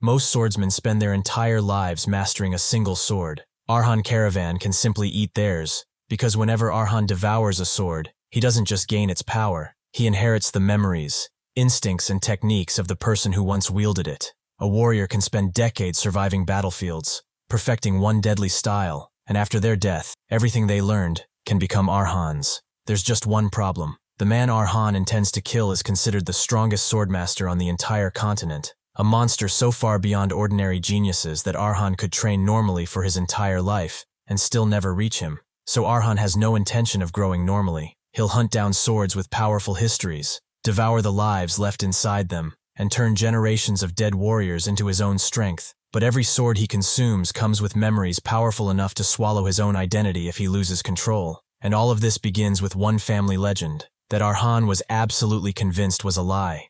Most swordsmen spend their entire lives mastering a single sword. Arhan Karavan can simply eat theirs, because whenever Arhan devours a sword, he doesn't just gain its power, he inherits the memories, instincts, and techniques of the person who once wielded it. A warrior can spend decades surviving battlefields, perfecting one deadly style, and after their death, everything they learned can become Arhan's. There's just one problem. The man Arhan intends to kill is considered the strongest swordmaster on the entire continent, a monster so far beyond ordinary geniuses that Arhan could train normally for his entire life and still never reach him. So Arhan has no intention of growing normally. He'll hunt down swords with powerful histories, devour the lives left inside them, and turn generations of dead warriors into his own strength. But every sword he consumes comes with memories powerful enough to swallow his own identity if he loses control. And all of this begins with one family legend that Arhan was absolutely convinced was a lie.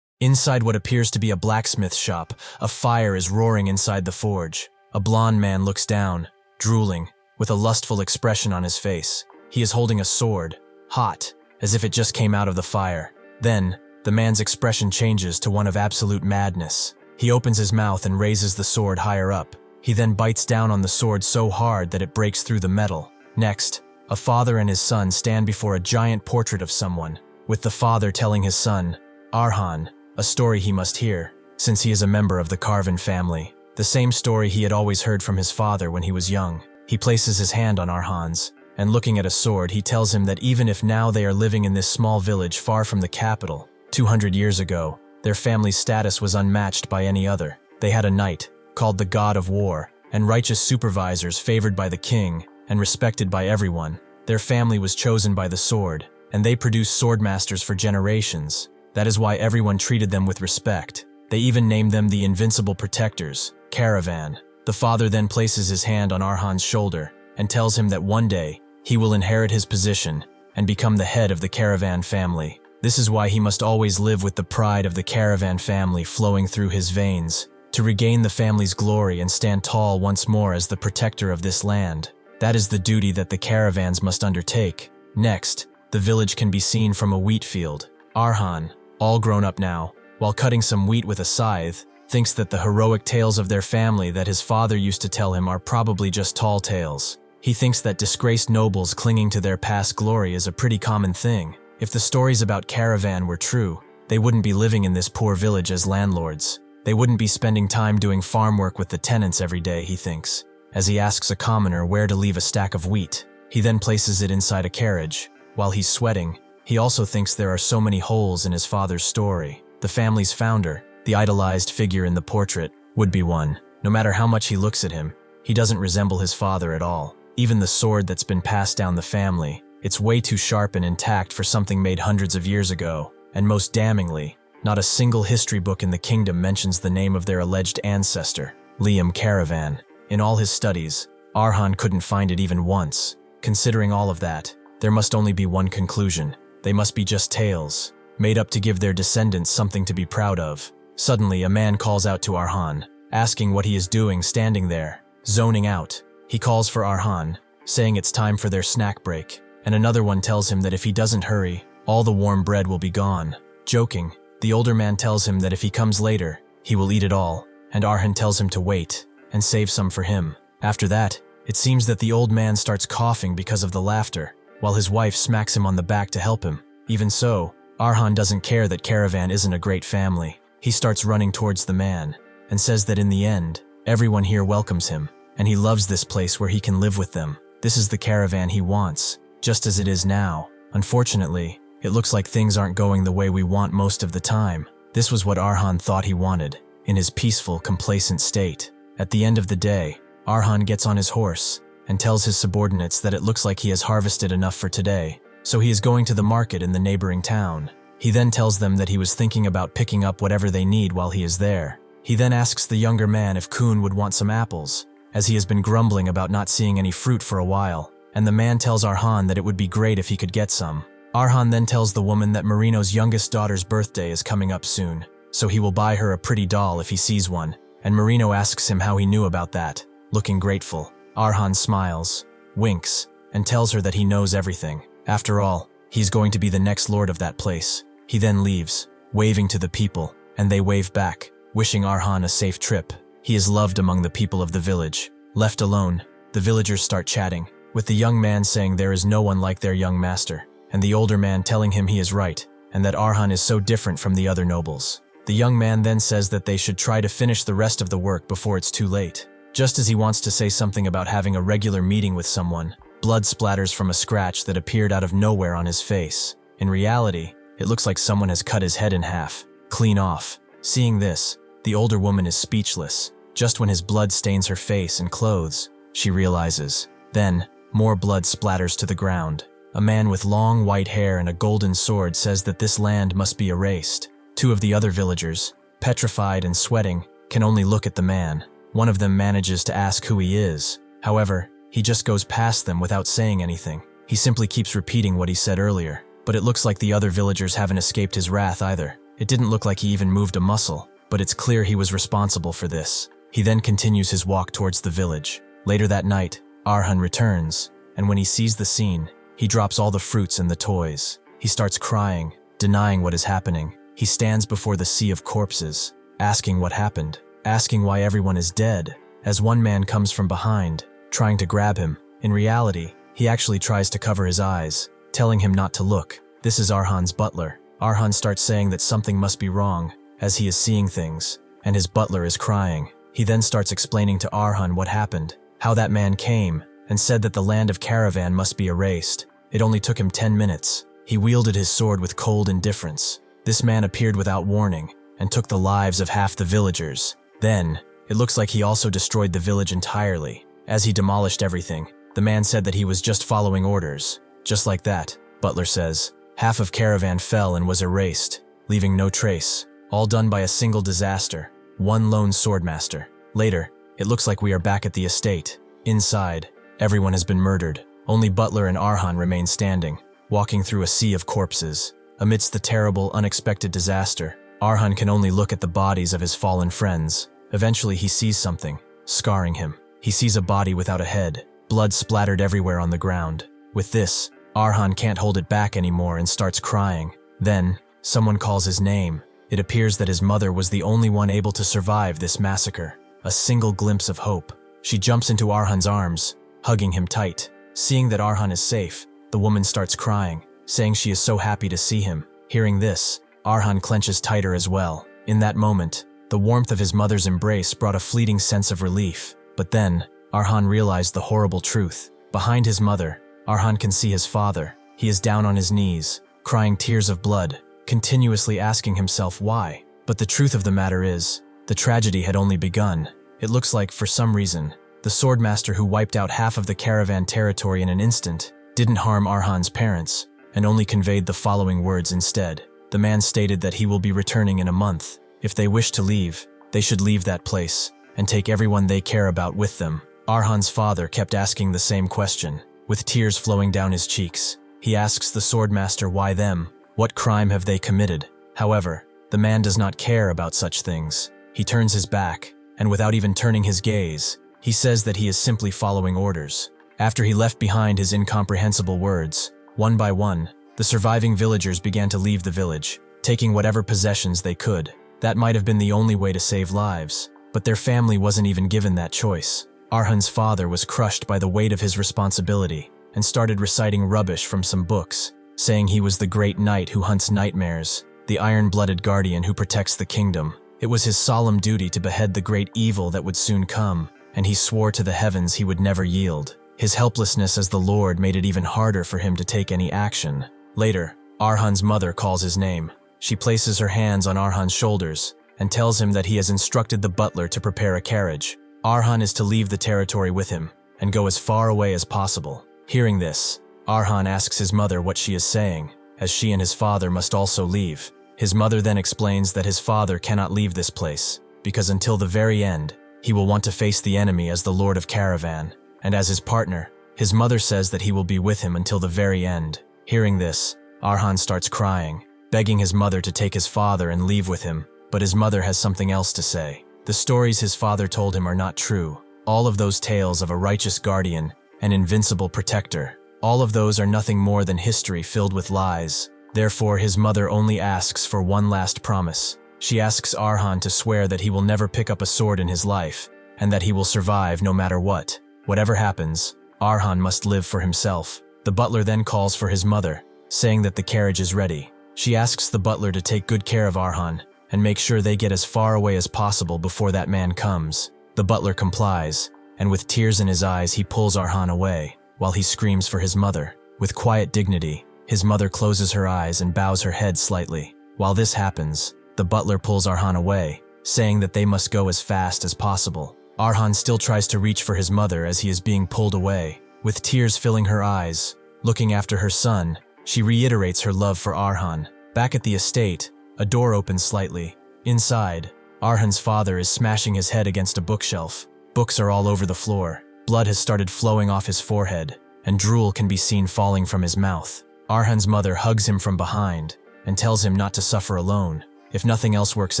Inside what appears to be a blacksmith shop, a fire is roaring inside the forge. A blond man looks down, drooling, with a lustful expression on his face. He is holding a sword, hot, as if it just came out of the fire. Then, the man's expression changes to one of absolute madness. He opens his mouth and raises the sword higher up. He then bites down on the sword so hard that it breaks through the metal. Next, a father and his son stand before a giant portrait of someone, with the father telling his son, Arhan, a story he must hear, since he is a member of the Karavan family. The same story he had always heard from his father when he was young. He places his hand on Arhan's, and looking at a sword, he tells him that even if now they are living in this small village far from the capital, 200 years ago, their family's status was unmatched by any other. They had a knight, called the God of War, and righteous supervisors favored by the king and respected by everyone. Their family was chosen by the sword, and they produced swordmasters for generations. That is why everyone treated them with respect. They even named them the Invincible Protectors, Karavan. The father then places his hand on Arhan's shoulder and tells him that one day he will inherit his position and become the head of the Karavan family. This is why he must always live with the pride of the Karavan family flowing through his veins, to regain the family's glory and stand tall once more as the protector of this land. That is the duty that the Karavans must undertake. Next, the village can be seen from a wheat field. Arhan, all grown up now, while cutting some wheat with a scythe, thinks that the heroic tales of their family that his father used to tell him are probably just tall tales. He thinks that disgraced nobles clinging to their past glory is a pretty common thing. If the stories about Karavan were true, they wouldn't be living in this poor village as landlords. They wouldn't be spending time doing farm work with the tenants every day, he thinks, as he asks a commoner where to leave a stack of wheat. He then places it inside a carriage. While he's sweating, he also thinks there are so many holes in his father's story. The family's founder, the idolized figure in the portrait, would be one. No matter how much he looks at him, he doesn't resemble his father at all. Even the sword that's been passed down the family, it's way too sharp and intact for something made hundreds of years ago. And most damningly, not a single history book in the kingdom mentions the name of their alleged ancestor, Liam Karavan. In all his studies, Arhan couldn't find it even once. Considering all of that, there must only be one conclusion. They must be just tales, made up to give their descendants something to be proud of. Suddenly, a man calls out to Arhan, asking what he is doing standing there, zoning out. He calls for Arhan, saying it's time for their snack break, and another one tells him that if he doesn't hurry, all the warm bread will be gone. Joking, the older man tells him that if he comes later, he will eat it all, and Arhan tells him to wait and save some for him. After that, it seems that the old man starts coughing because of the laughter, while his wife smacks him on the back to help him. Even so, Arhan doesn't care that Karavan isn't a great family. He starts running towards the man, and says that in the end, everyone here welcomes him, and he loves this place where he can live with them. This is the Karavan he wants, just as it is now. Unfortunately, it looks like things aren't going the way we want most of the time. This was what Arhan thought he wanted, in his peaceful, complacent state. At the end of the day, Arhan gets on his horse, and tells his subordinates that it looks like he has harvested enough for today, so he is going to the market in the neighboring town. He then tells them that he was thinking about picking up whatever they need while he is there. He then asks the younger man if Kun would want some apples, as he has been grumbling about not seeing any fruit for a while, and the man tells Arhan that it would be great if he could get some. Arhan then tells the woman that Marino's youngest daughter's birthday is coming up soon, so he will buy her a pretty doll if he sees one, and Marino asks him how he knew about that. Looking grateful, Arhan smiles, winks, and tells her that he knows everything. After all, he's going to be the next lord of that place. He then leaves, waving to the people, and they wave back. wishing Arhan a safe trip. He is loved among the people of the village. Left alone, the villagers start chatting, with the young man saying there is no one like their young master, and the older man telling him he is right, and that Arhan is so different from the other nobles. The young man then says that they should try to finish the rest of the work before it's too late. Just as he wants to say something about having a regular meeting with someone, blood splatters from a scratch that appeared out of nowhere on his face. In reality, it looks like someone has cut his head in half, clean off. Seeing this, the older woman is speechless. Just when his blood stains her face and clothes, she realizes. Then, more blood splatters to the ground. A man with long white hair and a golden sword says that this land must be erased. Two of the other villagers, petrified and sweating, can only look at the man. One of them manages to ask who he is. However, he just goes past them without saying anything. He simply keeps repeating what he said earlier. But it looks like the other villagers haven't escaped his wrath either. It didn't look like he even moved a muscle, but it's clear he was responsible for this. He then continues his walk towards the village. Later that night, Arhan returns, and when he sees the scene, he drops all the fruits and the toys. He starts crying, denying what is happening. He stands before the sea of corpses, asking what happened, asking why everyone is dead, as one man comes from behind, trying to grab him. In reality, he actually tries to cover his eyes, telling him not to look. This is Arhan's butler. Arhan starts saying that something must be wrong, as he is seeing things, and his butler is crying. He then starts explaining to Arhan what happened, how that man came, and said that the land of Karavan must be erased. It only took him 10 minutes. He wielded his sword with cold indifference. This man appeared without warning, and took the lives of half the villagers. Then, it looks like he also destroyed the village entirely. As he demolished everything, the man said that he was just following orders. Just like that, Butler says, half of Karavan fell and was erased, leaving no trace, all done by a single disaster, one lone swordmaster. Later, it looks like we are back at the estate. Inside, everyone has been murdered. Only Butler and Arhan remain standing, walking through a sea of corpses. Amidst the terrible, unexpected disaster, Arhan can only look at the bodies of his fallen friends. Eventually he sees something, scarring him. He sees a body without a head, blood splattered everywhere on the ground. With this, Arhan can't hold it back anymore and starts crying. Then, someone calls his name. It appears that his mother was the only one able to survive this massacre. A single glimpse of hope. She jumps into Arhan's arms, hugging him tight. Seeing that Arhan is safe, the woman starts crying, saying she is so happy to see him. Hearing this, Arhan clenches tighter as well. In that moment, the warmth of his mother's embrace brought a fleeting sense of relief. But then, Arhan realized the horrible truth. Behind his mother, Arhan can see his father. He is down on his knees, crying tears of blood, continuously asking himself why. But the truth of the matter is, the tragedy had only begun. It looks like, for some reason, the swordmaster who wiped out half of the Karavan territory in an instant didn't harm Arhan's parents, and only conveyed the following words instead. The man stated that he will be returning in a month. If they wish to leave, they should leave that place, and take everyone they care about with them. Arhan's father kept asking the same question, with tears flowing down his cheeks. He asks the swordmaster why them, what crime have they committed? However, the man does not care about such things. He turns his back, and without even turning his gaze, he says that he is simply following orders. After he left behind his incomprehensible words, one by one, the surviving villagers began to leave the village, taking whatever possessions they could. That might have been the only way to save lives, but their family wasn't even given that choice. Arhan's father was crushed by the weight of his responsibility and started reciting rubbish from some books, saying he was the great knight who hunts nightmares, the iron-blooded guardian who protects the kingdom. It was his solemn duty to behead the great evil that would soon come, and he swore to the heavens he would never yield. His helplessness as the Lord made it even harder for him to take any action. Later, Arhan's mother calls his name. She places her hands on Arhan's shoulders and tells him that he has instructed the butler to prepare a carriage. Arhan is to leave the territory with him and go as far away as possible. Hearing this, Arhan asks his mother what she is saying, as she and his father must also leave. His mother then explains that his father cannot leave this place, because until the very end, he will want to face the enemy as the Lord of Karavan, and as his partner, his mother says that he will be with him until the very end. Hearing this, Arhan starts crying, begging his mother to take his father and leave with him, but his mother has something else to say. The stories his father told him are not true. All of those tales of a righteous guardian, an invincible protector, all of those are nothing more than history filled with lies. Therefore, his mother only asks for one last promise, She asks Arhan to swear that he will never pick up a sword in his life, and that he will survive no matter what. Whatever happens, Arhan must live for himself. The butler then calls for his mother, saying that the carriage is ready. She asks the butler to take good care of Arhan and make sure they get as far away as possible before that man comes. The butler complies, and with tears in his eyes he pulls Arhan away, while he screams for his mother. With quiet dignity, his mother closes her eyes and bows her head slightly. While this happens, the butler pulls Arhan away, saying that they must go as fast as possible. Arhan still tries to reach for his mother as he is being pulled away. With tears filling her eyes, looking after her son, she reiterates her love for Arhan. Back at the estate, a door opens slightly. Inside, Arhan's father is smashing his head against a bookshelf. Books are all over the floor. Blood has started flowing off his forehead, and drool can be seen falling from his mouth. Arhan's mother hugs him from behind and tells him not to suffer alone. If nothing else works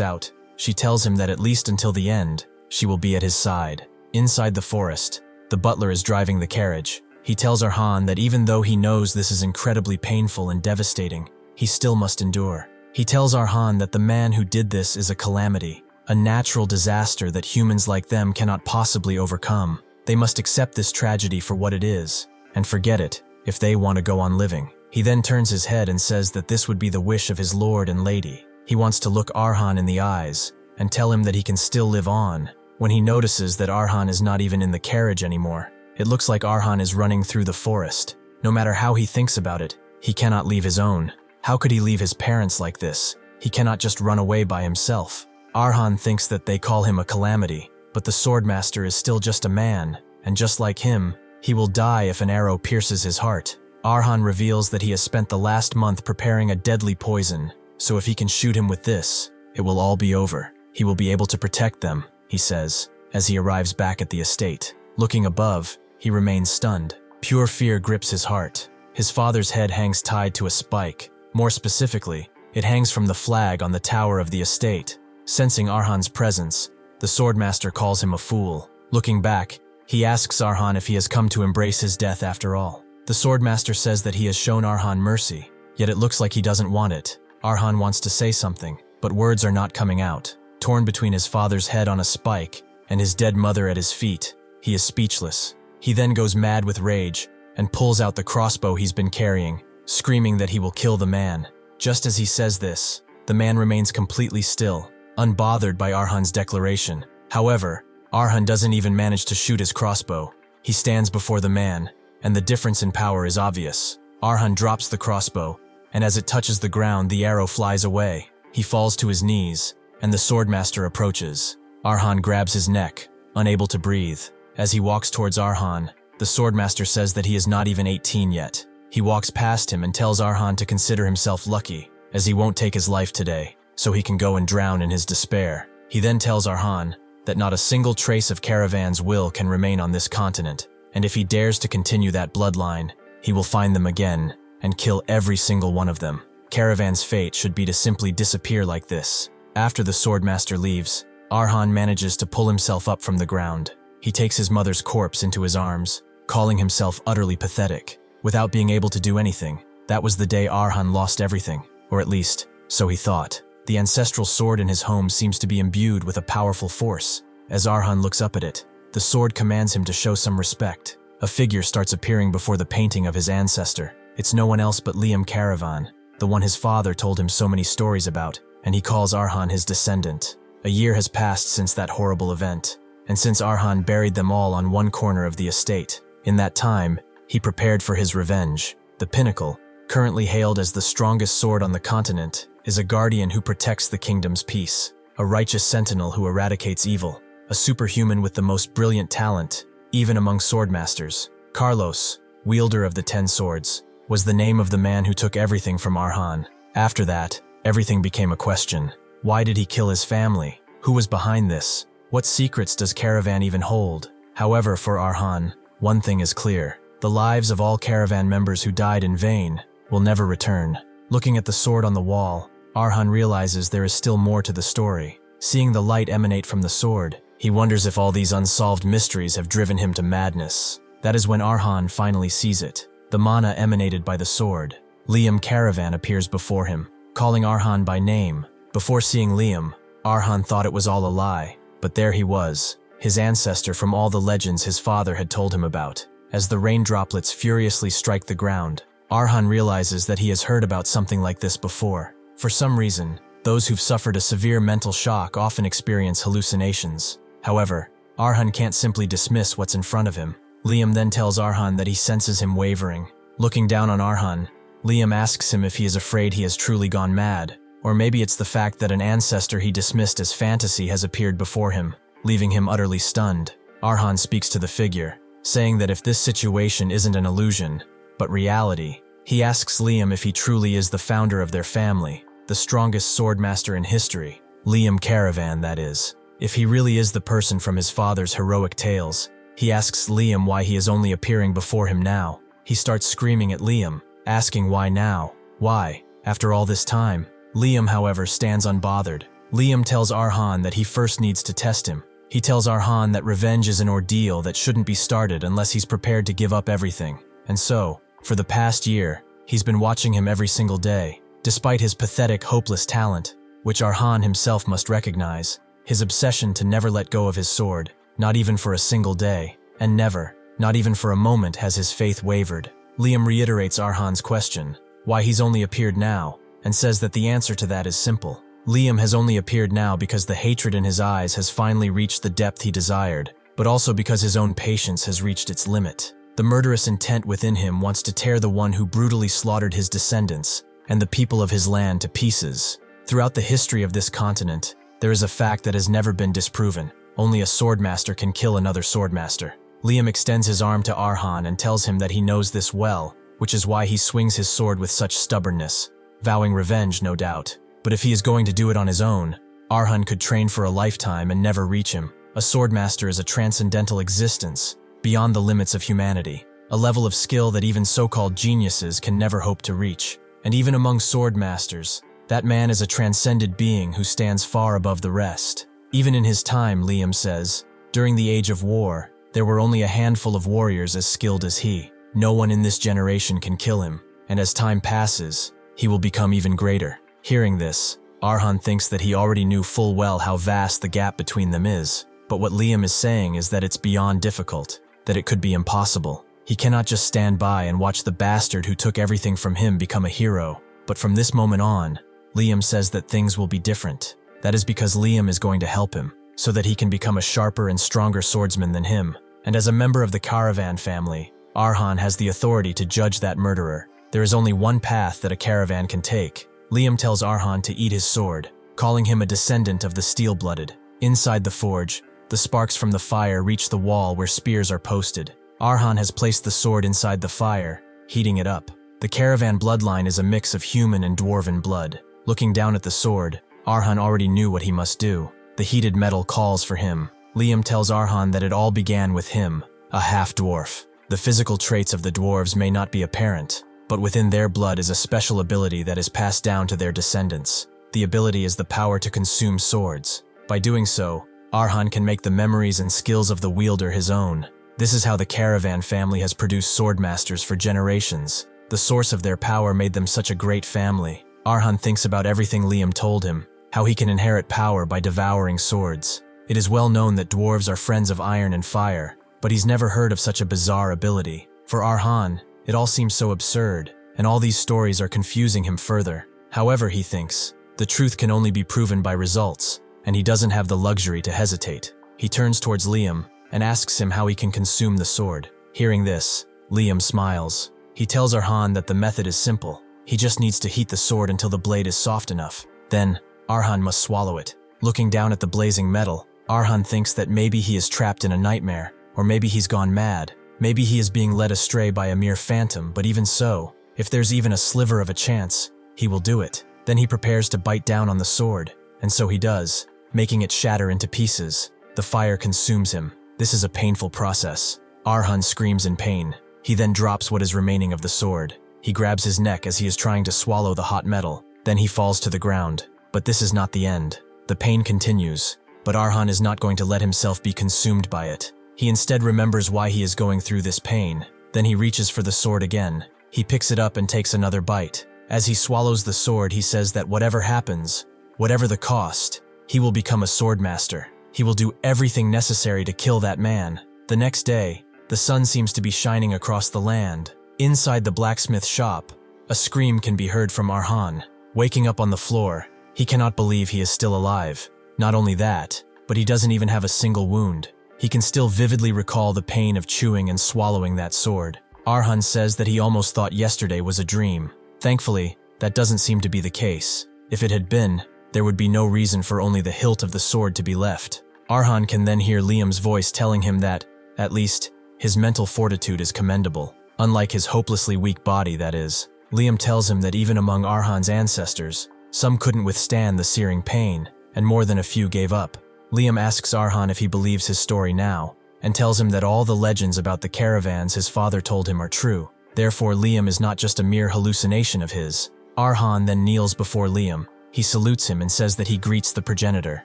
out, she tells him that at least until the end, she will be at his side. Inside the forest, the butler is driving the carriage. He tells Arhan that even though he knows this is incredibly painful and devastating, he still must endure. He tells Arhan that the man who did this is a calamity, a natural disaster that humans like them cannot possibly overcome. They must accept this tragedy for what it is, and forget it if they want to go on living. He then turns his head and says that this would be the wish of his lord and lady. He wants to look Arhan in the eyes and tell him that he can still live on. When he notices that Arhan is not even in the carriage anymore, it looks like Arhan is running through the forest. No matter how he thinks about it, he cannot leave his own. How could he leave his parents like this? He cannot just run away by himself. Arhan thinks that they call him a calamity, but the swordmaster is still just a man, and just like him, he will die if an arrow pierces his heart. Arhan reveals that he has spent the last month preparing a deadly poison, so if he can shoot him with this, it will all be over. He will be able to protect them, he says, as he arrives back at the estate. Looking above, he remains stunned. Pure fear grips his heart. His father's head hangs tied to a spike. More specifically, it hangs from the flag on the tower of the estate. Sensing Arhan's presence, the swordmaster calls him a fool. Looking back, he asks Arhan if he has come to embrace his death after all. The swordmaster says that he has shown Arhan mercy, yet it looks like he doesn't want it. Arhan wants to say something, but words are not coming out. Torn between his father's head on a spike and his dead mother at his feet, he is speechless. He then goes mad with rage and pulls out the crossbow he's been carrying, screaming that he will kill the man. Just as he says this, the man remains completely still, unbothered by Arhan's declaration. However, Arhan doesn't even manage to shoot his crossbow. He stands before the man, and the difference in power is obvious. Arhan drops the crossbow, and as it touches the ground, the arrow flies away. He falls to his knees, and the swordmaster approaches. Arhan grabs his neck, unable to breathe. As he walks towards Arhan, the swordmaster says that he is not even 18 yet. He walks past him and tells Arhan to consider himself lucky, as he won't take his life today, so he can go and drown in his despair. He then tells Arhan that not a single trace of Karavan's will can remain on this continent, and if he dares to continue that bloodline, he will find them again and kill every single one of them. Karavan's fate should be to simply disappear like this. After the swordmaster leaves, Arhan manages to pull himself up from the ground. He takes his mother's corpse into his arms, calling himself utterly pathetic. Without being able to do anything, that was the day Arhan lost everything, or at least, so he thought. The ancestral sword in his home seems to be imbued with a powerful force. As Arhan looks up at it, the sword commands him to show some respect. A figure starts appearing before the painting of his ancestor. It's no one else but Liam Karavan, the one his father told him so many stories about, and he calls Arhan his descendant. A year has passed since that horrible event, and since Arhan buried them all on one corner of the estate. In that time, he prepared for his revenge. The pinnacle, currently hailed as the strongest sword on the continent, is a guardian who protects the kingdom's peace, a righteous sentinel who eradicates evil, a superhuman with the most brilliant talent, even among swordmasters. Carlos, wielder of the 10 swords, was the name of the man who took everything from Arhan. After that, everything became a question. Why did he kill his family? Who was behind this? What secrets does Karavan even hold? However, for Arhan, one thing is clear. The lives of all Karavan members who died in vain will never return. Looking at the sword on the wall, Arhan realizes there is still more to the story. Seeing the light emanate from the sword, he wonders if all these unsolved mysteries have driven him to madness. That is when Arhan finally sees it. The mana emanated by the sword. Liam Karavan appears before him, calling Arhan by name. Before seeing Liam, Arhan thought it was all a lie, but there he was, his ancestor from all the legends his father had told him about. As the rain droplets furiously strike the ground, Arhan realizes that he has heard about something like this before. For some reason, those who've suffered a severe mental shock often experience hallucinations. However, Arhan can't simply dismiss what's in front of him. Liam then tells Arhan that he senses him wavering. Looking down on Arhan, Liam asks him if he is afraid he has truly gone mad, or maybe it's the fact that an ancestor he dismissed as fantasy has appeared before him, leaving him utterly stunned. Arhan speaks to the figure, saying that if this situation isn't an illusion, but reality, he asks Liam if he truly is the founder of their family, the strongest swordmaster in history, Liam Karavan, that is. If he really is the person from his father's heroic tales, he asks Liam why he is only appearing before him now. He starts screaming at Liam, asking why now, why, after all this time. Liam, however, stands unbothered. Liam tells Arhan that he first needs to test him. He tells Arhan that revenge is an ordeal that shouldn't be started unless he's prepared to give up everything. And so, for the past year, he's been watching him every single day. Despite his pathetic, hopeless talent, which Arhan himself must recognize, his obsession to never let go of his sword, not even for a single day, and never, not even for a moment has his faith wavered. Liam reiterates Arhan's question, why he's only appeared now, and says that the answer to that is simple. Liam has only appeared now because the hatred in his eyes has finally reached the depth he desired, but also because his own patience has reached its limit. The murderous intent within him wants to tear the one who brutally slaughtered his descendants and the people of his land to pieces. Throughout the history of this continent, there is a fact that has never been disproven. Only a swordmaster can kill another swordmaster. Liam extends his arm to Arhan and tells him that he knows this well, which is why he swings his sword with such stubbornness, vowing revenge, no doubt. But if he is going to do it on his own, Arhan could train for a lifetime and never reach him. A swordmaster is a transcendental existence, beyond the limits of humanity, a level of skill that even so-called geniuses can never hope to reach. And even among swordmasters, that man is a transcended being who stands far above the rest. Even in his time, Liam says, during the Age of War, there were only a handful of warriors as skilled as he. No one in this generation can kill him, and as time passes, he will become even greater. Hearing this, Arhan thinks that he already knew full well how vast the gap between them is, but what Liam is saying is that it's beyond difficult, that it could be impossible. He cannot just stand by and watch the bastard who took everything from him become a hero. But from this moment on, Liam says that things will be different. That is because Liam is going to help him, so that he can become a sharper and stronger swordsman than him. And as a member of the Karavan family, Arhan has the authority to judge that murderer. There is only one path that a caravan can take. Liam tells Arhan to eat his sword, calling him a descendant of the steel-blooded. Inside the forge, the sparks from the fire reach the wall where spears are posted. Arhan has placed the sword inside the fire, heating it up. The caravan bloodline is a mix of human and dwarven blood. Looking down at the sword, Arhan already knew what he must do. The heated metal calls for him. Liam tells Arhan that it all began with him, a half-dwarf. The physical traits of the dwarves may not be apparent, but within their blood is a special ability that is passed down to their descendants. The ability is the power to consume swords. By doing so, Arhan can make the memories and skills of the wielder his own. This is how the Karavan family has produced swordmasters for generations. The source of their power made them such a great family. Arhan thinks about everything Liam told him, how he can inherit power by devouring swords. It is well known that dwarves are friends of iron and fire, but he's never heard of such a bizarre ability. For Arhan, it all seems so absurd, and all these stories are confusing him further. However, he thinks, the truth can only be proven by results, and he doesn't have the luxury to hesitate. He turns towards Liam and asks him how he can consume the sword. Hearing this, Liam smiles. He tells Arhan that the method is simple. He just needs to heat the sword until the blade is soft enough. Then, Arhan must swallow it. Looking down at the blazing metal, Arhan thinks that maybe he is trapped in a nightmare, or maybe he's gone mad. Maybe he is being led astray by a mere phantom, but even so, if there's even a sliver of a chance, he will do it. Then he prepares to bite down on the sword, and so he does, making it shatter into pieces. The fire consumes him. This is a painful process. Arhan screams in pain. He then drops what is remaining of the sword. He grabs his neck as he is trying to swallow the hot metal. Then he falls to the ground. But this is not the end. The pain continues, but Arhan is not going to let himself be consumed by it. He instead remembers why he is going through this pain. Then he reaches for the sword again. He picks it up and takes another bite. As he swallows the sword, he says that whatever happens, Whatever the cost, he will become a swordmaster. He will do everything necessary to kill that man. The next day, the sun seems to be shining across the land. Inside the blacksmith shop, a scream can be heard from Arhan. Waking up on the floor, he cannot believe he is still alive. Not only that, but he doesn't even have a single wound. He can still vividly recall the pain of chewing and swallowing that sword. Arhan says that he almost thought yesterday was a dream. Thankfully, that doesn't seem to be the case. If it had been, there would be no reason for only the hilt of the sword to be left. Arhan can then hear Liam's voice telling him that, at least, his mental fortitude is commendable. Unlike his hopelessly weak body, that is. Liam tells him that even among Arhan's ancestors, some couldn't withstand the searing pain, and more than a few gave up. Liam asks Arhan if he believes his story now, and tells him that all the legends about the caravans his father told him are true. Therefore, Liam is not just a mere hallucination of his. Arhan then kneels before Liam. He salutes him and says that he greets the progenitor.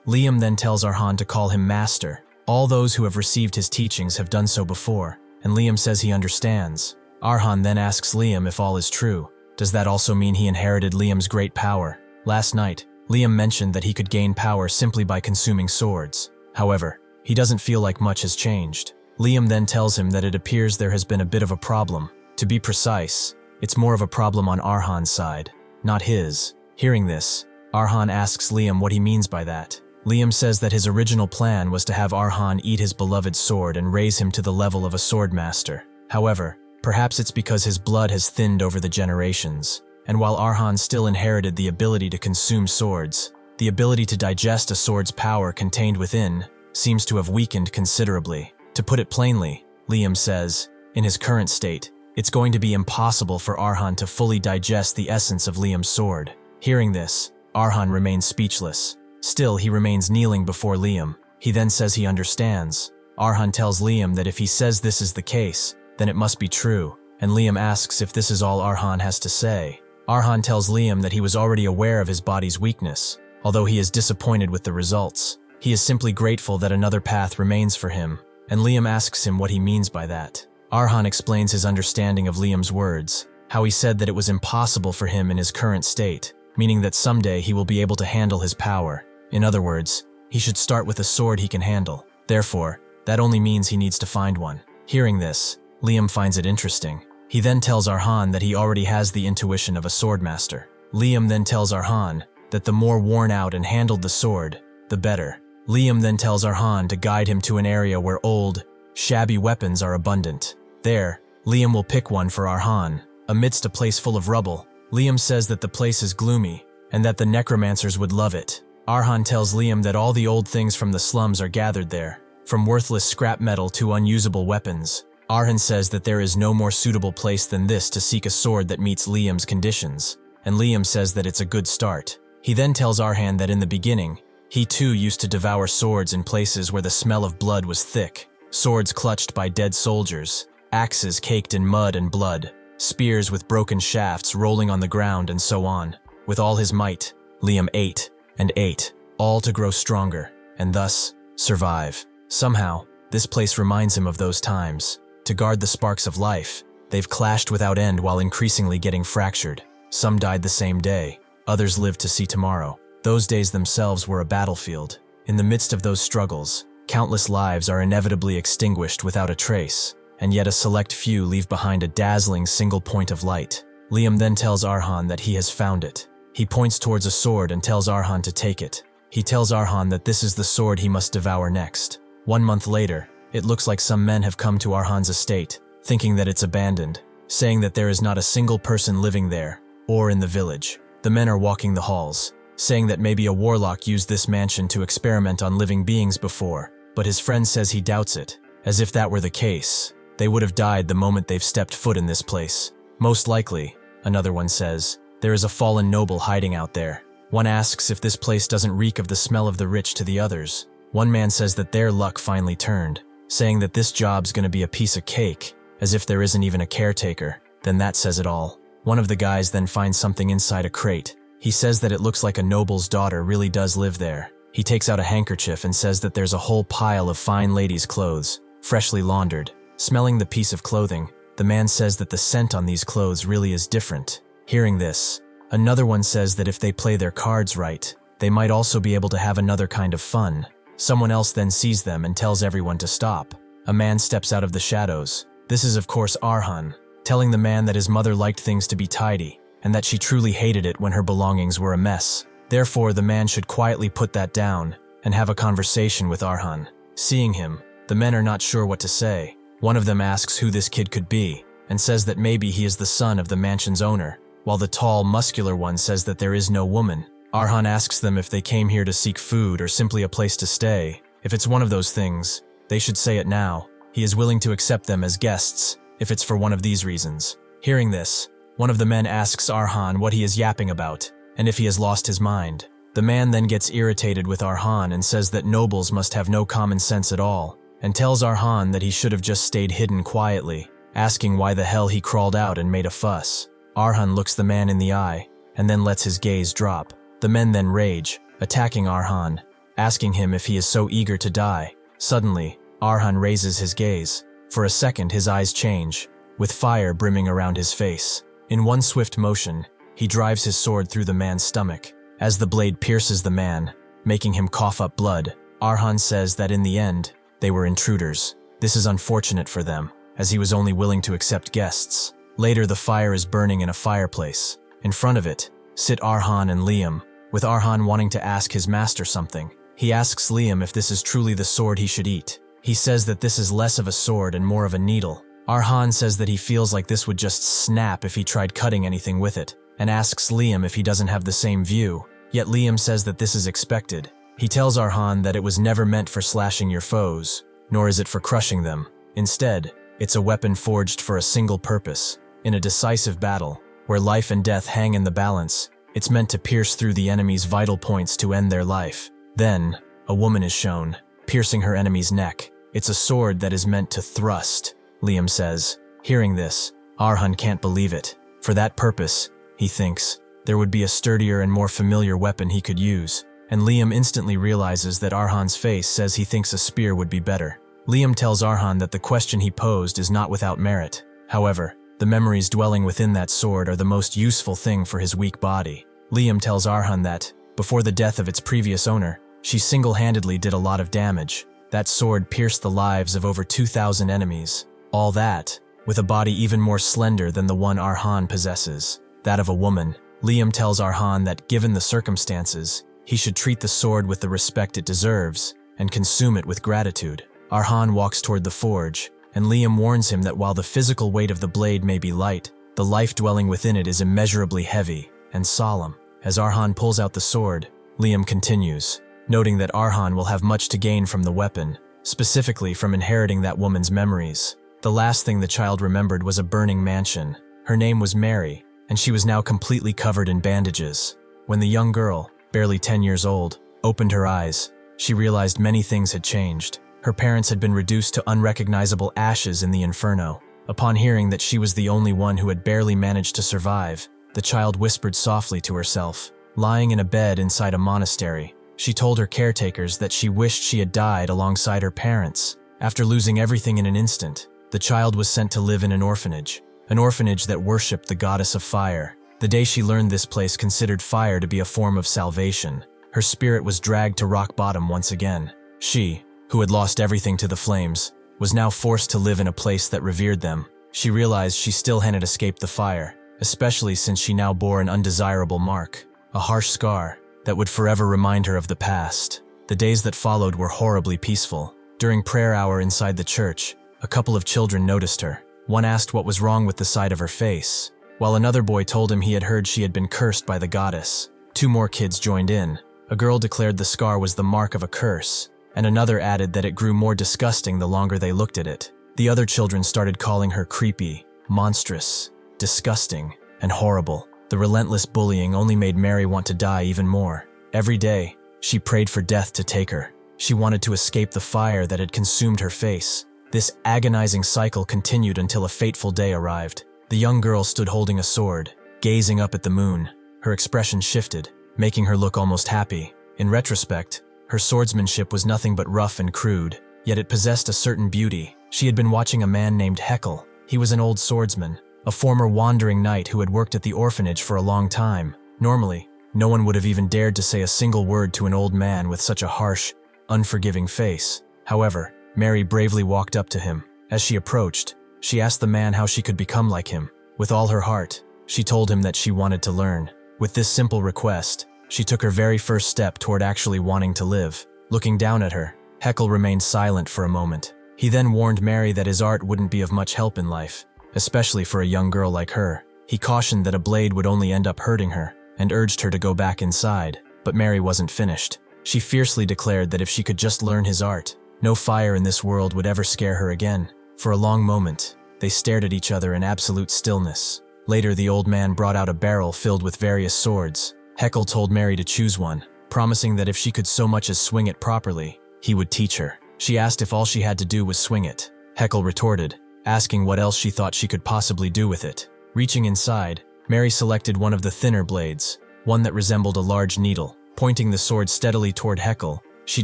Liam then tells Arhan to call him master. All those who have received his teachings have done so before, and Liam says he understands. Arhan then asks Liam if all is true. Does that also mean he inherited Liam's great power? Last night, Liam mentioned that he could gain power simply by consuming swords. However, he doesn't feel like much has changed. Liam then tells him that it appears there has been a bit of a problem. To be precise, it's more of a problem on Arhan's side, not his. Hearing this, Arhan asks Liam what he means by that. Liam says that his original plan was to have Arhan eat his beloved sword and raise him to the level of a swordmaster. However, perhaps it's because his blood has thinned over the generations, and while Arhan still inherited the ability to consume swords, the ability to digest a sword's power contained within seems to have weakened considerably. To put it plainly, Liam says, in his current state, it's going to be impossible for Arhan to fully digest the essence of Liam's sword. Hearing this, Arhan remains speechless. Still, he remains kneeling before Liam. He then says he understands. Arhan tells Liam that if he says this is the case, then it must be true, and Liam asks if this is all Arhan has to say. Arhan tells Liam that he was already aware of his body's weakness. Although he is disappointed with the results, he is simply grateful that another path remains for him, and Liam asks him what he means by that. Arhan explains his understanding of Liam's words, how he said that it was impossible for him in his current state, meaning that someday he will be able to handle his power. In other words, he should start with a sword he can handle. Therefore, that only means he needs to find one. Hearing this, Liam finds it interesting. He then tells Arhan that he already has the intuition of a swordmaster. Liam then tells Arhan that the more worn out and handled the sword, the better. Liam then tells Arhan to guide him to an area where old, shabby weapons are abundant. There, Liam will pick one for Arhan. Amidst a place full of rubble, Liam says that the place is gloomy, and that the necromancers would love it. Arhan tells Liam that all the old things from the slums are gathered there, from worthless scrap metal to unusable weapons. Arhan says that there is no more suitable place than this to seek a sword that meets Liam's conditions, and Liam says that it's a good start. He then tells Arhan that in the beginning, he too used to devour swords in places where the smell of blood was thick, swords clutched by dead soldiers, axes caked in mud and blood, spears with broken shafts rolling on the ground, and so on. With all his might, Liam ate and ate, all to grow stronger, and thus, survive. Somehow, this place reminds him of those times. To guard the sparks of life, they've clashed without end while increasingly getting fractured. Some died the same day, others lived to see tomorrow. Those days themselves were a battlefield. In the midst of those struggles, countless lives are inevitably extinguished without a trace, and yet a select few leave behind a dazzling single point of light. Liam then tells Arhan that he has found it. He points towards a sword and tells Arhan to take it. He tells Arhan that this is the sword he must devour next. 1 month later, it looks like some men have come to Arhan's estate, thinking that it's abandoned, saying that there is not a single person living there, or in the village. The men are walking the halls, saying that maybe a warlock used this mansion to experiment on living beings before, but his friend says he doubts it. As if that were the case, they would have died the moment they've stepped foot in this place. Most likely, another one says, there is a fallen noble hiding out there. One asks if this place doesn't reek of the smell of the rich to the others. One man says that their luck finally turned, saying that this job's gonna be a piece of cake, as if there isn't even a caretaker. Then that says it all. One of the guys then finds something inside a crate. He says that it looks like a noble's daughter really does live there. He takes out a handkerchief and says that there's a whole pile of fine ladies' clothes, freshly laundered. Smelling the piece of clothing, the man says that the scent on these clothes really is different. Hearing this, another one says that if they play their cards right, They might also be able to have another kind of fun. Someone else then sees them and tells everyone to stop. A man steps out of the shadows. This is of course Arhan, telling the man that his mother liked things to be tidy, and that she truly hated it when her belongings were a mess. Therefore, the man should quietly put that down and have a conversation with Arhan. Seeing him, the men are not sure what to say. One of them asks who this kid could be, and says that maybe he is the son of the mansion's owner, while the tall, muscular one says that there is no woman. Arhan asks them if they came here to seek food or simply a place to stay. If it's one of those things, they should say it now. He is willing to accept them as guests, if it's for one of these reasons. Hearing this, one of the men asks Arhan what he is yapping about, and if he has lost his mind. The man then gets irritated with Arhan and says that nobles must have no common sense at all, and tells Arhan that he should have just stayed hidden quietly, asking why the hell he crawled out and made a fuss. Arhan looks the man in the eye, and then lets his gaze drop. The men then rage, attacking Arhan, asking him if he is so eager to die. Suddenly, Arhan raises his gaze. For a second his eyes change, with fire brimming around his face. In one swift motion, he drives his sword through the man's stomach. As the blade pierces the man, making him cough up blood, Arhan says that in the end, they were intruders. This is unfortunate for them, as he was only willing to accept guests. Later, the fire is burning in a fireplace. In front of it, sit Arhan and Liam, with Arhan wanting to ask his master something. He asks Liam if this is truly the sword he should eat. He says that this is less of a sword and more of a needle. Arhan says that he feels like this would just snap if he tried cutting anything with it, and asks Liam if he doesn't have the same view. Yet Liam says that this is expected. He tells Arhan that it was never meant for slashing your foes, nor is it for crushing them. Instead, it's a weapon forged for a single purpose. In a decisive battle, where life and death hang in the balance, it's meant to pierce through the enemy's vital points to end their life. Then, a woman is shown, piercing her enemy's neck. It's a sword that is meant to thrust, Liam says. Hearing this, Arhan can't believe it. For that purpose, he thinks, there would be a sturdier and more familiar weapon he could use, and Liam instantly realizes that Arhan's face says he thinks a spear would be better. Liam tells Arhan that the question he posed is not without merit. However, the memories dwelling within that sword are the most useful thing for his weak body. Liam tells Arhan that, before the death of its previous owner, she single-handedly did a lot of damage. That sword pierced the lives of over 2,000 enemies. All that, with a body even more slender than the one Arhan possesses, that of a woman. Liam tells Arhan that given the circumstances, he should treat the sword with the respect it deserves and consume it with gratitude. Arhan walks toward the forge, and Liam warns him that while the physical weight of the blade may be light, the life dwelling within it is immeasurably heavy and solemn. As Arhan pulls out the sword, Liam continues, noting that Arhan will have much to gain from the weapon, specifically from inheriting that woman's memories. The last thing the child remembered was a burning mansion. Her name was Mary, and she was now completely covered in bandages. When the young girl, barely 10 years old, opened her eyes, she realized many things had changed. Her parents had been reduced to unrecognizable ashes in the inferno. Upon hearing that she was the only one who had barely managed to survive, the child whispered softly to herself. Lying in a bed inside a monastery, she told her caretakers that she wished she had died alongside her parents. After losing everything in an instant, the child was sent to live in an orphanage that worshipped the goddess of fire. The day she learned this place considered fire to be a form of salvation, her spirit was dragged to rock bottom once again. She, who had lost everything to the flames, was now forced to live in a place that revered them. She realized she still hadn't escaped the fire, especially since she now bore an undesirable mark, a harsh scar that would forever remind her of the past. The days that followed were horribly peaceful. During prayer hour inside the church, a couple of children noticed her. One asked what was wrong with the side of her face, while another boy told him he had heard she had been cursed by the goddess. Two more kids joined in. A girl declared the scar was the mark of a curse, and another added that it grew more disgusting the longer they looked at it. The other children started calling her creepy, monstrous, disgusting, and horrible. The relentless bullying only made Mary want to die even more. Every day, she prayed for death to take her. She wanted to escape the fire that had consumed her face. This agonizing cycle continued until a fateful day arrived. The young girl stood holding a sword, gazing up at the moon. Her expression shifted, making her look almost happy. In retrospect, her swordsmanship was nothing but rough and crude, yet it possessed a certain beauty. She had been watching a man named Heckle. He was an old swordsman, a former wandering knight who had worked at the orphanage for a long time. Normally, No one would have even dared to say a single word to an old man with such a harsh, unforgiving face. However, Mary bravely walked up to him. As she approached, she asked the man how she could become like him. With all her heart, she told him that she wanted to learn. With this simple request, she took her very first step toward actually wanting to live. Looking down at her, Heckle remained silent for a moment. He then warned Mary that his art wouldn't be of much help in life, especially for a young girl like her. He cautioned that a blade would only end up hurting her, and urged her to go back inside. But Mary wasn't finished. She fiercely declared that if she could just learn his art, no fire in this world would ever scare her again. For a long moment, they stared at each other in absolute stillness. Later, the old man brought out a barrel filled with various swords. Heckle told Mary to choose one, promising that if she could so much as swing it properly, he would teach her. She asked if all she had to do was swing it. Heckle retorted, asking what else she thought she could possibly do with it. Reaching inside, Mary selected one of the thinner blades, one that resembled a large needle. Pointing the sword steadily toward Heckle, she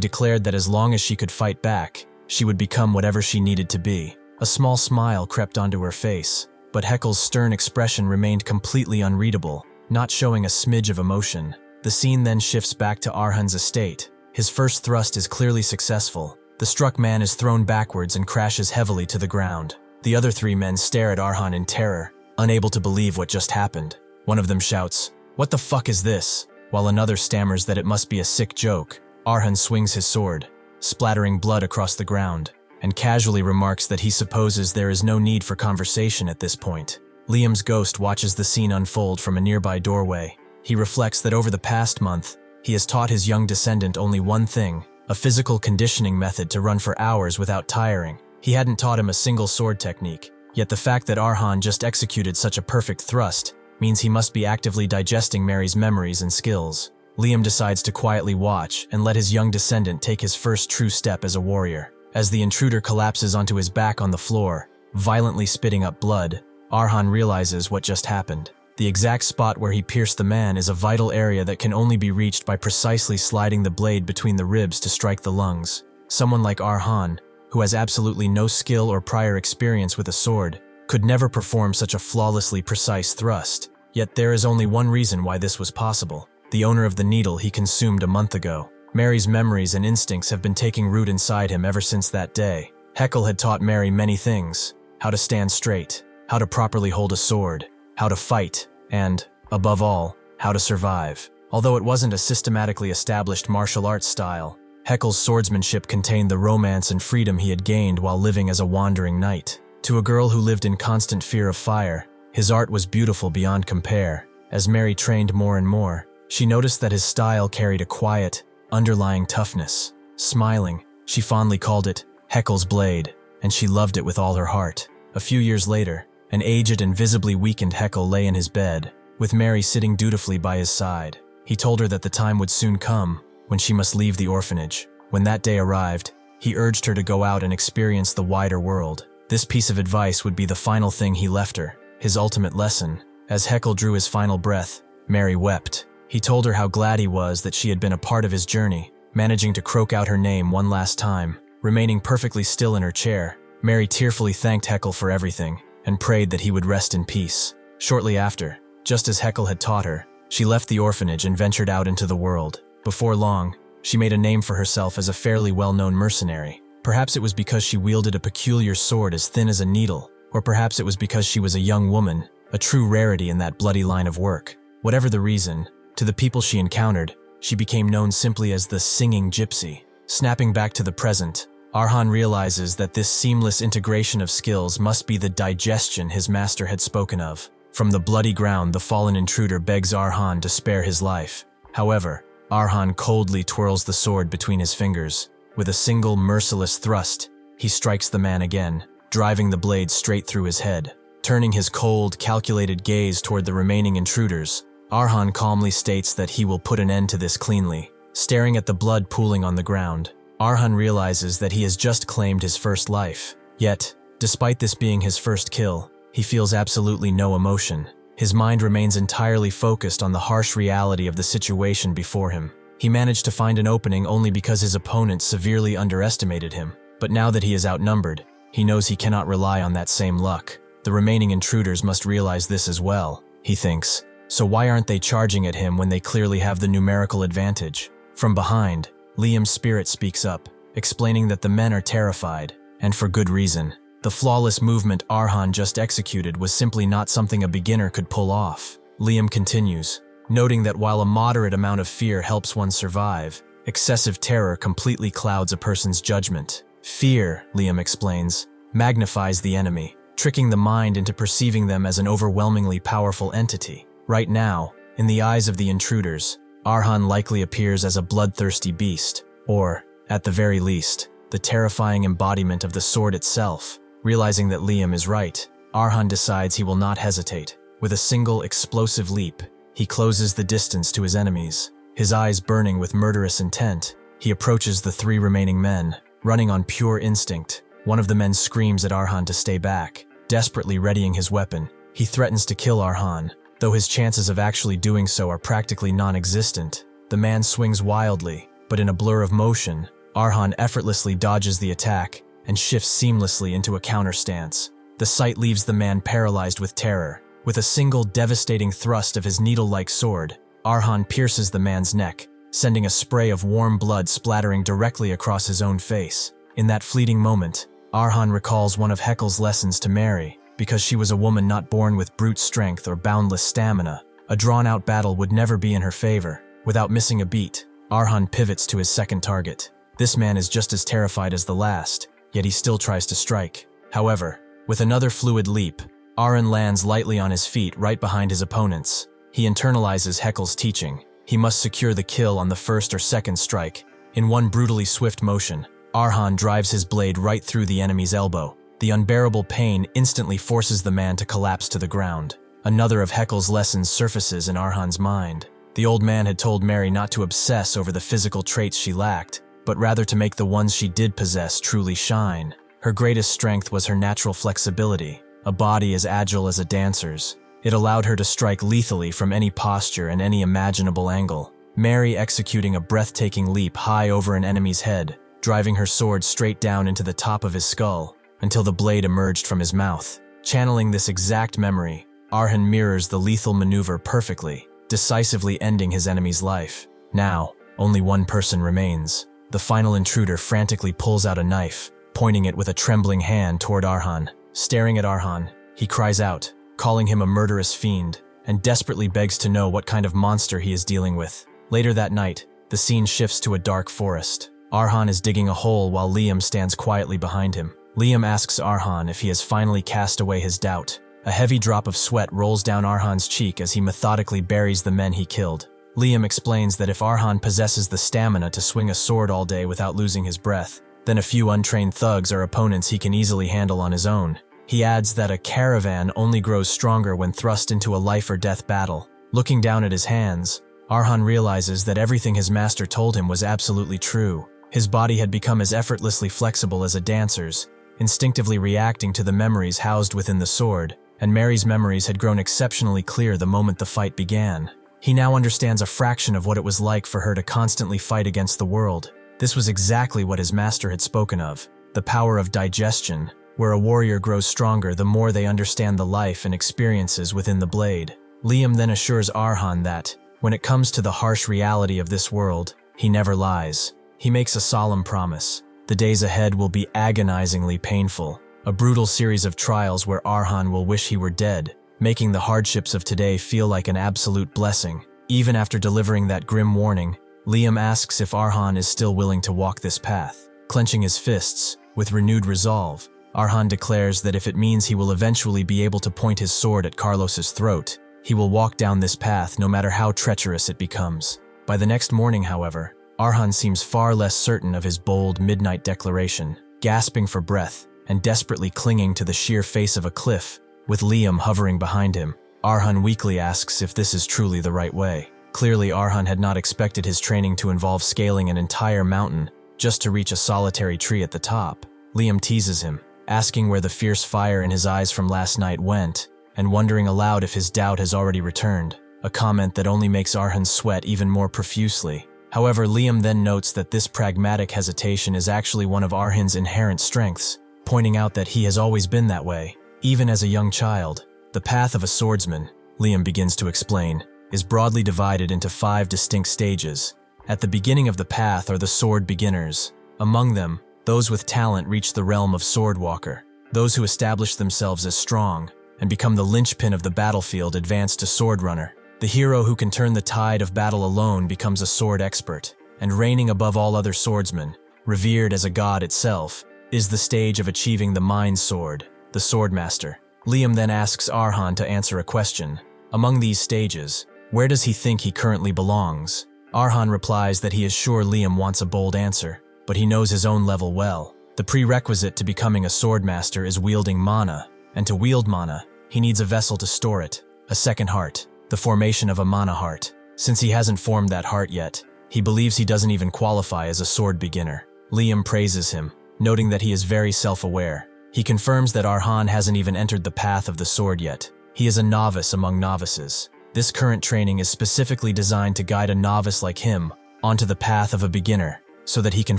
declared that as long as she could fight back, she would become whatever she needed to be. A small smile crept onto her face, but Heckle's stern expression remained completely unreadable, not showing a smidge of emotion. The scene then shifts back to Arhan's estate. His first thrust is clearly successful. The struck man is thrown backwards and crashes heavily to the ground. The other three men stare at Arhan in terror, unable to believe what just happened. One of them shouts, "What the fuck is this?" While another stammers that it must be a sick joke. Arhan swings his sword, splattering blood across the ground, and casually remarks that he supposes there is no need for conversation at this point. Liam's ghost watches the scene unfold from a nearby doorway. He reflects that over the past month, he has taught his young descendant only one thing, a physical conditioning method to run for hours without tiring. He hadn't taught him a single sword technique, yet the fact that Arhan just executed such a perfect thrust means he must be actively digesting Mary's memories and skills. Liam decides to quietly watch and let his young descendant take his first true step as a warrior. As the intruder collapses onto his back on the floor, violently spitting up blood, Arhan realizes what just happened. The exact spot where he pierced the man is a vital area that can only be reached by precisely sliding the blade between the ribs to strike the lungs. Someone like Arhan, who has absolutely no skill or prior experience with a sword, could never perform such a flawlessly precise thrust. Yet there is only one reason why this was possible: the owner of the needle he consumed a month ago. Mary's memories and instincts have been taking root inside him ever since that day. Heckle had taught Mary many things: how to stand straight, how to properly hold a sword, how to fight, and, above all, how to survive. Although it wasn't a systematically established martial arts style, Heckle's swordsmanship contained the romance and freedom he had gained while living as a wandering knight. To a girl who lived in constant fear of fire, his art was beautiful beyond compare. As Mary trained more and more, she noticed that his style carried a quiet, underlying toughness. Smiling, she fondly called it Heckle's blade, and she loved it with all her heart. A few years later, an aged and visibly weakened Heckle lay in his bed, with Mary sitting dutifully by his side. He told her that the time would soon come when she must leave the orphanage. When that day arrived, he urged her to go out and experience the wider world. This piece of advice would be the final thing he left her, his ultimate lesson. As Heckle drew his final breath, Mary wept. He told her how glad he was that she had been a part of his journey, managing to croak out her name one last time. Remaining perfectly still in her chair, Mary tearfully thanked Heckle for everything, and prayed that he would rest in peace. Shortly after, just as Heckle had taught her, she left the orphanage and ventured out into the world. Before long, she made a name for herself as a fairly well-known mercenary. Perhaps it was because she wielded a peculiar sword as thin as a needle, or perhaps it was because she was a young woman, a true rarity in that bloody line of work. Whatever the reason, to the people she encountered, she became known simply as the Singing Gypsy. Snapping back to the present, Arhan realizes that this seamless integration of skills must be the digestion his master had spoken of. From the bloody ground, the fallen intruder begs Arhan to spare his life. However, Arhan coldly twirls the sword between his fingers. With a single merciless thrust, he strikes the man again, driving the blade straight through his head. Turning his cold, calculated gaze toward the remaining intruders, Arhan calmly states that he will put an end to this cleanly. Staring at the blood pooling on the ground, Arhan realizes that he has just claimed his first life. Yet, despite this being his first kill, he feels absolutely no emotion. His mind remains entirely focused on the harsh reality of the situation before him. He managed to find an opening only because his opponent severely underestimated him. But now that he is outnumbered, he knows he cannot rely on that same luck. The remaining intruders must realize this as well, he thinks. So why aren't they charging at him when they clearly have the numerical advantage? From behind, Liam's spirit speaks up, explaining that the men are terrified, and for good reason. The flawless movement Arhan just executed was simply not something a beginner could pull off. Liam continues, noting that while a moderate amount of fear helps one survive, excessive terror completely clouds a person's judgment. Fear, Liam explains, magnifies the enemy, tricking the mind into perceiving them as an overwhelmingly powerful entity. Right now, in the eyes of the intruders, Arhan likely appears as a bloodthirsty beast, or, at the very least, the terrifying embodiment of the sword itself. Realizing that Liam is right, Arhan decides he will not hesitate. With a single explosive leap, he closes the distance to his enemies. His eyes burning with murderous intent, he approaches the 3 remaining men, running on pure instinct. One of the men screams at Arhan to stay back, desperately readying his weapon. He threatens to kill Arhan, though his chances of actually doing so are practically non-existent. The man swings wildly, but in a blur of motion, Arhan effortlessly dodges the attack and shifts seamlessly into a counter stance. The sight leaves the man paralyzed with terror. With a single devastating thrust of his needle-like sword, Arhan pierces the man's neck, sending a spray of warm blood splattering directly across his own face. In that fleeting moment, Arhan recalls one of Hekel's lessons to Mary. Because she was a woman not born with brute strength or boundless stamina, a drawn-out battle would never be in her favor. Without missing a beat, Arhan pivots to his second target. This man is just as terrified as the last, yet he still tries to strike. However, with another fluid leap, Arhan lands lightly on his feet right behind his opponents. He internalizes Hekel's teaching. He must secure the kill on the first or second strike. In one brutally swift motion, Arhan drives his blade right through the enemy's elbow. The unbearable pain instantly forces the man to collapse to the ground. Another of Hekel's lessons surfaces in Arhan's mind. The old man had told Mary not to obsess over the physical traits she lacked, but rather to make the ones she did possess truly shine. Her greatest strength was her natural flexibility, a body as agile as a dancer's. It allowed her to strike lethally from any posture and any imaginable angle. Mary executing a breathtaking leap high over an enemy's head, driving her sword straight down into the top of his skull, until the blade emerged from his mouth. Channeling this exact memory, Arhan mirrors the lethal maneuver perfectly, decisively ending his enemy's life. Now, only one person remains. The final intruder frantically pulls out a knife, pointing it with a trembling hand toward Arhan. Staring at Arhan, he cries out, calling him a murderous fiend, and desperately begs to know what kind of monster he is dealing with. Later that night, the scene shifts to a dark forest. Arhan is digging a hole while Liam stands quietly behind him. Liam asks Arhan if he has finally cast away his doubt. A heavy drop of sweat rolls down Arhan's cheek as he methodically buries the men he killed. Liam explains that if Arhan possesses the stamina to swing a sword all day without losing his breath, then a few untrained thugs are opponents he can easily handle on his own. He adds that a caravan only grows stronger when thrust into a life-or-death battle. Looking down at his hands, Arhan realizes that everything his master told him was absolutely true. His body had become as effortlessly flexible as a dancer's, instinctively reacting to the memories housed within the sword, and Mary's memories had grown exceptionally clear the moment the fight began. He now understands a fraction of what it was like for her to constantly fight against the world. This was exactly what his master had spoken of, the power of digestion, where a warrior grows stronger the more they understand the life and experiences within the blade. Liam then assures Arhan that, when it comes to the harsh reality of this world, he never lies. He makes a solemn promise. The days ahead will be agonizingly painful, a brutal series of trials where Arhan will wish he were dead, making the hardships of today feel like an absolute blessing. Even after delivering that grim warning, Liam asks if Arhan is still willing to walk this path. Clenching his fists, with renewed resolve, Arhan declares that if it means he will eventually be able to point his sword at Carlos's throat, he will walk down this path no matter how treacherous it becomes. By the next morning, however, Arhan seems far less certain of his bold midnight declaration. Gasping for breath and desperately clinging to the sheer face of a cliff, with Liam hovering behind him, Arhan weakly asks if this is truly the right way. Clearly, Arhan had not expected his training to involve scaling an entire mountain just to reach a solitary tree at the top. Liam teases him, asking where the fierce fire in his eyes from last night went, and wondering aloud if his doubt has already returned, a comment that only makes Arhan sweat even more profusely. However, Liam then notes that this pragmatic hesitation is actually one of Arhan's inherent strengths, pointing out that he has always been that way, even as a young child. The path of a swordsman, Liam begins to explain, is broadly divided into 5 distinct stages. At the beginning of the path are the sword beginners. Among them, those with talent reach the realm of swordwalker. Those who establish themselves as strong and become the linchpin of the battlefield advance to swordrunner. The hero who can turn the tide of battle alone becomes a sword expert, and reigning above all other swordsmen, revered as a god itself, is the stage of achieving the mind sword, the swordmaster. Liam then asks Arhan to answer a question. Among these stages, where does he think he currently belongs? Arhan replies that he is sure Liam wants a bold answer, but he knows his own level well. The prerequisite to becoming a swordmaster is wielding mana, and to wield mana, he needs a vessel to store it, a second heart, the formation of a mana heart. Since he hasn't formed that heart yet, he believes he doesn't even qualify as a sword beginner. Liam praises him, noting that he is very self-aware. He confirms that Arhan hasn't even entered the path of the sword yet. He is a novice among novices. This current training is specifically designed to guide a novice like him onto the path of a beginner, so that he can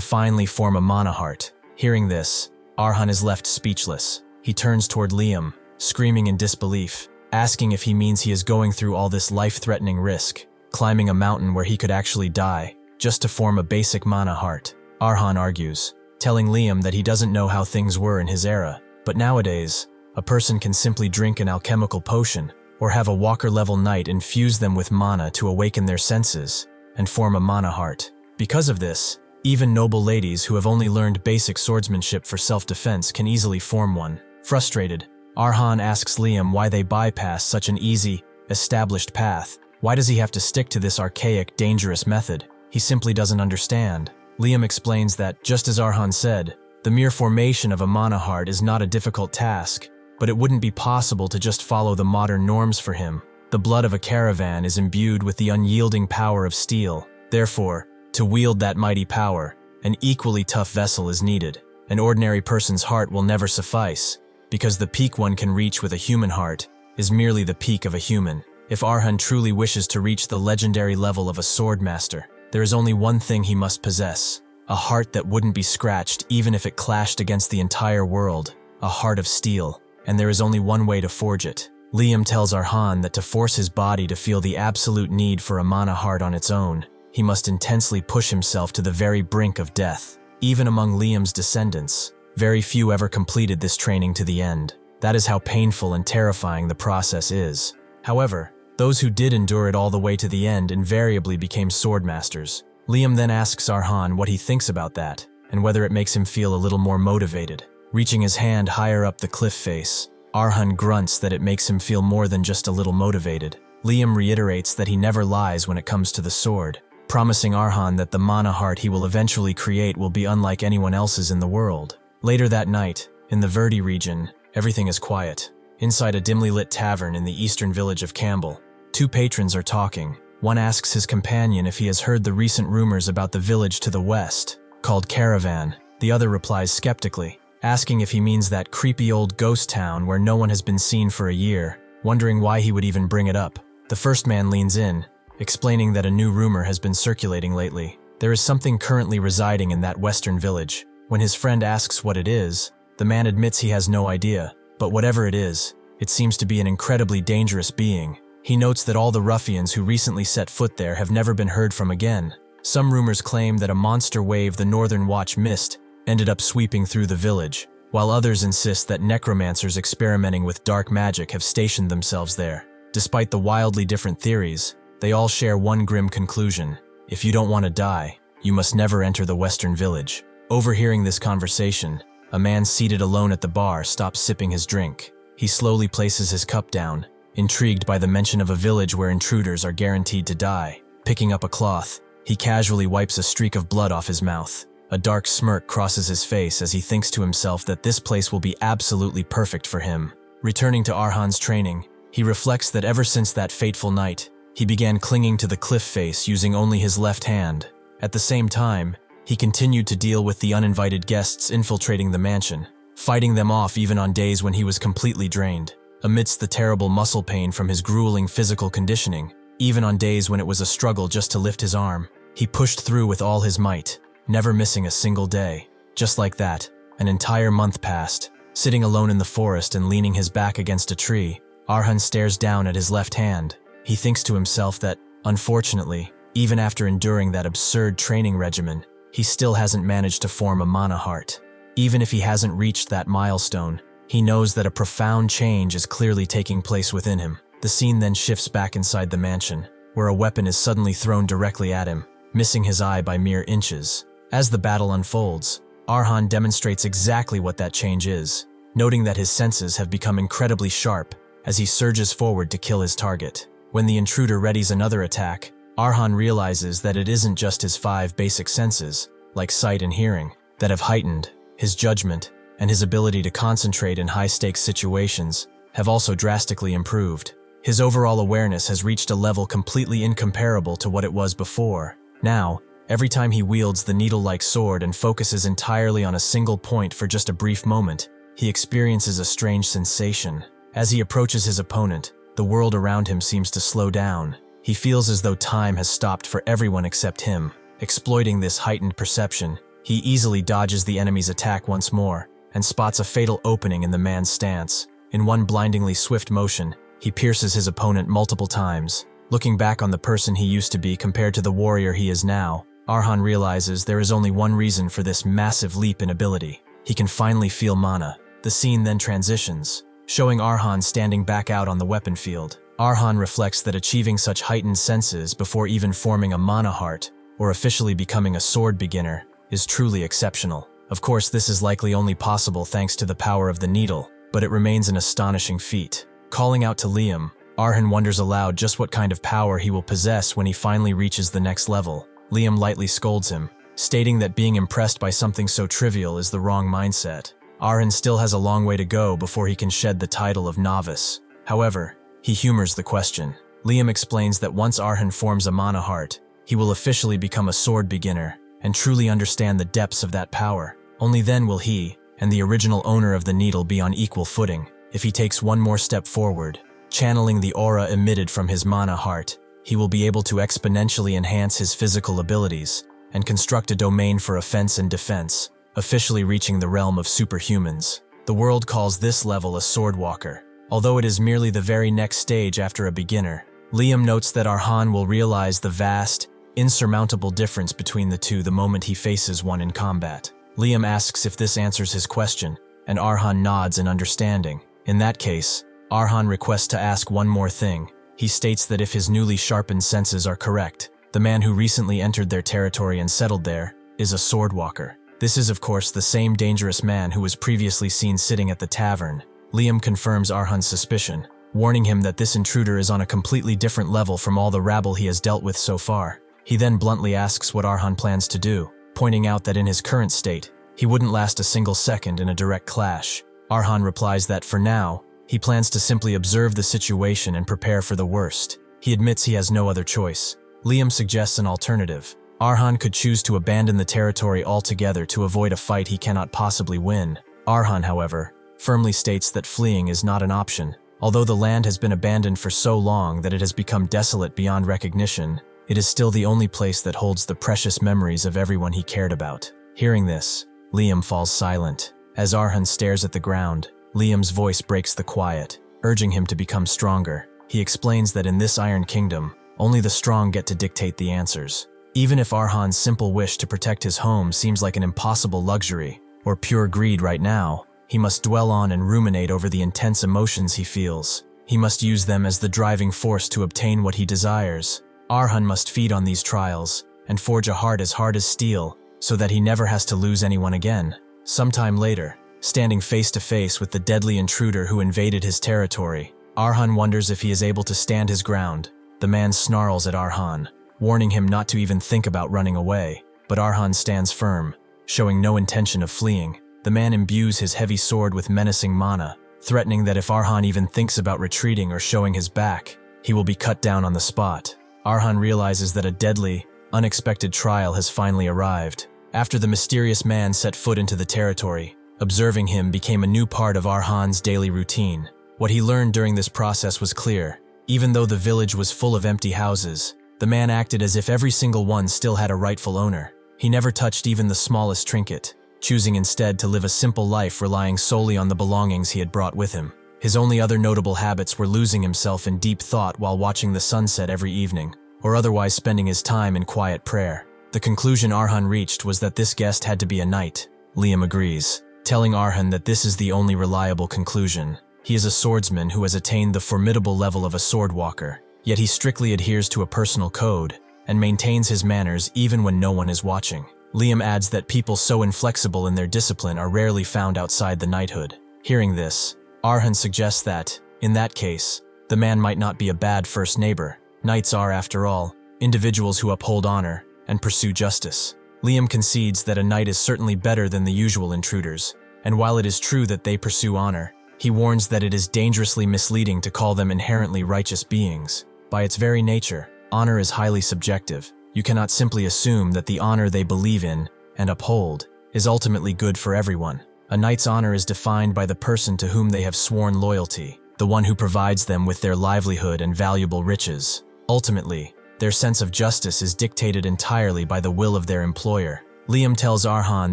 finally form a mana heart. Hearing this, Arhan is left speechless. He turns toward Liam, screaming in disbelief, asking if he means he is going through all this life-threatening risk, climbing a mountain where he could actually die, just to form a basic mana heart. Arhan argues, telling Liam that he doesn't know how things were in his era, but nowadays, a person can simply drink an alchemical potion or have a walker-level knight infuse them with mana to awaken their senses and form a mana heart. Because of this, even noble ladies who have only learned basic swordsmanship for self-defense can easily form one. Frustrated, Arhan asks Liam why they bypass such an easy, established path. Why does he have to stick to this archaic, dangerous method? He simply doesn't understand. Liam explains that, just as Arhan said, the mere formation of a mana heart is not a difficult task, but it wouldn't be possible to just follow the modern norms for him. The blood of a caravan is imbued with the unyielding power of steel. Therefore, to wield that mighty power, an equally tough vessel is needed. An ordinary person's heart will never suffice, because the peak one can reach with a human heart is merely the peak of a human. If Arhan truly wishes to reach the legendary level of a swordmaster, there is only one thing he must possess, a heart that wouldn't be scratched even if it clashed against the entire world, a heart of steel, and there is only one way to forge it. Liam tells Arhan that to force his body to feel the absolute need for a mana heart on its own, he must intensely push himself to the very brink of death. Even among Liam's descendants, very few ever completed this training to the end. That is how painful and terrifying the process is. However, those who did endure it all the way to the end invariably became swordmasters. Liam then asks Arhan what he thinks about that, and whether it makes him feel a little more motivated. Reaching his hand higher up the cliff face, Arhan grunts that it makes him feel more than just a little motivated. Liam reiterates that he never lies when it comes to the sword, promising Arhan that the mana heart he will eventually create will be unlike anyone else's in the world. Later that night, in the Verdi region, everything is quiet. Inside a dimly lit tavern in the eastern village of Campbell, 2 patrons are talking. One asks his companion if he has heard the recent rumors about the village to the west, called Karavan. The other replies skeptically, asking if he means that creepy old ghost town where no one has been seen for a year, wondering why he would even bring it up. The first man leans in, explaining that a new rumor has been circulating lately. There is something currently residing in that western village. When his friend asks what it is, the man admits he has no idea, but whatever it is, it seems to be an incredibly dangerous being. He notes that all the ruffians who recently set foot there have never been heard from again. Some rumors claim that a monster wave the Northern Watch missed ended up sweeping through the village, while others insist that necromancers experimenting with dark magic have stationed themselves there. Despite the wildly different theories, they all share one grim conclusion: if you don't want to die, you must never enter the western village. Overhearing this conversation, a man seated alone at the bar stops sipping his drink. He slowly places his cup down, intrigued by the mention of a village where intruders are guaranteed to die. Picking up a cloth, he casually wipes a streak of blood off his mouth. A dark smirk crosses his face as he thinks to himself that this place will be absolutely perfect for him. Returning to Arhan's training, he reflects that ever since that fateful night, he began clinging to the cliff face using only his left hand. At the same time, he continued to deal with the uninvited guests infiltrating the mansion, fighting them off even on days when he was completely drained. Amidst the terrible muscle pain from his grueling physical conditioning, even on days when it was a struggle just to lift his arm, he pushed through with all his might, never missing a single day. Just like that, an entire month passed. Sitting alone in the forest and leaning his back against a tree, Arhan stares down at his left hand. He thinks to himself that, unfortunately, even after enduring that absurd training regimen, he still hasn't managed to form a mana heart. Even if he hasn't reached that milestone, he knows that a profound change is clearly taking place within him. The scene then shifts back inside the mansion, where a weapon is suddenly thrown directly at him, missing his eye by mere inches. As the battle unfolds, Arhan demonstrates exactly what that change is, noting that his senses have become incredibly sharp as he surges forward to kill his target. When the intruder readies another attack, Arhan realizes that it isn't just his 5 basic senses, like sight and hearing, that have heightened. His judgment and his ability to concentrate in high-stakes situations have also drastically improved. His overall awareness has reached a level completely incomparable to what it was before. Now, every time he wields the needle-like sword and focuses entirely on a single point for just a brief moment, he experiences a strange sensation. As he approaches his opponent, the world around him seems to slow down. He feels as though time has stopped for everyone except him. Exploiting this heightened perception, he easily dodges the enemy's attack once more and spots a fatal opening in the man's stance. In one blindingly swift motion, he pierces his opponent multiple times. Looking back on the person he used to be compared to the warrior he is now, Arhan realizes there is only one reason for this massive leap in ability. He can finally feel mana. The scene then transitions, showing Arhan standing back out on the weapon field. Arhan reflects that achieving such heightened senses before even forming a mana heart or officially becoming a sword beginner is truly exceptional. Of course, this is likely only possible thanks to the power of the needle, but it remains an astonishing feat. Calling out to Liam, Arhan wonders aloud just what kind of power he will possess when he finally reaches the next level. Liam lightly scolds him, stating that being impressed by something so trivial is the wrong mindset. Arhan still has a long way to go before he can shed the title of novice. However, he humors the question. Liam explains that once Arhan forms a mana heart, he will officially become a sword beginner and truly understand the depths of that power. Only then will he and the original owner of the needle be on equal footing. If he takes one more step forward, channeling the aura emitted from his mana heart, he will be able to exponentially enhance his physical abilities and construct a domain for offense and defense, officially reaching the realm of superhumans. The world calls this level a swordwalker. Although it is merely the very next stage after a beginner, Liam notes that Arhan will realize the vast, insurmountable difference between the two the moment he faces one in combat. Liam asks if this answers his question, and Arhan nods in understanding. In that case, Arhan requests to ask one more thing. He states that if his newly sharpened senses are correct, the man who recently entered their territory and settled there is a swordwalker. This is, of course, the same dangerous man who was previously seen sitting at the tavern. Liam confirms Arhan's suspicion, warning him that this intruder is on a completely different level from all the rabble he has dealt with so far. He then bluntly asks what Arhan plans to do, pointing out that in his current state, he wouldn't last a single second in a direct clash. Arhan replies that for now, he plans to simply observe the situation and prepare for the worst. He admits he has no other choice. Liam suggests an alternative. Arhan could choose to abandon the territory altogether to avoid a fight he cannot possibly win. Arhan, however, firmly states that fleeing is not an option. Although the land has been abandoned for so long that it has become desolate beyond recognition, it is still the only place that holds the precious memories of everyone he cared about. Hearing this, Liam falls silent. As Arhan stares at the ground, Liam's voice breaks the quiet, urging him to become stronger. He explains that in this Iron Kingdom, only the strong get to dictate the answers. Even if Arhan's simple wish to protect his home seems like an impossible luxury or pure greed right now, he must dwell on and ruminate over the intense emotions he feels. He must use them as the driving force to obtain what he desires. Arhan must feed on these trials and forge a heart as hard as steel so that he never has to lose anyone again. Sometime later, standing face to face with the deadly intruder who invaded his territory, Arhan wonders if he is able to stand his ground. The man snarls at Arhan, warning him not to even think about running away, but Arhan stands firm, showing no intention of fleeing. The man imbues his heavy sword with menacing mana, threatening that if Arhan even thinks about retreating or showing his back, he will be cut down on the spot. Arhan realizes that a deadly, unexpected trial has finally arrived. After the mysterious man set foot into the territory, observing him became a new part of Arhan's daily routine. What he learned during this process was clear. Even though the village was full of empty houses, the man acted as if every single one still had a rightful owner. He never touched even the smallest trinket, choosing instead to live a simple life relying solely on the belongings he had brought with him. His only other notable habits were losing himself in deep thought while watching the sunset every evening, or otherwise spending his time in quiet prayer. The conclusion Arhan reached was that this guest had to be a knight. Liam agrees, telling Arhan that this is the only reliable conclusion. He is a swordsman who has attained the formidable level of a swordwalker, yet he strictly adheres to a personal code and maintains his manners even when no one is watching. Liam adds that people so inflexible in their discipline are rarely found outside the knighthood. Hearing this, Arhan suggests that, in that case, the man might not be a bad first neighbor. Knights are, after all, individuals who uphold honor and pursue justice. Liam concedes that a knight is certainly better than the usual intruders, and while it is true that they pursue honor, he warns that it is dangerously misleading to call them inherently righteous beings. By its very nature, honor is highly subjective. You cannot simply assume that the honor they believe in and uphold is ultimately good for everyone. A knight's honor is defined by the person to whom they have sworn loyalty, the one who provides them with their livelihood and valuable riches. Ultimately, their sense of justice is dictated entirely by the will of their employer. Liam tells Arhan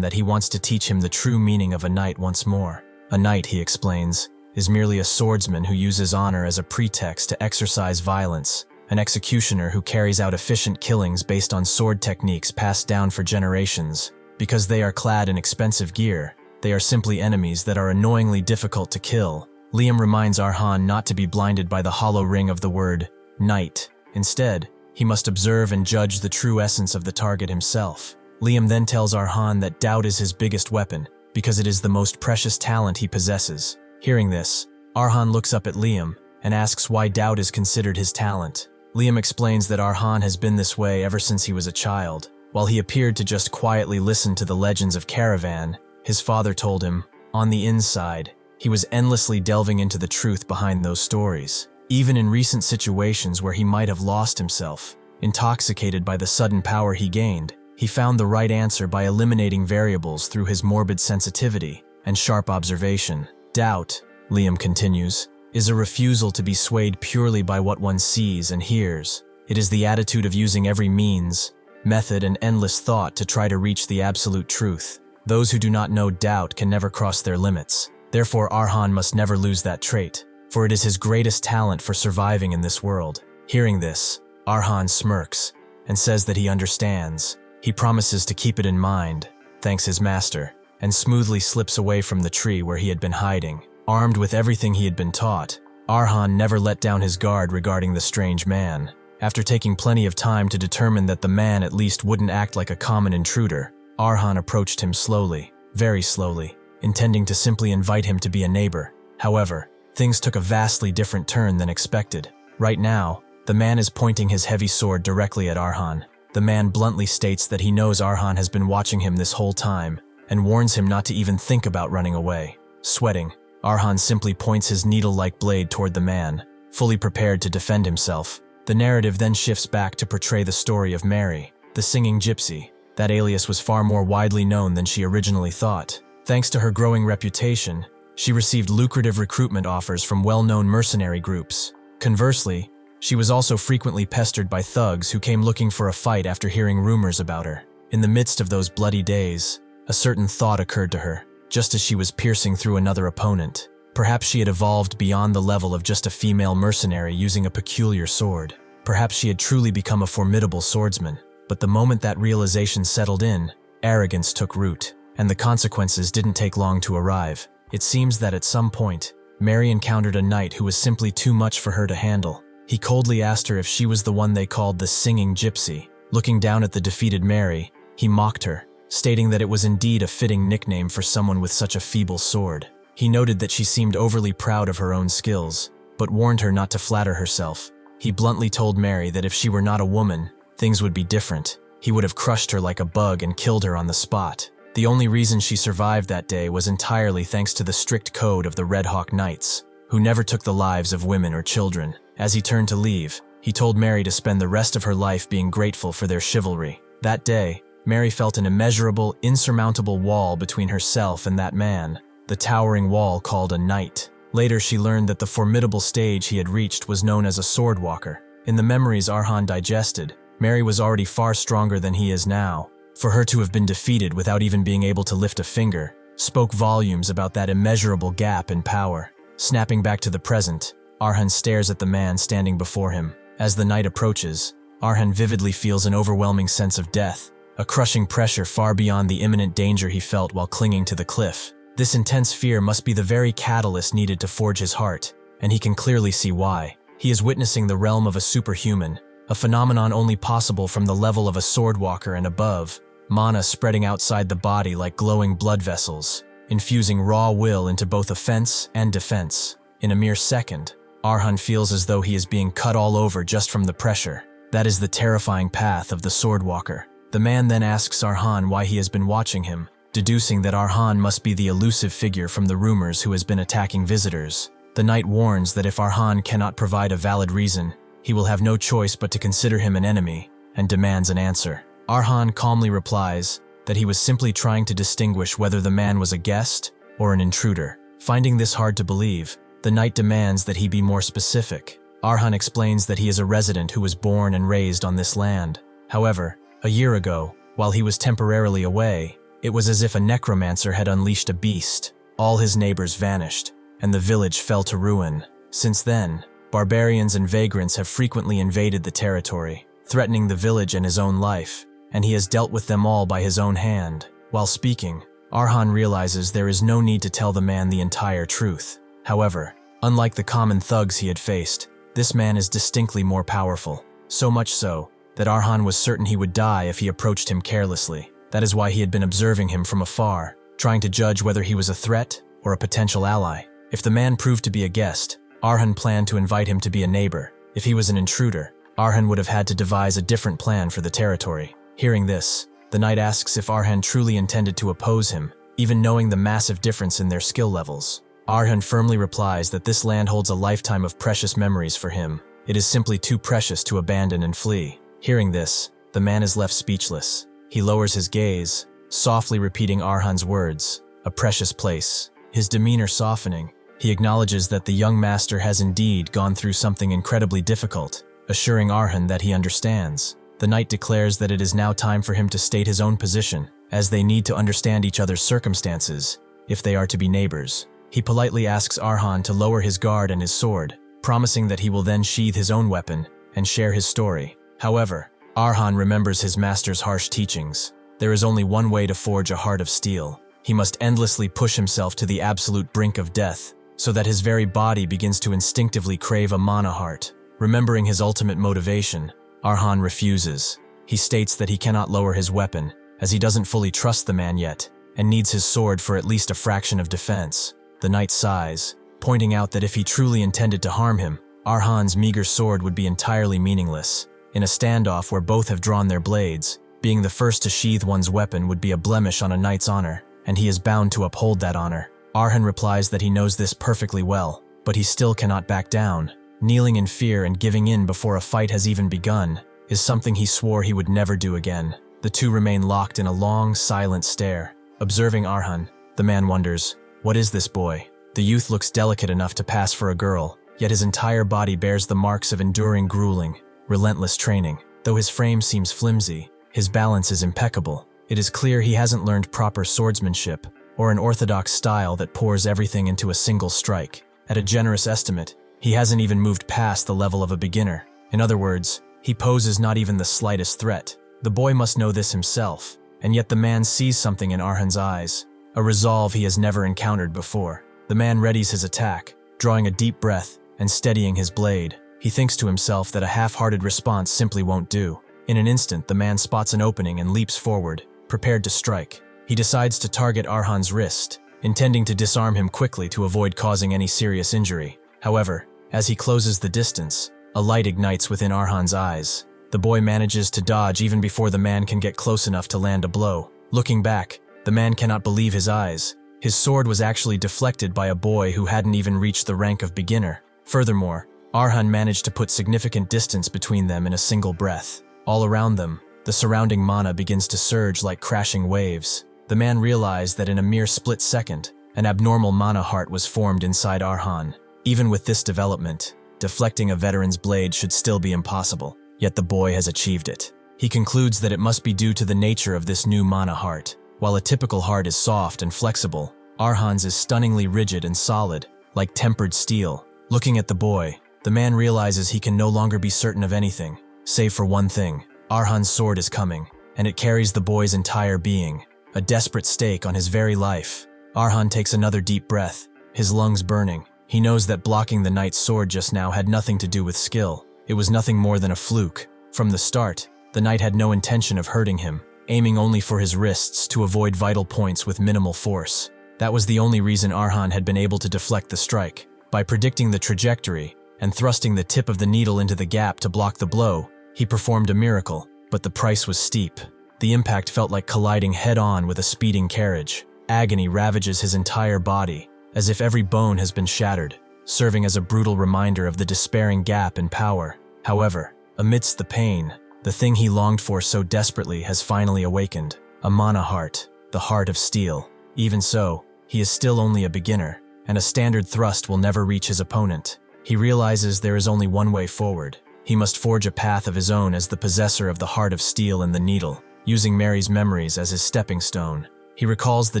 that he wants to teach him the true meaning of a knight once more. A knight, he explains, is merely a swordsman who uses honor as a pretext to exercise violence, an executioner who carries out efficient killings based on sword techniques passed down for generations. Because they are clad in expensive gear, they are simply enemies that are annoyingly difficult to kill. Liam reminds Arhan not to be blinded by the hollow ring of the word knight. Instead, he must observe and judge the true essence of the target himself. Liam then tells Arhan that doubt is his biggest weapon, because it is the most precious talent he possesses. Hearing this, Arhan looks up at Liam and asks why doubt is considered his talent. Liam explains that Arhan has been this way ever since he was a child. While he appeared to just quietly listen to the legends of Karavan, his father told him, on the inside, he was endlessly delving into the truth behind those stories. Even in recent situations where he might have lost himself, intoxicated by the sudden power he gained, he found the right answer by eliminating variables through his morbid sensitivity and sharp observation. Doubt, Liam continues, is a refusal to be swayed purely by what one sees and hears. It is the attitude of using every means, method, and endless thought to try to reach the absolute truth. Those who do not know doubt can never cross their limits. Therefore, Arhan must never lose that trait, for it is his greatest talent for surviving in this world. Hearing this, Arhan smirks and says that he understands. He promises to keep it in mind, thanks his master, and smoothly slips away from the tree where he had been hiding. Armed with everything he had been taught, Arhan never let down his guard regarding the strange man. After taking plenty of time to determine that the man at least wouldn't act like a common intruder, Arhan approached him slowly, very slowly, intending to simply invite him to be a neighbor. However, things took a vastly different turn than expected. Right now, the man is pointing his heavy sword directly at Arhan. The man bluntly states that he knows Arhan has been watching him this whole time, and warns him not to even think about running away. Sweating, Arhan simply points his needle-like blade toward the man, fully prepared to defend himself. The narrative then shifts back to portray the story of Mary, the singing gypsy. That alias was far more widely known than she originally thought. Thanks to her growing reputation, she received lucrative recruitment offers from well-known mercenary groups. Conversely, she was also frequently pestered by thugs who came looking for a fight after hearing rumors about her. In the midst of those bloody days, a certain thought occurred to her, just as she was piercing through another opponent. Perhaps she had evolved beyond the level of just a female mercenary using a peculiar sword. Perhaps she had truly become a formidable swordsman. But the moment that realization settled in, arrogance took root, and the consequences didn't take long to arrive. It seems that at some point, Mary encountered a knight who was simply too much for her to handle. He coldly asked her if she was the one they called the singing gypsy. Looking down at the defeated Mary, he mocked her, stating that it was indeed a fitting nickname for someone with such a feeble sword. He noted that she seemed overly proud of her own skills, but warned her not to flatter herself. He bluntly told Mary that if she were not a woman, things would be different. He would have crushed her like a bug and killed her on the spot. The only reason she survived that day was entirely thanks to the strict code of the Red Hawk Knights, who never took the lives of women or children. As he turned to leave, he told Mary to spend the rest of her life being grateful for their chivalry. That day, Mary felt an immeasurable, insurmountable wall between herself and that man, the towering wall called a knight. Later, she learned that the formidable stage he had reached was known as a swordwalker. In the memories Arhan digested, Mary was already far stronger than he is now. For her to have been defeated without even being able to lift a finger spoke volumes about that immeasurable gap in power. Snapping back to the present, Arhan stares at the man standing before him. As the night approaches, Arhan vividly feels an overwhelming sense of death, a crushing pressure far beyond the imminent danger he felt while clinging to the cliff. This intense fear must be the very catalyst needed to forge his heart, and he can clearly see why. He is witnessing the realm of a superhuman, a phenomenon only possible from the level of a swordwalker and above, mana spreading outside the body like glowing blood vessels, infusing raw will into both offense and defense. In a mere second, Arhan feels as though he is being cut all over just from the pressure. That is the terrifying path of the swordwalker. The man then asks Arhan why he has been watching him, deducing that Arhan must be the elusive figure from the rumors who has been attacking visitors. The knight warns that if Arhan cannot provide a valid reason, he will have no choice but to consider him an enemy, and demands an answer. Arhan calmly replies that he was simply trying to distinguish whether the man was a guest or an intruder. Finding this hard to believe, the knight demands that he be more specific. Arhan explains that he is a resident who was born and raised on this land. However, a year ago, while he was temporarily away, it was as if a necromancer had unleashed a beast. All his neighbors vanished, and the village fell to ruin. Since then, barbarians and vagrants have frequently invaded the territory, threatening the village and his own life, and he has dealt with them all by his own hand. While speaking, Arhan realizes there is no need to tell the man the entire truth. However, unlike the common thugs he had faced, this man is distinctly more powerful. So much so, that Arhan was certain he would die if he approached him carelessly. That is why he had been observing him from afar, trying to judge whether he was a threat or a potential ally. If the man proved to be a guest, Arhan planned to invite him to be a neighbor. If he was an intruder, Arhan would have had to devise a different plan for the territory. Hearing this, the knight asks if Arhan truly intended to oppose him, even knowing the massive difference in their skill levels. Arhan firmly replies that this land holds a lifetime of precious memories for him. It is simply too precious to abandon and flee. Hearing this, the man is left speechless. He lowers his gaze, softly repeating Arhan's words, "A precious place." His demeanor softening, he acknowledges that the young master has indeed gone through something incredibly difficult, assuring Arhan that he understands. The knight declares that it is now time for him to state his own position, as they need to understand each other's circumstances, if they are to be neighbors. He politely asks Arhan to lower his guard and his sword, promising that he will then sheathe his own weapon and share his story. However, Arhan remembers his master's harsh teachings. There is only one way to forge a heart of steel. He must endlessly push himself to the absolute brink of death, so that his very body begins to instinctively crave a mana heart. Remembering his ultimate motivation, Arhan refuses. He states that he cannot lower his weapon, as he doesn't fully trust the man yet, and needs his sword for at least a fraction of defense. The knight sighs, pointing out that if he truly intended to harm him, Arhan's meager sword would be entirely meaningless. In a standoff where both have drawn their blades, being the first to sheathe one's weapon would be a blemish on a knight's honor, and he is bound to uphold that honor. Arhan replies that he knows this perfectly well, but he still cannot back down. Kneeling in fear and giving in before a fight has even begun is something he swore he would never do again. The two remain locked in a long, silent stare. Observing Arhan, the man wonders, what is this boy? The youth looks delicate enough to pass for a girl, yet his entire body bears the marks of enduring grueling, relentless training. Though his frame seems flimsy, his balance is impeccable. It is clear he hasn't learned proper swordsmanship, or an orthodox style that pours everything into a single strike. At a generous estimate, he hasn't even moved past the level of a beginner. In other words, he poses not even the slightest threat. The boy must know this himself, and yet the man sees something in Arhan's eyes, a resolve he has never encountered before. The man readies his attack, drawing a deep breath and steadying his blade. He thinks to himself that a half-hearted response simply won't do. In an instant, the man spots an opening and leaps forward, prepared to strike. He decides to target Arhan's wrist, intending to disarm him quickly to avoid causing any serious injury. However, as he closes the distance, a light ignites within Arhan's eyes. The boy manages to dodge even before the man can get close enough to land a blow. Looking back, the man cannot believe his eyes. His sword was actually deflected by a boy who hadn't even reached the rank of beginner. Furthermore, Arhan managed to put significant distance between them in a single breath. All around them, the surrounding mana begins to surge like crashing waves. The man realized that in a mere split second, an abnormal mana heart was formed inside Arhan. Even with this development, deflecting a veteran's blade should still be impossible, yet the boy has achieved it. He concludes that it must be due to the nature of this new mana heart. While a typical heart is soft and flexible, Arhan's is stunningly rigid and solid, like tempered steel. Looking at the boy, the man realizes he can no longer be certain of anything, save for one thing. Arhan's sword is coming, and it carries the boy's entire being, a desperate stake on his very life. Arhan takes another deep breath, his lungs burning. He knows that blocking the knight's sword just now had nothing to do with skill. It was nothing more than a fluke. From the start, the knight had no intention of hurting him, aiming only for his wrists to avoid vital points with minimal force. That was the only reason Arhan had been able to deflect the strike. By predicting the trajectory and thrusting the tip of the needle into the gap to block the blow, he performed a miracle, but the price was steep. The impact felt like colliding head-on with a speeding carriage. Agony ravages his entire body, as if every bone has been shattered, serving as a brutal reminder of the despairing gap in power. However, amidst the pain, the thing he longed for so desperately has finally awakened, a mana heart, the heart of steel. Even so, he is still only a beginner, and a standard thrust will never reach his opponent. He realizes there is only one way forward. He must forge a path of his own as the possessor of the heart of steel and the needle, using Mary's memories as his stepping stone. He recalls the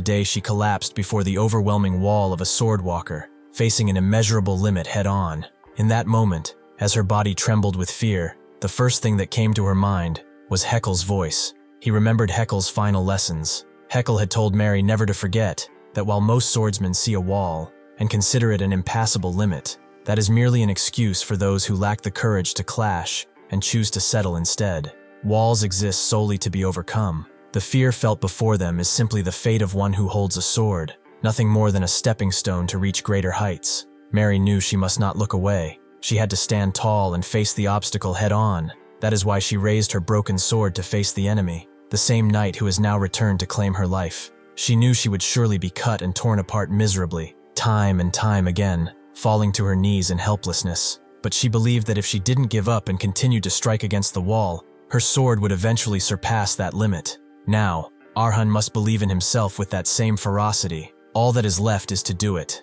day she collapsed before the overwhelming wall of a swordwalker, facing an immeasurable limit head-on. In that moment, as her body trembled with fear, the first thing that came to her mind was Hekel's voice. He remembered Hekel's final lessons. Hekel had told Mary never to forget that while most swordsmen see a wall and consider it an impassable limit, that is merely an excuse for those who lack the courage to clash and choose to settle instead. Walls exist solely to be overcome. The fear felt before them is simply the fate of one who holds a sword, nothing more than a stepping stone to reach greater heights. Mary knew she must not look away. She had to stand tall and face the obstacle head-on. That is why she raised her broken sword to face the enemy, the same knight who has now returned to claim her life. She knew she would surely be cut and torn apart miserably, time and time again, falling to her knees in helplessness. But she believed that if she didn't give up and continued to strike against the wall, her sword would eventually surpass that limit. Now, Arhan must believe in himself with that same ferocity. All that is left is to do it.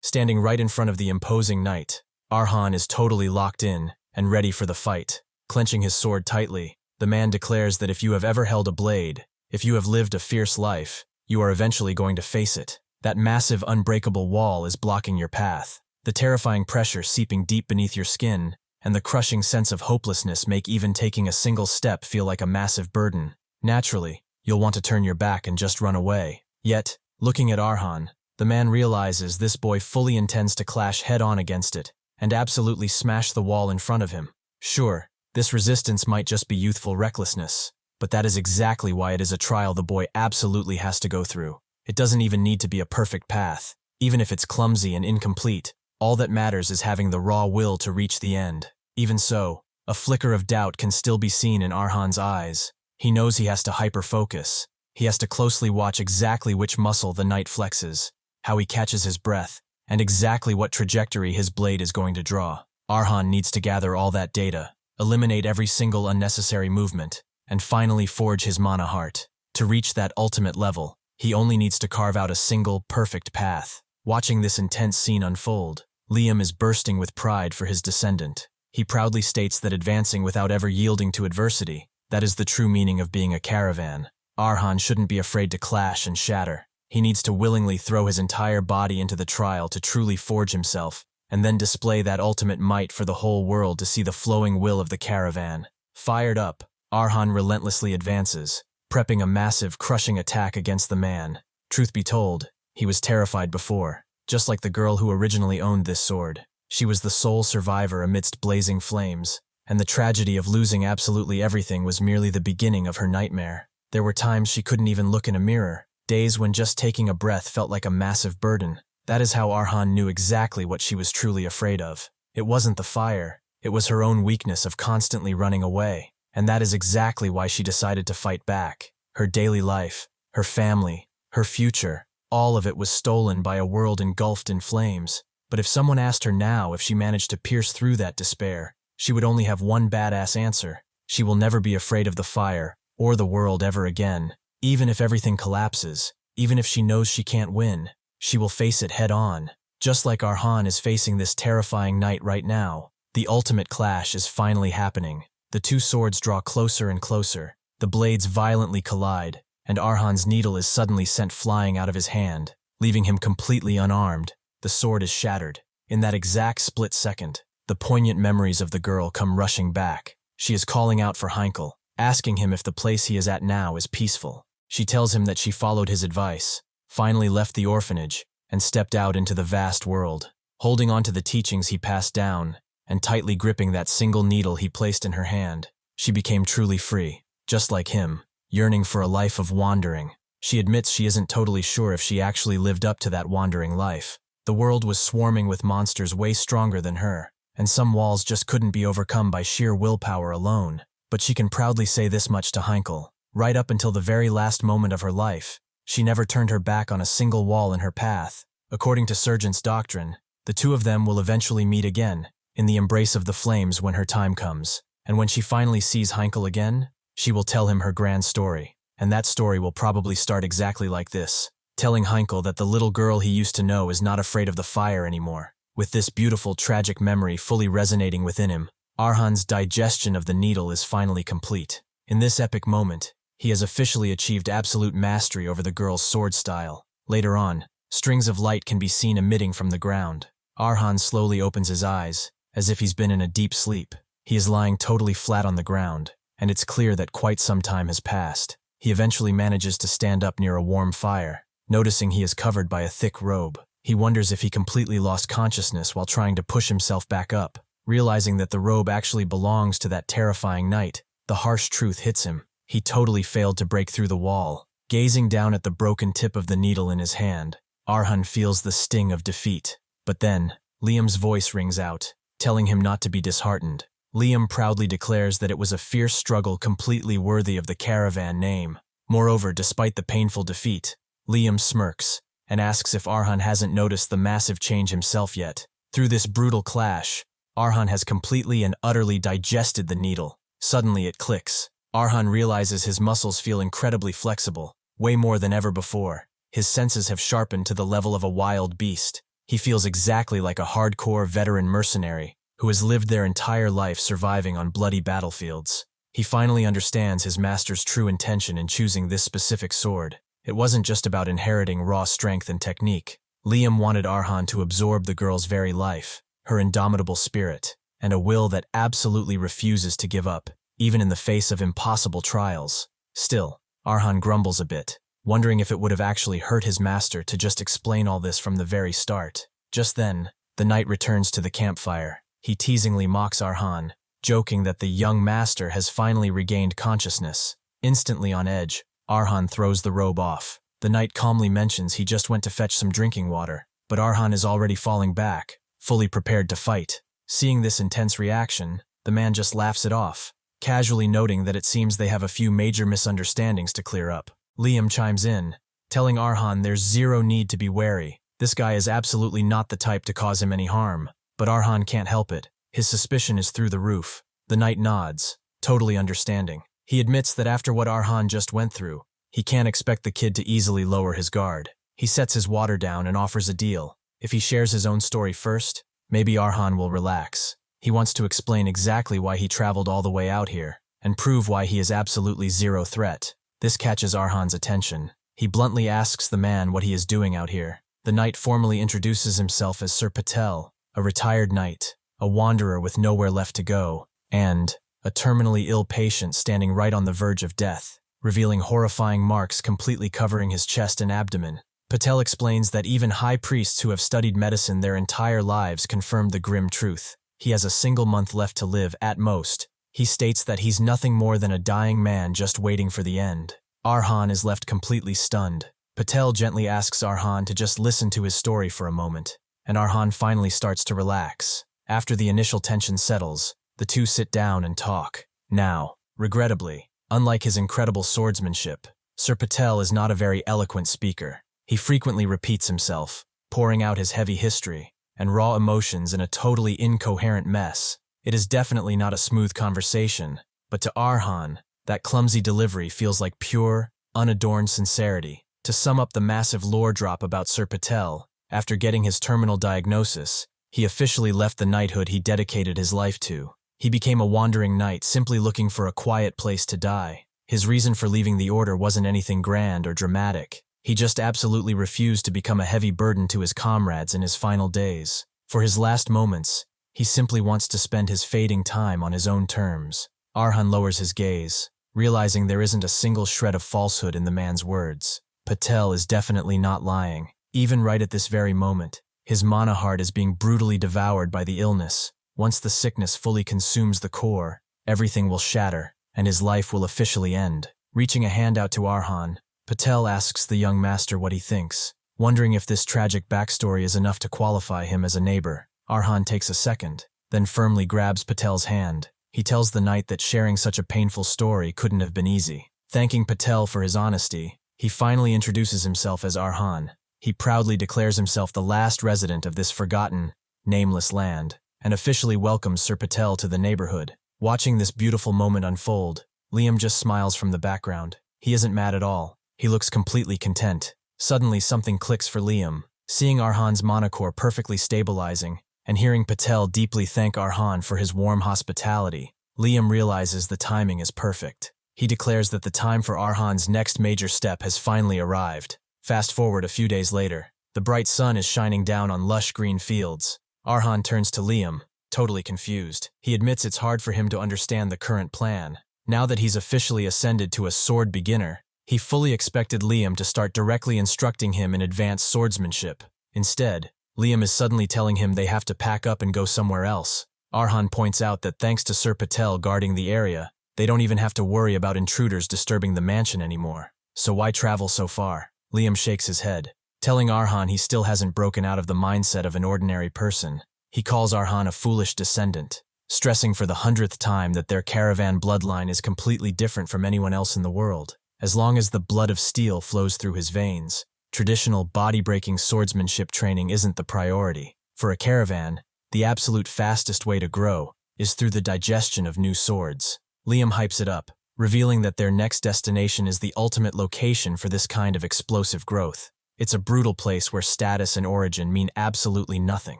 Standing right in front of the imposing knight, Arhan is totally locked in and ready for the fight. Clenching his sword tightly, the man declares that if you have ever held a blade, if you have lived a fierce life, you are eventually going to face it. That massive, unbreakable wall is blocking your path. The terrifying pressure seeping deep beneath your skin and the crushing sense of hopelessness make even taking a single step feel like a massive burden. Naturally, you'll want to turn your back and just run away. Yet, looking at Arhan, the man realizes this boy fully intends to clash head-on against it and absolutely smash the wall in front of him. Sure, this resistance might just be youthful recklessness, but that is exactly why it is a trial the boy absolutely has to go through. It doesn't even need to be a perfect path. Even if it's clumsy and incomplete, all that matters is having the raw will to reach the end. Even so, a flicker of doubt can still be seen in Arhan's eyes. He knows he has to hyper-focus. He has to closely watch exactly which muscle the knight flexes, how he catches his breath, and exactly what trajectory his blade is going to draw. Arhan needs to gather all that data, eliminate every single unnecessary movement, and finally forge his mana heart. To reach that ultimate level, he only needs to carve out a single, perfect path. Watching this intense scene unfold, Liam is bursting with pride for his descendant. He proudly states that advancing without ever yielding to adversity, that is the true meaning of being a caravan. Arhan shouldn't be afraid to clash and shatter. He needs to willingly throw his entire body into the trial to truly forge himself, and then display that ultimate might for the whole world to see the flowing will of the caravan. Fired up, Arhan relentlessly advances, prepping a massive, crushing attack against the man. Truth be told, he was terrified before, just like the girl who originally owned this sword. She was the sole survivor amidst blazing flames, and the tragedy of losing absolutely everything was merely the beginning of her nightmare. There were times she couldn't even look in a mirror, days when just taking a breath felt like a massive burden. That is how Arhan knew exactly what she was truly afraid of. It wasn't the fire, it was her own weakness of constantly running away, and that is exactly why she decided to fight back. Her daily life, her family, her future, all of it was stolen by a world engulfed in flames. But if someone asked her now if she managed to pierce through that despair, she would only have one badass answer. She will never be afraid of the fire or the world ever again. Even if everything collapses, even if she knows she can't win, she will face it head on. Just like Arhan is facing this terrifying knight right now, the ultimate clash is finally happening. The two swords draw closer and closer. The blades violently collide, and Arhan's needle is suddenly sent flying out of his hand, leaving him completely unarmed. the sword is shattered. In that exact split second, the poignant memories of the girl come rushing back. She is calling out for Heinkel, asking him if the place he is at now is peaceful. She tells him that she followed his advice, finally left the orphanage, and stepped out into the vast world. Holding on to the teachings he passed down, and tightly gripping that single needle he placed in her hand, she became truly free, just like him, yearning for a life of wandering. She admits she isn't totally sure if she actually lived up to that wandering life. The world was swarming with monsters way stronger than her, and some walls just couldn't be overcome by sheer willpower alone. But she can proudly say this much to Heinkel: right up until the very last moment of her life, she never turned her back on a single wall in her path. According to Sergeant's doctrine, the two of them will eventually meet again, in the embrace of the flames when her time comes. And when she finally sees Heinkel again, she will tell him her grand story. And that story will probably start exactly like this, telling Heinkel that the little girl he used to know is not afraid of the fire anymore. With this beautiful, tragic memory fully resonating within him, Arhan's digestion of the needle is finally complete. In this epic moment, he has officially achieved absolute mastery over the girl's sword style. Later on, strings of light can be seen emitting from the ground. Arhan slowly opens his eyes, as if he's been in a deep sleep. He is lying totally flat on the ground, and it's clear that quite some time has passed. He eventually manages to stand up near a warm fire. Noticing he is covered by a thick robe, he wonders if he completely lost consciousness while trying to push himself back up. Realizing that the robe actually belongs to that terrifying night, the harsh truth hits him. He totally failed to break through the wall. Gazing down at the broken tip of the needle in his hand, Arhan feels the sting of defeat. But then, Liam's voice rings out, telling him not to be disheartened. Liam proudly declares that it was a fierce struggle completely worthy of the Karavan name. Moreover, despite the painful defeat, Liam smirks and asks if Arhan hasn't noticed the massive change himself yet. Through this brutal clash, Arhan has completely and utterly digested the needle. Suddenly it clicks. Arhan realizes his muscles feel incredibly flexible, way more than ever before. His senses have sharpened to the level of a wild beast. He feels exactly like a hardcore veteran mercenary who has lived their entire life surviving on bloody battlefields. He finally understands his master's true intention in choosing this specific sword. It wasn't just about inheriting raw strength and technique. Liam wanted Arhan to absorb the girl's very life, her indomitable spirit, and a will that absolutely refuses to give up, even in the face of impossible trials. Still, Arhan grumbles a bit, wondering if it would have actually hurt his master to just explain all this from the very start. Just then, the knight returns to the campfire. He teasingly mocks Arhan, joking that the young master has finally regained consciousness. Instantly on edge, Arhan throws the robe off. The knight calmly mentions he just went to fetch some drinking water, but Arhan is already falling back, fully prepared to fight. Seeing this intense reaction, the man just laughs it off, casually noting that it seems they have a few major misunderstandings to clear up. Liam chimes in, telling Arhan there's zero need to be wary. This guy is absolutely not the type to cause him any harm. But Arhan can't help it. His suspicion is through the roof. The knight nods, totally understanding. He admits that after what Arhan just went through, he can't expect the kid to easily lower his guard. He sets his water down and offers a deal. If he shares his own story first, maybe Arhan will relax. He wants to explain exactly why he traveled all the way out here, and prove why he is absolutely zero threat. This catches Arhan's attention. He bluntly asks the man what he is doing out here. The knight formally introduces himself as Sir Patel, a retired knight, a wanderer with nowhere left to go, and a terminally ill patient standing right on the verge of death, revealing horrifying marks completely covering his chest and abdomen. Patel explains that even high priests who have studied medicine their entire lives confirmed the grim truth. He has a single month left to live at most. He states that he's nothing more than a dying man just waiting for the end. Arhan is left completely stunned. Patel gently asks Arhan to just listen to his story for a moment, and Arhan finally starts to relax. After the initial tension settles, the two sit down and talk. Now, regrettably, unlike his incredible swordsmanship, Sir Patel is not a very eloquent speaker. He frequently repeats himself, pouring out his heavy history and raw emotions in a totally incoherent mess. It is definitely not a smooth conversation, but to Arhan, that clumsy delivery feels like pure, unadorned sincerity. To sum up the massive lore drop about Sir Patel, after getting his terminal diagnosis, he officially left the knighthood he dedicated his life to. He became a wandering knight simply looking for a quiet place to die. His reason for leaving the order wasn't anything grand or dramatic. He just absolutely refused to become a heavy burden to his comrades in his final days. For his last moments, he simply wants to spend his fading time on his own terms. Arhan lowers his gaze, realizing there isn't a single shred of falsehood in the man's words. Patel is definitely not lying. Even right at this very moment, his mana heart is being brutally devoured by the illness. Once the sickness fully consumes the core, everything will shatter, and his life will officially end. Reaching a hand out to Arhan, Patel asks the young master what he thinks, wondering if this tragic backstory is enough to qualify him as a neighbor. Arhan takes a second, then firmly grabs Patel's hand. He tells the knight that sharing such a painful story couldn't have been easy. Thanking Patel for his honesty, he finally introduces himself as Arhan. He proudly declares himself the last resident of this forgotten, nameless land, and officially welcomes Sir Patel to the neighborhood. Watching this beautiful moment unfold, Liam just smiles from the background. He isn't mad at all. He looks completely content. Suddenly something clicks for Liam. Seeing Arhan's mana core perfectly stabilizing, and hearing Patel deeply thank Arhan for his warm hospitality, Liam realizes the timing is perfect. He declares that the time for Arhan's next major step has finally arrived. Fast forward a few days later, the bright sun is shining down on lush green fields. Arhan turns to Liam, totally confused. He admits it's hard for him to understand the current plan. Now that he's officially ascended to a sword beginner, he fully expected Liam to start directly instructing him in advanced swordsmanship. Instead, Liam is suddenly telling him they have to pack up and go somewhere else. Arhan points out that thanks to Sir Patel guarding the area, they don't even have to worry about intruders disturbing the mansion anymore. So why travel so far? Liam shakes his head, telling Arhan he still hasn't broken out of the mindset of an ordinary person. He calls Arhan a foolish descendant, stressing for the 100th time that their caravan bloodline is completely different from anyone else in the world. As long as the blood of steel flows through his veins, traditional body-breaking swordsmanship training isn't the priority. For a caravan, the absolute fastest way to grow is through the digestion of new swords. Liam hypes it up, revealing that their next destination is the ultimate location for this kind of explosive growth. It's a brutal place where status and origin mean absolutely nothing.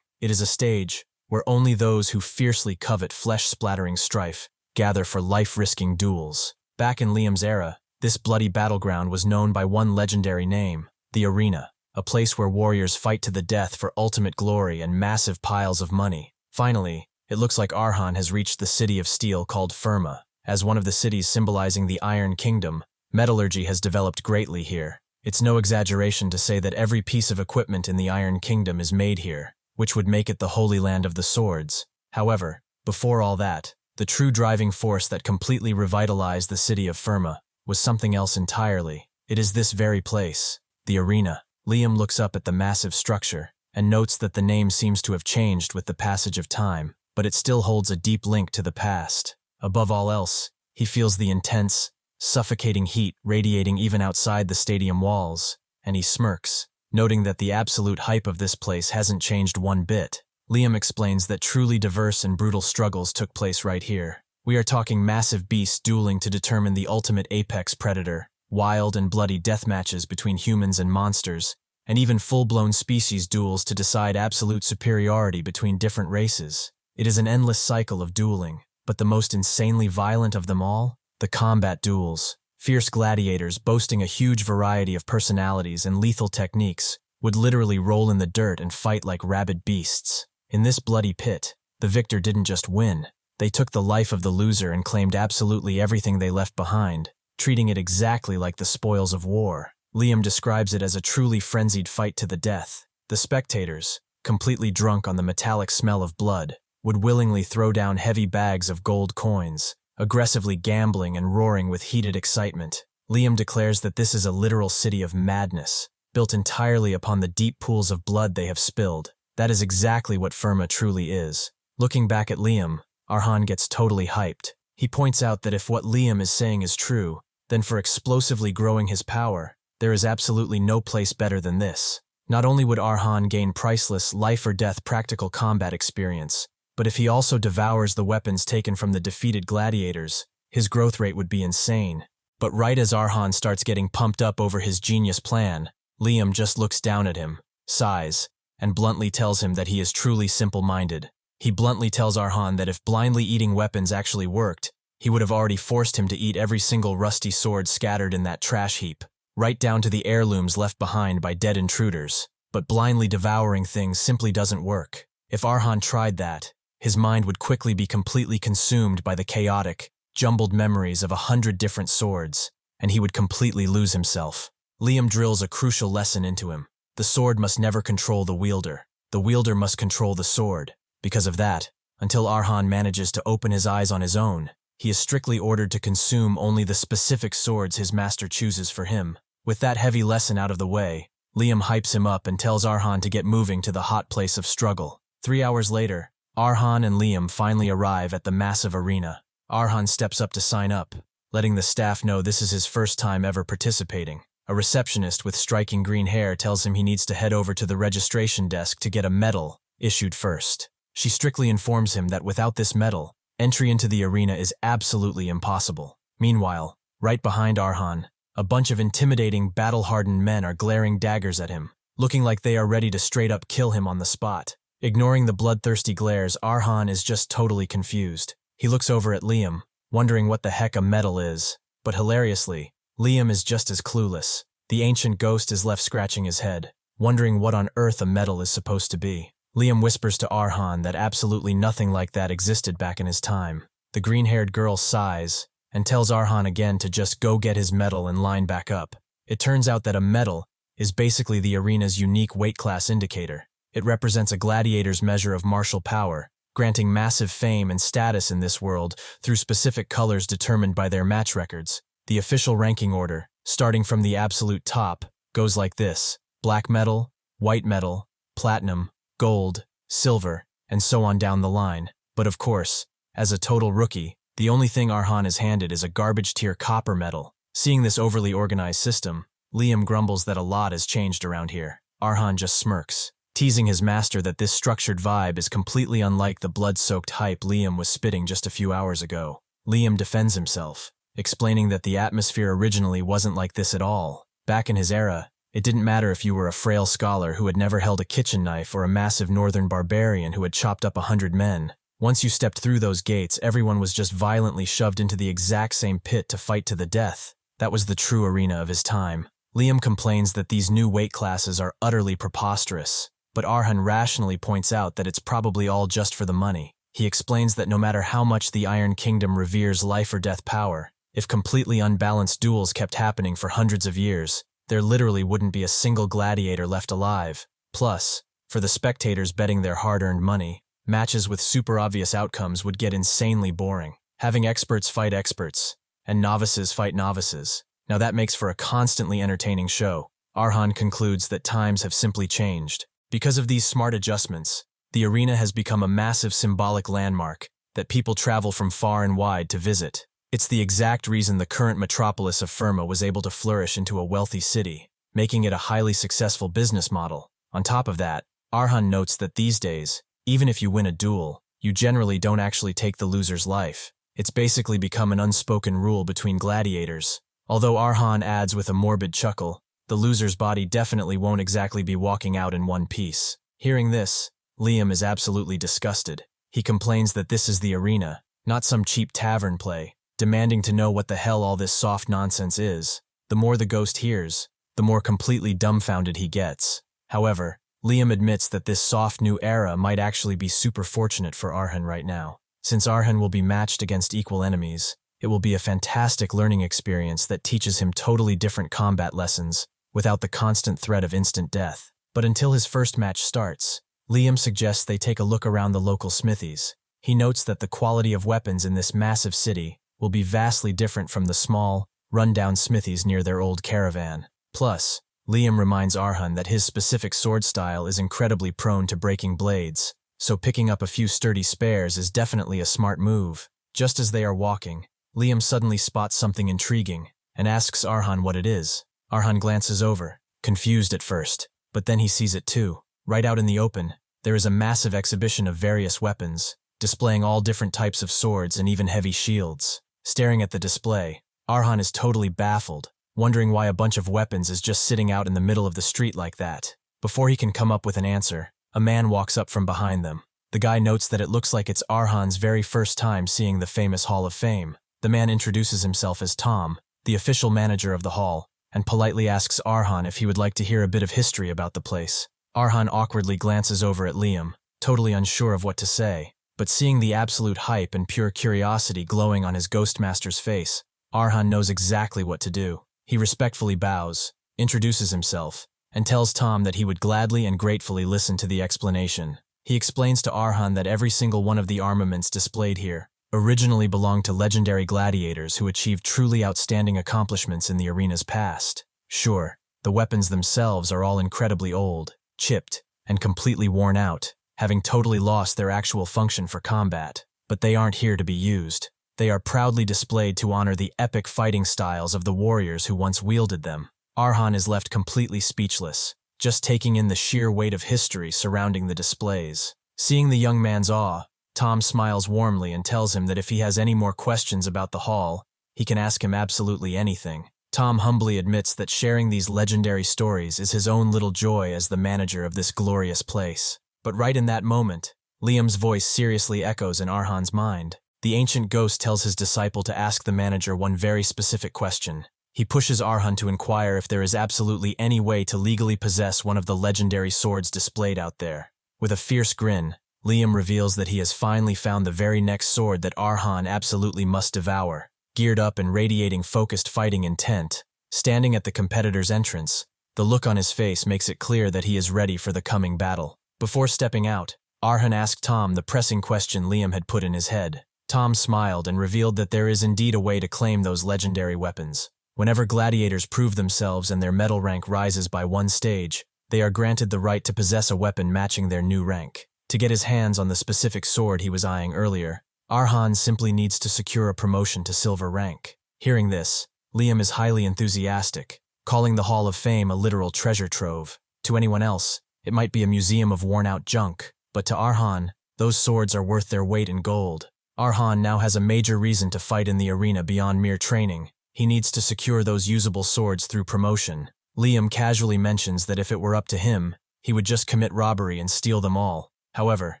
It is a stage where only those who fiercely covet flesh-splattering strife gather for life-risking duels. Back in Liam's era, this bloody battleground was known by one legendary name, the arena, a place where warriors fight to the death for ultimate glory and massive piles of money. Finally, it looks like Arhan has reached the city of steel called Firma. As one of the cities symbolizing the Iron Kingdom, metallurgy has developed greatly here. It's no exaggeration to say that every piece of equipment in the Iron Kingdom is made here, which would make it the holy land of the swords. However, before all that, the true driving force that completely revitalized the city of Firma was something else entirely. It is this very place, the arena. Liam looks up at the massive structure and notes that the name seems to have changed with the passage of time, but it still holds a deep link to the past. Above all else, he feels the intense, suffocating heat radiating even outside the stadium walls, and he smirks, noting that the absolute hype of this place hasn't changed one bit. Liam explains that truly diverse and brutal struggles took place right here. We are talking massive beasts dueling to determine the ultimate apex predator, wild and bloody death matches between humans and monsters, and even full-blown species duels to decide absolute superiority between different races. It is an endless cycle of dueling, but the most insanely violent of them all, the combat duels. Fierce gladiators boasting a huge variety of personalities and lethal techniques would literally roll in the dirt and fight like rabid beasts. In this bloody pit, the victor didn't just win. They took the life of the loser and claimed absolutely everything they left behind, treating it exactly like the spoils of war. Liam describes it as a truly frenzied fight to the death. The spectators, completely drunk on the metallic smell of blood, would willingly throw down heavy bags of gold coins, aggressively gambling and roaring with heated excitement. Liam declares that this is a literal city of madness, built entirely upon the deep pools of blood they have spilled. That is exactly what Firma truly is. Looking back at Liam, Arhan gets totally hyped. He points out that if what Liam is saying is true, then for explosively growing his power, there is absolutely no place better than this. Not only would Arhan gain priceless life-or-death practical combat experience, but if he also devours the weapons taken from the defeated gladiators, his growth rate would be insane. But right as Arhan starts getting pumped up over his genius plan, Liam just looks down at him, sighs, and bluntly tells him that he is truly simple-minded. He bluntly tells Arhan that if blindly eating weapons actually worked, he would have already forced him to eat every single rusty sword scattered in that trash heap. right down to the heirlooms left behind by dead intruders. But blindly devouring things simply doesn't work. If Arhan tried that, his mind would quickly be completely consumed by the chaotic, jumbled memories of 100 different swords, and he would completely lose himself. Liam drills a crucial lesson into him. The sword must never control the wielder. The wielder must control the sword. Because of that, until Arhan manages to open his eyes on his own, he is strictly ordered to consume only the specific swords his master chooses for him. With that heavy lesson out of the way, Liam hypes him up and tells Arhan to get moving to the hot place of struggle. 3 hours later, Arhan and Liam finally arrive at the massive arena. Arhan steps up to sign up, letting the staff know this is his first time ever participating. A receptionist with striking green hair tells him he needs to head over to the registration desk to get a medal issued first. She strictly informs him that without this medal, entry into the arena is absolutely impossible. Meanwhile, right behind Arhan, a bunch of intimidating, battle-hardened men are glaring daggers at him, looking like they are ready to straight-up kill him on the spot. Ignoring the bloodthirsty glares, Arhan is just totally confused. He looks over at Liam, wondering what the heck a medal is. But hilariously, Liam is just as clueless. The ancient ghost is left scratching his head, wondering what on earth a medal is supposed to be. Liam whispers to Arhan that absolutely nothing like that existed back in his time. The green-haired girl sighs and tells Arhan again to just go get his medal and line back up. It turns out that a medal is basically the arena's unique weight class indicator. It represents a gladiator's measure of martial power, granting massive fame and status in this world through specific colors determined by their match records. The official ranking order, starting from the absolute top, goes like this: black medal, white medal, platinum, gold, silver, and so on down the line. But of course, as a total rookie, the only thing Arhan is handed is a garbage-tier copper medal. Seeing this overly organized system, Liam grumbles that a lot has changed around here. Arhan just smirks, teasing his master that this structured vibe is completely unlike the blood-soaked hype Liam was spitting just a few hours ago. Liam defends himself, explaining that the atmosphere originally wasn't like this at all. Back in his era, it didn't matter if you were a frail scholar who had never held a kitchen knife or a massive northern barbarian who had chopped up 100 men. Once you stepped through those gates, everyone was just violently shoved into the exact same pit to fight to the death. That was the true arena of his time. Liam complains that these new weight classes are utterly preposterous, but Arhan rationally points out that it's probably all just for the money. He explains that no matter how much the Iron Kingdom reveres life or death power, if completely unbalanced duels kept happening for hundreds of years, there literally wouldn't be a single gladiator left alive. Plus, for the spectators betting their hard-earned money, matches with super obvious outcomes would get insanely boring. Having experts fight experts, and novices fight novices. Now that makes for a constantly entertaining show. Arhan concludes that times have simply changed. Because of these smart adjustments, the arena has become a massive symbolic landmark that people travel from far and wide to visit. It's the exact reason the current metropolis of Firma was able to flourish into a wealthy city, making it a highly successful business model. On top of that, Arhan notes that these days, even if you win a duel, you generally don't actually take the loser's life. It's basically become an unspoken rule between gladiators. Although Arhan adds with a morbid chuckle, the loser's body definitely won't exactly be walking out in one piece. Hearing this, Liam is absolutely disgusted. He complains that this is the arena, not some cheap tavern play, demanding to know what the hell all this soft nonsense is. The more the ghost hears, the more completely dumbfounded he gets. However, Liam admits that this soft new era might actually be super fortunate for Arhan right now. Since Arhan will be matched against equal enemies, it will be a fantastic learning experience that teaches him totally different combat lessons without the constant threat of instant death. But until his first match starts, Liam suggests they take a look around the local smithies. He notes that the quality of weapons in this massive city will be vastly different from the small, run-down smithies near their old caravan. Plus, Liam reminds Arhan that his specific sword style is incredibly prone to breaking blades, so picking up a few sturdy spares is definitely a smart move. Just as they are walking, Liam suddenly spots something intriguing and asks Arhan what it is. Arhan glances over, confused at first, but then he sees it too. Right out in the open, there is a massive exhibition of various weapons, displaying all different types of swords and even heavy shields. Staring at the display, Arhan is totally baffled, wondering why a bunch of weapons is just sitting out in the middle of the street like that. Before he can come up with an answer, a man walks up from behind them. The guy notes that it looks like it's Arhan's very first time seeing the famous Hall of Fame. The man introduces himself as Tom, the official manager of the hall, and politely asks Arhan if he would like to hear a bit of history about the place. Arhan awkwardly glances over at Liam, totally unsure of what to say, but seeing the absolute hype and pure curiosity glowing on his Ghostmaster's face, Arhan knows exactly what to do. He respectfully bows, introduces himself, and tells Tom that he would gladly and gratefully listen to the explanation. He explains to Arhan that every single one of the armaments displayed here originally belonged to legendary gladiators who achieved truly outstanding accomplishments in the arena's past. Sure, the weapons themselves are all incredibly old, chipped, and completely worn out, having totally lost their actual function for combat, but they aren't here to be used. They are proudly displayed to honor the epic fighting styles of the warriors who once wielded them. Arhan is left completely speechless, just taking in the sheer weight of history surrounding the displays. Seeing the young man's awe, Tom smiles warmly and tells him that if he has any more questions about the hall, he can ask him absolutely anything. Tom humbly admits that sharing these legendary stories is his own little joy as the manager of this glorious place. But right in that moment, Liam's voice seriously echoes in Arhan's mind. The ancient ghost tells his disciple to ask the manager one very specific question. He pushes Arhan to inquire if there is absolutely any way to legally possess one of the legendary swords displayed out there. With a fierce grin, Liam reveals that he has finally found the very next sword that Arhan absolutely must devour. Geared up and radiating focused fighting intent, standing at the competitor's entrance, the look on his face makes it clear that he is ready for the coming battle. Before stepping out, Arhan asked Tom the pressing question Liam had put in his head. Tom smiled and revealed that there is indeed a way to claim those legendary weapons. Whenever gladiators prove themselves and their medal rank rises by one stage, they are granted the right to possess a weapon matching their new rank. To get his hands on the specific sword he was eyeing earlier, Arhan simply needs to secure a promotion to silver rank. Hearing this, Liam is highly enthusiastic, calling the Hall of Fame a literal treasure trove. To anyone else, it might be a museum of worn-out junk, but to Arhan, those swords are worth their weight in gold. Arhan now has a major reason to fight in the arena beyond mere training. He needs to secure those usable swords through promotion. Liam casually mentions that if it were up to him, he would just commit robbery and steal them all. However,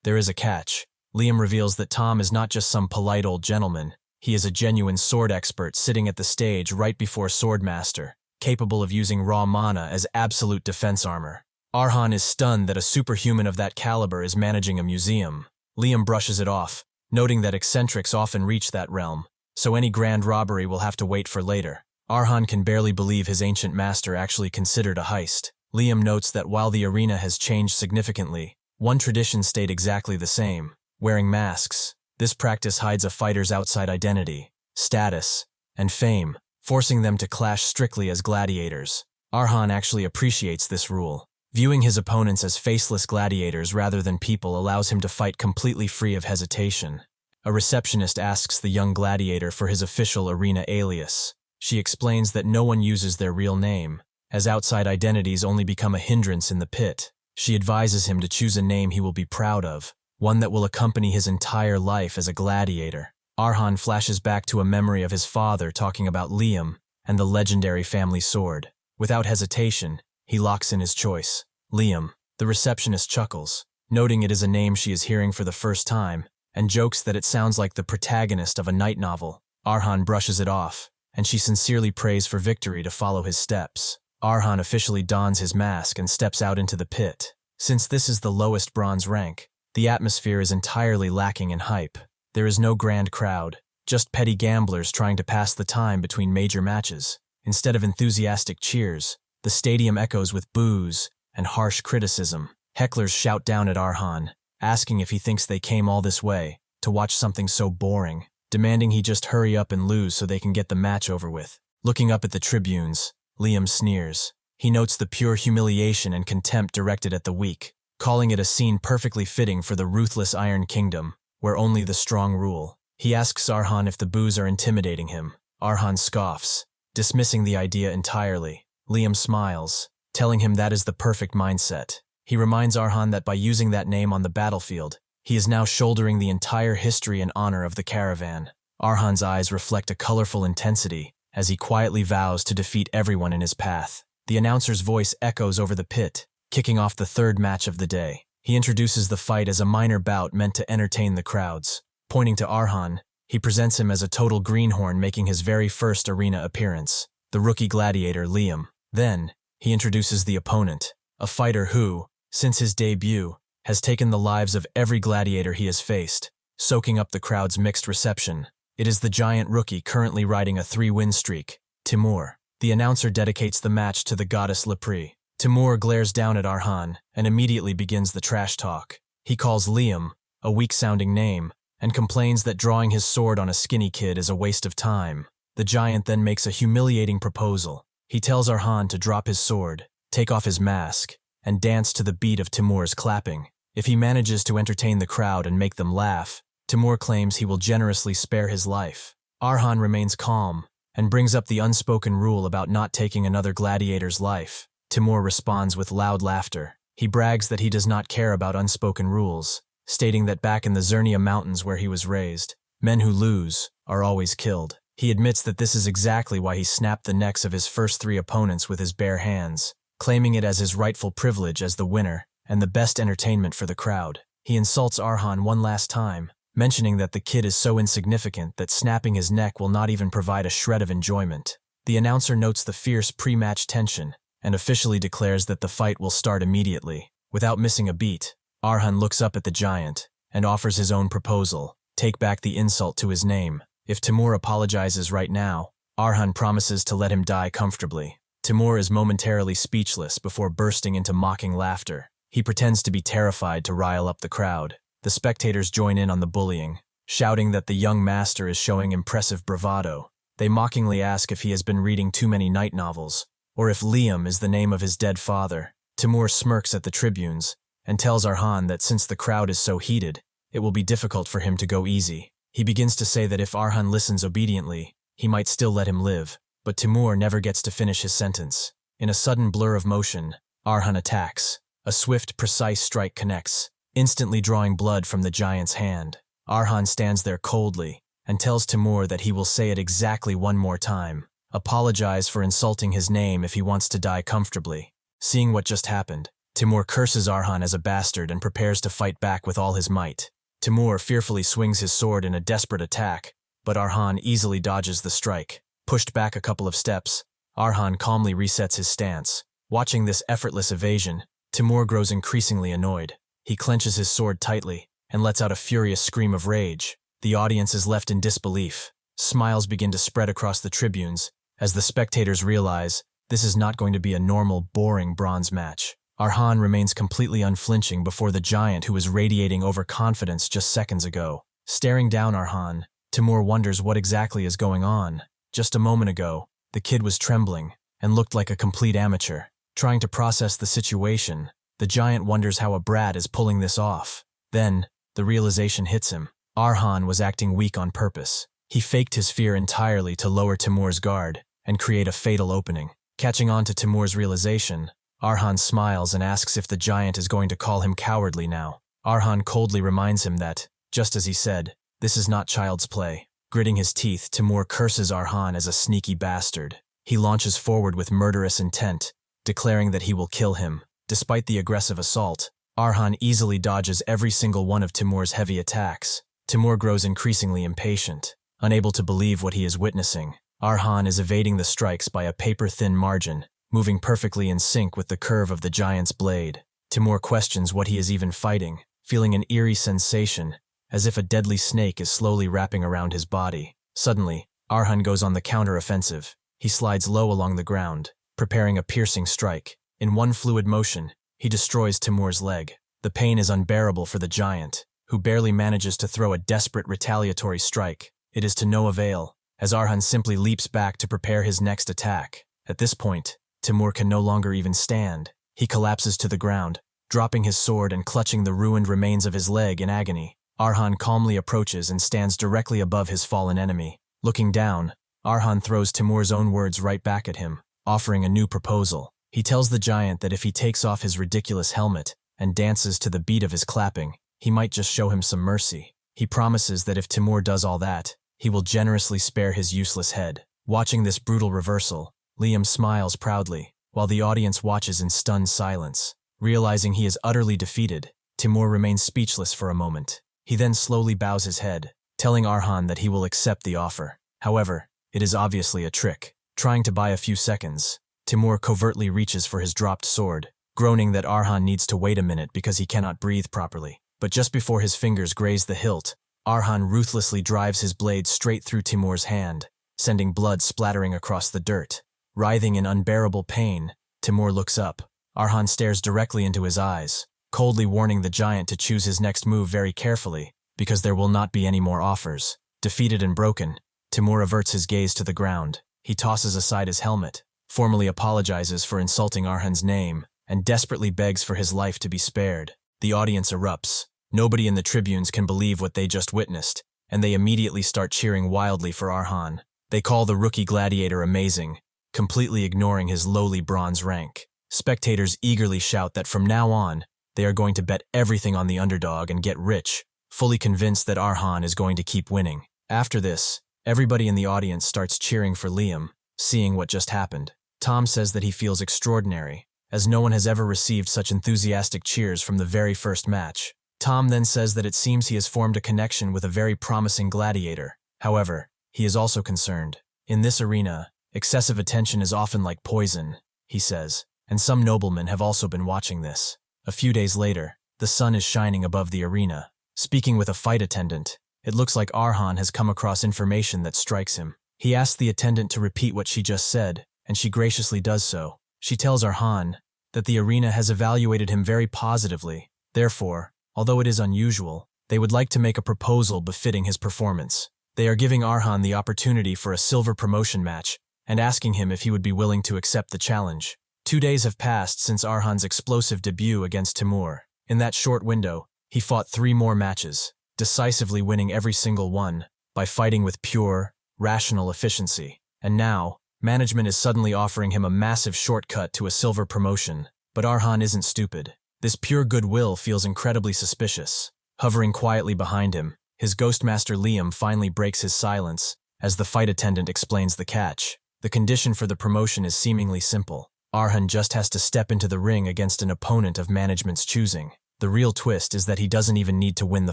there is a catch. Liam reveals that Tom is not just some polite old gentleman. He is a genuine sword expert sitting at the stage right before Swordmaster, capable of using raw mana as absolute defense armor. Arhan is stunned that a superhuman of that caliber is managing a museum. Liam brushes it off, noting that eccentrics often reach that realm, so any grand robbery will have to wait for later. Arhan can barely believe his ancient master actually considered a heist. Liam notes that while the arena has changed significantly, one tradition stayed exactly the same: wearing masks. This practice hides a fighter's outside identity, status, and fame, forcing them to clash strictly as gladiators. Arhan actually appreciates this rule. Viewing his opponents as faceless gladiators rather than people allows him to fight completely free of hesitation. A receptionist asks the young gladiator for his official arena alias. She explains that no one uses their real name, as outside identities only become a hindrance in the pit. She advises him to choose a name he will be proud of, one that will accompany his entire life as a gladiator. Arhan flashes back to a memory of his father talking about Liam and the legendary family sword. Without hesitation, he locks in his choice: Liam. The receptionist chuckles, noting it is a name she is hearing for the first time, and jokes that it sounds like the protagonist of a night novel. Arhan brushes it off, and she sincerely prays for victory to follow his steps. Arhan officially dons his mask and steps out into the pit. Since this is the lowest bronze rank, the atmosphere is entirely lacking in hype. There is no grand crowd, just petty gamblers trying to pass the time between major matches. Instead of enthusiastic cheers, the stadium echoes with boos and harsh criticism. Hecklers shout down at Arhan, asking if he thinks they came all this way to watch something so boring, demanding he just hurry up and lose so they can get the match over with. Looking up at the tribunes, Liam sneers. He notes the pure humiliation and contempt directed at the weak, calling it a scene perfectly fitting for the ruthless Iron Kingdom, where only the strong rule. He asks Arhan if the boos are intimidating him. Arhan scoffs, dismissing the idea entirely. Liam smiles, telling him that is the perfect mindset. He reminds Arhan that by using that name on the battlefield, he is now shouldering the entire history and honor of the caravan. Arhan's eyes reflect a colorful intensity as he quietly vows to defeat everyone in his path. The announcer's voice echoes over the pit, kicking off the third match of the day. He introduces the fight as a minor bout meant to entertain the crowds. Pointing to Arhan, he presents him as a total greenhorn making his very first arena appearance. the rookie gladiator Liam. Then, he introduces the opponent, a fighter who, since his debut, has taken the lives of every gladiator he has faced, soaking up the crowd's mixed reception. It is the giant rookie currently riding a 3-win streak, Timur. The announcer dedicates the match to the goddess Lepri. Timur glares down at Arhan and immediately begins the trash talk. He calls Liam a weak-sounding name and complains that drawing his sword on a skinny kid is a waste of time. The giant then makes a humiliating proposal. He tells Arhan to drop his sword, take off his mask, and dance to the beat of Timur's clapping. If he manages to entertain the crowd and make them laugh, Timur claims he will generously spare his life. Arhan remains calm and brings up the unspoken rule about not taking another gladiator's life. Timur responds with loud laughter. He brags that he does not care about unspoken rules, stating that back in the Zernia Mountains where he was raised, men who lose are always killed. He admits that this is exactly why he snapped the necks of his first 3 opponents with his bare hands, claiming it as his rightful privilege as the winner and the best entertainment for the crowd. He insults Arhan one last time, mentioning that the kid is so insignificant that snapping his neck will not even provide a shred of enjoyment. The announcer notes the fierce pre-match tension and officially declares that the fight will start immediately. Without missing a beat, Arhan looks up at the giant and offers his own proposal: take back the insult to his name. If Timur apologizes right now, Arhan promises to let him die comfortably. Timur is momentarily speechless before bursting into mocking laughter. He pretends to be terrified to rile up the crowd. The spectators join in on the bullying, shouting that the young master is showing impressive bravado. They mockingly ask if he has been reading too many night novels, or if Liam is the name of his dead father. Timur smirks at the tribunes and tells Arhan that since the crowd is so heated, it will be difficult for him to go easy. He begins to say that if Arhan listens obediently, he might still let him live, but Timur never gets to finish his sentence. In a sudden blur of motion, Arhan attacks. A swift, precise strike connects, instantly drawing blood from the giant's hand. Arhan stands there coldly and tells Timur that he will say it exactly one more time. Apologize for insulting his name if he wants to die comfortably. Seeing what just happened, Timur curses Arhan as a bastard and prepares to fight back with all his might. Timur fearfully swings his sword in a desperate attack, but Arhan easily dodges the strike. Pushed back a couple of steps, Arhan calmly resets his stance. Watching this effortless evasion, Timur grows increasingly annoyed. He clenches his sword tightly and lets out a furious scream of rage. The audience is left in disbelief. Smiles begin to spread across the tribunes as the spectators realize this is not going to be a normal, boring bronze match. Arhan remains completely unflinching before the giant who was radiating overconfidence just seconds ago. Staring down Arhan, Timur wonders what exactly is going on. Just a moment ago, the kid was trembling and looked like a complete amateur. Trying to process the situation, the giant wonders how a brat is pulling this off. Then, the realization hits him. Arhan was acting weak on purpose. He faked his fear entirely to lower Timur's guard and create a fatal opening. Catching on to Timur's realization, Arhan smiles and asks if the giant is going to call him cowardly now. Arhan coldly reminds him that, just as he said, this is not child's play. Gritting his teeth, Timur curses Arhan as a sneaky bastard. He launches forward with murderous intent, declaring that he will kill him. Despite the aggressive assault, Arhan easily dodges every single one of Timur's heavy attacks. Timur grows increasingly impatient. Unable to believe what he is witnessing, Arhan is evading the strikes by a paper-thin margin, moving perfectly in sync with the curve of the giant's blade. Timur questions what he is even fighting, feeling an eerie sensation, as if a deadly snake is slowly wrapping around his body. Suddenly, Arhan goes on the counter-offensive. He slides low along the ground, preparing a piercing strike. In one fluid motion, he destroys Timur's leg. The pain is unbearable for the giant, who barely manages to throw a desperate retaliatory strike. It is to no avail, as Arhan simply leaps back to prepare his next attack. At this point, Timur can no longer even stand. He collapses to the ground, dropping his sword and clutching the ruined remains of his leg in agony. Arhan calmly approaches and stands directly above his fallen enemy. Looking down, Arhan throws Timur's own words right back at him, offering a new proposal. He tells the giant that if he takes off his ridiculous helmet and dances to the beat of his clapping, he might just show him some mercy. He promises that if Timur does all that, he will generously spare his useless head. Watching this brutal reversal, Liam smiles proudly, while the audience watches in stunned silence. Realizing he is utterly defeated, Timur remains speechless for a moment. He then slowly bows his head, telling Arhan that he will accept the offer. However, it is obviously a trick. Trying to buy a few seconds, Timur covertly reaches for his dropped sword, groaning that Arhan needs to wait a minute because he cannot breathe properly. But just before his fingers graze the hilt, Arhan ruthlessly drives his blade straight through Timur's hand, sending blood splattering across the dirt. Writhing in unbearable pain, Timur looks up. Arhan stares directly into his eyes, coldly warning the giant to choose his next move very carefully, because there will not be any more offers. Defeated and broken, Timur averts his gaze to the ground. He tosses aside his helmet, formally apologizes for insulting Arhan's name, and desperately begs for his life to be spared. The audience erupts. Nobody in the tribunes can believe what they just witnessed, and they immediately start cheering wildly for Arhan. They call the rookie gladiator amazing, completely ignoring his lowly bronze rank. Spectators eagerly shout that from now on, they are going to bet everything on the underdog and get rich, fully convinced that Arhan is going to keep winning. After this, everybody in the audience starts cheering for Liam, seeing what just happened. Tom says that he feels extraordinary, as no one has ever received such enthusiastic cheers from the very first match. Tom then says that it seems he has formed a connection with a very promising gladiator. However, he is also concerned. In this arena, excessive attention is often like poison, he says, and some noblemen have also been watching this. A few days later, the sun is shining above the arena. Speaking with a fight attendant, it looks like Arhan has come across information that strikes him. He asks the attendant to repeat what she just said, and she graciously does so. She tells Arhan that the arena has evaluated him very positively. Therefore, although it is unusual, they would like to make a proposal befitting his performance. They are giving Arhan the opportunity for a silver promotion match and asking him if he would be willing to accept the challenge. 2 days have passed since Arhan's explosive debut against Timur. In that short window, he fought 3 more matches, decisively winning every single one by fighting with pure, rational efficiency. And now, management is suddenly offering him a massive shortcut to a silver promotion. But Arhan isn't stupid. This pure goodwill feels incredibly suspicious. Hovering quietly behind him, his ghostmaster Liam finally breaks his silence as the fight attendant explains the catch. The condition for the promotion is seemingly simple. Arhan just has to step into the ring against an opponent of management's choosing. The real twist is that he doesn't even need to win the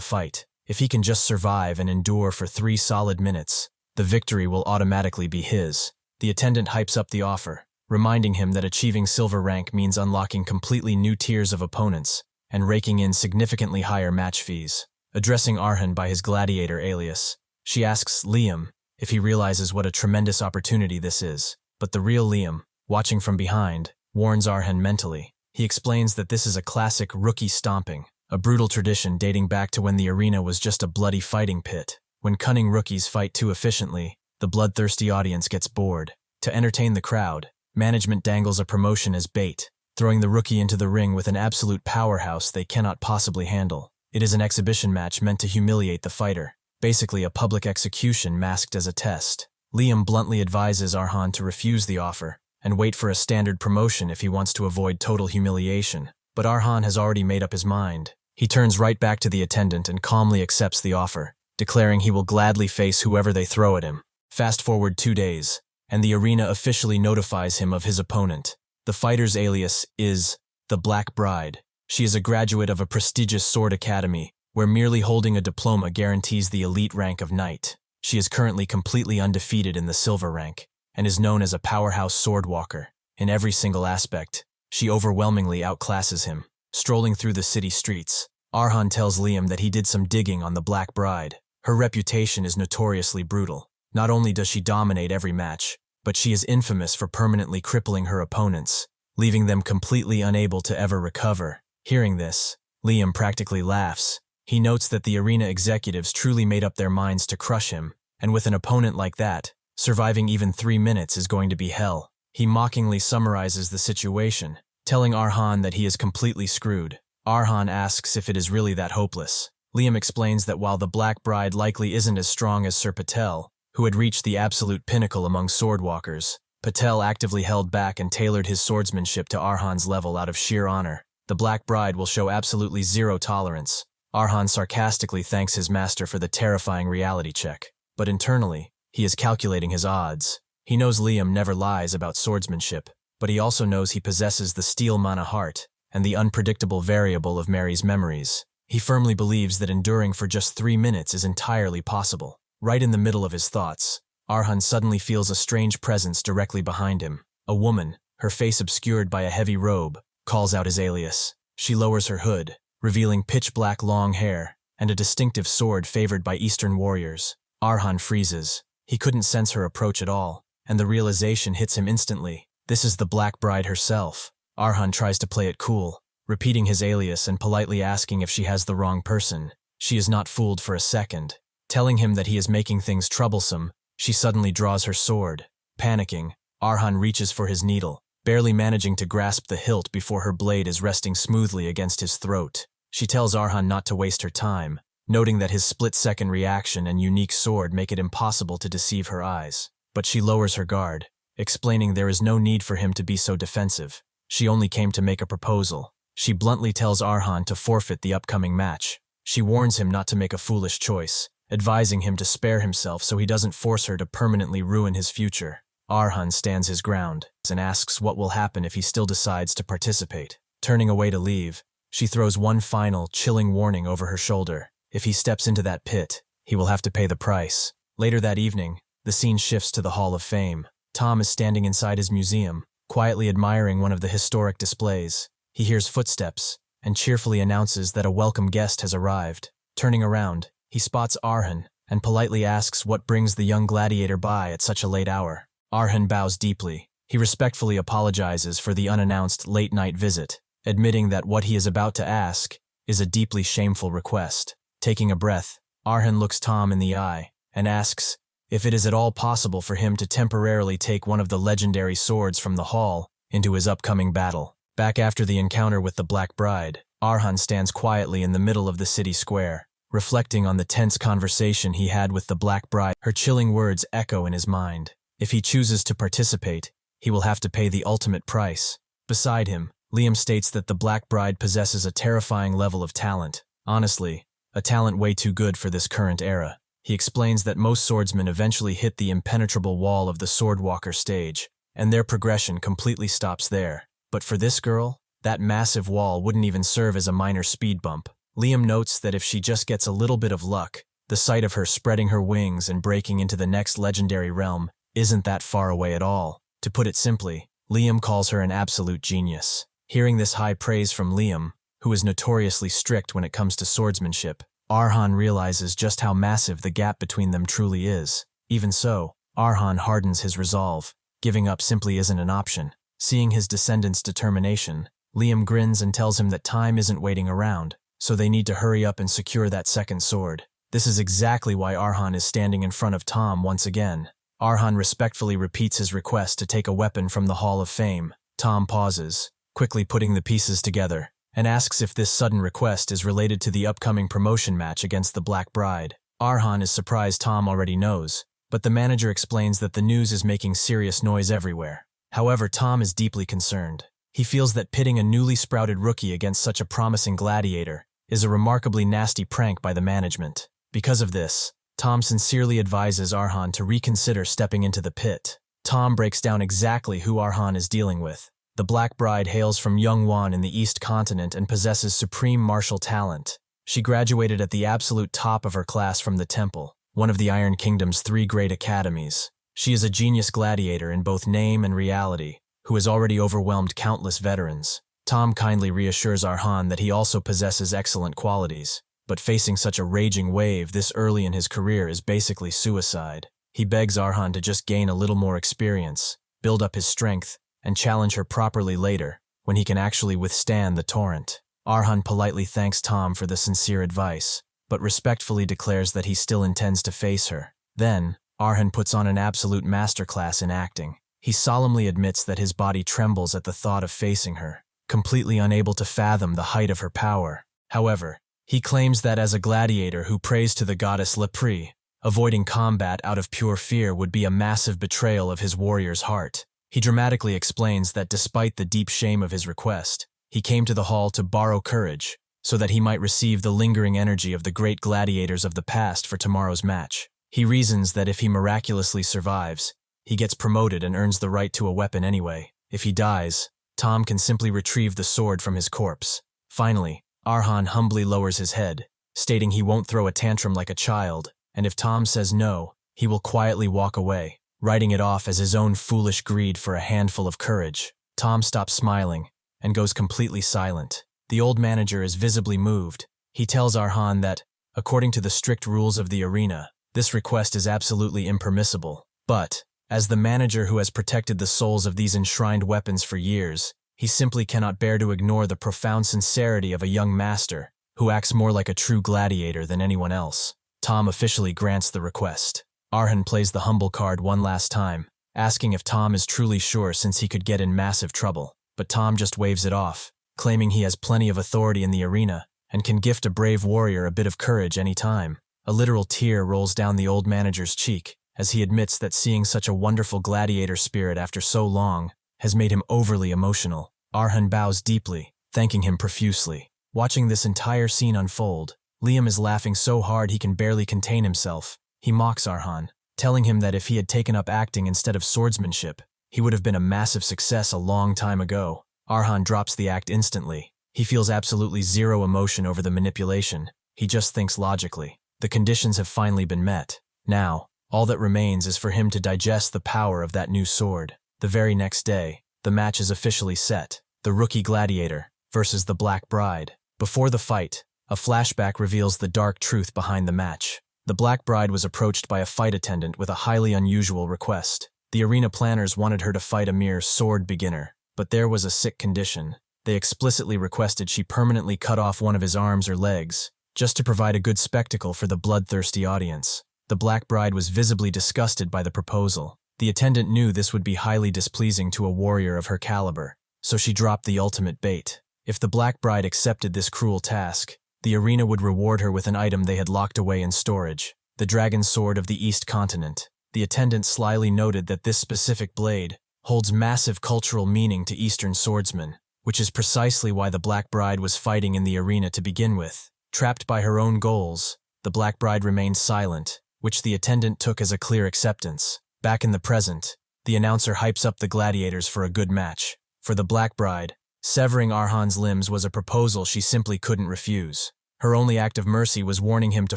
fight. If he can just survive and endure for 3 solid minutes, the victory will automatically be his. The attendant hypes up the offer, reminding him that achieving silver rank means unlocking completely new tiers of opponents and raking in significantly higher match fees. Addressing Arhan by his gladiator alias, she asks Liam if he realizes what a tremendous opportunity this is. But the real Liam, watching from behind, warns Arhan mentally. He explains that this is a classic rookie stomping, a brutal tradition dating back to when the arena was just a bloody fighting pit. When cunning rookies fight too efficiently, the bloodthirsty audience gets bored. To entertain the crowd, management dangles a promotion as bait, throwing the rookie into the ring with an absolute powerhouse they cannot possibly handle. It is an exhibition match meant to humiliate the fighter, basically a public execution masked as a test. Liam bluntly advises Arhan to refuse the offer and wait for a standard promotion if he wants to avoid total humiliation. But Arhan has already made up his mind. He turns right back to the attendant and calmly accepts the offer, declaring he will gladly face whoever they throw at him. Fast forward 2 days, and the arena officially notifies him of his opponent. The fighter's alias is the Black Bride. She is a graduate of a prestigious sword academy, where merely holding a diploma guarantees the elite rank of knight. She is currently completely undefeated in the silver rank, and is known as a powerhouse swordwalker. In every single aspect, she overwhelmingly outclasses him. Strolling through the city streets, Arhan tells Liam that he did some digging on the Black Bride. Her reputation is notoriously brutal. Not only does she dominate every match, but she is infamous for permanently crippling her opponents, leaving them completely unable to ever recover. Hearing this, Liam practically laughs. He notes that the arena executives truly made up their minds to crush him, and with an opponent like that, surviving even 3 minutes is going to be hell. He mockingly summarizes the situation, telling Arhan that he is completely screwed. Arhan asks if it is really that hopeless. Liam explains that while the Black Bride likely isn't as strong as Sir Patel, who had reached the absolute pinnacle among swordwalkers, Patel actively held back and tailored his swordsmanship to Arhan's level out of sheer honor. The Black Bride will show absolutely zero tolerance. Arhan sarcastically thanks his master for the terrifying reality check. But internally, he is calculating his odds. He knows Liam never lies about swordsmanship, but he also knows he possesses the steel mana heart and the unpredictable variable of Mary's memories. He firmly believes that enduring for just 3 minutes is entirely possible. Right in the middle of his thoughts, Arhan suddenly feels a strange presence directly behind him. A woman, her face obscured by a heavy robe, calls out his alias. She lowers her hood, revealing pitch-black long hair and a distinctive sword favored by Eastern warriors. Arhan freezes. He couldn't sense her approach at all, and the realization hits him instantly. This is the Black Bride herself. Arhan tries to play it cool, repeating his alias and politely asking if she has the wrong person. She is not fooled for a second. Telling him that he is making things troublesome, she suddenly draws her sword. Panicking, Arhan reaches for his needle, barely managing to grasp the hilt before her blade is resting smoothly against his throat. She tells Arhan not to waste her time, noting that his split-second reaction and unique sword make it impossible to deceive her eyes. But she lowers her guard, explaining there is no need for him to be so defensive. She only came to make a proposal. She bluntly tells Arhan to forfeit the upcoming match. She warns him not to make a foolish choice, advising him to spare himself so he doesn't force her to permanently ruin his future. Arhan stands his ground and asks what will happen if he still decides to participate. Turning away to leave, she throws one final, chilling warning over her shoulder. If he steps into that pit, he will have to pay the price. Later that evening, the scene shifts to the Hall of Fame. Tom is standing inside his museum, quietly admiring one of the historic displays. He hears footsteps and cheerfully announces that a welcome guest has arrived. Turning around, he spots Arhan and politely asks what brings the young gladiator by at such a late hour. Arhan bows deeply. He respectfully apologizes for the unannounced late-night visit, admitting that what he is about to ask is a deeply shameful request. Taking a breath, Arhan looks Tom in the eye and asks if it is at all possible for him to temporarily take one of the legendary swords from the hall into his upcoming battle. Back after the encounter with the Black Bride, Arhan stands quietly in the middle of the city square, reflecting on the tense conversation he had with the Black Bride. Her chilling words echo in his mind. If he chooses to participate, he will have to pay the ultimate price. Beside him, Liam states that the Black Bride possesses a terrifying level of talent. Honestly, a talent way too good for this current era. He explains that most swordsmen eventually hit the impenetrable wall of the Swordwalker stage, and their progression completely stops there. But for this girl, that massive wall wouldn't even serve as a minor speed bump. Liam notes that if she just gets a little bit of luck, the sight of her spreading her wings and breaking into the next legendary realm isn't that far away at all. To put it simply, Liam calls her an absolute genius. Hearing this high praise from Liam, who is notoriously strict when it comes to swordsmanship, Arhan realizes just how massive the gap between them truly is. Even so, Arhan hardens his resolve. Giving up simply isn't an option. Seeing his descendant's determination, Liam grins and tells him that time isn't waiting around, so they need to hurry up and secure that second sword. This is exactly why Arhan is standing in front of Tom once again. Arhan respectfully repeats his request to take a weapon from the Hall of Fame. Tom pauses, quickly putting the pieces together, and asks if this sudden request is related to the upcoming promotion match against the Black Bride. Arhan is surprised Tom already knows, but the manager explains that the news is making serious noise everywhere. However, Tom is deeply concerned. He feels that pitting a newly sprouted rookie against such a promising gladiator is a remarkably nasty prank by the management. Because of this, Tom sincerely advises Arhan to reconsider stepping into the pit. Tom breaks down exactly who Arhan is dealing with. The Black Bride hails from Yongwan in the East Continent and possesses supreme martial talent. She graduated at the absolute top of her class from the Temple, one of the Iron Kingdom's 3 great academies. She is a genius gladiator in both name and reality, who has already overwhelmed countless veterans. Tom kindly reassures Arhan that he also possesses excellent qualities, but facing such a raging wave this early in his career is basically suicide. He begs Arhan to just gain a little more experience, build up his strength, and challenge her properly later, when he can actually withstand the torrent. Arhan politely thanks Tom for the sincere advice, but respectfully declares that he still intends to face her. Then, Arhan puts on an absolute masterclass in acting. He solemnly admits that his body trembles at the thought of facing her, completely unable to fathom the height of her power. However, he claims that as a gladiator who prays to the goddess Lepri, avoiding combat out of pure fear would be a massive betrayal of his warrior's heart. He dramatically explains that despite the deep shame of his request, he came to the hall to borrow courage, so that he might receive the lingering energy of the great gladiators of the past for tomorrow's match. He reasons that if he miraculously survives, he gets promoted and earns the right to a weapon anyway. If he dies, Tom can simply retrieve the sword from his corpse. Finally, Arhan humbly lowers his head, stating he won't throw a tantrum like a child, and if Tom says no, he will quietly walk away, writing it off as his own foolish greed for a handful of courage. Tom stops smiling and goes completely silent. The old manager is visibly moved. He tells Arhan that, according to the strict rules of the arena, this request is absolutely impermissible. But, as the manager who has protected the souls of these enshrined weapons for years, he simply cannot bear to ignore the profound sincerity of a young master who acts more like a true gladiator than anyone else. Tom officially grants the request. Arhan plays the humble card one last time, asking if Tom is truly sure since he could get in massive trouble. But Tom just waves it off, claiming he has plenty of authority in the arena and can gift a brave warrior a bit of courage any time. A literal tear rolls down the old manager's cheek as he admits that seeing such a wonderful gladiator spirit after so long has made him overly emotional. Arhan bows deeply, thanking him profusely. Watching this entire scene unfold, Liam is laughing so hard he can barely contain himself. He mocks Arhan, telling him that if he had taken up acting instead of swordsmanship, he would have been a massive success a long time ago. Arhan drops the act instantly. He feels absolutely zero emotion over the manipulation. He just thinks logically. The conditions have finally been met. Now, all that remains is for him to digest the power of that new sword. The very next day, the match is officially set. The rookie gladiator versus the Black Bride. Before the fight, a flashback reveals the dark truth behind the match. The Black Bride was approached by a fight attendant with a highly unusual request. The arena planners wanted her to fight a mere sword beginner, but there was a sick condition. They explicitly requested she permanently cut off one of his arms or legs, just to provide a good spectacle for the bloodthirsty audience. The Black Bride was visibly disgusted by the proposal. The attendant knew this would be highly displeasing to a warrior of her caliber, so she dropped the ultimate bait. If the Black Bride accepted this cruel task, the arena would reward her with an item they had locked away in storage, the Dragon Sword of the East Continent. The attendant slyly noted that this specific blade holds massive cultural meaning to Eastern swordsmen, which is precisely why the Black Bride was fighting in the arena to begin with. Trapped by her own goals, the Black Bride remained silent, which the attendant took as a clear acceptance. Back in the present, the announcer hypes up the gladiators for a good match. For the Black Bride, severing Arhan's limbs was a proposal she simply couldn't refuse. Her only act of mercy was warning him to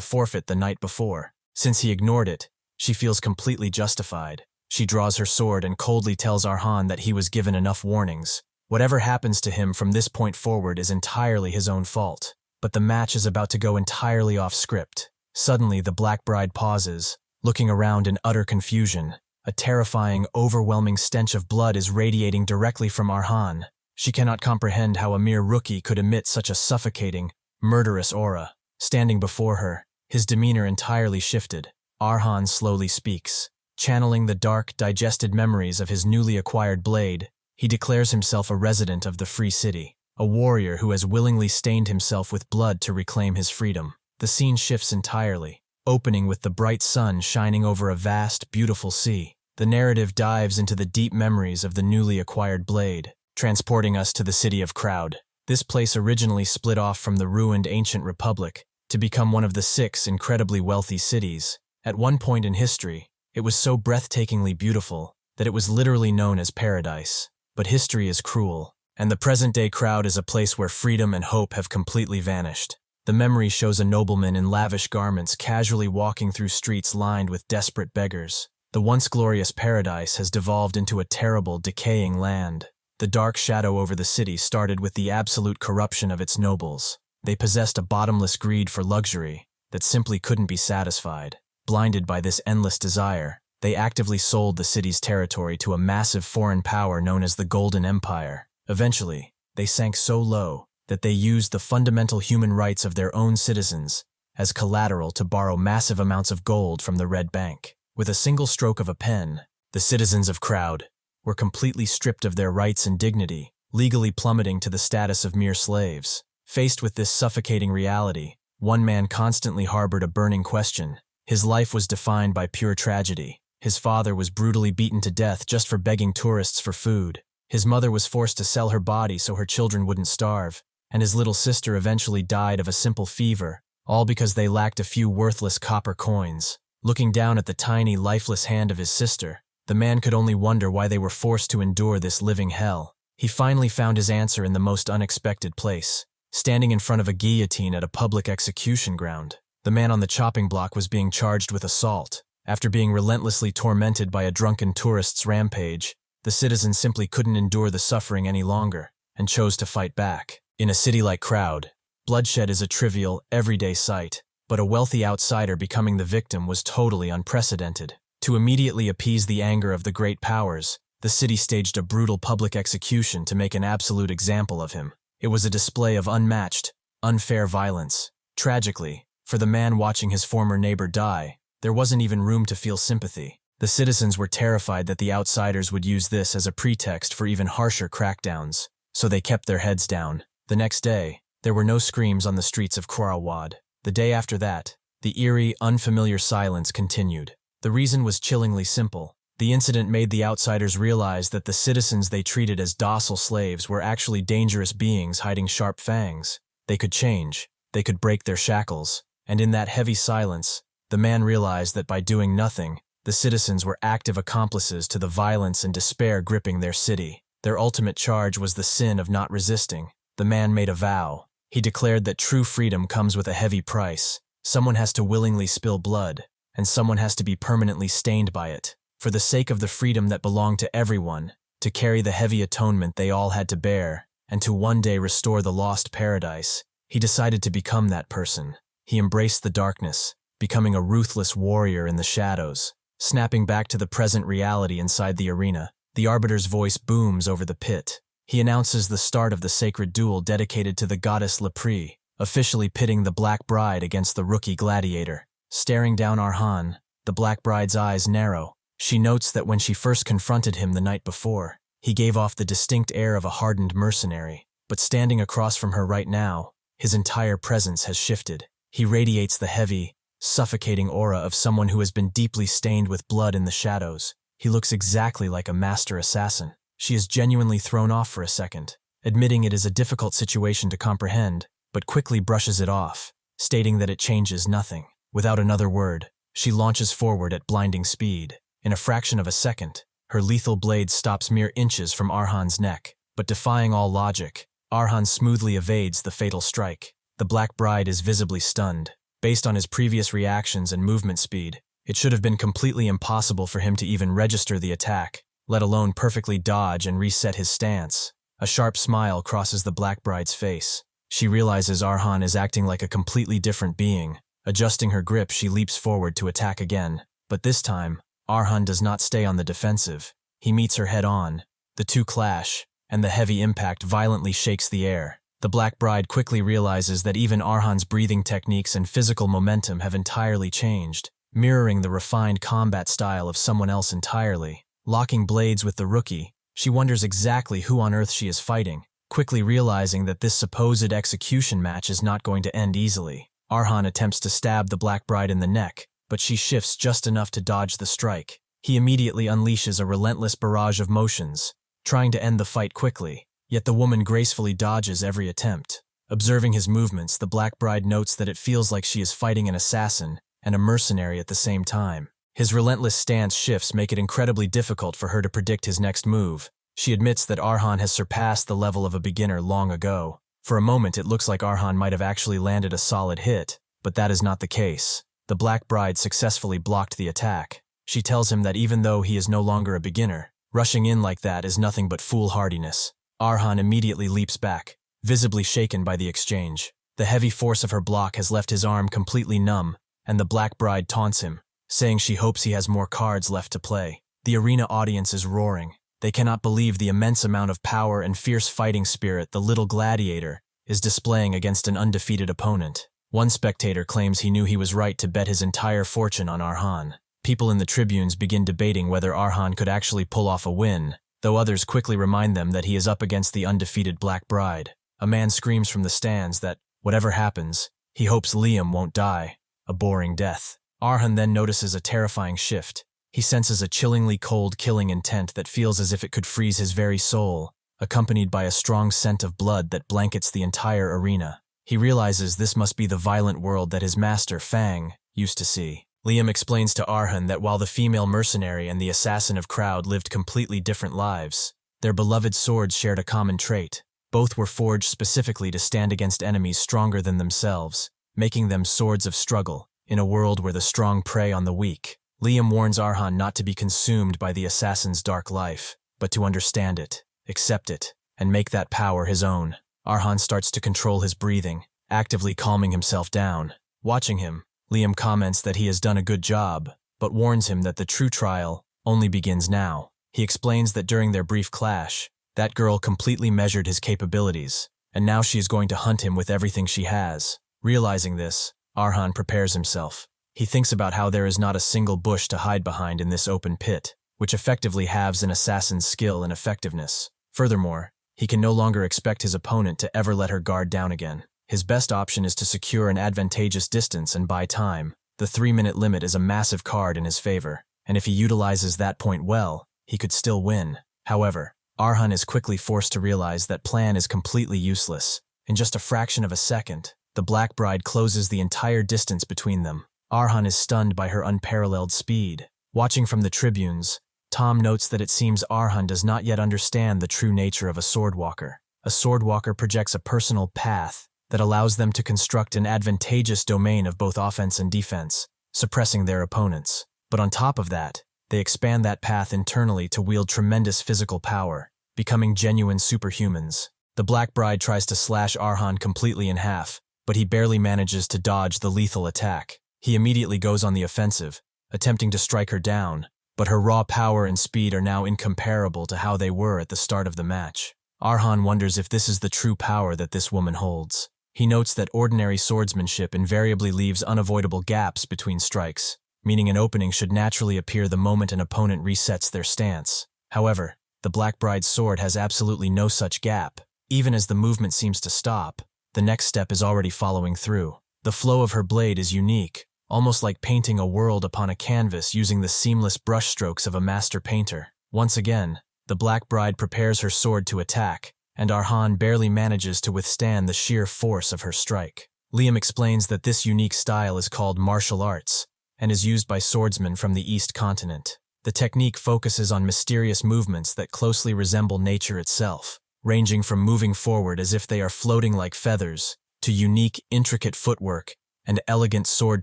forfeit the night before. Since he ignored it, she feels completely justified. She draws her sword and coldly tells Arhan that he was given enough warnings. Whatever happens to him from this point forward is entirely his own fault. But the match is about to go entirely off script. Suddenly, the Black Bride pauses, looking around in utter confusion. A terrifying, overwhelming stench of blood is radiating directly from Arhan. She cannot comprehend how a mere rookie could emit such a suffocating, murderous aura. Standing before her, his demeanor entirely shifted. Arhan slowly speaks. Channeling the dark, digested memories of his newly acquired blade, he declares himself a resident of the free city, a warrior who has willingly stained himself with blood to reclaim his freedom. The scene shifts entirely, opening with the bright sun shining over a vast, beautiful sea. The narrative dives into the deep memories of the newly acquired blade, transporting us to the city of Crowd. This place originally split off from the ruined ancient republic to become one of the 6 incredibly wealthy cities. At one point in history, it was so breathtakingly beautiful that it was literally known as paradise. But history is cruel, and the present-day Crowd is a place where freedom and hope have completely vanished. The memory shows a nobleman in lavish garments casually walking through streets lined with desperate beggars. The once glorious paradise has devolved into a terrible, decaying land. The dark shadow over the city started with the absolute corruption of its nobles. They possessed a bottomless greed for luxury that simply couldn't be satisfied. Blinded by this endless desire, they actively sold the city's territory to a massive foreign power known as the Golden Empire. Eventually, they sank so low that they used the fundamental human rights of their own citizens as collateral to borrow massive amounts of gold from the Red Bank. With a single stroke of a pen, the citizens of Crowd were completely stripped of their rights and dignity, legally plummeting to the status of mere slaves. Faced with this suffocating reality, one man constantly harbored a burning question. His life was defined by pure tragedy. His father was brutally beaten to death just for begging tourists for food. His mother was forced to sell her body so her children wouldn't starve, and his little sister eventually died of a simple fever, all because they lacked a few worthless copper coins. Looking down at the tiny, lifeless hand of his sister, the man could only wonder why they were forced to endure this living hell. He finally found his answer in the most unexpected place, standing in front of a guillotine at a public execution ground. The man on the chopping block was being charged with assault, After being relentlessly tormented by a drunken tourist's rampage, the citizens simply couldn't endure the suffering any longer and chose to fight back. In a city like Crowd, bloodshed is a trivial, everyday sight, but a wealthy outsider becoming the victim was totally unprecedented. To immediately appease the anger of the great powers, the city staged a brutal public execution to make an absolute example of him. It was a display of unmatched, unfair violence. Tragically, for the man watching his former neighbor die, there wasn't even room to feel sympathy. The citizens were terrified that the outsiders would use this as a pretext for even harsher crackdowns, so they kept their heads down. The next day, there were no screams on the streets of Crowd. The day after that, the eerie, unfamiliar silence continued. The reason was chillingly simple. The incident made the outsiders realize that the citizens they treated as docile slaves were actually dangerous beings hiding sharp fangs. They could change, they could break their shackles, and in that heavy silence, the man realized that by doing nothing, the citizens were active accomplices to the violence and despair gripping their city. Their ultimate charge was the sin of not resisting. The man made a vow. He declared that true freedom comes with a heavy price. Someone has to willingly spill blood, and someone has to be permanently stained by it. For the sake of the freedom that belonged to everyone, to carry the heavy atonement they all had to bear, and to one day restore the lost paradise, he decided to become that person. He embraced the darkness, becoming a ruthless warrior in the shadows. Snapping back to the present reality inside the arena, the arbiter's voice booms over the pit. He announces the start of the sacred duel dedicated to the goddess Lepri, officially pitting the Black Bride against the rookie gladiator. Staring down Arhan, the Black Bride's eyes narrow. She notes that when she first confronted him the night before, he gave off the distinct air of a hardened mercenary. But standing across from her right now, his entire presence has shifted. He radiates the heavy, suffocating aura of someone who has been deeply stained with blood in the shadows. He looks exactly like a master assassin. She is genuinely thrown off for a second, admitting it is a difficult situation to comprehend, but quickly brushes it off, stating that it changes nothing. Without another word, she launches forward at blinding speed. In a fraction of a second, her lethal blade stops mere inches from Arhan's neck, but defying all logic, Arhan smoothly evades the fatal strike. The Black Bride is visibly stunned. Based on his previous reactions and movement speed, it should have been completely impossible for him to even register the attack, let alone perfectly dodge and reset his stance. A sharp smile crosses the Black Bride's face. She realizes Arhan is acting like a completely different being. Adjusting her grip, she leaps forward to attack again. But this time, Arhan does not stay on the defensive. He meets her head-on. The two clash, and the heavy impact violently shakes the air. The Black Bride quickly realizes that even Arhan's breathing techniques and physical momentum have entirely changed, mirroring the refined combat style of someone else entirely. Locking blades with the rookie, she wonders exactly who on earth she is fighting, quickly realizing that this supposed execution match is not going to end easily. Arhan attempts to stab the Black Bride in the neck, but she shifts just enough to dodge the strike. He immediately unleashes a relentless barrage of motions, trying to end the fight quickly, yet the woman gracefully dodges every attempt. Observing his movements, the Black Bride notes that it feels like she is fighting an assassin and a mercenary at the same time. His relentless stance shifts make it incredibly difficult for her to predict his next move. She admits that Arhan has surpassed the level of a beginner long ago. For a moment it looks like Arhan might have actually landed a solid hit, but that is not the case. The Black Bride successfully blocked the attack. She tells him that even though he is no longer a beginner, rushing in like that is nothing but foolhardiness. Arhan immediately leaps back, visibly shaken by the exchange. The heavy force of her block has left his arm completely numb, and the Black Bride taunts him, saying she hopes he has more cards left to play. The arena audience is roaring. They cannot believe the immense amount of power and fierce fighting spirit the little gladiator is displaying against an undefeated opponent. One spectator claims he knew he was right to bet his entire fortune on Arhan. People in the tribunes begin debating whether Arhan could actually pull off a win, though others quickly remind them that he is up against the undefeated Black Bride. A man screams from the stands that, whatever happens, he hopes Liam won't die. A boring death. Arhan then notices a terrifying shift. He senses a chillingly cold killing intent that feels as if it could freeze his very soul, accompanied by a strong scent of blood that blankets the entire arena. He realizes this must be the violent world that his master, Fang, used to see. Liam explains to Arhan that while the female mercenary and the assassin of Crowd lived completely different lives, their beloved swords shared a common trait. Both were forged specifically to stand against enemies stronger than themselves, making them swords of struggle, in a world where the strong prey on the weak. Liam warns Arhan not to be consumed by the assassin's dark life, but to understand it, accept it, and make that power his own. Arhan starts to control his breathing, actively calming himself down. Watching him, Liam comments that he has done a good job, but warns him that the true trial only begins now. He explains that during their brief clash, that girl completely measured his capabilities, and now she is going to hunt him with everything she has. Realizing this, Arhan prepares himself. He thinks about how there is not a single bush to hide behind in this open pit, which effectively halves an assassin's skill and effectiveness. Furthermore, he can no longer expect his opponent to ever let her guard down again. His best option is to secure an advantageous distance and buy time. The 3-minute limit is a massive card in his favor, and if he utilizes that point well, he could still win. However, Arhan is quickly forced to realize that plan is completely useless. In just a fraction of a second, the Black Bride closes the entire distance between them. Arhan is stunned by her unparalleled speed. Watching from the tribunes, Tom notes that it seems Arhan does not yet understand the true nature of a swordwalker. A swordwalker projects a personal path that allows them to construct an advantageous domain of both offense and defense, suppressing their opponents. But on top of that, they expand that path internally to wield tremendous physical power, becoming genuine superhumans. The Black Bride tries to slash Arhan completely in half, but he barely manages to dodge the lethal attack. He immediately goes on the offensive, attempting to strike her down, but her raw power and speed are now incomparable to how they were at the start of the match. Arhan wonders if this is the true power that this woman holds. He notes that ordinary swordsmanship invariably leaves unavoidable gaps between strikes, meaning an opening should naturally appear the moment an opponent resets their stance. However, the Black Bride's sword has absolutely no such gap. Even as the movement seems to stop, the next step is already following through. The flow of her blade is unique, almost like painting a world upon a canvas using the seamless brushstrokes of a master painter. Once again, the Black Bride prepares her sword to attack, and Arhan barely manages to withstand the sheer force of her strike. Liam explains that this unique style is called martial arts, and is used by swordsmen from the East Continent. The technique focuses on mysterious movements that closely resemble nature itself, ranging from moving forward as if they are floating like feathers, to unique, intricate footwork and elegant sword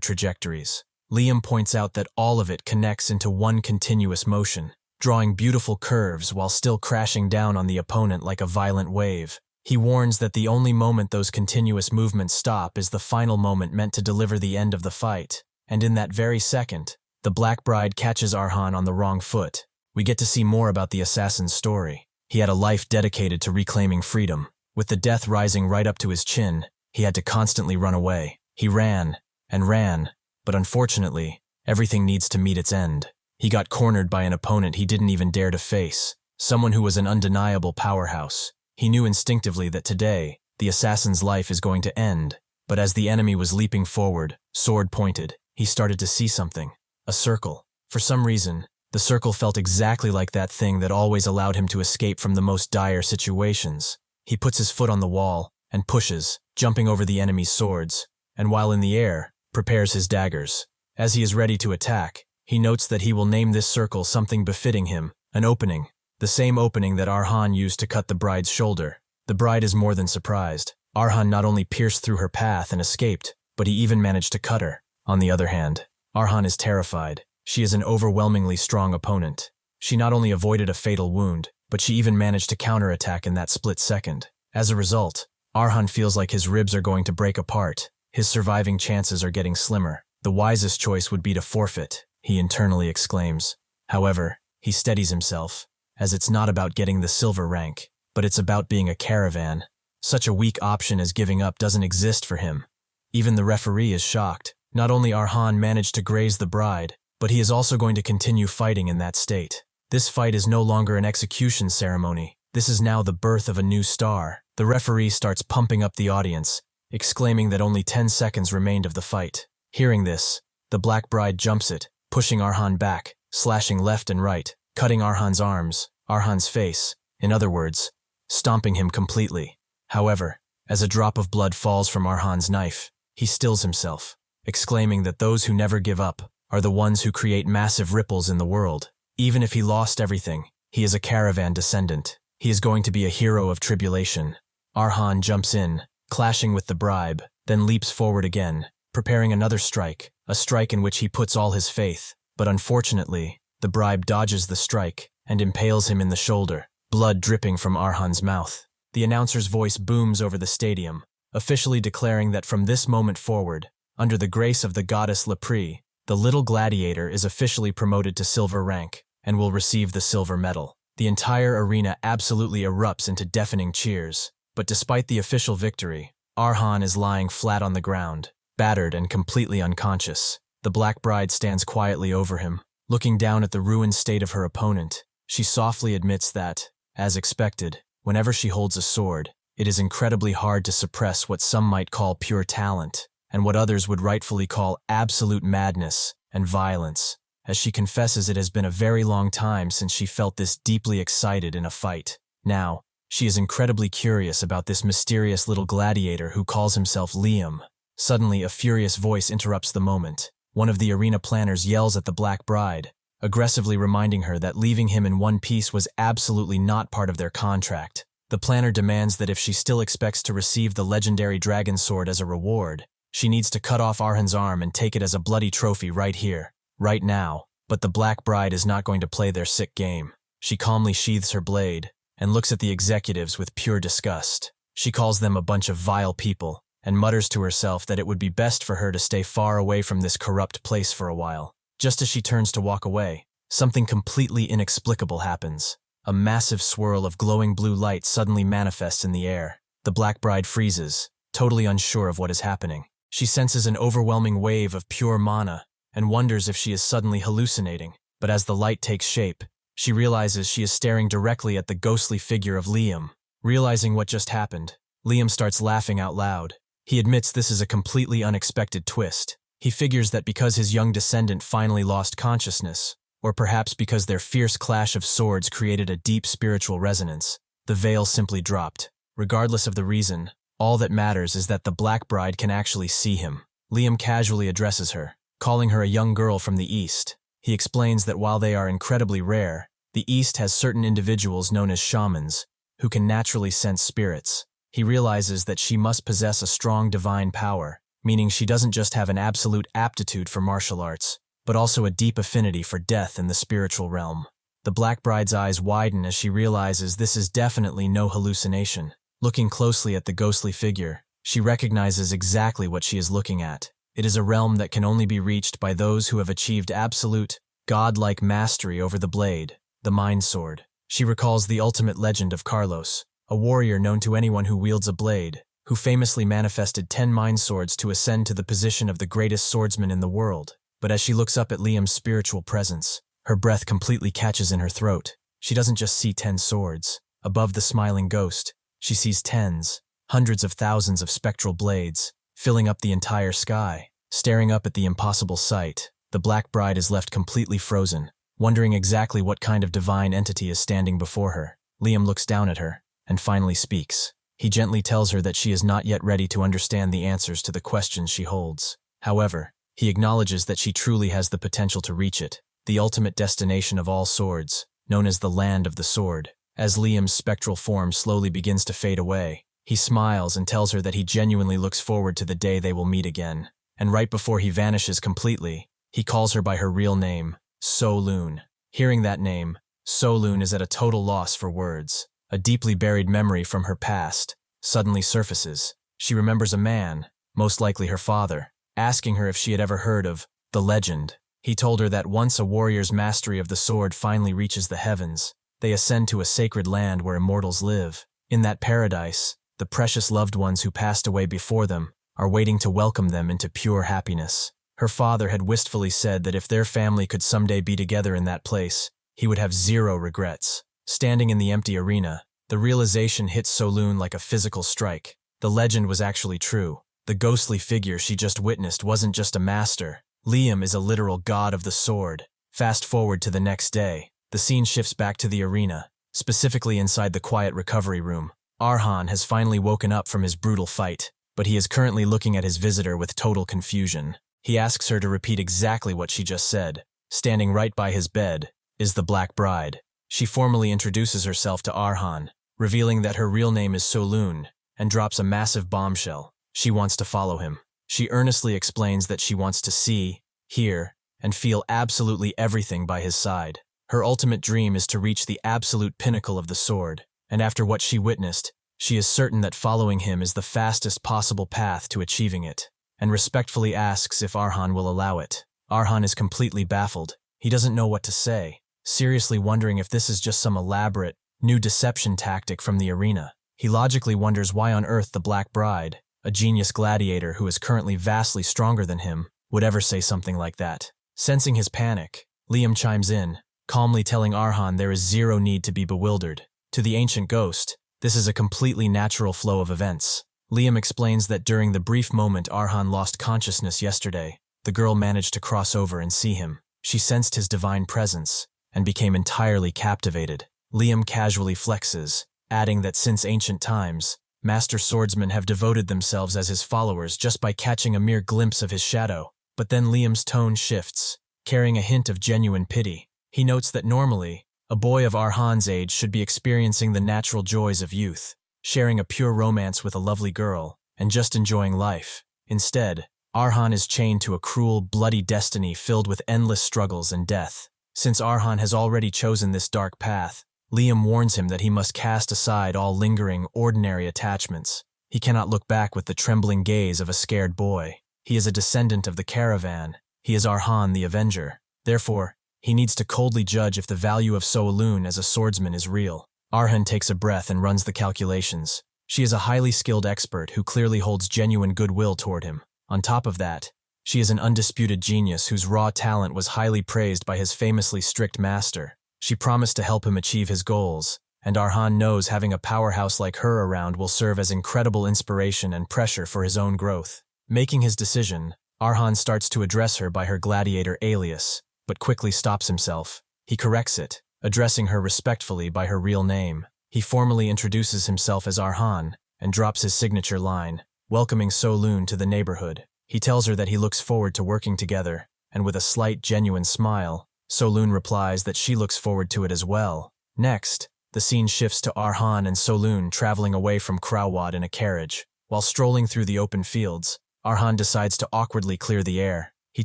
trajectories. Liam points out that all of it connects into one continuous motion, drawing beautiful curves while still crashing down on the opponent like a violent wave. He warns that the only moment those continuous movements stop is the final moment meant to deliver the end of the fight, and in that very second, the Black Bride catches Arhan on the wrong foot. We get to see more about the assassin's story. He had a life dedicated to reclaiming freedom. With the death rising right up to his chin, he had to constantly run away. He ran, and ran, but unfortunately, everything needs to meet its end. He got cornered by an opponent he didn't even dare to face, someone who was an undeniable powerhouse. He knew instinctively that today, the assassin's life is going to end, but as the enemy was leaping forward, sword pointed, he started to see something. A circle. For some reason, the circle felt exactly like that thing that always allowed him to escape from the most dire situations. He puts his foot on the wall and pushes, jumping over the enemy's swords, and while in the air, prepares his daggers. As he is ready to attack, he notes that he will name this circle something befitting him, an opening, the same opening that Arhan used to cut the bride's shoulder. The bride is more than surprised. Arhan not only pierced through her path and escaped, but he even managed to cut her. On the other hand, Arhan is terrified. She is an overwhelmingly strong opponent. She not only avoided a fatal wound, but she even managed to counterattack in that split second. As a result, Arhan feels like his ribs are going to break apart. His surviving chances are getting slimmer. The wisest choice would be to forfeit, he internally exclaims. However, he steadies himself, as it's not about getting the silver rank, but it's about being a caravan. Such a weak option as giving up doesn't exist for him. Even the referee is shocked. Not only Arhan managed to graze the bride, but he is also going to continue fighting in that state. This fight is no longer an execution ceremony. This is now the birth of a new star. The referee starts pumping up the audience, exclaiming that only 10 seconds remained of the fight. Hearing this, the Black Bride jumps it, pushing Arhan back, slashing left and right, cutting Arhan's arms, Arhan's face, in other words, stomping him completely. However, as a drop of blood falls from Arhan's knife, he stills himself, exclaiming that those who never give up are the ones who create massive ripples in the world. Even if he lost everything, he is a caravan descendant. He is going to be a hero of tribulation. Arhan jumps in, clashing with the bribe, then leaps forward again, preparing another strike, a strike in which he puts all his faith. But unfortunately, the bribe dodges the strike and impales him in the shoulder, blood dripping from Arhan's mouth. The announcer's voice booms over the stadium, officially declaring that from this moment forward, under the grace of the goddess Lepri, the little gladiator is officially promoted to silver rank and will receive the silver medal. The entire arena absolutely erupts into deafening cheers, but despite the official victory, Arhan is lying flat on the ground, battered and completely unconscious. The black bride stands quietly over him, looking down at the ruined state of her opponent. She softly admits that, as expected, whenever she holds a sword, it is incredibly hard to suppress what some might call pure talent, and what others would rightfully call absolute madness and violence. As she confesses, it has been a very long time since she felt this deeply excited in a fight. Now, she is incredibly curious about this mysterious little gladiator who calls himself Liam. Suddenly, a furious voice interrupts the moment. One of the arena planners yells at the black bride, aggressively reminding her that leaving him in one piece was absolutely not part of their contract. The planner demands that if she still expects to receive the legendary dragon sword as a reward, she needs to cut off Arhan's arm and take it as a bloody trophy right here, right now. But the black bride is not going to play their sick game. She calmly sheathes her blade and looks at the executives with pure disgust. She calls them a bunch of vile people and mutters to herself that it would be best for her to stay far away from this corrupt place for a while. Just as she turns to walk away, something completely inexplicable happens. A massive swirl of glowing blue light suddenly manifests in the air. The black bride freezes, totally unsure of what is happening. She senses an overwhelming wave of pure mana and wonders if she is suddenly hallucinating. But as the light takes shape, she realizes she is staring directly at the ghostly figure of Liam. Realizing what just happened, Liam starts laughing out loud. He admits this is a completely unexpected twist. He figures that because his young descendant finally lost consciousness, or perhaps because their fierce clash of swords created a deep spiritual resonance, the veil simply dropped. Regardless of the reason, all that matters is that the black bride can actually see him. Liam casually addresses her, calling her a young girl from the East. He explains that while they are incredibly rare, the East has certain individuals known as shamans, who can naturally sense spirits. He realizes that she must possess a strong divine power, meaning she doesn't just have an absolute aptitude for martial arts, but also a deep affinity for death in the spiritual realm. The black bride's eyes widen as she realizes this is definitely no hallucination. Looking closely at the ghostly figure, she recognizes exactly what she is looking at. It is a realm that can only be reached by those who have achieved absolute, godlike mastery over the blade, the mind sword. She recalls the ultimate legend of Carlos, a warrior known to anyone who wields a blade, who famously manifested 10 mind swords to ascend to the position of the greatest swordsman in the world. But as she looks up at Liam's spiritual presence, her breath completely catches in her throat. She doesn't just see 10 swords. Above the smiling ghost, she sees tens, hundreds of thousands of spectral blades, filling up the entire sky. Staring up at the impossible sight, the black bride is left completely frozen, wondering exactly what kind of divine entity is standing before her. Liam looks down at her and finally speaks. He gently tells her that she is not yet ready to understand the answers to the questions she holds. However, he acknowledges that she truly has the potential to reach it, the ultimate destination of all swords, known as the Land of the Sword. As Liam's spectral form slowly begins to fade away, he smiles and tells her that he genuinely looks forward to the day they will meet again. And right before he vanishes completely, he calls her by her real name, Solun. Hearing that name, Solun is at a total loss for words. A deeply buried memory from her past suddenly surfaces. She remembers a man, most likely her father, asking her if she had ever heard of the legend. He told her that once a warrior's mastery of the sword finally reaches the heavens, they ascend to a sacred land where immortals live. In that paradise, the precious loved ones who passed away before them are waiting to welcome them into pure happiness. Her father had wistfully said that if their family could someday be together in that place, he would have zero regrets. Standing in the empty arena, the realization hits Solun like a physical strike. The legend was actually true. The ghostly figure she just witnessed wasn't just a master. Liam is a literal god of the sword. Fast forward to the next day. The scene shifts back to the arena, specifically inside the quiet recovery room. Arhan has finally woken up from his brutal fight, but he is currently looking at his visitor with total confusion. He asks her to repeat exactly what she just said. Standing right by his bed is the black bride. She formally introduces herself to Arhan, revealing that her real name is Solun, and drops a massive bombshell. She wants to follow him. She earnestly explains that she wants to see, hear, and feel absolutely everything by his side. Her ultimate dream is to reach the absolute pinnacle of the sword, and after what she witnessed, she is certain that following him is the fastest possible path to achieving it, and respectfully asks if Arhan will allow it. Arhan is completely baffled. He doesn't know what to say, seriously wondering if this is just some elaborate, new deception tactic from the arena. He logically wonders why on earth the Black Bride, a genius gladiator who is currently vastly stronger than him, would ever say something like that. Sensing his panic, Liam chimes in, calmly telling Arhan there is zero need to be bewildered. To the ancient ghost, this is a completely natural flow of events. Liam explains that during the brief moment Arhan lost consciousness yesterday, the girl managed to cross over and see him. She sensed his divine presence and became entirely captivated. Liam casually flexes, adding that since ancient times, master swordsmen have devoted themselves as his followers just by catching a mere glimpse of his shadow. But then Liam's tone shifts, carrying a hint of genuine pity. He notes that normally, a boy of Arhan's age should be experiencing the natural joys of youth, sharing a pure romance with a lovely girl, and just enjoying life. Instead, Arhan is chained to a cruel, bloody destiny filled with endless struggles and death. Since Arhan has already chosen this dark path, Liam warns him that he must cast aside all lingering, ordinary attachments. He cannot look back with the trembling gaze of a scared boy. He is a descendant of the Karavan. He is Arhan the Avenger. Therefore, he needs to coldly judge if the value of So'alun as a swordsman is real. Arhan takes a breath and runs the calculations. She is a highly skilled expert who clearly holds genuine goodwill toward him. On top of that, she is an undisputed genius whose raw talent was highly praised by his famously strict master. She promised to help him achieve his goals, and Arhan knows having a powerhouse like her around will serve as incredible inspiration and pressure for his own growth. Making his decision, Arhan starts to address her by her gladiator alias, but quickly stops himself. He corrects it, addressing her respectfully by her real name. He formally introduces himself as Arhan and drops his signature line, welcoming So'alun to the neighborhood. He tells her that he looks forward to working together, and with a slight, genuine smile, So'alun replies that she looks forward to it as well. Next, the scene shifts to Arhan and So'alun traveling away from Krawad in a carriage. While strolling through the open fields, Arhan decides to awkwardly clear the air. He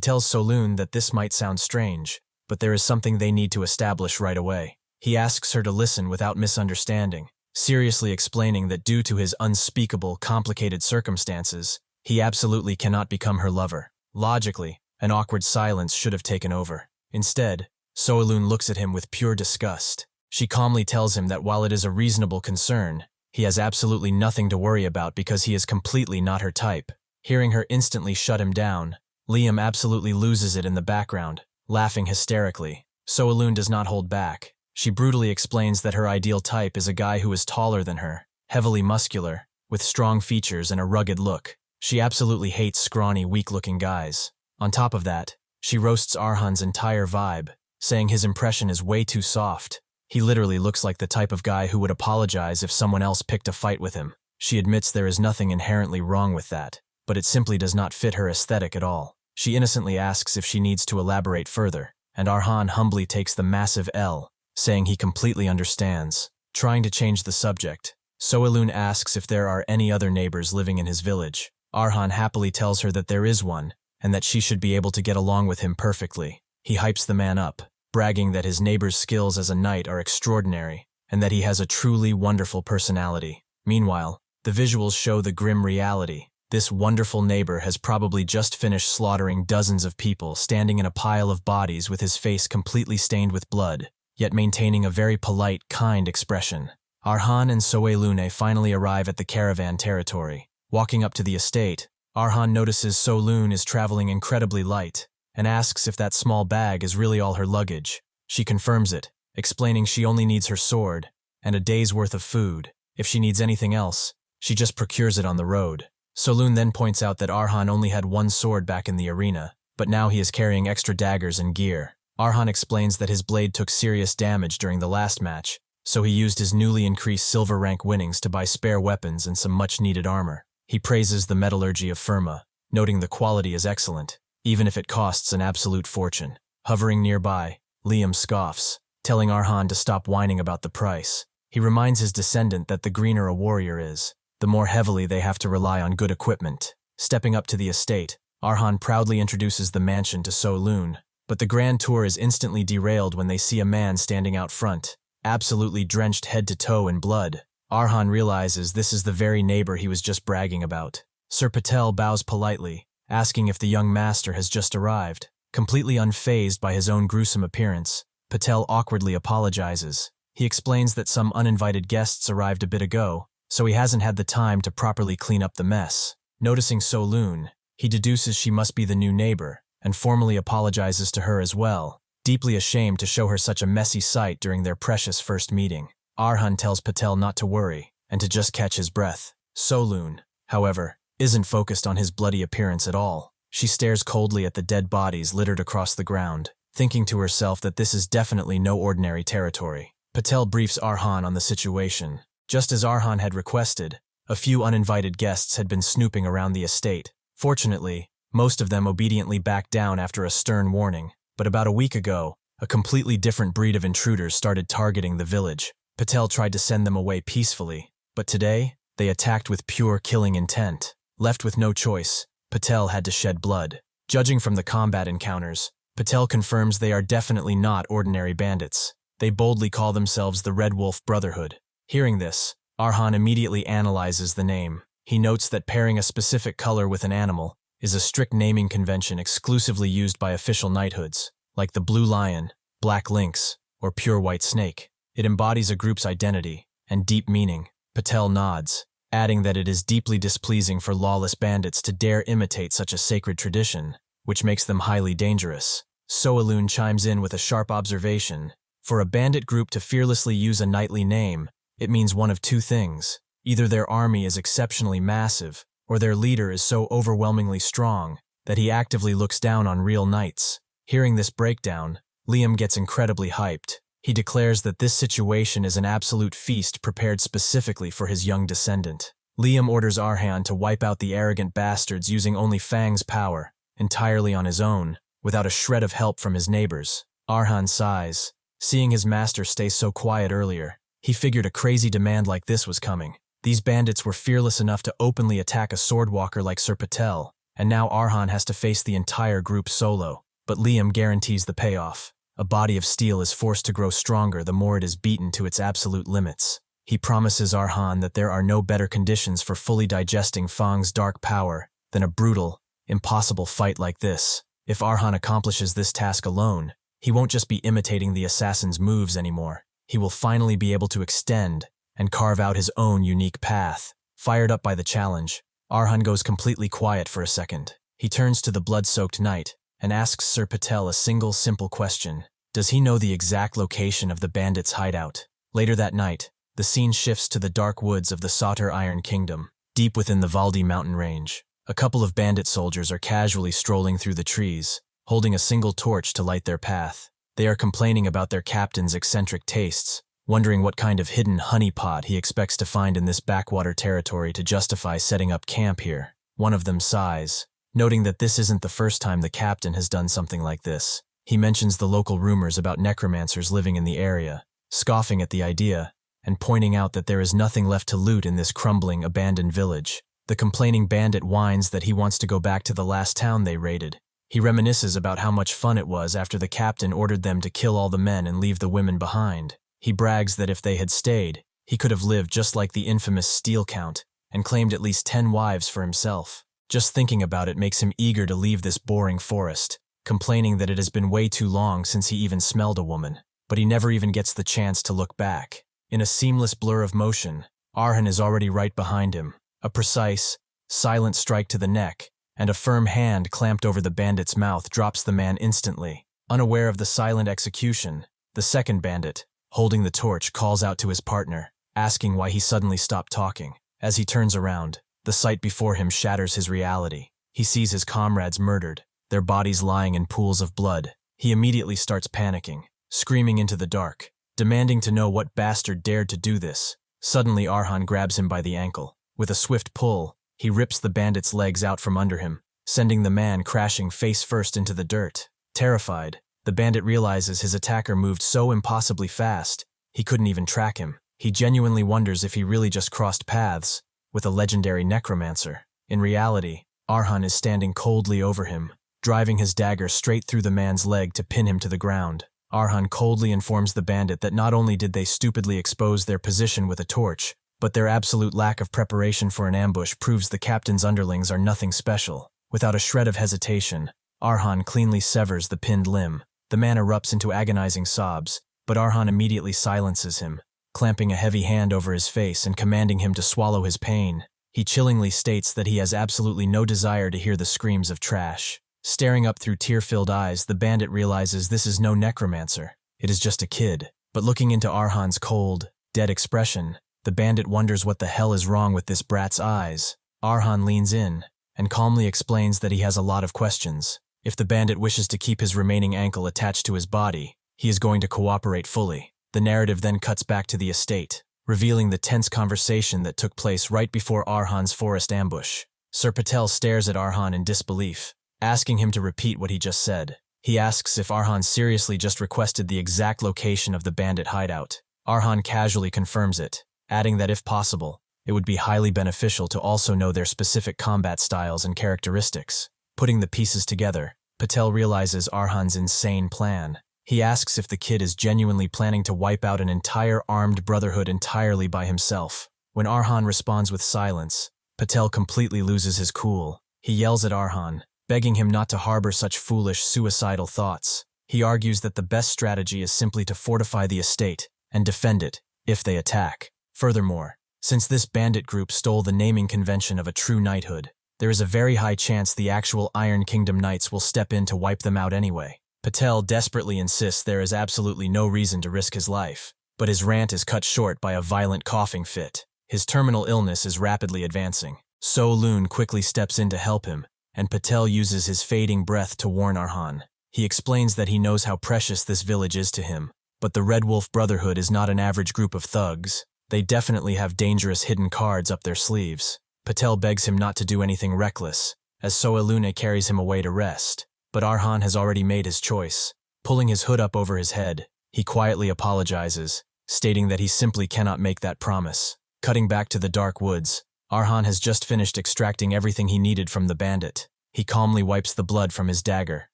tells So'alun that this might sound strange, but there is something they need to establish right away. He asks her to listen without misunderstanding, seriously explaining that due to his unspeakable, complicated circumstances, he absolutely cannot become her lover. Logically, an awkward silence should have taken over. Instead, So'alun looks at him with pure disgust. She calmly tells him that while it is a reasonable concern, he has absolutely nothing to worry about because he is completely not her type. Hearing her instantly shut him down, Liam absolutely loses it in the background, laughing hysterically. So'alun does not hold back. She brutally explains that her ideal type is a guy who is taller than her, heavily muscular, with strong features and a rugged look. She absolutely hates scrawny, weak-looking guys. On top of that, she roasts Arhan's entire vibe, saying his impression is way too soft. He literally looks like the type of guy who would apologize if someone else picked a fight with him. She admits there is nothing inherently wrong with that, but it simply does not fit her aesthetic at all. She innocently asks if she needs to elaborate further, and Arhan humbly takes the massive L, saying he completely understands. Trying to change the subject, So'alun asks if there are any other neighbors living in his village. Arhan happily tells her that there is one, and that she should be able to get along with him perfectly. He hypes the man up, bragging that his neighbor's skills as a knight are extraordinary, and that he has a truly wonderful personality. Meanwhile, the visuals show the grim reality. This wonderful neighbor has probably just finished slaughtering dozens of people standing in a pile of bodies with his face completely stained with blood, yet maintaining a very polite, kind expression. Arhan and So'alun finally arrive at the caravan territory. Walking up to the estate, Arhan notices So'alun is traveling incredibly light, and asks if that small bag is really all her luggage. She confirms it, explaining she only needs her sword and a day's worth of food. If she needs anything else, she just procures it on the road. So'alun then points out that Arhan only had one sword back in the arena, but now he is carrying extra daggers and gear. Arhan explains that his blade took serious damage during the last match, so he used his newly increased silver rank winnings to buy spare weapons and some much-needed armor. He praises the metallurgy of Firma, noting the quality is excellent, even if it costs an absolute fortune. Hovering nearby, Liam scoffs, telling Arhan to stop whining about the price. He reminds his descendant that the greener a warrior is, the more heavily they have to rely on good equipment. Stepping up to the estate, Arhan proudly introduces the mansion to So'alun, But the grand tour is instantly derailed when they see a man standing out front, absolutely drenched head to toe in blood. Arhan realizes this is the very neighbor he was just bragging about. Sir Patel bows politely, asking if the young master has just arrived. Completely unfazed by his own gruesome appearance, Patel awkwardly apologizes. He explains that some uninvited guests arrived a bit ago, so he hasn't had the time to properly clean up the mess. Noticing So-Loon, he deduces she must be the new neighbor, and formally apologizes to her as well, deeply ashamed to show her such a messy sight during their precious first meeting. Arhan tells Patel not to worry, and to just catch his breath. So-Loon, however, isn't focused on his bloody appearance at all. She stares coldly at the dead bodies littered across the ground, thinking to herself that this is definitely no ordinary territory. Patel briefs Arhan on the situation. Just as Arhan had requested, a few uninvited guests had been snooping around the estate. Fortunately, most of them obediently backed down after a stern warning, but about a week ago, a completely different breed of intruders started targeting the village. Patel tried to send them away peacefully, but today, they attacked with pure killing intent. Left with no choice, Patel had to shed blood. Judging from the combat encounters, Patel confirms they are definitely not ordinary bandits. They boldly call themselves the Red Wolf Brotherhood. Hearing this, Arhan immediately analyzes the name. He notes that pairing a specific color with an animal is a strict naming convention exclusively used by official knighthoods, like the Blue Lion, Black Lynx, or Pure White Snake. It embodies a group's identity and deep meaning. Patel nods, adding that it is deeply displeasing for lawless bandits to dare imitate such a sacred tradition, which makes them highly dangerous. So-Loon chimes in with a sharp observation. For a bandit group to fearlessly use a knightly name, it means one of two things. Either their army is exceptionally massive, or their leader is so overwhelmingly strong that he actively looks down on real knights. Hearing this breakdown, Liam gets incredibly hyped. He declares that this situation is an absolute feast prepared specifically for his young descendant. Liam orders Arhan to wipe out the arrogant bastards using only Fang's power, entirely on his own, without a shred of help from his neighbors. Arhan sighs. Seeing his master stay so quiet earlier, he figured a crazy demand like this was coming. These bandits were fearless enough to openly attack a swordwalker like Sir Patel, and now Arhan has to face the entire group solo. But Liam guarantees the payoff. A body of steel is forced to grow stronger the more it is beaten to its absolute limits. He promises Arhan that there are no better conditions for fully digesting Fang's dark power than a brutal, impossible fight like this. If Arhan accomplishes this task alone, he won't just be imitating the assassin's moves anymore. He will finally be able to extend and carve out his own unique path. Fired up by the challenge, Arhan goes completely quiet for a second. He turns to the blood-soaked knight and asks Sir Patel a single simple question. Does he know the exact location of the bandits' hideout? Later that night, the scene shifts to the dark woods of the Sauter Iron Kingdom, deep within the Valdi mountain range. A couple of bandit soldiers are casually strolling through the trees, holding a single torch to light their path. They are complaining about their captain's eccentric tastes, wondering what kind of hidden honeypot he expects to find in this backwater territory to justify setting up camp here. One of them sighs, noting that this isn't the first time the captain has done something like this. He mentions the local rumors about necromancers living in the area, scoffing at the idea, and pointing out that there is nothing left to loot in this crumbling, abandoned village. The complaining bandit whines that he wants to go back to the last town they raided. He reminisces about how much fun it was after the captain ordered them to kill all the men and leave the women behind. He brags that if they had stayed, he could have lived just like the infamous Steel Count, and claimed at least 10 wives for himself. Just thinking about it makes him eager to leave this boring forest, complaining that it has been way too long since he even smelled a woman. But he never even gets the chance to look back. In a seamless blur of motion, Arhan is already right behind him. A precise, silent strike to the neck, and a firm hand clamped over the bandit's mouth drops the man instantly. Unaware of the silent execution, the second bandit, holding the torch, calls out to his partner, asking why he suddenly stopped talking. As he turns around, the sight before him shatters his reality. He sees his comrades murdered, their bodies lying in pools of blood. He immediately starts panicking, screaming into the dark, demanding to know what bastard dared to do this. Suddenly Arhan grabs him by the ankle. With a swift pull, he rips the bandit's legs out from under him, sending the man crashing face first into the dirt. Terrified, the bandit realizes his attacker moved so impossibly fast, he couldn't even track him. He genuinely wonders if he really just crossed paths with a legendary necromancer. In reality, Arhan is standing coldly over him, driving his dagger straight through the man's leg to pin him to the ground. Arhan coldly informs the bandit that not only did they stupidly expose their position with a torch, but their absolute lack of preparation for an ambush proves the captain's underlings are nothing special. Without a shred of hesitation, Arhan cleanly severs the pinned limb. The man erupts into agonizing sobs, but Arhan immediately silences him, clamping a heavy hand over his face and commanding him to swallow his pain. He chillingly states that he has absolutely no desire to hear the screams of trash. Staring up through tear-filled eyes, the bandit realizes this is no necromancer. It is just a kid. But looking into Arhan's cold, dead expression, the bandit wonders what the hell is wrong with this brat's eyes. Arhan leans in and calmly explains that he has a lot of questions. If the bandit wishes to keep his remaining ankle attached to his body, he is going to cooperate fully. The narrative then cuts back to the estate, revealing the tense conversation that took place right before Arhan's forest ambush. Sir Patel stares at Arhan in disbelief, asking him to repeat what he just said. He asks if Arhan seriously just requested the exact location of the bandit hideout. Arhan casually confirms it, adding that if possible, it would be highly beneficial to also know their specific combat styles and characteristics. Putting the pieces together, Patel realizes Arhan's insane plan. He asks if the kid is genuinely planning to wipe out an entire armed brotherhood entirely by himself. When Arhan responds with silence, Patel completely loses his cool. He yells at Arhan, begging him not to harbor such foolish, suicidal thoughts. He argues that the best strategy is simply to fortify the estate and defend it if they attack. Furthermore, since this bandit group stole the naming convention of a true knighthood, there is a very high chance the actual Iron Kingdom Knights will step in to wipe them out anyway. Patel desperately insists there is absolutely no reason to risk his life, but his rant is cut short by a violent coughing fit. His terminal illness is rapidly advancing. So Loon quickly steps in to help him, and Patel uses his fading breath to warn Arhan. He explains that he knows how precious this village is to him, but the Red Wolf Brotherhood is not an average group of thugs. They definitely have dangerous hidden cards up their sleeves. Patel begs him not to do anything reckless, as Soalune carries him away to rest. But Arhan has already made his choice. Pulling his hood up over his head, he quietly apologizes, stating that he simply cannot make that promise. Cutting back to the dark woods, Arhan has just finished extracting everything he needed from the bandit. He calmly wipes the blood from his dagger.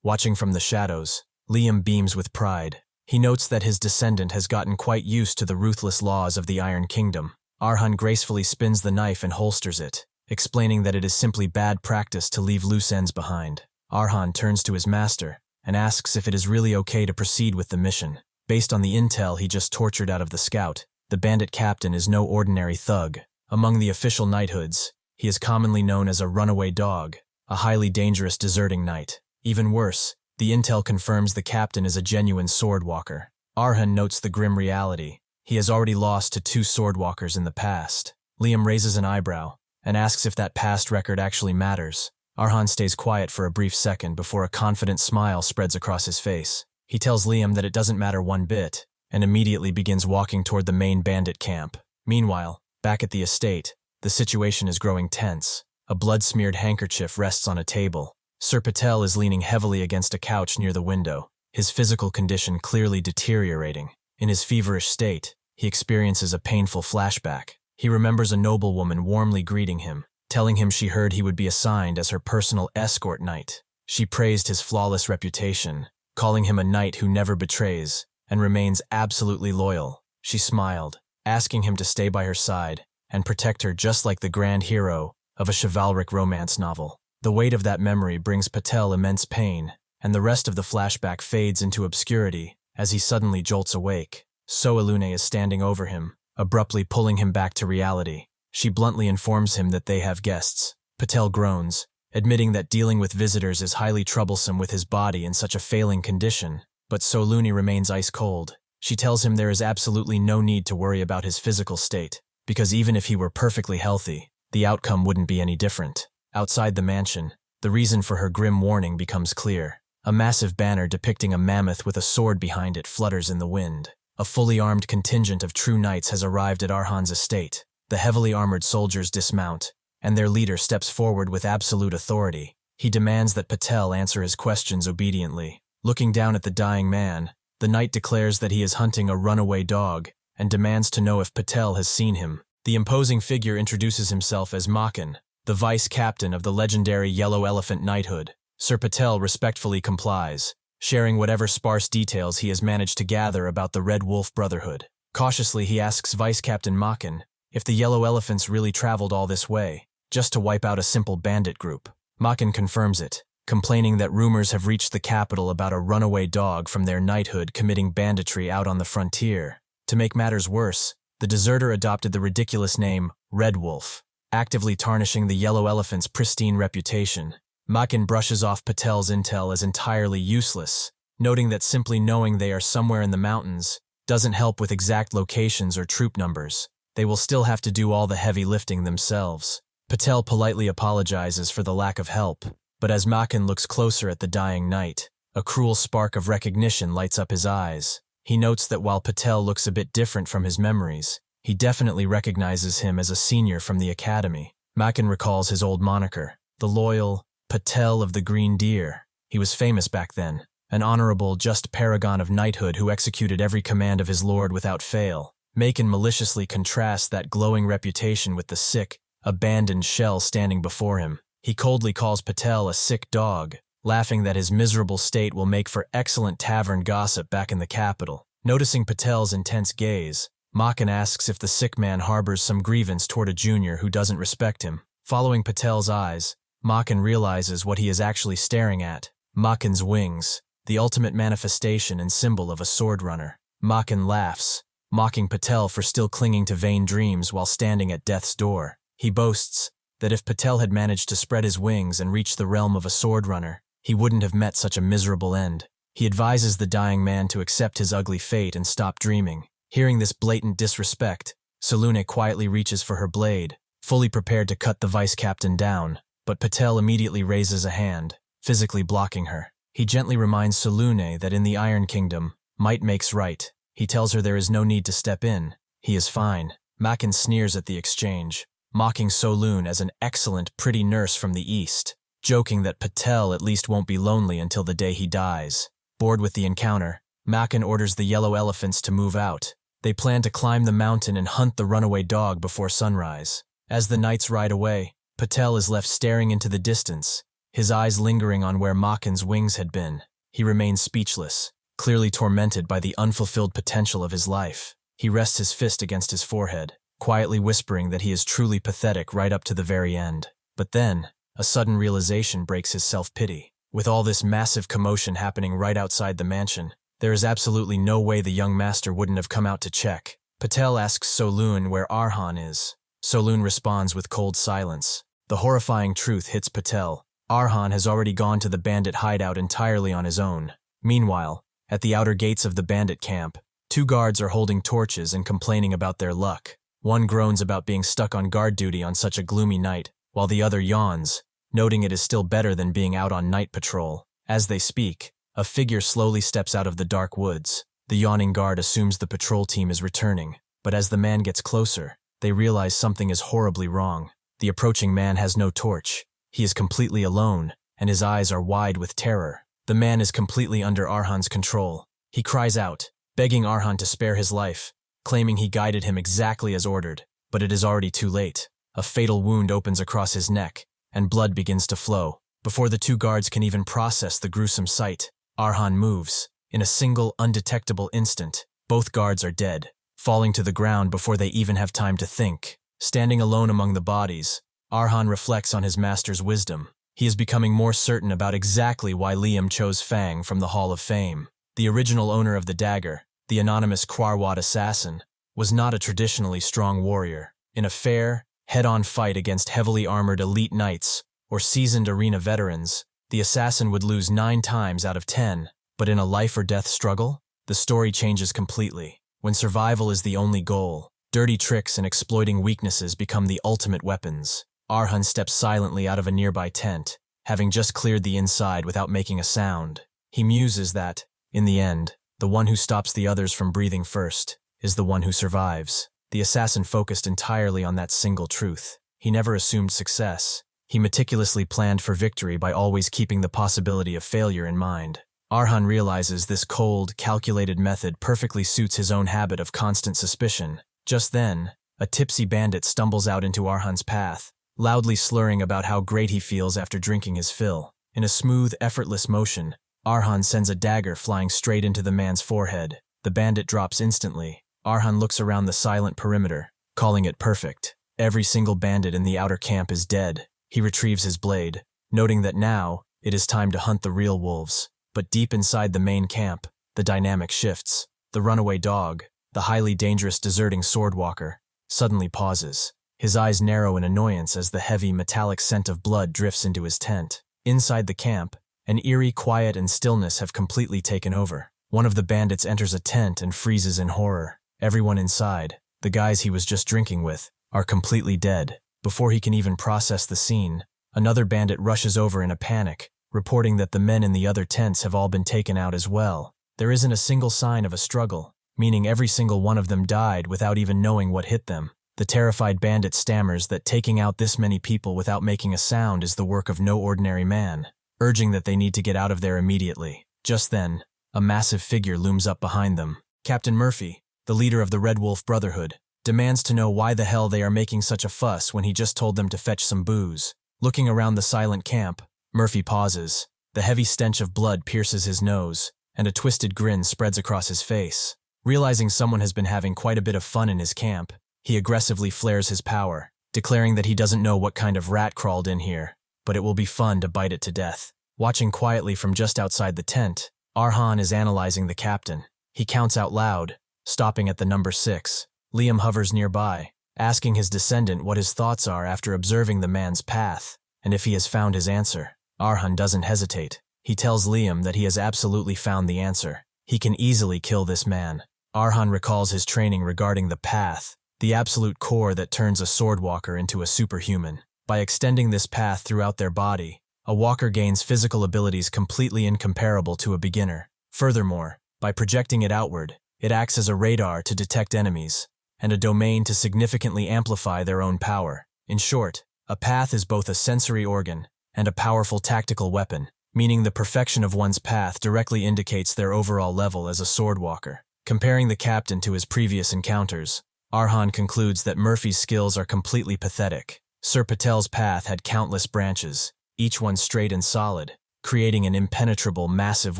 Watching from the shadows, Liam beams with pride. He notes that his descendant has gotten quite used to the ruthless laws of the Iron Kingdom. Arhan gracefully spins the knife and holsters it, explaining that it is simply bad practice to leave loose ends behind. Arhan turns to his master and asks if it is really okay to proceed with the mission. Based on the intel he just tortured out of the scout, the bandit captain is no ordinary thug. Among the official knighthoods, he is commonly known as a runaway dog, a highly dangerous deserting knight. Even worse, the intel confirms the captain is a genuine swordwalker. Arhan notes the grim reality. He has already lost to 2 swordwalkers in the past. Liam raises an eyebrow and asks if that past record actually matters. Arhan stays quiet for a brief second before a confident smile spreads across his face. He tells Liam that it doesn't matter one bit, and immediately begins walking toward the main bandit camp. Meanwhile, back at the estate, the situation is growing tense. A blood-smeared handkerchief rests on a table. Sir Patel is leaning heavily against a couch near the window, his physical condition clearly deteriorating. In his feverish state, he experiences a painful flashback. He remembers a noblewoman warmly greeting him, telling him she heard he would be assigned as her personal escort knight. She praised his flawless reputation, calling him a knight who never betrays and remains absolutely loyal. She smiled, asking him to stay by her side and protect her just like the grand hero of a chivalric romance novel. The weight of that memory brings Patel immense pain, and the rest of the flashback fades into obscurity as he suddenly jolts awake. Soalune is standing over him, abruptly pulling him back to reality. She bluntly informs him that they have guests. Patel groans, admitting that dealing with visitors is highly troublesome with his body in such a failing condition, but Soalune remains ice cold. She tells him there is absolutely no need to worry about his physical state, because even if he were perfectly healthy, the outcome wouldn't be any different. Outside the mansion, the reason for her grim warning becomes clear. A massive banner depicting a mammoth with a sword behind it flutters in the wind. A fully armed contingent of true knights has arrived at Arhan's estate. The heavily armored soldiers dismount, and their leader steps forward with absolute authority. He demands that Patel answer his questions obediently. Looking down at the dying man, the knight declares that he is hunting a runaway dog and demands to know if Patel has seen him. The imposing figure introduces himself as Makan, the vice captain of the legendary Yellow Elephant Knighthood. Sir Patel respectfully complies, sharing whatever sparse details he has managed to gather about the Red Wolf Brotherhood. Cautiously, he asks Vice Captain Makin if the Yellow Elephants really traveled all this way, just to wipe out a simple bandit group. Makin confirms it, complaining that rumors have reached the capital about a runaway dog from their knighthood committing banditry out on the frontier. To make matters worse, the deserter adopted the ridiculous name Red Wolf, actively tarnishing the Yellow Elephant's pristine reputation. Makin brushes off Patel's intel as entirely useless, noting that simply knowing they are somewhere in the mountains doesn't help with exact locations or troop numbers. They will still have to do all the heavy lifting themselves. Patel politely apologizes for the lack of help, but as Makin looks closer at the dying knight, a cruel spark of recognition lights up his eyes. He notes that while Patel looks a bit different from his memories, he definitely recognizes him as a senior from the academy. Makin recalls his old moniker, the loyal Patel of the Green Deer. He was famous back then, an honorable, just paragon of knighthood who executed every command of his lord without fail. Makin maliciously contrasts that glowing reputation with the sick, abandoned shell standing before him. He coldly calls Patel a sick dog, laughing that his miserable state will make for excellent tavern gossip back in the capital. Noticing Patel's intense gaze, Makin asks if the sick man harbors some grievance toward a junior who doesn't respect him. Following Patel's eyes, Makin realizes what he is actually staring at: Makin's wings, the ultimate manifestation and symbol of a sword runner. Makin laughs, mocking Patel for still clinging to vain dreams while standing at death's door. He boasts that if Patel had managed to spread his wings and reach the realm of a sword runner, he wouldn't have met such a miserable end. He advises the dying man to accept his ugly fate and stop dreaming. Hearing this blatant disrespect, Salune quietly reaches for her blade, fully prepared to cut the vice captain down, but Patel immediately raises a hand, physically blocking her. He gently reminds Salune that in the Iron Kingdom, might makes right. He tells her there is no need to step in. He is fine. Makin sneers at the exchange, mocking Salune as an excellent, pretty nurse from the East, joking that Patel at least won't be lonely until the day he dies. Bored with the encounter, Makin orders the Yellow Elephants to move out. They plan to climb the mountain and hunt the runaway dog before sunrise. As the knights ride away, Patel is left staring into the distance, his eyes lingering on where Makin's wings had been. He remains speechless, clearly tormented by the unfulfilled potential of his life. He rests his fist against his forehead, quietly whispering that he is truly pathetic right up to the very end. But then, a sudden realization breaks his self-pity. With all this massive commotion happening right outside the mansion, there is absolutely no way the young master wouldn't have come out to check. Patel asks Salune where Arhan is. Salune responds with cold silence. The horrifying truth hits Patel. Arhan has already gone to the bandit hideout entirely on his own. Meanwhile, at the outer gates of the bandit camp, two guards are holding torches and complaining about their luck. One groans about being stuck on guard duty on such a gloomy night, while the other yawns, noting it is still better than being out on night patrol. As they speak, a figure slowly steps out of the dark woods. The yawning guard assumes the patrol team is returning, but as the man gets closer, they realize something is horribly wrong. The approaching man has no torch. He is completely alone, and his eyes are wide with terror. The man is completely under Arhan's control. He cries out, begging Arhan to spare his life, claiming he guided him exactly as ordered, but it is already too late. A fatal wound opens across his neck, and blood begins to flow. Before the two guards can even process the gruesome sight, Arhan moves. In a single, undetectable instant, both guards are dead, falling to the ground before they even have time to think. Standing alone among the bodies, Arhan reflects on his master's wisdom. He is becoming more certain about exactly why Liam chose Fang from the Hall of Fame. The original owner of the dagger, the anonymous Kwarwad assassin, was not a traditionally strong warrior. In a fair, head-on fight against heavily armored elite knights or seasoned arena veterans, the assassin would lose 9 times out of 10. But in a life-or-death struggle, the story changes completely. When survival is the only goal, dirty tricks and exploiting weaknesses become the ultimate weapons. Arhan steps silently out of a nearby tent, having just cleared the inside without making a sound. He muses that, in the end, the one who stops the others from breathing first is the one who survives. The assassin focused entirely on that single truth. He never assumed success. He meticulously planned for victory by always keeping the possibility of failure in mind. Arhan realizes this cold, calculated method perfectly suits his own habit of constant suspicion. Just then, a tipsy bandit stumbles out into Arhan's path, loudly slurring about how great he feels after drinking his fill. In a smooth, effortless motion, Arhan sends a dagger flying straight into the man's forehead. The bandit drops instantly. Arhan looks around the silent perimeter, calling it perfect. Every single bandit in the outer camp is dead. He retrieves his blade, noting that now it is time to hunt the real wolves. But deep inside the main camp, the dynamic shifts. The runaway dog, the highly dangerous deserting swordwalker, suddenly pauses. His eyes narrow in annoyance as the heavy, metallic scent of blood drifts into his tent. Inside the camp, an eerie quiet and stillness have completely taken over. One of the bandits enters a tent and freezes in horror. Everyone inside, the guys he was just drinking with, are completely dead. Before he can even process the scene, another bandit rushes over in a panic, reporting that the men in the other tents have all been taken out as well. There isn't a single sign of a struggle, meaning every single one of them died without even knowing what hit them. The terrified bandit stammers that taking out this many people without making a sound is the work of no ordinary man, urging that they need to get out of there immediately. Just then, a massive figure looms up behind them. Captain Murphy, the leader of the Red Wolf Brotherhood, demands to know why the hell they are making such a fuss when he just told them to fetch some booze. Looking around the silent camp, Murphy pauses. The heavy stench of blood pierces his nose, and a twisted grin spreads across his face. Realizing someone has been having quite a bit of fun in his camp, he aggressively flares his power, declaring that he doesn't know what kind of rat crawled in here, but it will be fun to bite it to death. Watching quietly from just outside the tent, Arhan is analyzing the captain. He counts out loud, stopping at the number 6. Liam hovers nearby, asking his descendant what his thoughts are after observing the man's path, and if he has found his answer. Arhan doesn't hesitate. He tells Liam that he has absolutely found the answer. He can easily kill this man. Arhan recalls his training regarding the path, the absolute core that turns a swordwalker into a superhuman. By extending this path throughout their body, a walker gains physical abilities completely incomparable to a beginner. Furthermore, by projecting it outward, it acts as a radar to detect enemies, and a domain to significantly amplify their own power. In short, a path is both a sensory organ and a powerful tactical weapon, meaning the perfection of one's path directly indicates their overall level as a swordwalker. Comparing the captain to his previous encounters, Arhan concludes that Murphy's skills are completely pathetic. Sir Patel's path had countless branches, each one straight and solid, creating an impenetrable, massive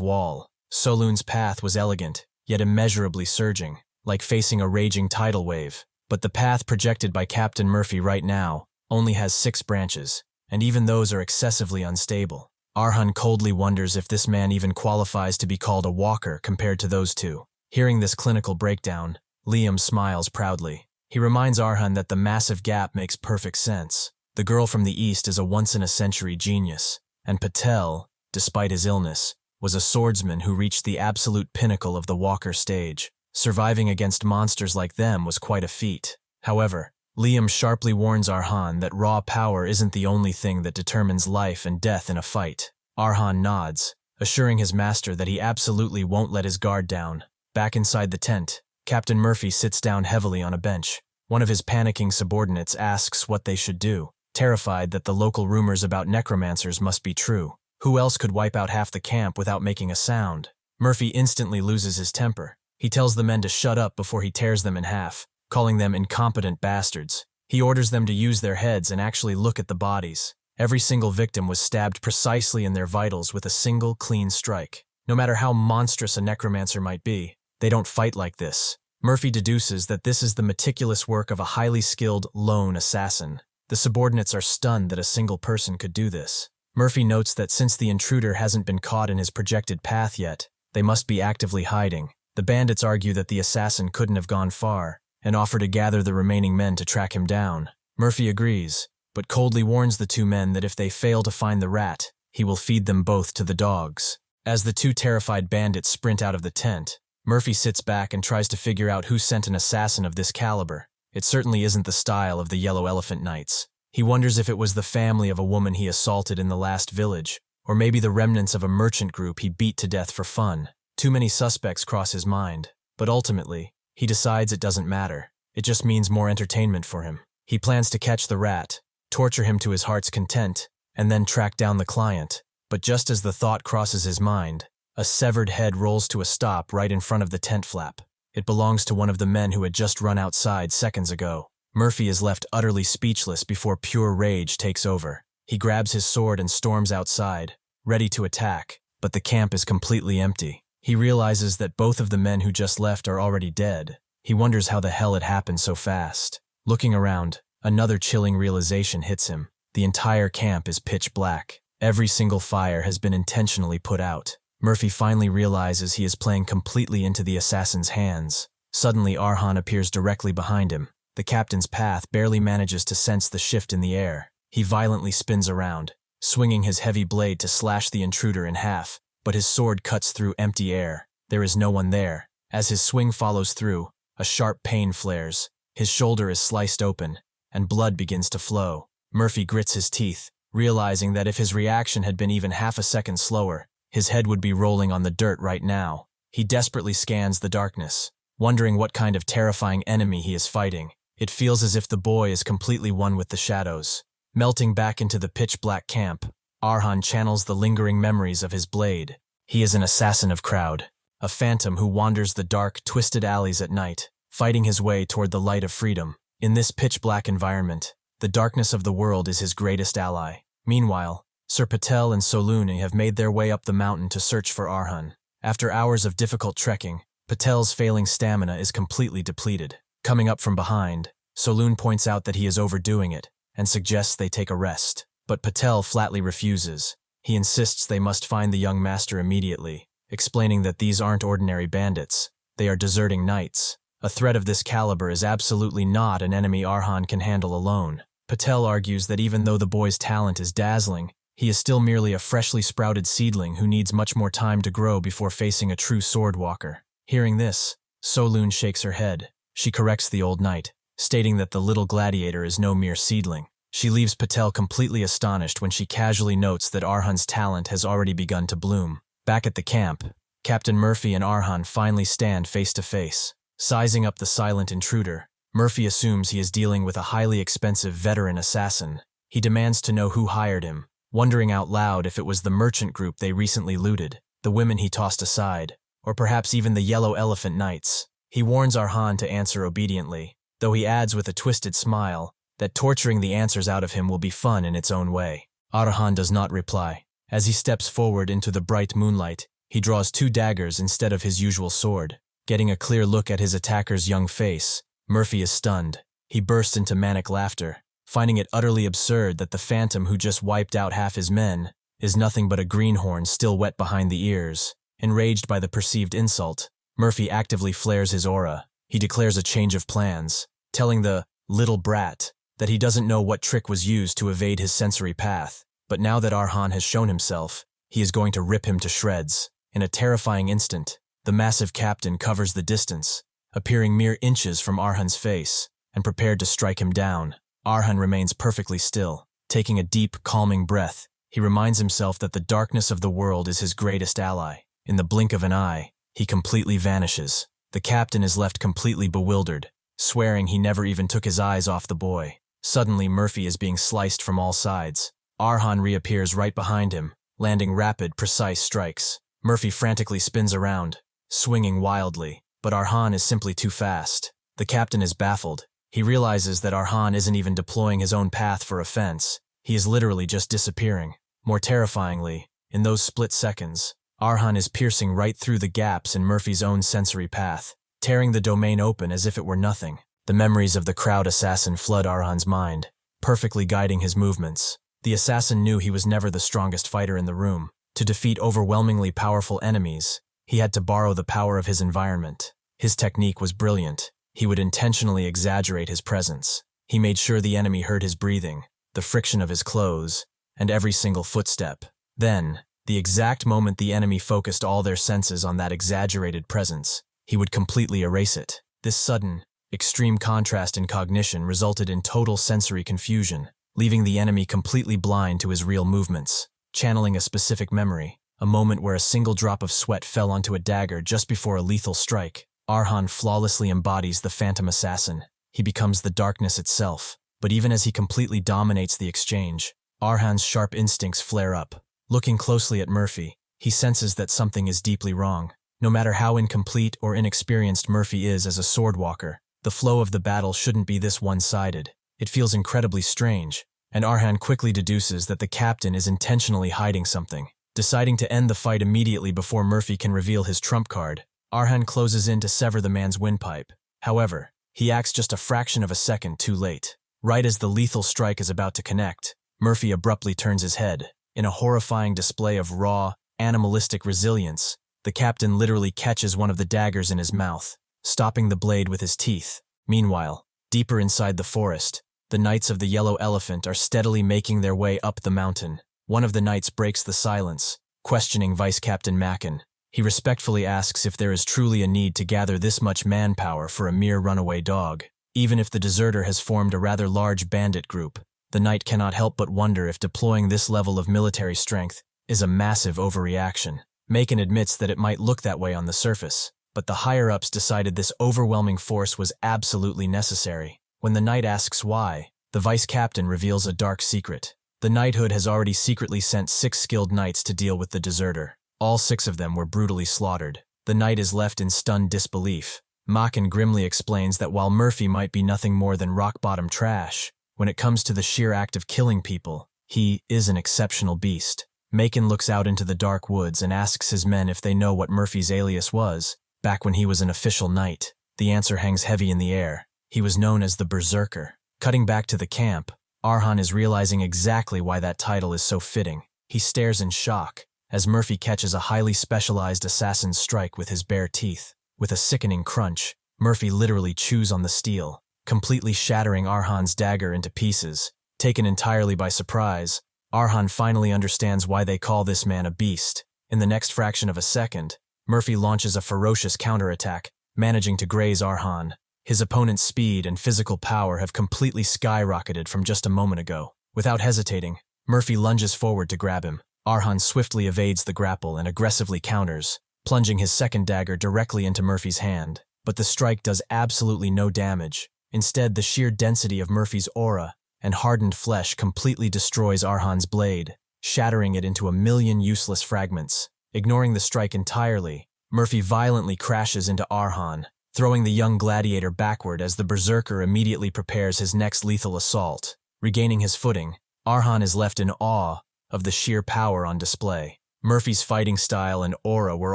wall. Solun's path was elegant, yet immeasurably surging, like facing a raging tidal wave. But the path projected by Captain Murphy right now only has 6 branches, and even those are excessively unstable. Arhan coldly wonders if this man even qualifies to be called a walker compared to those two. Hearing this clinical breakdown, Liam smiles proudly. He reminds Arhan that the massive gap makes perfect sense. The girl from the east is a once-in-a-century genius, and Patel, despite his illness, was a swordsman who reached the absolute pinnacle of the walker stage. Surviving against monsters like them was quite a feat. However, Liam sharply warns Arhan that raw power isn't the only thing that determines life and death in a fight. Arhan nods, assuring his master that he absolutely won't let his guard down. Back inside the tent, Captain Murphy sits down heavily on a bench. One of his panicking subordinates asks what they should do, terrified that the local rumors about necromancers must be true. Who else could wipe out half the camp without making a sound? Murphy instantly loses his temper. He tells the men to shut up before he tears them in half, calling them incompetent bastards. He orders them to use their heads and actually look at the bodies. Every single victim was stabbed precisely in their vitals with a single clean strike. No matter how monstrous a necromancer might be, they don't fight like this. Murphy deduces that this is the meticulous work of a highly skilled lone assassin. The subordinates are stunned that a single person could do this. Murphy notes that since the intruder hasn't been caught in his projected path yet, they must be actively hiding. The bandits argue that the assassin couldn't have gone far, and offer to gather the remaining men to track him down. Murphy agrees, but coldly warns the 2 men that if they fail to find the rat, he will feed them both to the dogs. As the 2 terrified bandits sprint out of the tent, Murphy sits back and tries to figure out who sent an assassin of this caliber. It certainly isn't the style of the Yellow Elephant Knights. He wonders if it was the family of a woman he assaulted in the last village, or maybe the remnants of a merchant group he beat to death for fun. Too many suspects cross his mind, but ultimately, he decides it doesn't matter. It just means more entertainment for him. He plans to catch the rat, torture him to his heart's content, and then track down the client. But just as the thought crosses his mind, a severed head rolls to a stop right in front of the tent flap. It belongs to one of the men who had just run outside seconds ago. Murphy is left utterly speechless before pure rage takes over. He grabs his sword and storms outside, ready to attack, but the camp is completely empty. He realizes that both of the men who just left are already dead. He wonders how the hell it happened so fast. Looking around, another chilling realization hits him. The entire camp is pitch black. Every single fire has been intentionally put out. Murphy finally realizes he is playing completely into the assassin's hands. Suddenly, Arhan appears directly behind him. The captain's path barely manages to sense the shift in the air. He violently spins around, swinging his heavy blade to slash the intruder in half, but his sword cuts through empty air. There is no one there. As his swing follows through, a sharp pain flares. His shoulder is sliced open, and blood begins to flow. Murphy grits his teeth, realizing that if his reaction had been even half a second slower, his head would be rolling on the dirt right now. He desperately scans the darkness, wondering what kind of terrifying enemy he is fighting. It feels as if the boy is completely one with the shadows. Melting back into the pitch-black camp, Arhan channels the lingering memories of his blade. He is an assassin of crowd, a phantom who wanders the dark, twisted alleys at night, fighting his way toward the light of freedom. In this pitch-black environment, the darkness of the world is his greatest ally. Meanwhile, Sir Patel and Soluni have made their way up the mountain to search for Arhan. After hours of difficult trekking, Patel's failing stamina is completely depleted. Coming up from behind, Solun points out that he is overdoing it and suggests they take a rest. But Patel flatly refuses. He insists they must find the young master immediately, explaining that these aren't ordinary bandits. They are deserting knights. A threat of this caliber is absolutely not an enemy Arhan can handle alone. Patel argues that even though the boy's talent is dazzling, he is still merely a freshly sprouted seedling who needs much more time to grow before facing a true swordwalker. Hearing this, Solun shakes her head. She corrects the old knight, stating that the little gladiator is no mere seedling. She leaves Patel completely astonished when she casually notes that Arhan's talent has already begun to bloom. Back at the camp, Captain Murphy and Arhan finally stand face to face. Sizing up the silent intruder, Murphy assumes he is dealing with a highly expensive veteran assassin. He demands to know who hired him, wondering out loud if it was the merchant group they recently looted, the women he tossed aside, or perhaps even the Yellow Elephant Knights. He warns Arhan to answer obediently, though he adds with a twisted smile that torturing the answers out of him will be fun in its own way. Arhan does not reply. As he steps forward into the bright moonlight, he draws 2 daggers instead of his usual sword. Getting a clear look at his attacker's young face, Murphy is stunned. He bursts into manic laughter, finding it utterly absurd that the phantom who just wiped out half his men is nothing but a greenhorn still wet behind the ears. Enraged by the perceived insult, Murphy actively flares his aura. He declares a change of plans, telling the little brat that he doesn't know what trick was used to evade his sensory path, but now that Arhan has shown himself, he is going to rip him to shreds. In a terrifying instant, the massive captain covers the distance, appearing mere inches from Arhan's face, and prepared to strike him down. Arhan remains perfectly still. Taking a deep, calming breath, he reminds himself that the darkness of the world is his greatest ally. In the blink of an eye, he completely vanishes. The captain is left completely bewildered, swearing he never even took his eyes off the boy. Suddenly, Murphy is being sliced from all sides. Arhan reappears right behind him, landing rapid, precise strikes. Murphy frantically spins around, swinging wildly, but Arhan is simply too fast. The captain is baffled. He realizes that Arhan isn't even deploying his own path for offense. He is literally just disappearing. More terrifyingly, in those split seconds, Arhan is piercing right through the gaps in Murphy's own sensory path, tearing the domain open as if it were nothing. The memories of the crowd assassin flood Arhan's mind, perfectly guiding his movements. The assassin knew he was never the strongest fighter in the room. To defeat overwhelmingly powerful enemies, he had to borrow the power of his environment. His technique was brilliant. He would intentionally exaggerate his presence. He made sure the enemy heard his breathing, the friction of his clothes, and every single footstep. Then, the exact moment the enemy focused all their senses on that exaggerated presence, he would completely erase it. This sudden, extreme contrast in cognition resulted in total sensory confusion, leaving the enemy completely blind to his real movements. Channeling a specific memory, a moment where a single drop of sweat fell onto a dagger just before a lethal strike, Arhan flawlessly embodies the phantom assassin. He becomes the darkness itself. But even as he completely dominates the exchange, Arhan's sharp instincts flare up. Looking closely at Murphy, he senses that something is deeply wrong. No matter how incomplete or inexperienced Murphy is as a swordwalker, the flow of the battle shouldn't be this one-sided. It feels incredibly strange, and Arhan quickly deduces that the captain is intentionally hiding something. Deciding to end the fight immediately before Murphy can reveal his trump card, Arhan closes in to sever the man's windpipe. However, he acts just a fraction of a second too late. Right as the lethal strike is about to connect, Murphy abruptly turns his head. In a horrifying display of raw, animalistic resilience, the captain literally catches one of the daggers in his mouth, stopping the blade with his teeth. Meanwhile, deeper inside the forest, the Knights of the Yellow Elephant are steadily making their way up the mountain. One of the knights breaks the silence, questioning Vice Captain Mackin. He respectfully asks if there is truly a need to gather this much manpower for a mere runaway dog. Even if the deserter has formed a rather large bandit group, the knight cannot help but wonder if deploying this level of military strength is a massive overreaction. Mackin admits that it might look that way on the surface, but the higher-ups decided this overwhelming force was absolutely necessary. When the knight asks why, the vice captain reveals a dark secret. The knighthood has already secretly sent 6 skilled knights to deal with the deserter. All 6 of them were brutally slaughtered. The knight is left in stunned disbelief. Mackin grimly explains that while Murphy might be nothing more than rock-bottom trash, when it comes to the sheer act of killing people, he is an exceptional beast. Mackin looks out into the dark woods and asks his men if they know what Murphy's alias was, back when he was an official knight. The answer hangs heavy in the air. He was known as the Berserker. Cutting back to the camp, Arhan is realizing exactly why that title is so fitting. He stares in shock as Murphy catches a highly specialized assassin's strike with his bare teeth. With a sickening crunch, Murphy literally chews on the steel, completely shattering Arhan's dagger into pieces. Taken entirely by surprise, Arhan finally understands why they call this man a beast. In the next fraction of a second, Murphy launches a ferocious counterattack, managing to graze Arhan. His opponent's speed and physical power have completely skyrocketed from just a moment ago. Without hesitating, Murphy lunges forward to grab him. Arhan swiftly evades the grapple and aggressively counters, plunging his second dagger directly into Murphy's hand. But the strike does absolutely no damage. Instead, the sheer density of Murphy's aura and hardened flesh completely destroys Arhan's blade, shattering it into a million useless fragments. Ignoring the strike entirely, Murphy violently crashes into Arhan, throwing the young gladiator backward as the berserker immediately prepares his next lethal assault. Regaining his footing, Arhan is left in awe of the sheer power on display. Murphy's fighting style and aura were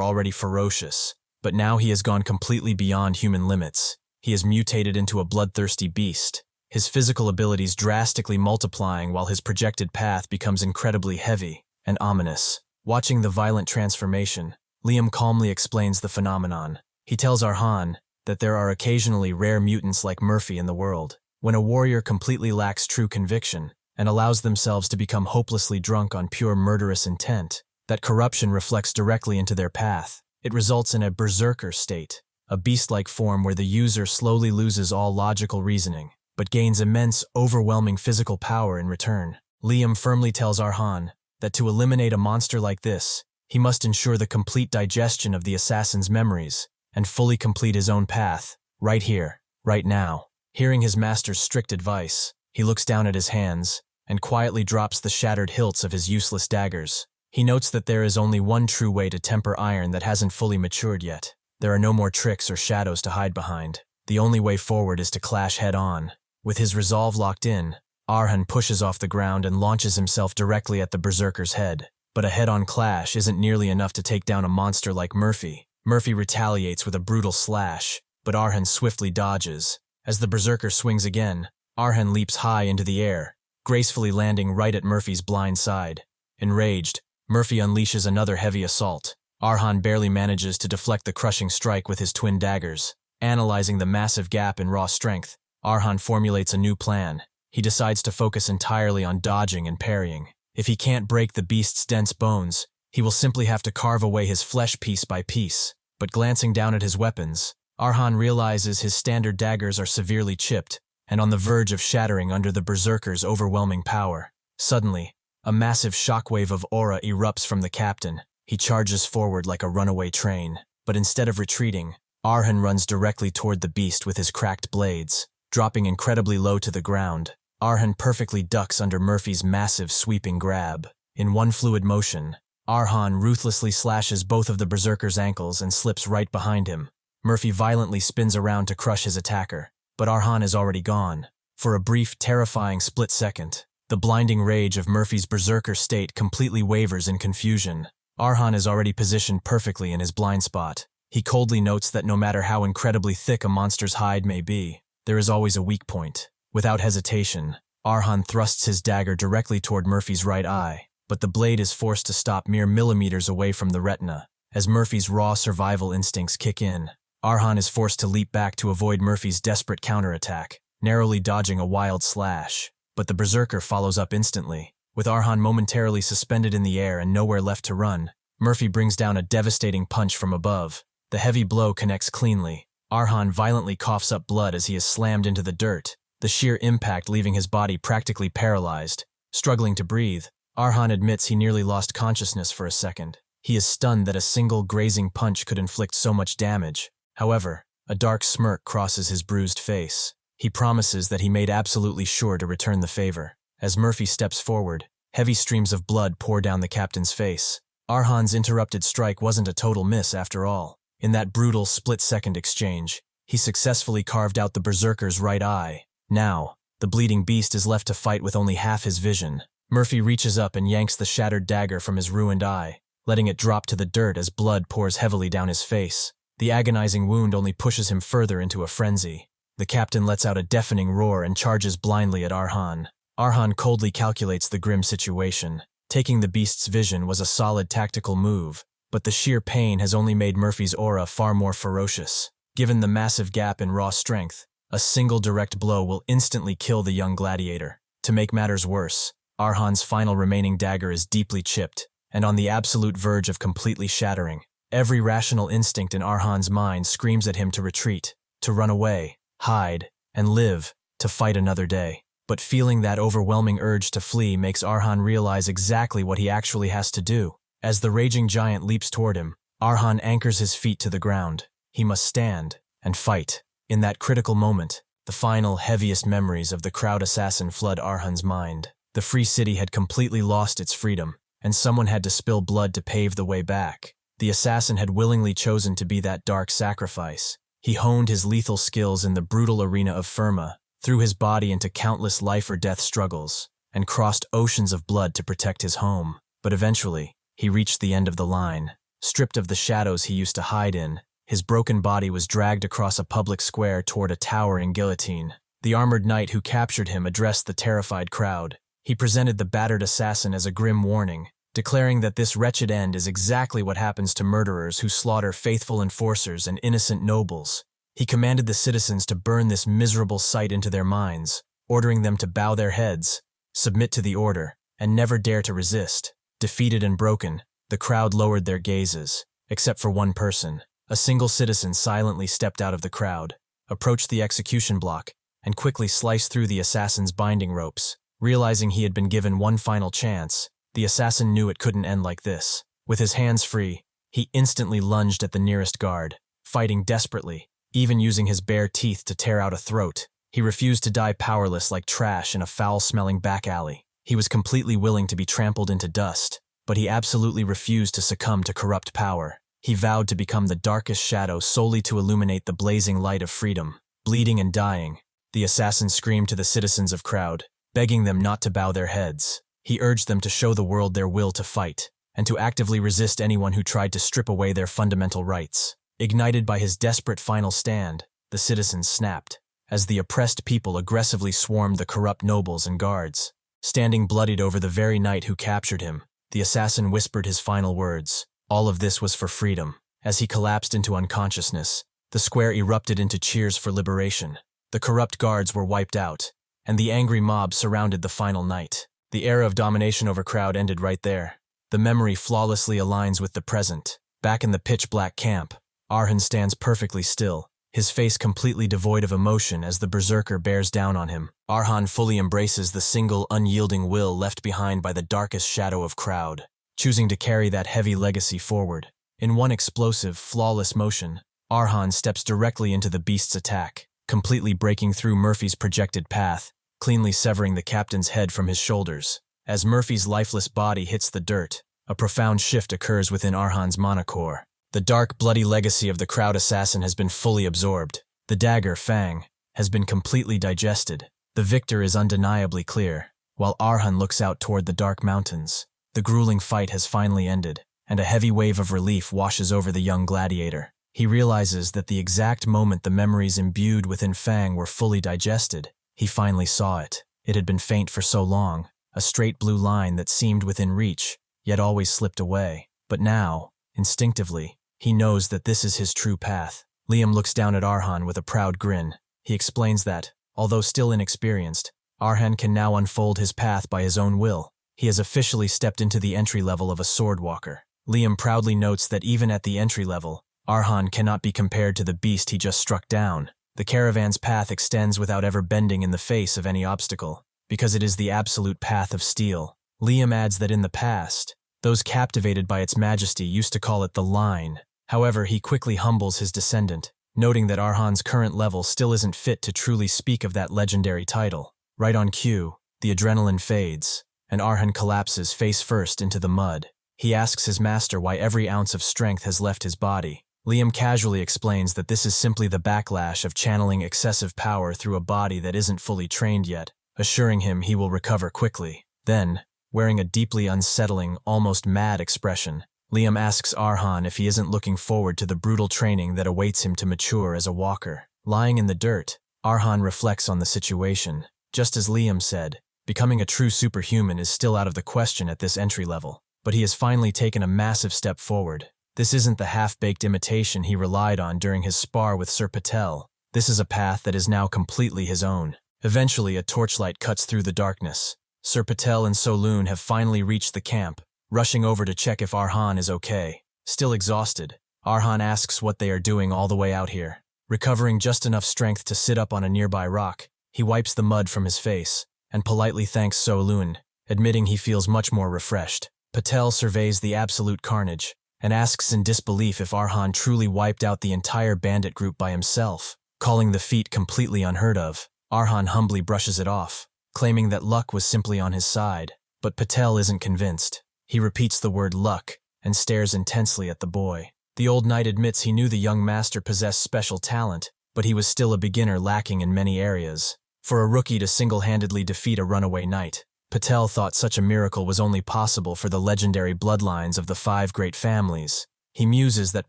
already ferocious, but now he has gone completely beyond human limits. He has mutated into a bloodthirsty beast, his physical abilities drastically multiplying while his projected path becomes incredibly heavy and ominous. Watching the violent transformation, Liam calmly explains the phenomenon. He tells Arhan that there are occasionally rare mutants like Murphy in the world. When a warrior completely lacks true conviction and allows themselves to become hopelessly drunk on pure murderous intent, that corruption reflects directly into their path. It results in a berserker state, a beast-like form where the user slowly loses all logical reasoning, but gains immense, overwhelming physical power in return. Liam firmly tells Arhan that to eliminate a monster like this, he must ensure the complete digestion of the assassin's memories and fully complete his own path, right here, right now. Hearing his master's strict advice, he looks down at his hands and quietly drops the shattered hilts of his useless daggers. He notes that there is only one true way to temper iron that hasn't fully matured yet. There are no more tricks or shadows to hide behind. The only way forward is to clash head-on. With his resolve locked in, Arhan pushes off the ground and launches himself directly at the berserker's head. But a head-on clash isn't nearly enough to take down a monster like Murphy. Murphy retaliates with a brutal slash, but Arhan swiftly dodges. As the berserker swings again, Arhan leaps high into the air, gracefully landing right at Murphy's blind side. Enraged, Murphy unleashes another heavy assault. Arhan barely manages to deflect the crushing strike with his twin daggers. Analyzing the massive gap in raw strength, Arhan formulates a new plan. He decides to focus entirely on dodging and parrying. If he can't break the beast's dense bones, he will simply have to carve away his flesh piece by piece. But glancing down at his weapons, Arhan realizes his standard daggers are severely chipped and on the verge of shattering under the berserker's overwhelming power. Suddenly, a massive shockwave of aura erupts from the captain. He charges forward like a runaway train, but instead of retreating, Arhan runs directly toward the beast with his cracked blades. Dropping incredibly low to the ground, Arhan perfectly ducks under Murphy's massive sweeping grab. In one fluid motion, Arhan ruthlessly slashes both of the berserker's ankles and slips right behind him. Murphy violently spins around to crush his attacker, but Arhan is already gone. For a brief, terrifying split second, The blinding rage of Murphy's berserker state completely wavers in confusion. Arhan is already positioned perfectly in his blind spot. He coldly notes that no matter how incredibly thick a monster's hide may be, there is always a weak point. Without hesitation, Arhan thrusts his dagger directly toward Murphy's right eye, but the blade is forced to stop mere millimeters away from the retina. As Murphy's raw survival instincts kick in, Arhan is forced to leap back to avoid Murphy's desperate counterattack, narrowly dodging a wild slash. But the berserker follows up instantly. With Arhan momentarily suspended in the air and nowhere left to run, Murphy brings down a devastating punch from above. The heavy blow connects cleanly. Arhan violently coughs up blood as he is slammed into the dirt, the sheer impact leaving his body practically paralyzed. Struggling to breathe, Arhan admits he nearly lost consciousness for a second. He is stunned that a single grazing punch could inflict so much damage. However, a dark smirk crosses his bruised face. He promises that he made absolutely sure to return the favor. As Murphy steps forward, heavy streams of blood pour down the captain's face. Arhan's interrupted strike wasn't a total miss after all. In that brutal split-second exchange, he successfully carved out the berserker's right eye. Now, the bleeding beast is left to fight with only half his vision. Murphy reaches up and yanks the shattered dagger from his ruined eye, letting it drop to the dirt as blood pours heavily down his face. The agonizing wound only pushes him further into a frenzy. The captain lets out a deafening roar and charges blindly at Arhan. Arhan coldly calculates the grim situation. Taking the beast's vision was a solid tactical move, but the sheer pain has only made Murphy's aura far more ferocious. Given the massive gap in raw strength, a single direct blow will instantly kill the young gladiator. To make matters worse, Arhan's final remaining dagger is deeply chipped, and on the absolute verge of completely shattering. Every rational instinct in Arhan's mind screams at him to retreat, to run away, hide, and live, to fight another day. But feeling that overwhelming urge to flee makes Arhan realize exactly what he actually has to do. As the raging giant leaps toward him, Arhan anchors his feet to the ground. He must stand and fight. In that critical moment, the final, heaviest memories of the crowd assassin flood Arhan's mind. The free city had completely lost its freedom, and someone had to spill blood to pave the way back. The assassin had willingly chosen to be that dark sacrifice. He honed his lethal skills in the brutal arena of Firma, threw his body into countless life-or-death struggles, and crossed oceans of blood to protect his home. But eventually, he reached the end of the line. Stripped of the shadows he used to hide in, his broken body was dragged across a public square toward a towering guillotine. The armored knight who captured him addressed the terrified crowd. He presented the battered assassin as a grim warning, declaring that this wretched end is exactly what happens to murderers who slaughter faithful enforcers and innocent nobles. He commanded the citizens to burn this miserable sight into their minds, ordering them to bow their heads, submit to the order, and never dare to resist. Defeated and broken, the crowd lowered their gazes, except for one person. A single citizen silently stepped out of the crowd, approached the execution block, and quickly sliced through the assassin's binding ropes. Realizing he had been given one final chance, the assassin knew it couldn't end like this. With his hands free, he instantly lunged at the nearest guard, fighting desperately, even using his bare teeth to tear out a throat. He refused to die powerless like trash in a foul-smelling back alley. He was completely willing to be trampled into dust, but he absolutely refused to succumb to corrupt power. He vowed to become the darkest shadow solely to illuminate the blazing light of freedom. Bleeding and dying, the assassin screamed to the citizens of crowd, begging them not to bow their heads. He urged them to show the world their will to fight, and to actively resist anyone who tried to strip away their fundamental rights. Ignited by his desperate final stand, the citizens snapped, as the oppressed people aggressively swarmed the corrupt nobles and guards. Standing bloodied over the very knight who captured him, the assassin whispered his final words. All of this was for freedom. As he collapsed into unconsciousness, the square erupted into cheers for liberation. The corrupt guards were wiped out, and the angry mob surrounded the final knight. The era of domination over crowd ended right there. The memory flawlessly aligns with the present. Back in the pitch-black camp, Arhan stands perfectly still, his face completely devoid of emotion as the berserker bears down on him. Arhan fully embraces the single, unyielding will left behind by the darkest shadow of crowd, choosing to carry that heavy legacy forward. In one explosive, flawless motion, Arhan steps directly into the beast's attack, completely breaking through Murphy's projected path, cleanly severing the captain's head from his shoulders. As Murphy's lifeless body hits the dirt, a profound shift occurs within Arhan's mana core. The dark, bloody legacy of the crowd assassin has been fully absorbed. The dagger, Fang, has been completely digested. The victor is undeniably clear. while Arhan looks out toward the dark mountains. The grueling fight has finally ended, and a heavy wave of relief washes over the young gladiator. He realizes that the exact moment the memories imbued within Fang were fully digested, he finally saw it. It had been faint for so long, a straight blue line that seemed within reach, yet always slipped away. But now, instinctively, he knows that this is his true path. Liam looks down at Arhan with a proud grin. He explains that, although still inexperienced, Arhan can now unfold his path by his own will. He has officially stepped into the entry level of a swordwalker. Liam proudly notes that even at the entry level, Arhan cannot be compared to the beast he just struck down. The caravan's path extends without ever bending in the face of any obstacle, because it is the absolute path of steel. Liam adds that in the past, those captivated by its majesty used to call it the line. However, he quickly humbles his descendant, noting that Arhan's current level still isn't fit to truly speak of that legendary title. Right on cue, the adrenaline fades, and Arhan collapses face first into the mud. He asks his master why every ounce of strength has left his body. Liam casually explains that this is simply the backlash of channeling excessive power through a body that isn't fully trained yet, assuring him he will recover quickly. Then, wearing a deeply unsettling, almost mad expression, Liam asks Arhan if he isn't looking forward to the brutal training that awaits him to mature as a walker. Lying in the dirt, Arhan reflects on the situation. Just as Liam said, becoming a true superhuman is still out of the question at this entry level, but he has finally taken a massive step forward. This isn't the half-baked imitation he relied on during his spar with Sir Patel. This is a path that is now completely his own. Eventually, a torchlight cuts through the darkness. Sir Patel and Soloon have finally reached the camp, rushing over to check if Arhan is okay. Still exhausted, Arhan asks what they are doing all the way out here. Recovering just enough strength to sit up on a nearby rock, he wipes the mud from his face and politely thanks Soloon, admitting he feels much more refreshed. Patel surveys the absolute carnage and asks in disbelief if Arhan truly wiped out the entire bandit group by himself, calling the feat completely unheard of. Arhan humbly brushes it off, claiming that luck was simply on his side. But Patel isn't convinced. He repeats the word luck and stares intensely at the boy. The old knight admits he knew the young master possessed special talent, but he was still a beginner lacking in many areas. For a rookie to single-handedly defeat a runaway knight, Patel thought such a miracle was only possible for the legendary bloodlines of the 5 great families. He muses that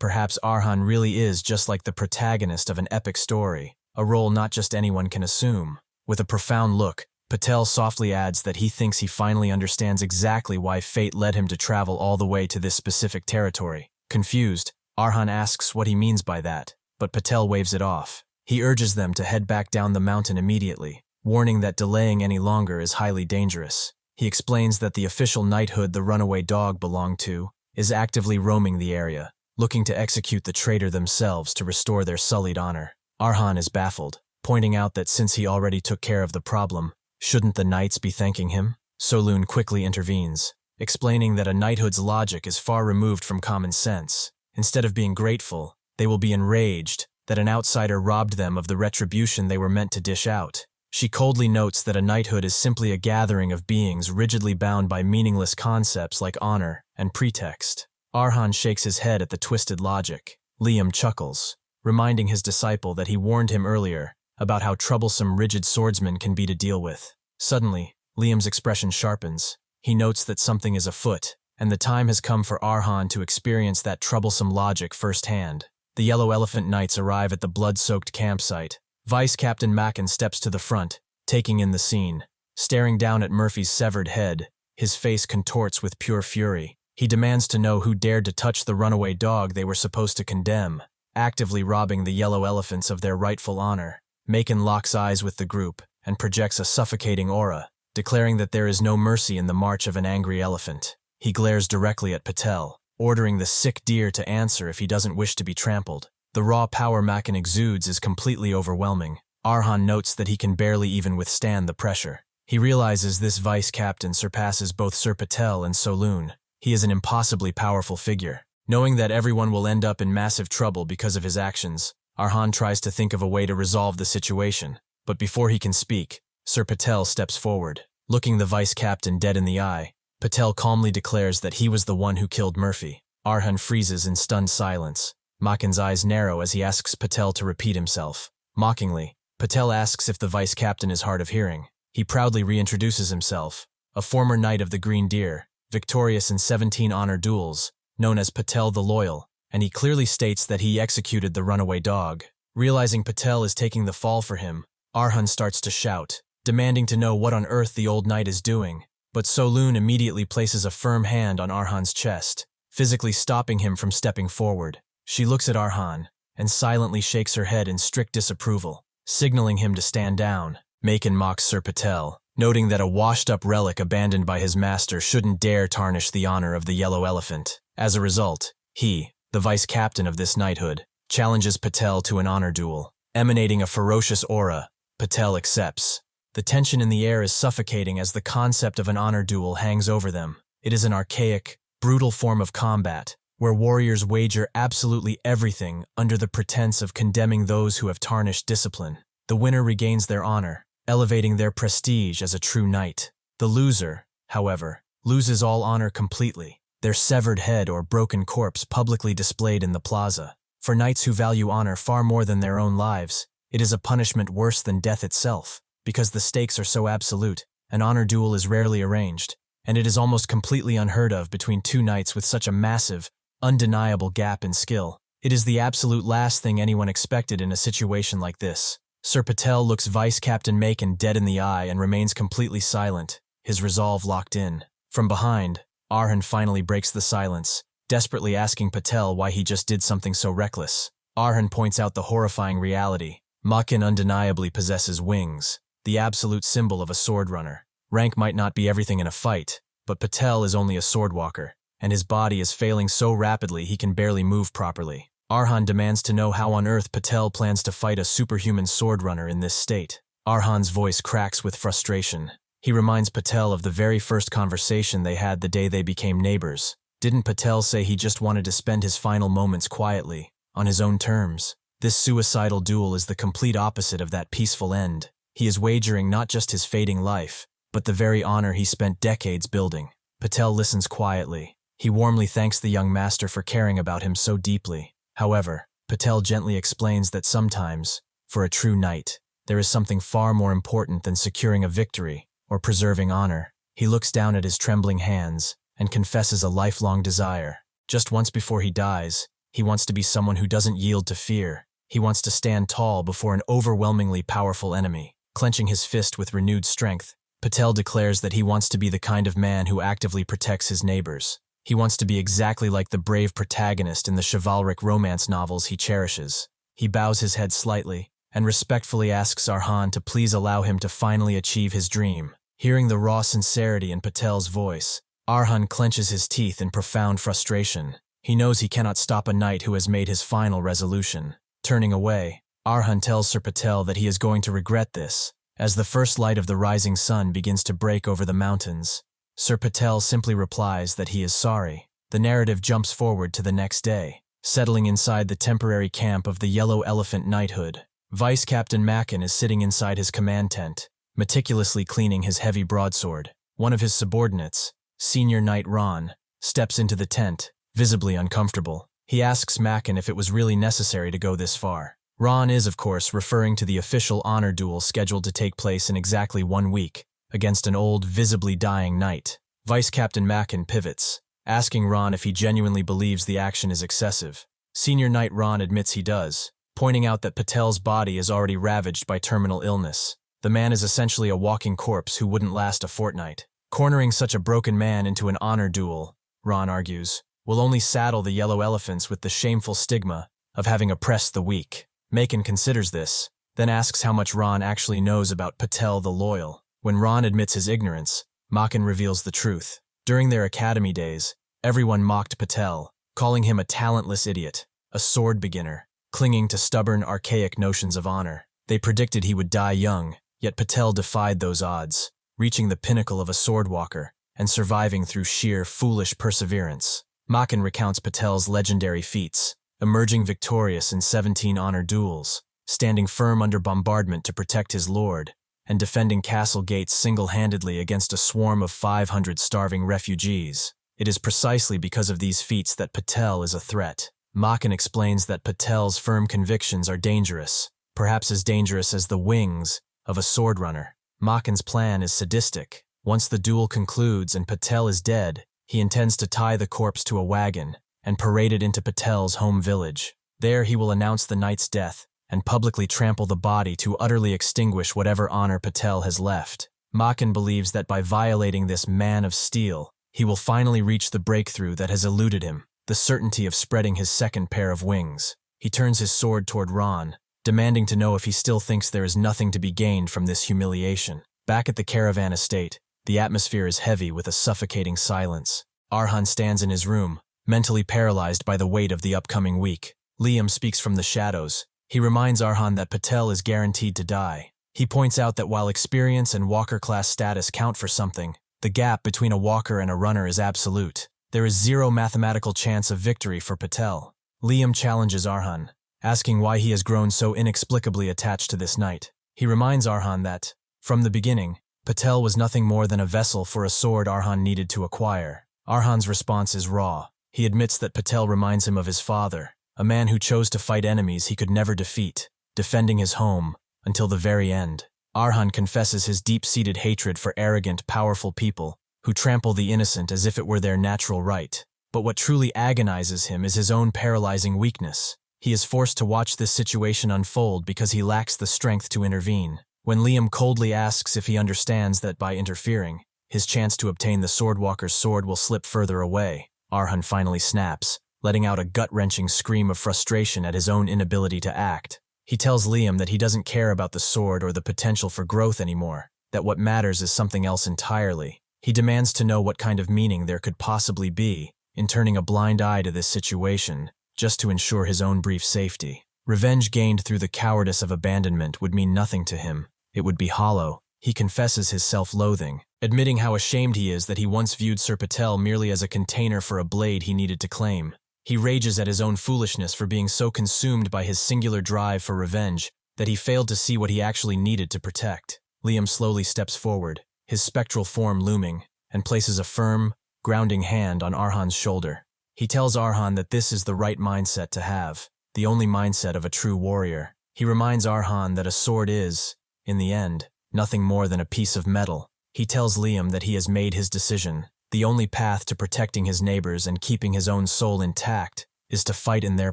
perhaps Arhan really is just like the protagonist of an epic story, a role not just anyone can assume. With a profound look, Patel softly adds that he thinks he finally understands exactly why fate led him to travel all the way to this specific territory. Confused, Arhan asks what he means by that, but Patel waves it off. He urges them to head back down the mountain immediately, warning that delaying any longer is highly dangerous. He explains that the official knighthood the runaway dog belonged to is actively roaming the area, looking to execute the traitor themselves to restore their sullied honor. Arhan is baffled, pointing out that since he already took care of the problem, shouldn't the knights be thanking him? Soloon quickly intervenes, explaining that a knighthood's logic is far removed from common sense. Instead of being grateful, they will be enraged that an outsider robbed them of the retribution they were meant to dish out. She coldly notes that a knighthood is simply a gathering of beings rigidly bound by meaningless concepts like honor and pretext. Arhan shakes his head at the twisted logic. Liam chuckles, reminding his disciple that he warned him earlier about how troublesome rigid swordsmen can be to deal with. Suddenly, Liam's expression sharpens. He notes that something is afoot, and the time has come for Arhan to experience that troublesome logic firsthand. The Yellow Elephant Knights arrive at the blood-soaked campsite. Vice Captain Mackin steps to the front, taking in the scene. Staring down at Murphy's severed head, his face contorts with pure fury. He demands to know who dared to touch the runaway dog they were supposed to condemn, actively robbing the Yellow Elephants of their rightful honor. Mackin locks eyes with the group and projects a suffocating aura, declaring that there is no mercy in the march of an angry elephant. He glares directly at Patel, ordering the sick deer to answer if he doesn't wish to be trampled. The raw power Mackin exudes is completely overwhelming. Arhan notes that he can barely even withstand the pressure. He realizes this vice captain surpasses both Sir Patel and Soloon. He is an impossibly powerful figure. Knowing that everyone will end up in massive trouble because of his actions, Arhan tries to think of a way to resolve the situation. But before he can speak, Sir Patel steps forward. Looking the vice captain dead in the eye, Patel calmly declares that he was the one who killed Murphy. Arhan freezes in stunned silence. Mackin's eyes narrow as he asks Patel to repeat himself. Mockingly, Patel asks if the vice captain is hard of hearing. He proudly reintroduces himself, a former knight of the Green Deer, victorious in 17 honor duels, known as Patel the Loyal, and he clearly states that he executed the runaway dog. Realizing Patel is taking the fall for him, Arhan starts to shout, demanding to know what on earth the old knight is doing, but Solun immediately places a firm hand on Arhan's chest, physically stopping him from stepping forward. She looks at Arhan and silently shakes her head in strict disapproval, signaling him to stand down. Maken mocks Sir Patel, noting that a washed-up relic abandoned by his master shouldn't dare tarnish the honor of the yellow elephant. As a result, he, the vice-captain of this knighthood, challenges Patel to an honor duel. Emanating a ferocious aura, Patel accepts. The tension in the air is suffocating as the concept of an honor duel hangs over them. It is an archaic, brutal form of combat, where warriors wager absolutely everything under the pretense of condemning those who have tarnished discipline. The winner regains their honor, elevating their prestige as a true knight. The loser, however, loses all honor completely, their severed head or broken corpse publicly displayed in the plaza. For knights who value honor far more than their own lives, it is a punishment worse than death itself. Because the stakes are so absolute, an honor duel is rarely arranged, and it is almost completely unheard of between two knights with such a massive, undeniable gap in skill. It is the absolute last thing anyone expected in a situation like this. Sir Patel looks Vice-Captain Maken dead in the eye and remains completely silent, his resolve locked in. From behind, Arhan finally breaks the silence, desperately asking Patel why he just did something so reckless. Arhan points out the horrifying reality. Maken undeniably possesses wings, the absolute symbol of a sword runner. Rank might not be everything in a fight, but Patel is only a swordwalker, and his body is failing so rapidly he can barely move properly. Arhan demands to know how on earth Patel plans to fight a superhuman sword runner in this state. Arhan's voice cracks with frustration. He reminds Patel of the very first conversation they had the day they became neighbors. Didn't Patel say he just wanted to spend his final moments quietly, on his own terms? This suicidal duel is the complete opposite of that peaceful end. He is wagering not just his fading life, but the very honor he spent decades building. Patel listens quietly. He warmly thanks the young master for caring about him so deeply. However, Patel gently explains that sometimes, for a true knight, there is something far more important than securing a victory or preserving honor. He looks down at his trembling hands and confesses a lifelong desire. Just once before he dies, he wants to be someone who doesn't yield to fear. He wants to stand tall before an overwhelmingly powerful enemy. Clenching his fist with renewed strength, Patel declares that he wants to be the kind of man who actively protects his neighbors. He wants to be exactly like the brave protagonist in the chivalric romance novels he cherishes. He bows his head slightly and respectfully asks Arhan to please allow him to finally achieve his dream. Hearing the raw sincerity in Patel's voice, Arhan clenches his teeth in profound frustration. He knows he cannot stop a knight who has made his final resolution. Turning away, Arhan tells Sir Patel that he is going to regret this, as the first light of the rising sun begins to break over the mountains. Sir Patel simply replies that he is sorry. The narrative jumps forward to the next day, settling inside the temporary camp of the Yellow Elephant Knighthood. Vice-Captain Maken is sitting inside his command tent, meticulously cleaning his heavy broadsword. One of his subordinates, Senior Knight Ron, steps into the tent, visibly uncomfortable. He asks Maken if it was really necessary to go this far. Ron is, of course, referring to the official honor duel scheduled to take place in exactly 1 week, against an old, visibly dying knight. Vice-Captain Maken pivots, asking Ron if he genuinely believes the action is excessive. Senior Knight Ron admits he does, pointing out that Patel's body is already ravaged by terminal illness. The man is essentially a walking corpse who wouldn't last a fortnight. Cornering such a broken man into an honor duel, Ron argues, will only saddle the Yellow Elephants with the shameful stigma of having oppressed the weak. Maken considers this, then asks how much Ron actually knows about Patel the Loyal. When Ron admits his ignorance, Maken reveals the truth. During their academy days, everyone mocked Patel, calling him a talentless idiot, a sword beginner, clinging to stubborn, archaic notions of honor. They predicted he would die young, yet Patel defied those odds, reaching the pinnacle of a swordwalker and surviving through sheer, foolish perseverance. Maken recounts Patel's legendary feats, emerging victorious in 17 honor duels, standing firm under bombardment to protect his lord, and defending castle gates single-handedly against a swarm of 500 starving refugees. It is precisely because of these feats that Patel is a threat. Maken explains that Patel's firm convictions are dangerous, perhaps as dangerous as the wings of a sword runner. Makin's plan is sadistic. Once the duel concludes and Patel is dead, he intends to tie the corpse to a wagon and parade it into Patel's home village. There he will announce the knight's death and publicly trample the body to utterly extinguish whatever honor Patel has left. Makin believes that by violating this man of steel, he will finally reach the breakthrough that has eluded him, the certainty of spreading his second pair of wings. He turns his sword toward Ron, demanding to know if he still thinks there is nothing to be gained from this humiliation. Back at the Karavan estate, the atmosphere is heavy with a suffocating silence. Arhan stands in his room, mentally paralyzed by the weight of the upcoming week. Liam speaks from the shadows. He reminds Arhan that Patel is guaranteed to die. He points out that while experience and walker class status count for something, the gap between a walker and a runner is absolute. There is zero mathematical chance of victory for Patel. Liam challenges Arhan, asking why he has grown so inexplicably attached to this knight. He reminds Arhan that, from the beginning, Patel was nothing more than a vessel for a sword Arhan needed to acquire. Arhan's response is raw. He admits that Patel reminds him of his father, a man who chose to fight enemies he could never defeat, defending his home until the very end. Arhan confesses his deep-seated hatred for arrogant, powerful people who trample the innocent as if it were their natural right. But what truly agonizes him is his own paralyzing weakness. He is forced to watch this situation unfold because he lacks the strength to intervene. When Liam coldly asks if he understands that by interfering, his chance to obtain the Swordwalker's sword will slip further away, Arhan finally snaps, letting out a gut-wrenching scream of frustration at his own inability to act. He tells Liam that he doesn't care about the sword or the potential for growth anymore, that what matters is something else entirely. He demands to know what kind of meaning there could possibly be in turning a blind eye to this situation, just to ensure his own brief safety. Revenge gained through the cowardice of abandonment would mean nothing to him. It would be hollow. He confesses his self-loathing, admitting how ashamed he is that he once viewed Sir Patel merely as a container for a blade he needed to claim. He rages at his own foolishness for being so consumed by his singular drive for revenge that he failed to see what he actually needed to protect. Liam slowly steps forward, his spectral form looming, and places a firm, grounding hand on Arhan's shoulder. He tells Arhan that this is the right mindset to have, the only mindset of a true warrior. He reminds Arhan that a sword is, in the end, nothing more than a piece of metal. He tells Liam that he has made his decision. The only path to protecting his neighbors and keeping his own soul intact is to fight in their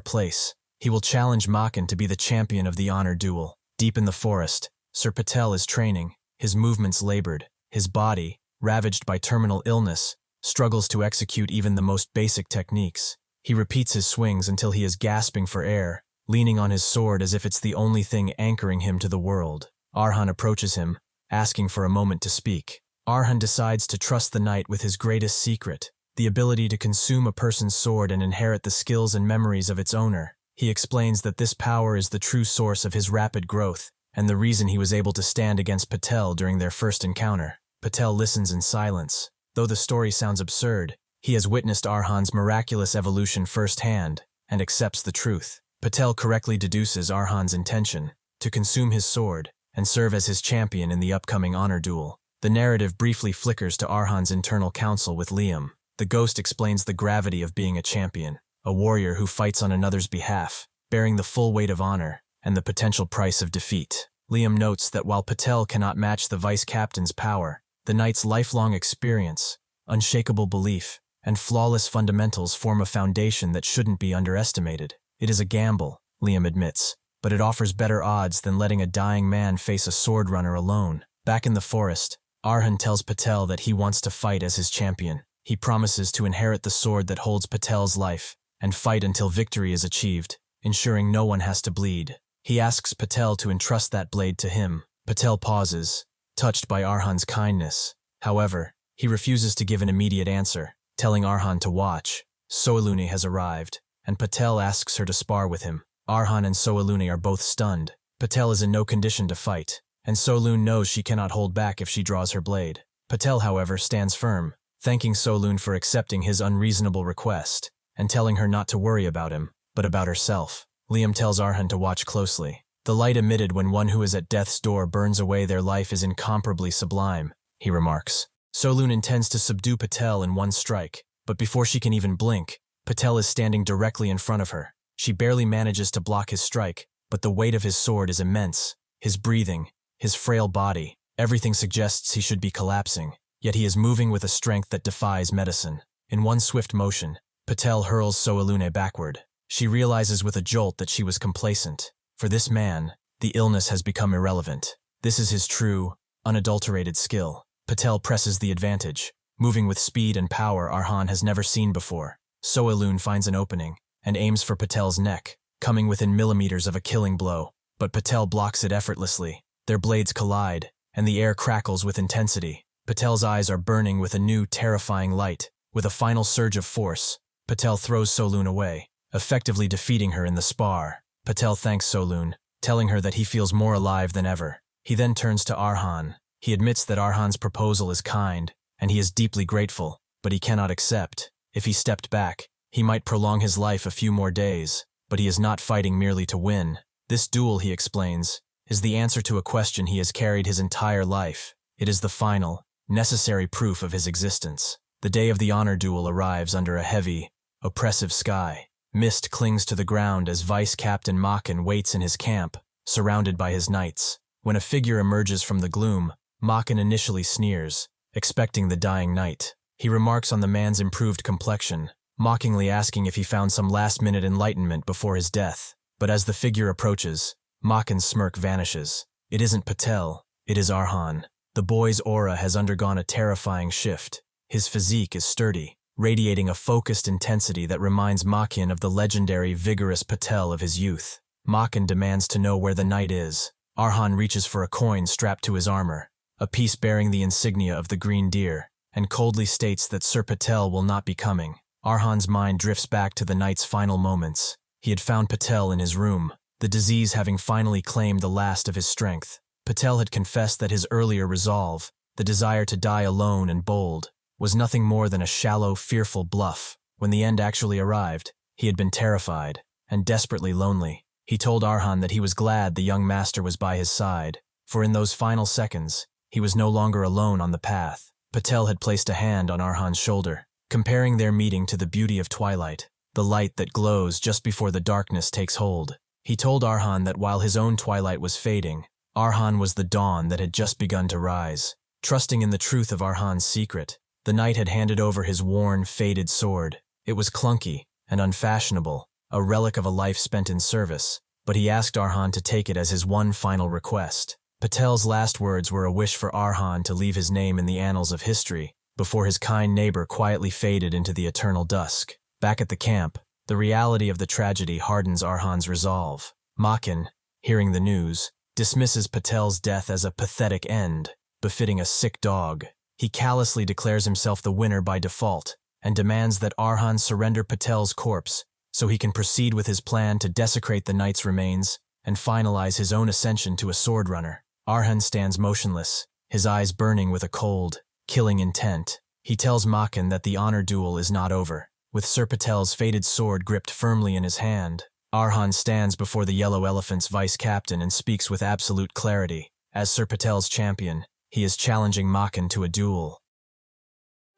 place. He will challenge Makin to be the champion of the honor duel. Deep in the forest, Sir Patel is training, his movements labored. His body, ravaged by terminal illness, struggles to execute even the most basic techniques. He repeats his swings until he is gasping for air, leaning on his sword as if it's the only thing anchoring him to the world. Arhan approaches him, asking for a moment to speak. Arhan decides to trust the knight with his greatest secret, the ability to consume a person's sword and inherit the skills and memories of its owner. He explains that this power is the true source of his rapid growth, and the reason he was able to stand against Patel during their first encounter. Patel listens in silence. Though the story sounds absurd, he has witnessed Arhan's miraculous evolution firsthand, and accepts the truth. Patel correctly deduces Arhan's intention, to consume his sword, and serve as his champion in the upcoming honor duel. The narrative briefly flickers to Arhan's internal council with Liam. The ghost explains the gravity of being a champion, a warrior who fights on another's behalf, bearing the full weight of honor and the potential price of defeat. Liam notes that while Patel cannot match the vice-captain's power, the knight's lifelong experience, unshakable belief, and flawless fundamentals form a foundation that shouldn't be underestimated. It is a gamble, Liam admits, but it offers better odds than letting a dying man face a sword runner alone. Back in the forest, Arhan tells Patel that he wants to fight as his champion. He promises to inherit the sword that holds Patel's life and fight until victory is achieved, ensuring no one has to bleed. He asks Patel to entrust that blade to him. Patel pauses, touched by Arhan's kindness. However, he refuses to give an immediate answer, telling Arhan to watch. Soaluni has arrived, and Patel asks her to spar with him. Arhan and Soaluni are both stunned. Patel is in no condition to fight, and Soalun knows she cannot hold back if she draws her blade. Patel, however, stands firm, thanking Soalun for accepting his unreasonable request, and telling her not to worry about him, but about herself. Liam tells Arhan to watch closely. The light emitted when one who is at death's door burns away their life is incomparably sublime, he remarks. Soalun intends to subdue Patel in one strike, but before she can even blink, Patel is standing directly in front of her. She barely manages to block his strike, but the weight of his sword is immense. His breathing, his frail body, Everything suggests he should be collapsing, yet he is moving with a strength that defies medicine. In one swift motion, Patel hurls Soalune backward. She realizes with a jolt that she was complacent. For this man, the illness has become irrelevant. This is his true, unadulterated skill. Patel presses the advantage, moving with speed and power Arhan has never seen before. Soalune finds an opening and aims for Patel's neck, coming within millimeters of a killing blow. But Patel blocks it effortlessly. Their blades collide, and the air crackles with intensity. Patel's eyes are burning with a new, terrifying light. With a final surge of force, Patel throws Soalune away, effectively defeating her in the spar. Patel thanks Soalune, telling her that he feels more alive than ever. He then turns to Arhan. He admits that Arhan's proposal is kind, and he is deeply grateful, but he cannot accept. If he stepped back, he might prolong his life a few more days, but he is not fighting merely to win. This duel, he explains, is the answer to a question he has carried his entire life. It is the final, necessary proof of his existence. The day of the honor duel arrives under a heavy, oppressive sky. Mist clings to the ground as Vice Captain Maken waits in his camp, surrounded by his knights. When a figure emerges from the gloom, Maken initially sneers, expecting the dying knight. He remarks on the man's improved complexion, mockingly asking if he found some last-minute enlightenment before his death. But as the figure approaches, Maken's smirk vanishes. It isn't Patel, it is Arhan. The boy's aura has undergone a terrifying shift. His physique is sturdy, radiating a focused intensity that reminds Maken of the legendary, vigorous Patel of his youth. Maken demands to know where the knight is. Arhan reaches for a coin strapped to his armor, a piece bearing the insignia of the green deer, and coldly states that Sir Patel will not be coming. Arhan's mind drifts back to the knight's final moments. He had found Patel in his room, the disease having finally claimed the last of his strength. Patel had confessed that his earlier resolve, the desire to die alone and bold, was nothing more than a shallow, fearful bluff. When the end actually arrived, he had been terrified and desperately lonely. He told Arhan that he was glad the young master was by his side, for in those final seconds, he was no longer alone on the path. Patel had placed a hand on Arhan's shoulder, comparing their meeting to the beauty of twilight, the light that glows just before the darkness takes hold. He told Arhan that while his own twilight was fading, Arhan was the dawn that had just begun to rise. Trusting in the truth of Arhan's secret, the knight had handed over his worn, faded sword. It was clunky and unfashionable, a relic of a life spent in service, but he asked Arhan to take it as his one final request. Patel's last words were a wish for Arhan to leave his name in the annals of history, before his kind neighbor quietly faded into the eternal dusk. Back at the camp, the reality of the tragedy hardens Arhan's resolve. Maken, hearing the news, dismisses Patel's death as a pathetic end, befitting a sick dog. He callously declares himself the winner by default, and demands that Arhan surrender Patel's corpse so he can proceed with his plan to desecrate the knight's remains and finalize his own ascension to a sword runner. Arhan stands motionless, his eyes burning with a cold, killing intent. He tells Maken that the honor duel is not over. With Sir Patel's faded sword gripped firmly in his hand, Arhan stands before the Yellow Elephant's vice captain and speaks with absolute clarity. As Sir Patel's champion, he is challenging Maken to a duel.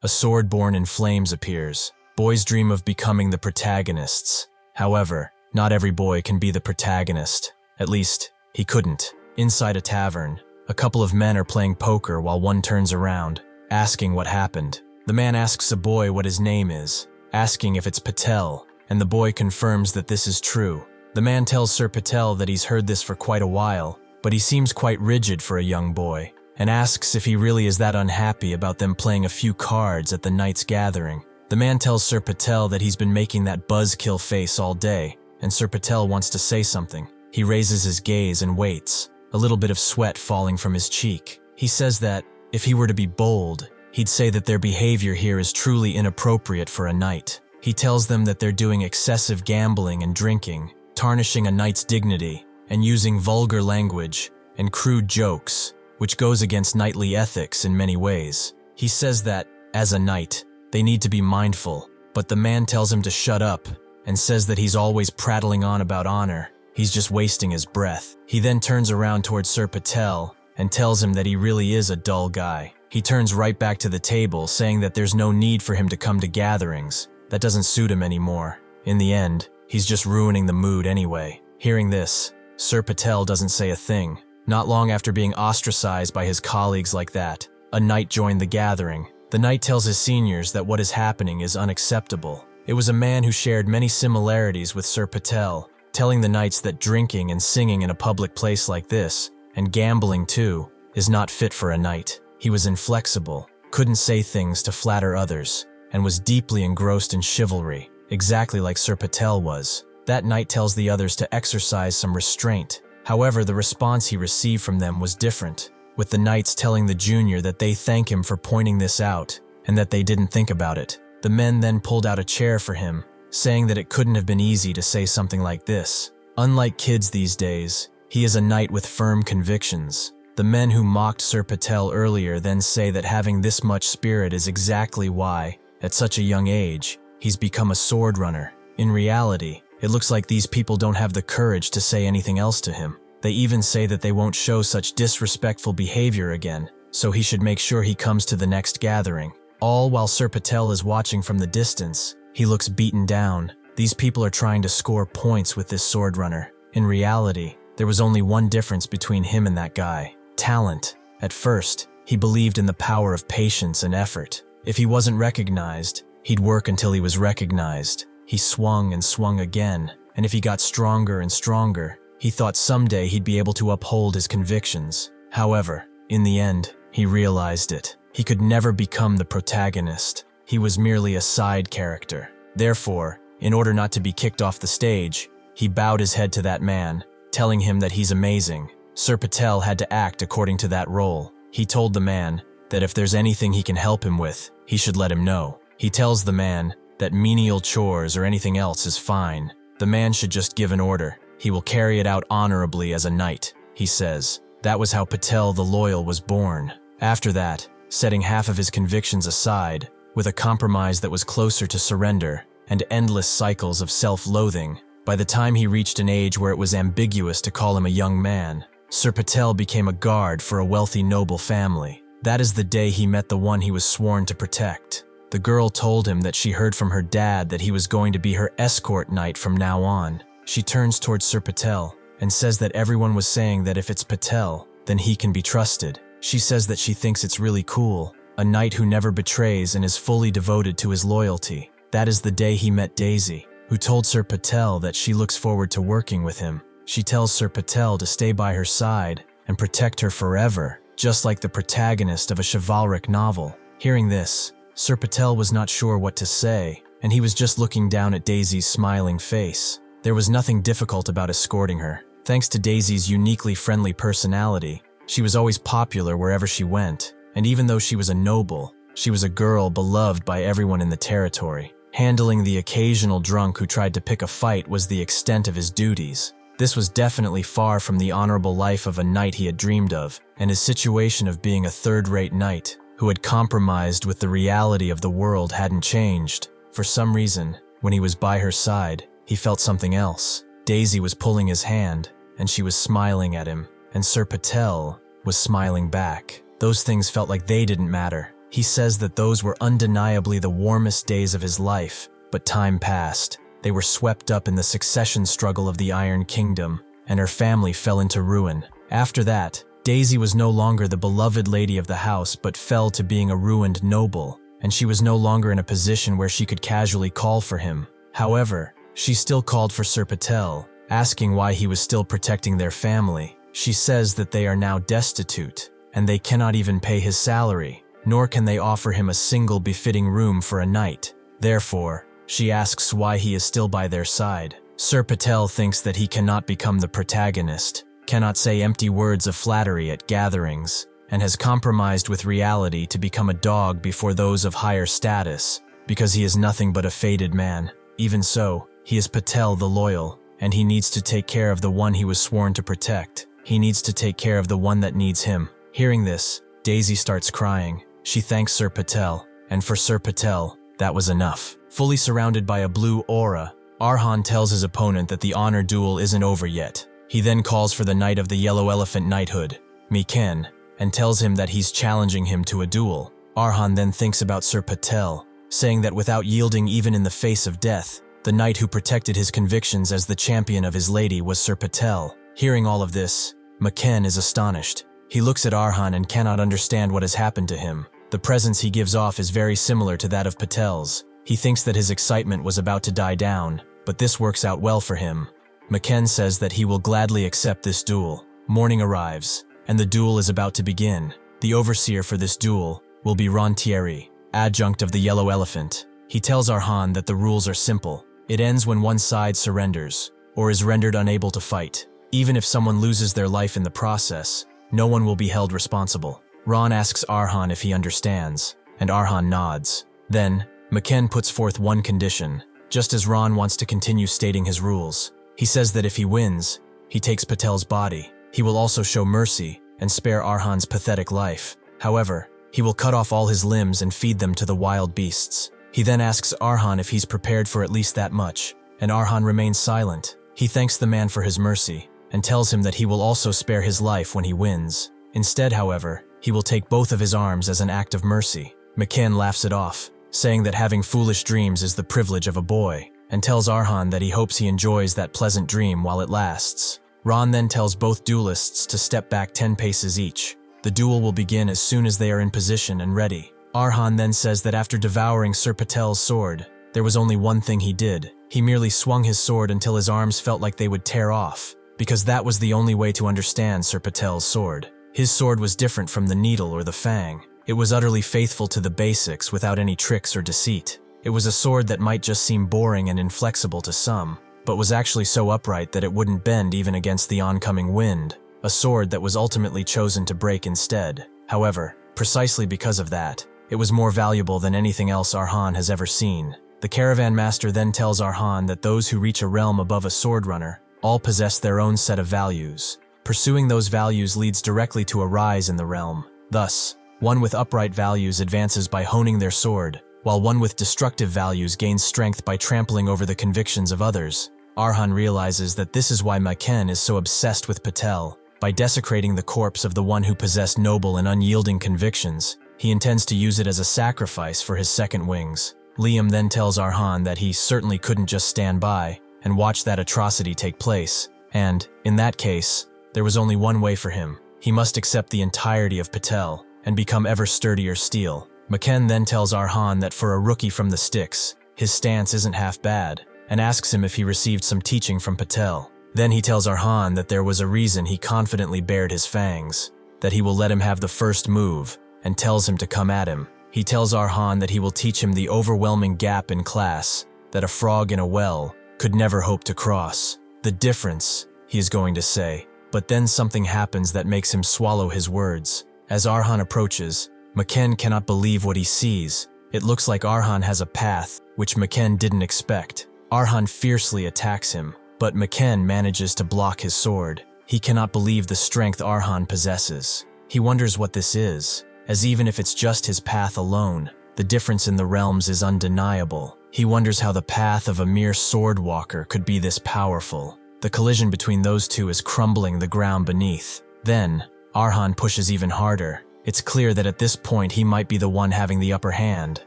A sword born in flames appears. Boys dream of becoming the protagonists. However, not every boy can be the protagonist. At least, he couldn't. Inside a tavern, a couple of men are playing poker while one turns around, asking what happened. The man asks a boy what his name is, asking if it's Patel, and the boy confirms that this is true. The man tells Sir Patel that he's heard this for quite a while, but he seems quite rigid for a young boy, and asks if he really is that unhappy about them playing a few cards at the night's gathering. The man tells Sir Patel that he's been making that buzzkill face all day, and Sir Patel wants to say something. He raises his gaze and waits, a little bit of sweat falling from his cheek. He says that, if he were to be bold, he'd say that their behavior here is truly inappropriate for a knight. He tells them that they're doing excessive gambling and drinking, tarnishing a knight's dignity, and using vulgar language and crude jokes, which goes against knightly ethics in many ways. He says that, as a knight, they need to be mindful, but the man tells him to shut up and says that he's always prattling on about honor. He's just wasting his breath. He then turns around towards Sir Patel and tells him that he really is a dull guy. He turns right back to the table, saying that there's no need for him to come to gatherings. That doesn't suit him anymore. In the end, he's just ruining the mood anyway. Hearing this, Sir Patel doesn't say a thing. Not long after being ostracized by his colleagues like that, a knight joined the gathering. The knight tells his seniors that what is happening is unacceptable. It was a man who shared many similarities with Sir Patel, telling the knights that drinking and singing in a public place like this, and gambling too, is not fit for a knight. He was inflexible, couldn't say things to flatter others, and was deeply engrossed in chivalry, exactly like Sir Patel was. That knight tells the others to exercise some restraint. However, the response he received from them was different, with the knights telling the junior that they thank him for pointing this out, and that they didn't think about it. The men then pulled out a chair for him, saying that it couldn't have been easy to say something like this. Unlike kids these days, he is a knight with firm convictions. The men who mocked Sir Patel earlier then say that having this much spirit is exactly why, at such a young age, he's become a sword runner. In reality, it looks like these people don't have the courage to say anything else to him. They even say that they won't show such disrespectful behavior again, so he should make sure he comes to the next gathering. All while Sir Patel is watching from the distance. He looks beaten down. These people are trying to score points with this sword runner. In reality, there was only one difference between him and that guy: talent. At first, he believed in the power of patience and effort. If he wasn't recognized, he'd work until he was recognized. He swung and swung again, and if he got stronger and stronger, he thought someday he'd be able to uphold his convictions. However, in the end, he realized it. He could never become the protagonist. He was merely a side character. Therefore, in order not to be kicked off the stage, he bowed his head to that man, telling him that he's amazing. Sir Patel had to act according to that role. He told the man that if there's anything he can help him with, he should let him know. He tells the man that menial chores or anything else is fine. The man should just give an order. He will carry it out honorably as a knight, he says. That was how Patel the Loyal was born. After that, setting half of his convictions aside, with a compromise that was closer to surrender and endless cycles of self-loathing, by the time he reached an age where it was ambiguous to call him a young man, Sir Patel became a guard for a wealthy noble family. That is the day he met the one he was sworn to protect. The girl told him that she heard from her dad that he was going to be her escort knight from now on. She turns towards Sir Patel and says that everyone was saying that if it's Patel, then he can be trusted. She says that she thinks it's really cool, a knight who never betrays and is fully devoted to his loyalty. That is the day he met Daisy, who told Sir Patel that she looks forward to working with him. She tells Sir Patel to stay by her side and protect her forever, just like the protagonist of a chivalric novel. Hearing this, Sir Patel was not sure what to say, and he was just looking down at Daisy's smiling face. There was nothing difficult about escorting her. Thanks to Daisy's uniquely friendly personality, she was always popular wherever she went, and even though she was a noble, she was a girl beloved by everyone in the territory. Handling the occasional drunk who tried to pick a fight was the extent of his duties. This was definitely far from the honorable life of a knight he had dreamed of, and his situation of being a third-rate knight who had compromised with the reality of the world hadn't changed. For some reason, when he was by her side, he felt something else. Daisy was pulling his hand, and she was smiling at him, and Sir Patel was smiling back. Those things felt like they didn't matter. He says that those were undeniably the warmest days of his life, but time passed. They were swept up in the succession struggle of the Iron Kingdom, and her family fell into ruin. After that, Daisy was no longer the beloved lady of the house but fell to being a ruined noble, and she was no longer in a position where she could casually call for him. However, she still called for Sir Patel, asking why he was still protecting their family. She says that they are now destitute, and they cannot even pay his salary, nor can they offer him a single befitting room for a night. Therefore, she asks why he is still by their side. Sir Patel thinks that he cannot become the protagonist, cannot say empty words of flattery at gatherings, and has compromised with reality to become a dog before those of higher status, because he is nothing but a faded man. Even so, he is Patel the Loyal, and he needs to take care of the one he was sworn to protect. He needs to take care of the one that needs him. Hearing this, Daisy starts crying. She thanks Sir Patel, and for Sir Patel, that was enough. Fully surrounded by a blue aura, Arhan tells his opponent that the honor duel isn't over yet. He then calls for the Knight of the Yellow Elephant Knighthood, Miken, and tells him that he's challenging him to a duel. Arhan then thinks about Sir Patel, saying that without yielding even in the face of death, the knight who protected his convictions as the champion of his lady was Sir Patel. Hearing all of this, Maken is astonished. He looks at Arhan and cannot understand what has happened to him. The presence he gives off is very similar to that of Patel's. He thinks that his excitement was about to die down, but this works out well for him. Maken says that he will gladly accept this duel. Morning arrives, and the duel is about to begin. The overseer for this duel will be Ron Thierry, adjunct of the Yellow Elephant. He tells Arhan that the rules are simple. It ends when one side surrenders, or is rendered unable to fight. Even if someone loses their life in the process, no one will be held responsible. Ron asks Arhan if he understands, and Arhan nods. Then, Maken puts forth one condition, just as Ron wants to continue stating his rules. He says that if he wins, he takes Patel's body. He will also show mercy and spare Arhan's pathetic life. However, he will cut off all his limbs and feed them to the wild beasts. He then asks Arhan if he's prepared for at least that much, and Arhan remains silent. He thanks the man for his mercy and tells him that he will also spare his life when he wins. Instead, however, he will take both of his arms as an act of mercy. Maken laughs it off, saying that having foolish dreams is the privilege of a boy, and tells Arhan that he hopes he enjoys that pleasant dream while it lasts. Ron then tells both duelists to step back 10 paces each. The duel will begin as soon as they are in position and ready. Arhan then says that after devouring Sir Patel's sword, there was only one thing he did. He merely swung his sword until his arms felt like they would tear off, because that was the only way to understand Sir Patel's sword. His sword was different from the needle or the fang. It was utterly faithful to the basics without any tricks or deceit. It was a sword that might just seem boring and inflexible to some, but was actually so upright that it wouldn't bend even against the oncoming wind. A sword that was ultimately chosen to break instead. However, precisely because of that, it was more valuable than anything else Arhan has ever seen. The caravan master then tells Arhan that those who reach a realm above a sword runner all possess their own set of values. Pursuing those values leads directly to a rise in the realm. Thus, one with upright values advances by honing their sword, while one with destructive values gains strength by trampling over the convictions of others. Arhan realizes that this is why Maken is so obsessed with Patel. By desecrating the corpse of the one who possessed noble and unyielding convictions, he intends to use it as a sacrifice for his second wings. Liam then tells Arhan that he certainly couldn't just stand by and watch that atrocity take place, and, in that case, there was only one way for him. He must accept the entirety of Patel and become ever sturdier steel. Maken then tells Arhan that for a rookie from the sticks, his stance isn't half bad, and asks him if he received some teaching from Patel. Then he tells Arhan that there was a reason he confidently bared his fangs, that he will let him have the first move, and tells him to come at him. He tells Arhan that he will teach him the overwhelming gap in class that a frog in a well could never hope to cross. The difference, he is going to say. But then something happens that makes him swallow his words. As Arhan approaches, Maken cannot believe what he sees. It looks like Arhan has a path, which Maken didn't expect. Arhan fiercely attacks him, but Maken manages to block his sword. He cannot believe the strength Arhan possesses. He wonders what this is, as even if it's just his path alone, the difference in the realms is undeniable. He wonders how the path of a mere sword walker could be this powerful. The collision between those two is crumbling the ground beneath. Then, Arhan pushes even harder. It's clear that at this point he might be the one having the upper hand.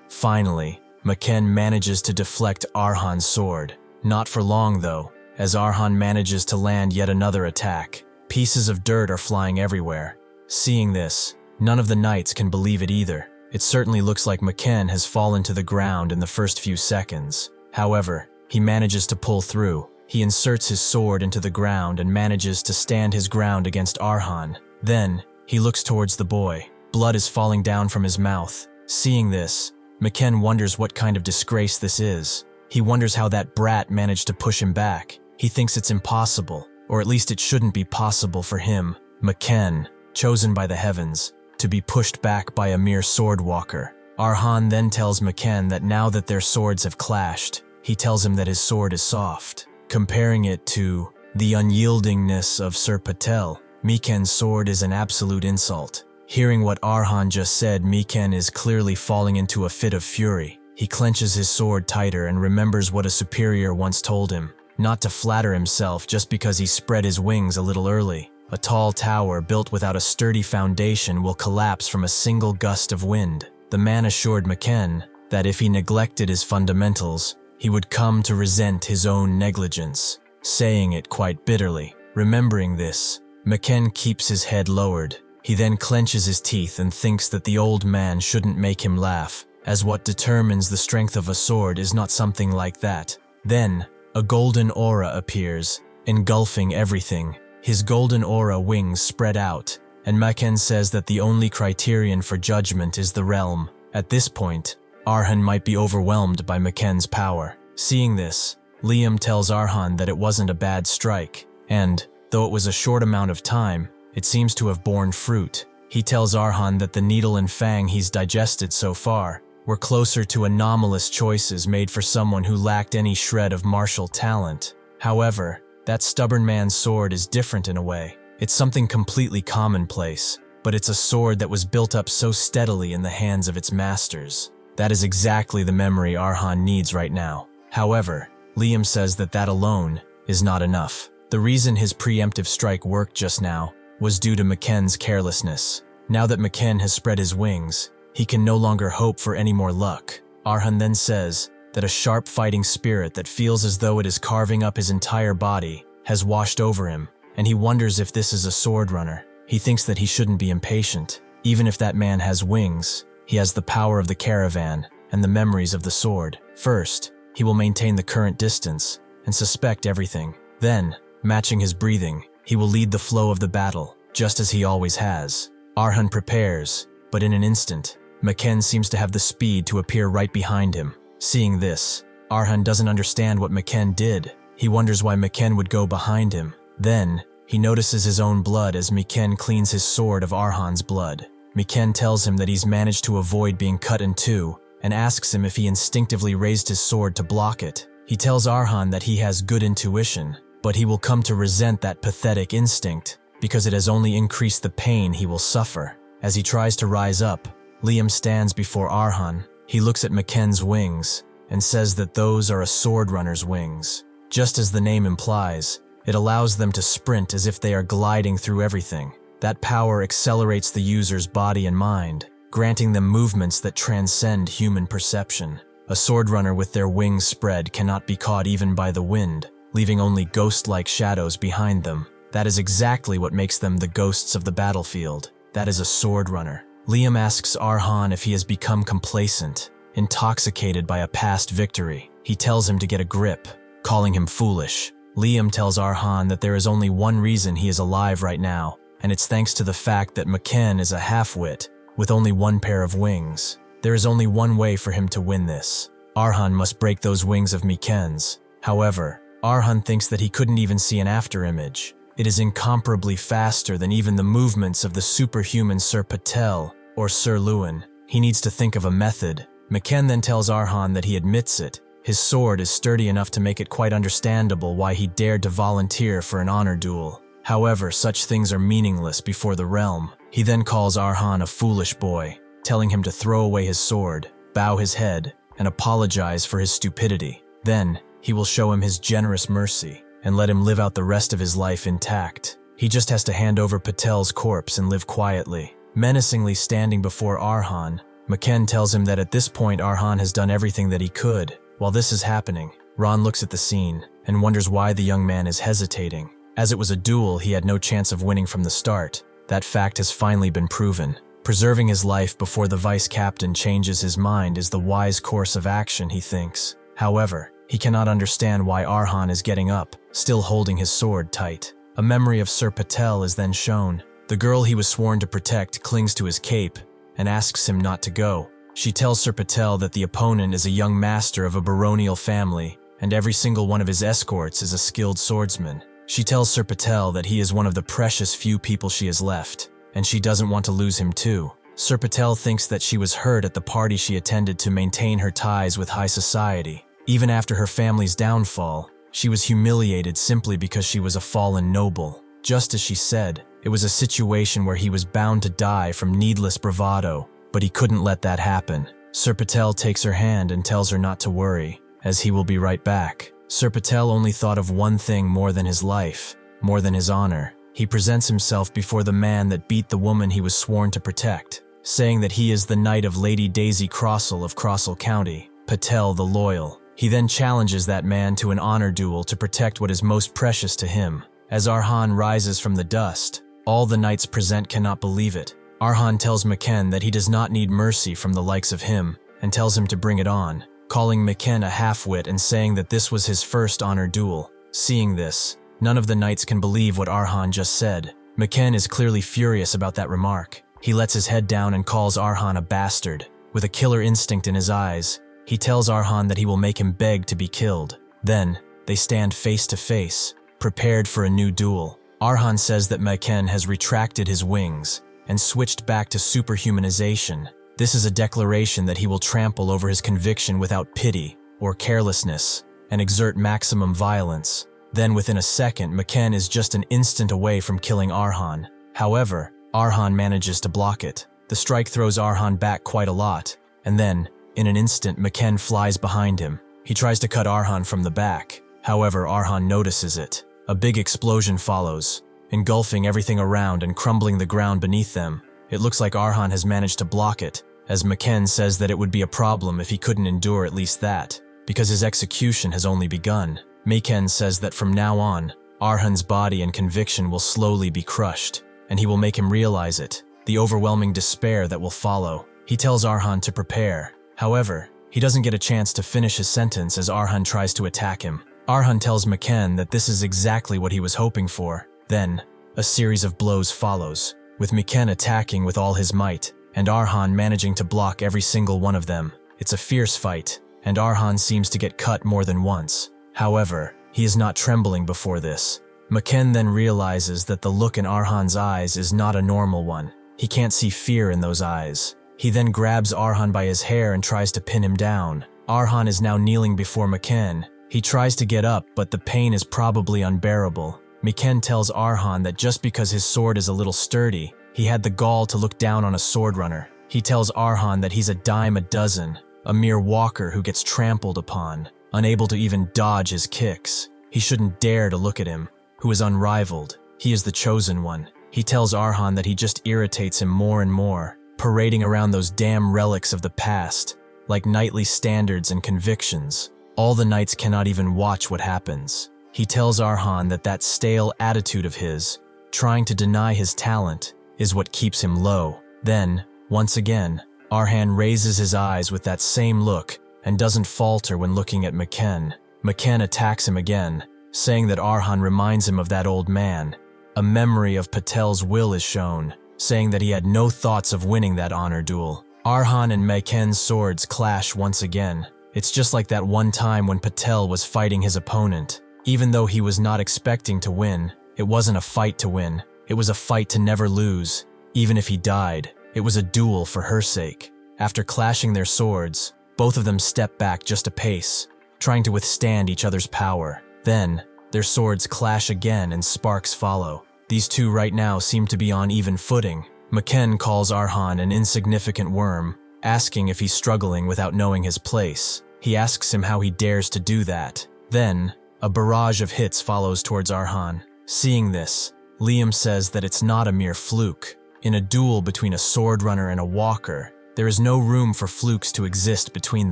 Finally, Maken manages to deflect Arhan's sword. Not for long though, as Arhan manages to land yet another attack. Pieces of dirt are flying everywhere. Seeing this, none of the knights can believe it either. It certainly looks like Maken has fallen to the ground in the first few seconds. However, he manages to pull through. He inserts his sword into the ground and manages to stand his ground against Arhan. Then, he looks towards the boy. Blood is falling down from his mouth. Seeing this, Maken wonders what kind of disgrace this is. He wonders how that brat managed to push him back. He thinks it's impossible, or at least it shouldn't be possible for him, Maken, chosen by the heavens, to be pushed back by a mere sword walker. Arhan then tells Maken that now that their swords have clashed, he tells him that his sword is soft. Comparing it to the unyieldingness of Sir Patel, Maken's sword is an absolute insult. Hearing what Arhan just said, Maken is clearly falling into a fit of fury. He clenches his sword tighter and remembers what a superior once told him, not to flatter himself just because he spread his wings a little early. A tall tower built without a sturdy foundation will collapse from a single gust of wind. The man assured Maken that if he neglected his fundamentals, he would come to resent his own negligence, saying it quite bitterly. Remembering this, Maken keeps his head lowered. He then clenches his teeth and thinks that the old man shouldn't make him laugh, as what determines the strength of a sword is not something like that. Then, a golden aura appears, engulfing everything. His golden aura wings spread out, and Maken says that the only criterion for judgment is the realm. At this point, Arhan might be overwhelmed by Maken's power. Seeing this, Liam tells Arhan that it wasn't a bad strike, and, though it was a short amount of time, it seems to have borne fruit. He tells Arhan that the needle and fang he's digested so far were closer to anomalous choices made for someone who lacked any shred of martial talent. However, that stubborn man's sword is different in a way. It's something completely commonplace, but it's a sword that was built up so steadily in the hands of its masters. That is exactly the memory Arhan needs right now. However, Liam says that that alone is not enough. The reason his preemptive strike worked just now was due to Maken's carelessness. Now that Maken has spread his wings, he can no longer hope for any more luck. Arhan then says that a sharp fighting spirit that feels as though it is carving up his entire body has washed over him, and he wonders if this is a sword runner. He thinks that he shouldn't be impatient. Even if that man has wings, he has the power of the caravan and the memories of the sword. First, he will maintain the current distance and suspect everything. Then, matching his breathing, he will lead the flow of the battle, just as he always has. Arhan prepares, but in an instant, Maken seems to have the speed to appear right behind him. Seeing this, Arhan doesn't understand what Maken did. He wonders why Maken would go behind him. Then, he notices his own blood as Maken cleans his sword of Arhan's blood. Maken tells him that he's managed to avoid being cut in two, and asks him if he instinctively raised his sword to block it. He tells Arhan that he has good intuition, but he will come to resent that pathetic instinct, because it has only increased the pain he will suffer. As he tries to rise up, Liam stands before Arhan. He looks at Maken's wings, and says that those are a sword runner's wings. Just as the name implies, it allows them to sprint as if they are gliding through everything. That power accelerates the user's body and mind, granting them movements that transcend human perception. A sword runner with their wings spread cannot be caught even by the wind, leaving only ghost-like shadows behind them. That is exactly what makes them the ghosts of the battlefield. That is a sword runner. Liam asks Arhan if he has become complacent, intoxicated by a past victory. He tells him to get a grip, calling him foolish. Liam tells Arhan that there is only one reason he is alive right now, and it's thanks to the fact that Maken is a half-wit, with only one pair of wings. There is only one way for him to win this. Arhan must break those wings of Maken's. However, Arhan thinks that he couldn't even see an afterimage. It is incomparably faster than even the movements of the superhuman Sir Patel or Sir Lewin. He needs to think of a method. Maken then tells Arhan that he admits it. His sword is sturdy enough to make it quite understandable why he dared to volunteer for an honor duel. However, such things are meaningless before the realm. He then calls Arhan a foolish boy, telling him to throw away his sword, bow his head, and apologize for his stupidity. Then, he will show him his generous mercy and let him live out the rest of his life intact. He just has to hand over Patel's corpse and live quietly. Menacingly standing before Arhan, Maken tells him that at this point Arhan has done everything that he could. While this is happening, Ron looks at the scene and wonders why the young man is hesitating. As it was a duel, he had no chance of winning from the start. That fact has finally been proven. Preserving his life before the vice captain changes his mind is the wise course of action, he thinks. However, he cannot understand why Arhan is getting up, still holding his sword tight. A memory of Sir Patel is then shown. The girl he was sworn to protect clings to his cape and asks him not to go. She tells Sir Patel that the opponent is a young master of a baronial family, and every single one of his escorts is a skilled swordsman. She tells Sir Patel that he is one of the precious few people she has left, and she doesn't want to lose him too. Sir Patel thinks that she was hurt at the party she attended to maintain her ties with high society. Even after her family's downfall, she was humiliated simply because she was a fallen noble. Just as she said, it was a situation where he was bound to die from needless bravado, but he couldn't let that happen. Sir Patel takes her hand and tells her not to worry, as he will be right back. Sir Patel only thought of one thing more than his life, more than his honor. He presents himself before the man that beat the woman he was sworn to protect, saying that he is the knight of Lady Daisy Crossell of Crossell County, Patel the Loyal. He then challenges that man to an honor duel to protect what is most precious to him, As Arhan rises from the dust, all the knights present cannot believe it. Arhan tells Maken that he does not need mercy from the likes of him, and tells him to bring it on, calling Maken a half-wit and saying that this was his first honor duel. Seeing this, none of the knights can believe what Arhan just said. Maken is clearly furious about that remark. He lets his head down and calls Arhan a bastard. With a killer instinct in his eyes, he tells Arhan that he will make him beg to be killed. Then, they stand face to face, prepared for a new duel. Arhan says that Maken has retracted his wings and switched back to superhumanization. This is a declaration that he will trample over his conviction without pity or carelessness and exert maximum violence. Then within a second, Maken is just an instant away from killing Arhan. However, Arhan manages to block it. The strike throws Arhan back quite a lot, and then, in an instant, Maken flies behind him. He tries to cut Arhan from the back. However, Arhan notices it. A big explosion follows, engulfing everything around and crumbling the ground beneath them. It looks like Arhan has managed to block it, as Maken says that it would be a problem if he couldn't endure at least that, because his execution has only begun. Maken says that from now on, Arhan's body and conviction will slowly be crushed, and he will make him realize it, the overwhelming despair that will follow. He tells Arhan to prepare. However, he doesn't get a chance to finish his sentence as Arhan tries to attack him. Arhan tells Maken that this is exactly what he was hoping for. Then, a series of blows follows, with Maken attacking with all his might, and Arhan managing to block every single one of them. It's a fierce fight, and Arhan seems to get cut more than once. However, he is not trembling before this. Maken then realizes that the look in Arhan's eyes is not a normal one. He can't see fear in those eyes. He then grabs Arhan by his hair and tries to pin him down. Arhan is now kneeling before Maken. He tries to get up, but the pain is probably unbearable. Maken tells Arhan that just because his sword is a little sturdy, he had the gall to look down on a sword runner. He tells Arhan that he's a dime a dozen, a mere walker who gets trampled upon, unable to even dodge his kicks. He shouldn't dare to look at him, who is unrivaled. He is the chosen one. He tells Arhan that he just irritates him more and more, parading around those damn relics of the past, like knightly standards and convictions. All the knights cannot even watch what happens. He tells Arhan that that stale attitude of his, trying to deny his talent, is what keeps him low. Then, once again, Arhan raises his eyes with that same look and doesn't falter when looking at Maken. Maken attacks him again, saying that Arhan reminds him of that old man. A memory of Patel's will is shown, saying that he had no thoughts of winning that honor duel. Arhan and Maken's swords clash once again. It's just like that one time when Patel was fighting his opponent. Even though he was not expecting to win, it wasn't a fight to win. It was a fight to never lose. Even if he died, it was a duel for her sake. After clashing their swords, both of them step back just a pace, trying to withstand each other's power. Then, their swords clash again and sparks follow. These two right now seem to be on even footing. Maken calls Arhan an insignificant worm, asking if he's struggling without knowing his place. He asks him how he dares to do that. Then, a barrage of hits follows towards Arhan. Seeing this, Liam says that it's not a mere fluke. In a duel between a sword runner and a walker, there is no room for flukes to exist between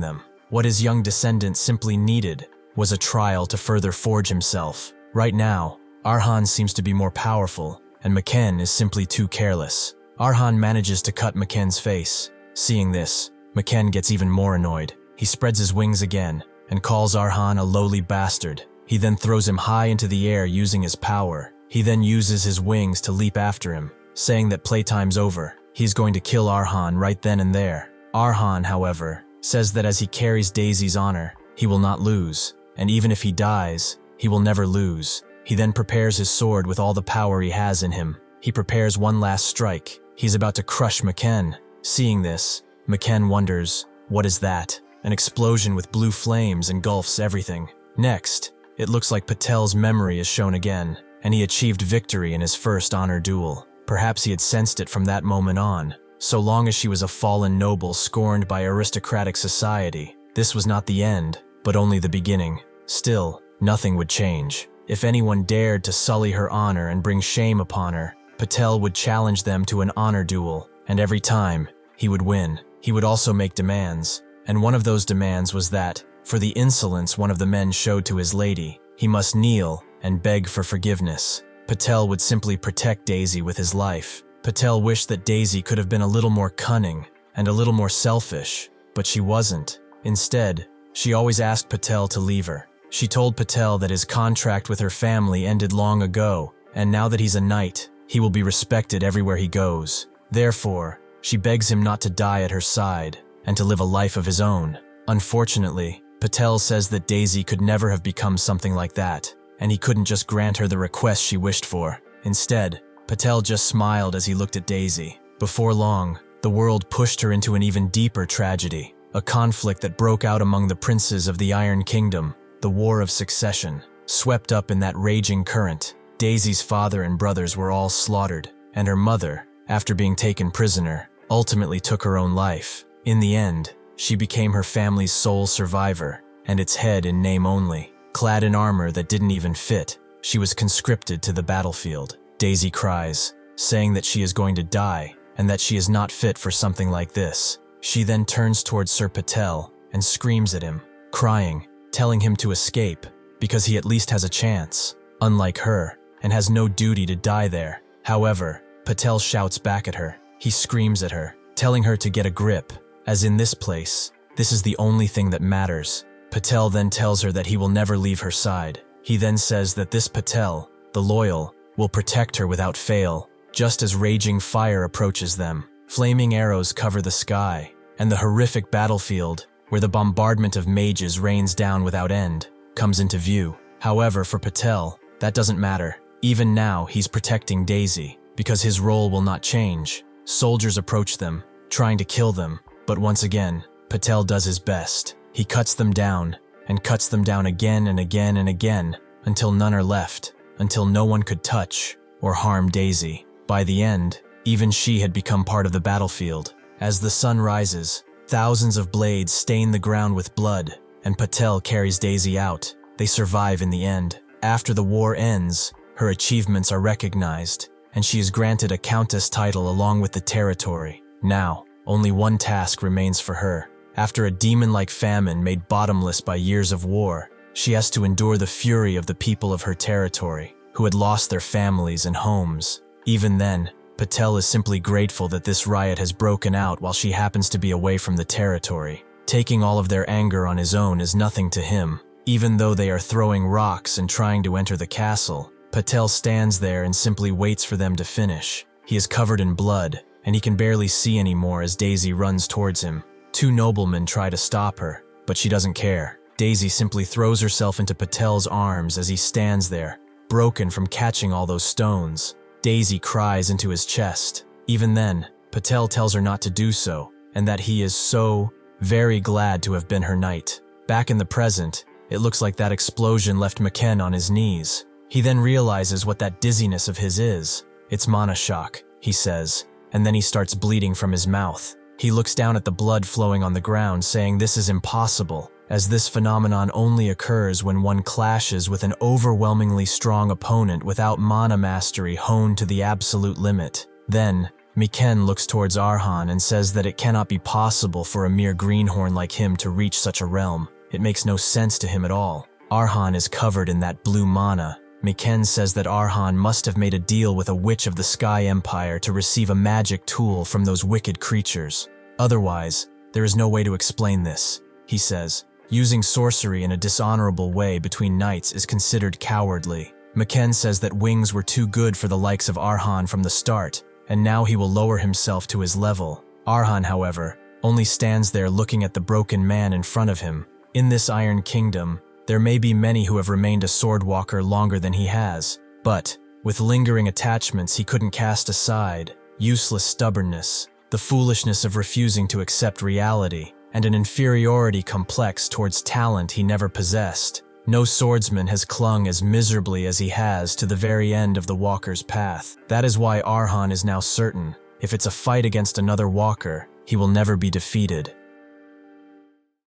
them. What his young descendant simply needed was a trial to further forge himself. Right now, Arhan seems to be more powerful, and Maken is simply too careless. Arhan manages to cut Maken's face. Seeing this, Maken gets even more annoyed. He spreads his wings again and calls Arhan a lowly bastard. He then throws him high into the air using his power. He then uses his wings to leap after him, saying that playtime's over. He's going to kill Arhan right then and there. Arhan, however, says that as he carries Daisy's honor, he will not lose, and even if he dies, he will never lose. He then prepares his sword with all the power he has in him. He prepares one last strike. He's about to crush Maken. Seeing this, Maken wonders, what is that? An explosion with blue flames engulfs everything. Next, it looks like Patel's memory is shown again, and he achieved victory in his first honor duel. Perhaps he had sensed it from that moment on. So long as she was a fallen noble scorned by aristocratic society, this was not the end, but only the beginning. Still, nothing would change. If anyone dared to sully her honor and bring shame upon her, Patel would challenge them to an honor duel, and every time, he would win. He would also make demands, and one of those demands was that, for the insolence one of the men showed to his lady, he must kneel and beg for forgiveness. Patel would simply protect Daisy with his life. Patel wished that Daisy could have been a little more cunning and a little more selfish, but she wasn't. Instead, she always asked Patel to leave her. She told Patel that his contract with her family ended long ago, and now that he's a knight, he will be respected everywhere he goes. Therefore, she begs him not to die at her side and to live a life of his own. Unfortunately, Patel says that Daisy could never have become something like that, and he couldn't just grant her the request she wished for. Instead, Patel just smiled as he looked at Daisy. Before long, the world pushed her into an even deeper tragedy, a conflict that broke out among the princes of the Iron Kingdom, the War of Succession. Swept up in that raging current, Daisy's father and brothers were all slaughtered, and her mother, after being taken prisoner, ultimately took her own life. In the end, she became her family's sole survivor, and its head in name only. Clad in armor that didn't even fit, she was conscripted to the battlefield. Daisy cries, saying that she is going to die, and that she is not fit for something like this. She then turns towards Sir Patel and screams at him, crying, telling him to escape, because he at least has a chance, unlike her, and has no duty to die there. However, Patel shouts back at her. He screams at her, telling her to get a grip, as in this place, this is the only thing that matters. Patel then tells her that he will never leave her side. He then says that this Patel, the loyal, will protect her without fail. Just as raging fire approaches them, flaming arrows cover the sky, and the horrific battlefield, where the bombardment of mages rains down without end, comes into view. However, for Patel, that doesn't matter. Even now, he's protecting Daisy, because his role will not change. Soldiers approach them, trying to kill them, but once again, Patel does his best. He cuts them down, and cuts them down again and again and again, until none are left, until no one could touch or harm Daisy. By the end, even she had become part of the battlefield. As the sun rises, thousands of blades stain the ground with blood, and Patel carries Daisy out. They survive in the end. After the war ends, her achievements are recognized, and she is granted a countess title along with the territory. Now, only one task remains for her. After a demon-like famine made bottomless by years of war, she has to endure the fury of the people of her territory, who had lost their families and homes. Even then, Patel is simply grateful that this riot has broken out while she happens to be away from the territory. Taking all of their anger on his own is nothing to him. Even though they are throwing rocks and trying to enter the castle, Patel stands there and simply waits for them to finish. He is covered in blood, and he can barely see anymore as Daisy runs towards him. Two noblemen try to stop her, but she doesn't care. Daisy simply throws herself into Patel's arms as he stands there, broken from catching all those stones. Daisy cries into his chest. Even then, Patel tells her not to do so, and that he is so very glad to have been her knight. Back in the present, it looks like that explosion left Maken on his knees. He then realizes what that dizziness of his is. It's mana shock, he says, and then he starts bleeding from his mouth. He looks down at the blood flowing on the ground, saying this is impossible, as this phenomenon only occurs when one clashes with an overwhelmingly strong opponent without mana mastery honed to the absolute limit. Then, Maken looks towards Arhan and says that it cannot be possible for a mere greenhorn like him to reach such a realm. It makes no sense to him at all. Arhan is covered in that blue mana. Maken says that Arhan must have made a deal with a witch of the Sky Empire to receive a magic tool from those wicked creatures. Otherwise, there is no way to explain this, he says. Using sorcery in a dishonorable way between knights is considered cowardly. Maken says that wings were too good for the likes of Arhan from the start, and now he will lower himself to his level. Arhan, however, only stands there looking at the broken man in front of him. In this Iron Kingdom, there may be many who have remained a swordwalker longer than he has, but, with lingering attachments he couldn't cast aside, useless stubbornness, the foolishness of refusing to accept reality, and an inferiority complex towards talent he never possessed. No swordsman has clung as miserably as he has to the very end of the walker's path. That is why Arhan is now certain, if it's a fight against another walker, he will never be defeated.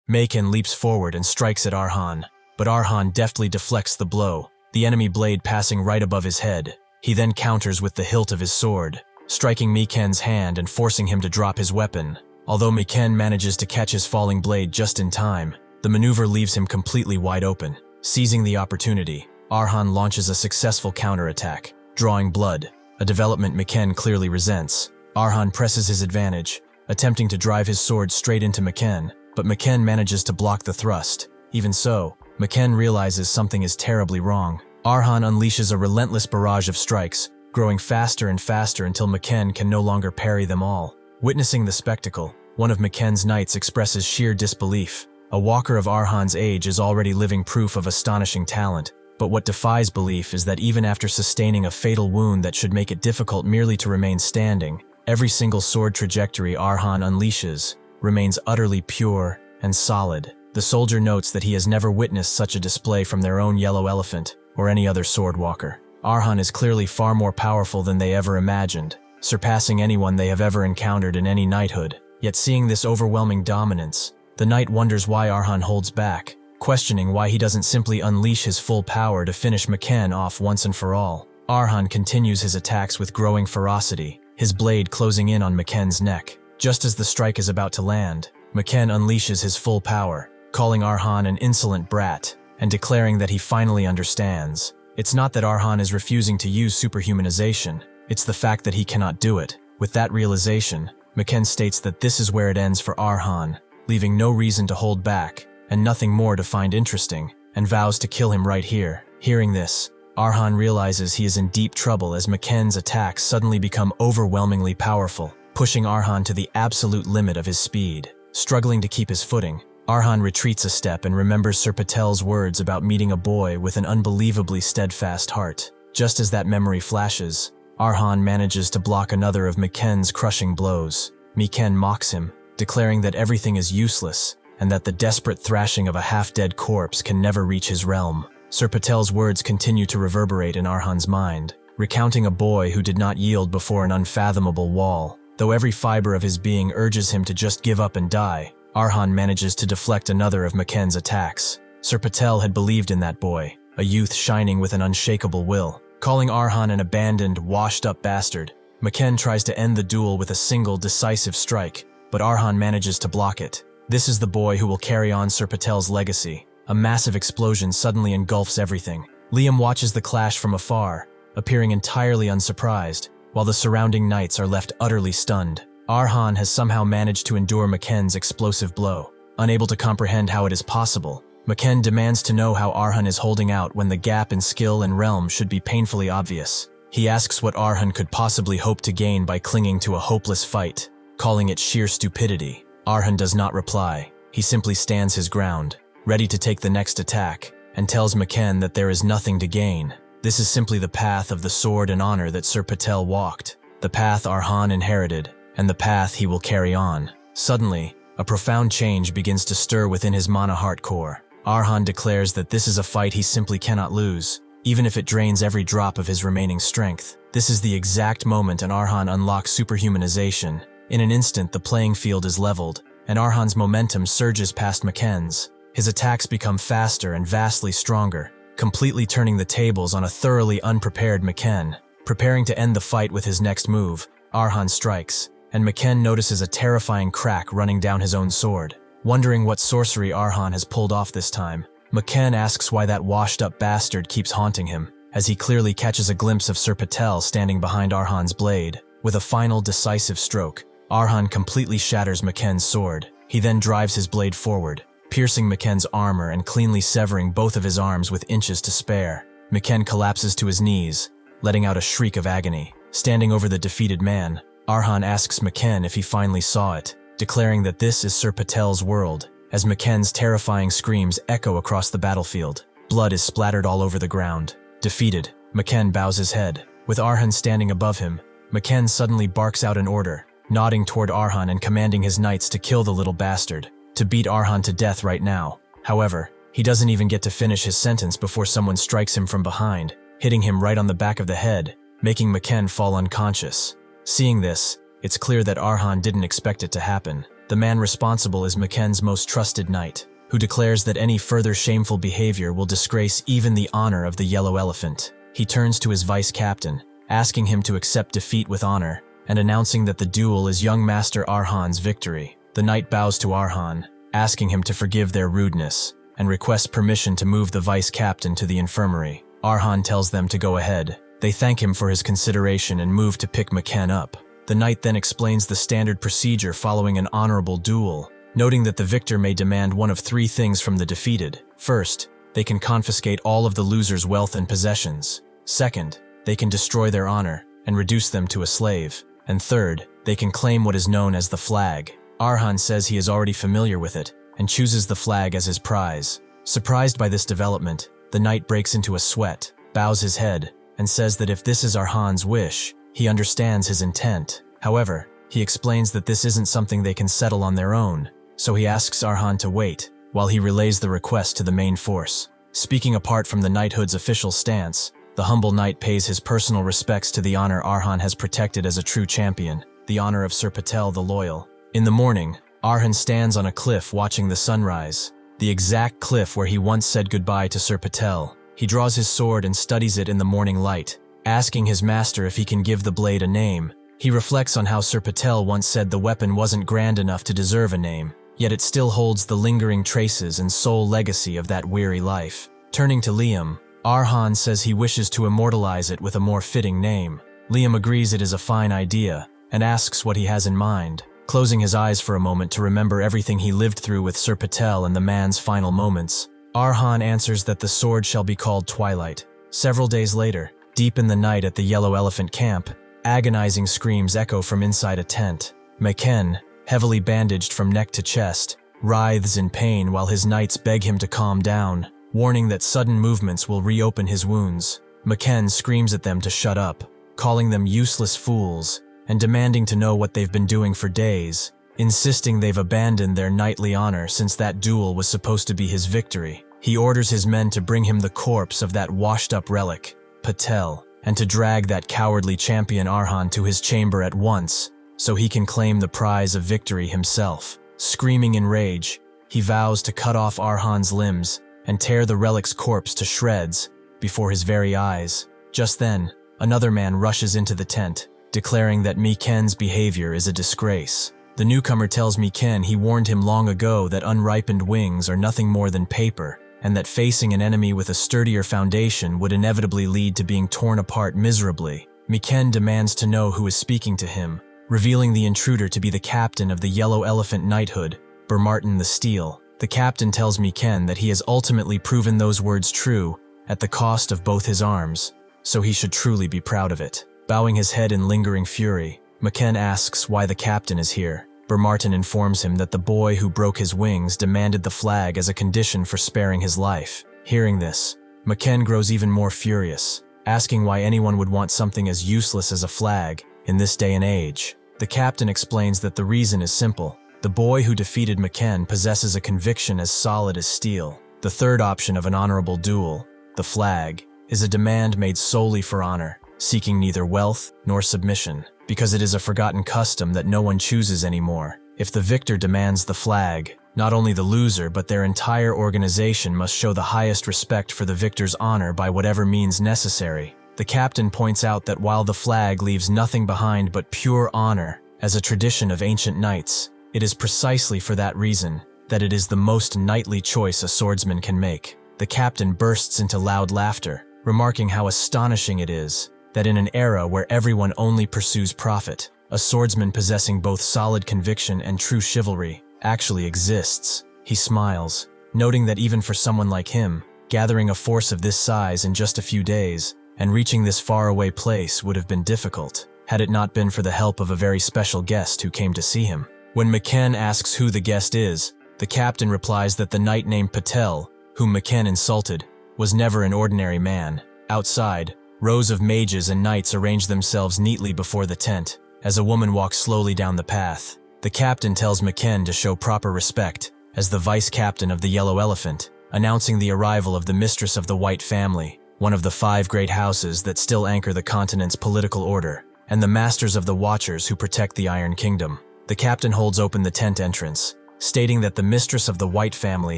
Maken leaps forward and strikes at Arhan, but Arhan deftly deflects the blow, the enemy blade passing right above his head. He then counters with the hilt of his sword, striking Maken's hand and forcing him to drop his weapon. Although Maken manages to catch his falling blade just in time, the maneuver leaves him completely wide open. Seizing the opportunity, Arhan launches a successful counterattack. drawing blood, a development Maken clearly resents. Arhan presses his advantage, attempting to drive his sword straight into Maken, but Maken manages to block the thrust. Even so, Maken realizes something is terribly wrong. Arhan unleashes a relentless barrage of strikes, growing faster and faster until Maken can no longer parry them all. Witnessing the spectacle, one of Maken's knights expresses sheer disbelief. A walker of Arhan's age is already living proof of astonishing talent, but what defies belief is that even after sustaining a fatal wound that should make it difficult merely to remain standing, every single sword trajectory Arhan unleashes remains utterly pure and solid. The soldier notes that he has never witnessed such a display from their own yellow elephant or any other sword walker. Arhan is clearly far more powerful than they ever imagined, surpassing anyone they have ever encountered in any knighthood. Yet seeing this overwhelming dominance, the knight wonders why Arhan holds back, questioning why he doesn't simply unleash his full power to finish Maken off once and for all. Arhan continues his attacks with growing ferocity, his blade closing in on Maken's neck. Just as the strike is about to land, Maken unleashes his full power, calling Arhan an insolent brat, and declaring that he finally understands. It's not that Arhan is refusing to use superhumanization, it's the fact that he cannot do it. With that realization, Maken states that this is where it ends for Arhan, leaving no reason to hold back, and nothing more to find interesting, and vows to kill him right here. Hearing this, Arhan realizes he is in deep trouble as Maken's attacks suddenly become overwhelmingly powerful, pushing Arhan to the absolute limit of his speed. Struggling to keep his footing, Arhan retreats a step and remembers Sir Patel's words about meeting a boy with an unbelievably steadfast heart. Just as that memory flashes, Arhan manages to block another of Maken's crushing blows. Maken mocks him, declaring that everything is useless and that the desperate thrashing of a half-dead corpse can never reach his realm. Sir Patel's words continue to reverberate in Arhan's mind, recounting a boy who did not yield before an unfathomable wall. Though every fiber of his being urges him to just give up and die, Arhan manages to deflect another of Maken's attacks. Sir Patel had believed in that boy, a youth shining with an unshakable will. Calling Arhan an abandoned, washed-up bastard, Maken tries to end the duel with a single, decisive strike, but Arhan manages to block it. This is the boy who will carry on Sir Patel's legacy. A massive explosion suddenly engulfs everything. Liam watches the clash from afar, appearing entirely unsurprised, while the surrounding knights are left utterly stunned. Arhan has somehow managed to endure Maken's explosive blow. Unable to comprehend how it is possible, Maken demands to know how Arhan is holding out when the gap in skill and realm should be painfully obvious. He asks what Arhan could possibly hope to gain by clinging to a hopeless fight, calling it sheer stupidity. Arhan does not reply. He simply stands his ground, ready to take the next attack, and tells Maken that there is nothing to gain. This is simply the path of the sword and honor that Sir Patel walked, the path Arhan inherited, and the path he will carry on. Suddenly, a profound change begins to stir within his mana heart core. Arhan declares that this is a fight he simply cannot lose, even if it drains every drop of his remaining strength. This is the exact moment an Arhan unlocks superhumanization. In an instant, the playing field is leveled, and Arhan's momentum surges past Maken's. His attacks become faster and vastly stronger, completely turning the tables on a thoroughly unprepared Maken. Preparing to end the fight with his next move, Arhan strikes, and Maken notices a terrifying crack running down his own sword. Wondering what sorcery Arhan has pulled off this time, Maken asks why that washed-up bastard keeps haunting him, as he clearly catches a glimpse of Sir Patel standing behind Arhan's blade. With a final decisive stroke, Arhan completely shatters Maken's sword. He then drives his blade forward, piercing Maken's armor and cleanly severing both of his arms with inches to spare. Maken collapses to his knees, letting out a shriek of agony. Standing over the defeated man, Arhan asks Maken if he finally saw it, declaring that this is Sir Patel's world, as Maken's terrifying screams echo across the battlefield. Blood is splattered all over the ground. Defeated, Maken bows his head. With Arhan standing above him, Maken suddenly barks out an order, nodding toward Arhan and commanding his knights to kill the little bastard, to beat Arhan to death right now. However, he doesn't even get to finish his sentence before someone strikes him from behind, hitting him right on the back of the head, making Maken fall unconscious. Seeing this, it's clear that Arhan didn't expect it to happen. The man responsible is Maken's most trusted knight, who declares that any further shameful behavior will disgrace even the honor of the Yellow Elephant. He turns to his vice captain, asking him to accept defeat with honor, and announcing that the duel is young Master Arhan's victory. The knight bows to Arhan, asking him to forgive their rudeness, and requests permission to move the vice captain to the infirmary. Arhan tells them to go ahead, They thank him for his consideration and move to pick Maken up. The knight then explains the standard procedure following an honorable duel, noting that the victor may demand one of three things from the defeated. First, they can confiscate all of the loser's wealth and possessions. Second, they can destroy their honor and reduce them to a slave. And third, they can claim what is known as the flag. Arhan says he is already familiar with it and chooses the flag as his prize. Surprised by this development, the knight breaks into a sweat, bows his head, and says that if this is Arhan's wish, he understands his intent. However, he explains that this isn't something they can settle on their own, so he asks Arhan to wait while he relays the request to the main force. Speaking apart from the knighthood's official stance, the humble knight pays his personal respects to the honor Arhan has protected as a true champion, the honor of Sir Patel the Loyal. In the morning, Arhan stands on a cliff watching the sunrise, the exact cliff where he once said goodbye to Sir Patel. He draws his sword and studies it in the morning light, asking his master if he can give the blade a name. He reflects on how Sir Patel once said the weapon wasn't grand enough to deserve a name, yet it still holds the lingering traces and sole legacy of that weary life. Turning to Liam, Arhan says he wishes to immortalize it with a more fitting name. Liam agrees it is a fine idea and asks what he has in mind, closing his eyes for a moment to remember everything he lived through with Sir Patel and the man's final moments. Arhan answers that the sword shall be called Twilight. Several days later, deep in the night at the Yellow Elephant camp, agonizing screams echo from inside a tent. Maken, heavily bandaged from neck to chest, writhes in pain while his knights beg him to calm down, warning that sudden movements will reopen his wounds. Maken screams at them to shut up, calling them useless fools, and demanding to know what they've been doing for days, insisting they've abandoned their knightly honor since that duel was supposed to be his victory. He orders his men to bring him the corpse of that washed-up relic, Patel, and to drag that cowardly champion Arhan to his chamber at once, so he can claim the prize of victory himself. Screaming in rage, he vows to cut off Arhan's limbs and tear the relic's corpse to shreds before his very eyes. Just then, another man rushes into the tent, declaring that Maken's behavior is a disgrace. The newcomer tells Maken he warned him long ago that unripened wings are nothing more than paper, and that facing an enemy with a sturdier foundation would inevitably lead to being torn apart miserably. Maken demands to know who is speaking to him, revealing the intruder to be the captain of the Yellow Elephant Knighthood, Bermartin the Steel. The captain tells Maken that he has ultimately proven those words true at the cost of both his arms, so he should truly be proud of it. Bowing his head in lingering fury, Maken asks why the captain is here. Bermartin informs him that the boy who broke his wings demanded the flag as a condition for sparing his life. Hearing this, Maken grows even more furious, asking why anyone would want something as useless as a flag in this day and age. The captain explains that the reason is simple. The boy who defeated Maken possesses a conviction as solid as steel. The third option of an honorable duel, the flag, is a demand made solely for honor, seeking neither wealth nor submission, because it is a forgotten custom that no one chooses anymore. If the victor demands the flag, not only the loser but their entire organization must show the highest respect for the victor's honor by whatever means necessary. The captain points out that while the flag leaves nothing behind but pure honor as a tradition of ancient knights, it is precisely for that reason that it is the most knightly choice a swordsman can make. The captain bursts into loud laughter, remarking how astonishing it is that in an era where everyone only pursues profit, a swordsman possessing both solid conviction and true chivalry actually exists. He smiles, noting that even for someone like him, gathering a force of this size in just a few days and reaching this faraway place would have been difficult, had it not been for the help of a very special guest who came to see him. When Maken asks who the guest is, the captain replies that the knight named Patel, whom Maken insulted, was never an ordinary man. Outside, rows of mages and knights arrange themselves neatly before the tent, as a woman walks slowly down the path. The captain tells Maken to show proper respect, as the vice-captain of the Yellow Elephant, announcing the arrival of the mistress of the White family, one of the 5 great houses that still anchor the continent's political order, and the masters of the Watchers who protect the Iron Kingdom. The captain holds open the tent entrance, stating that the mistress of the White family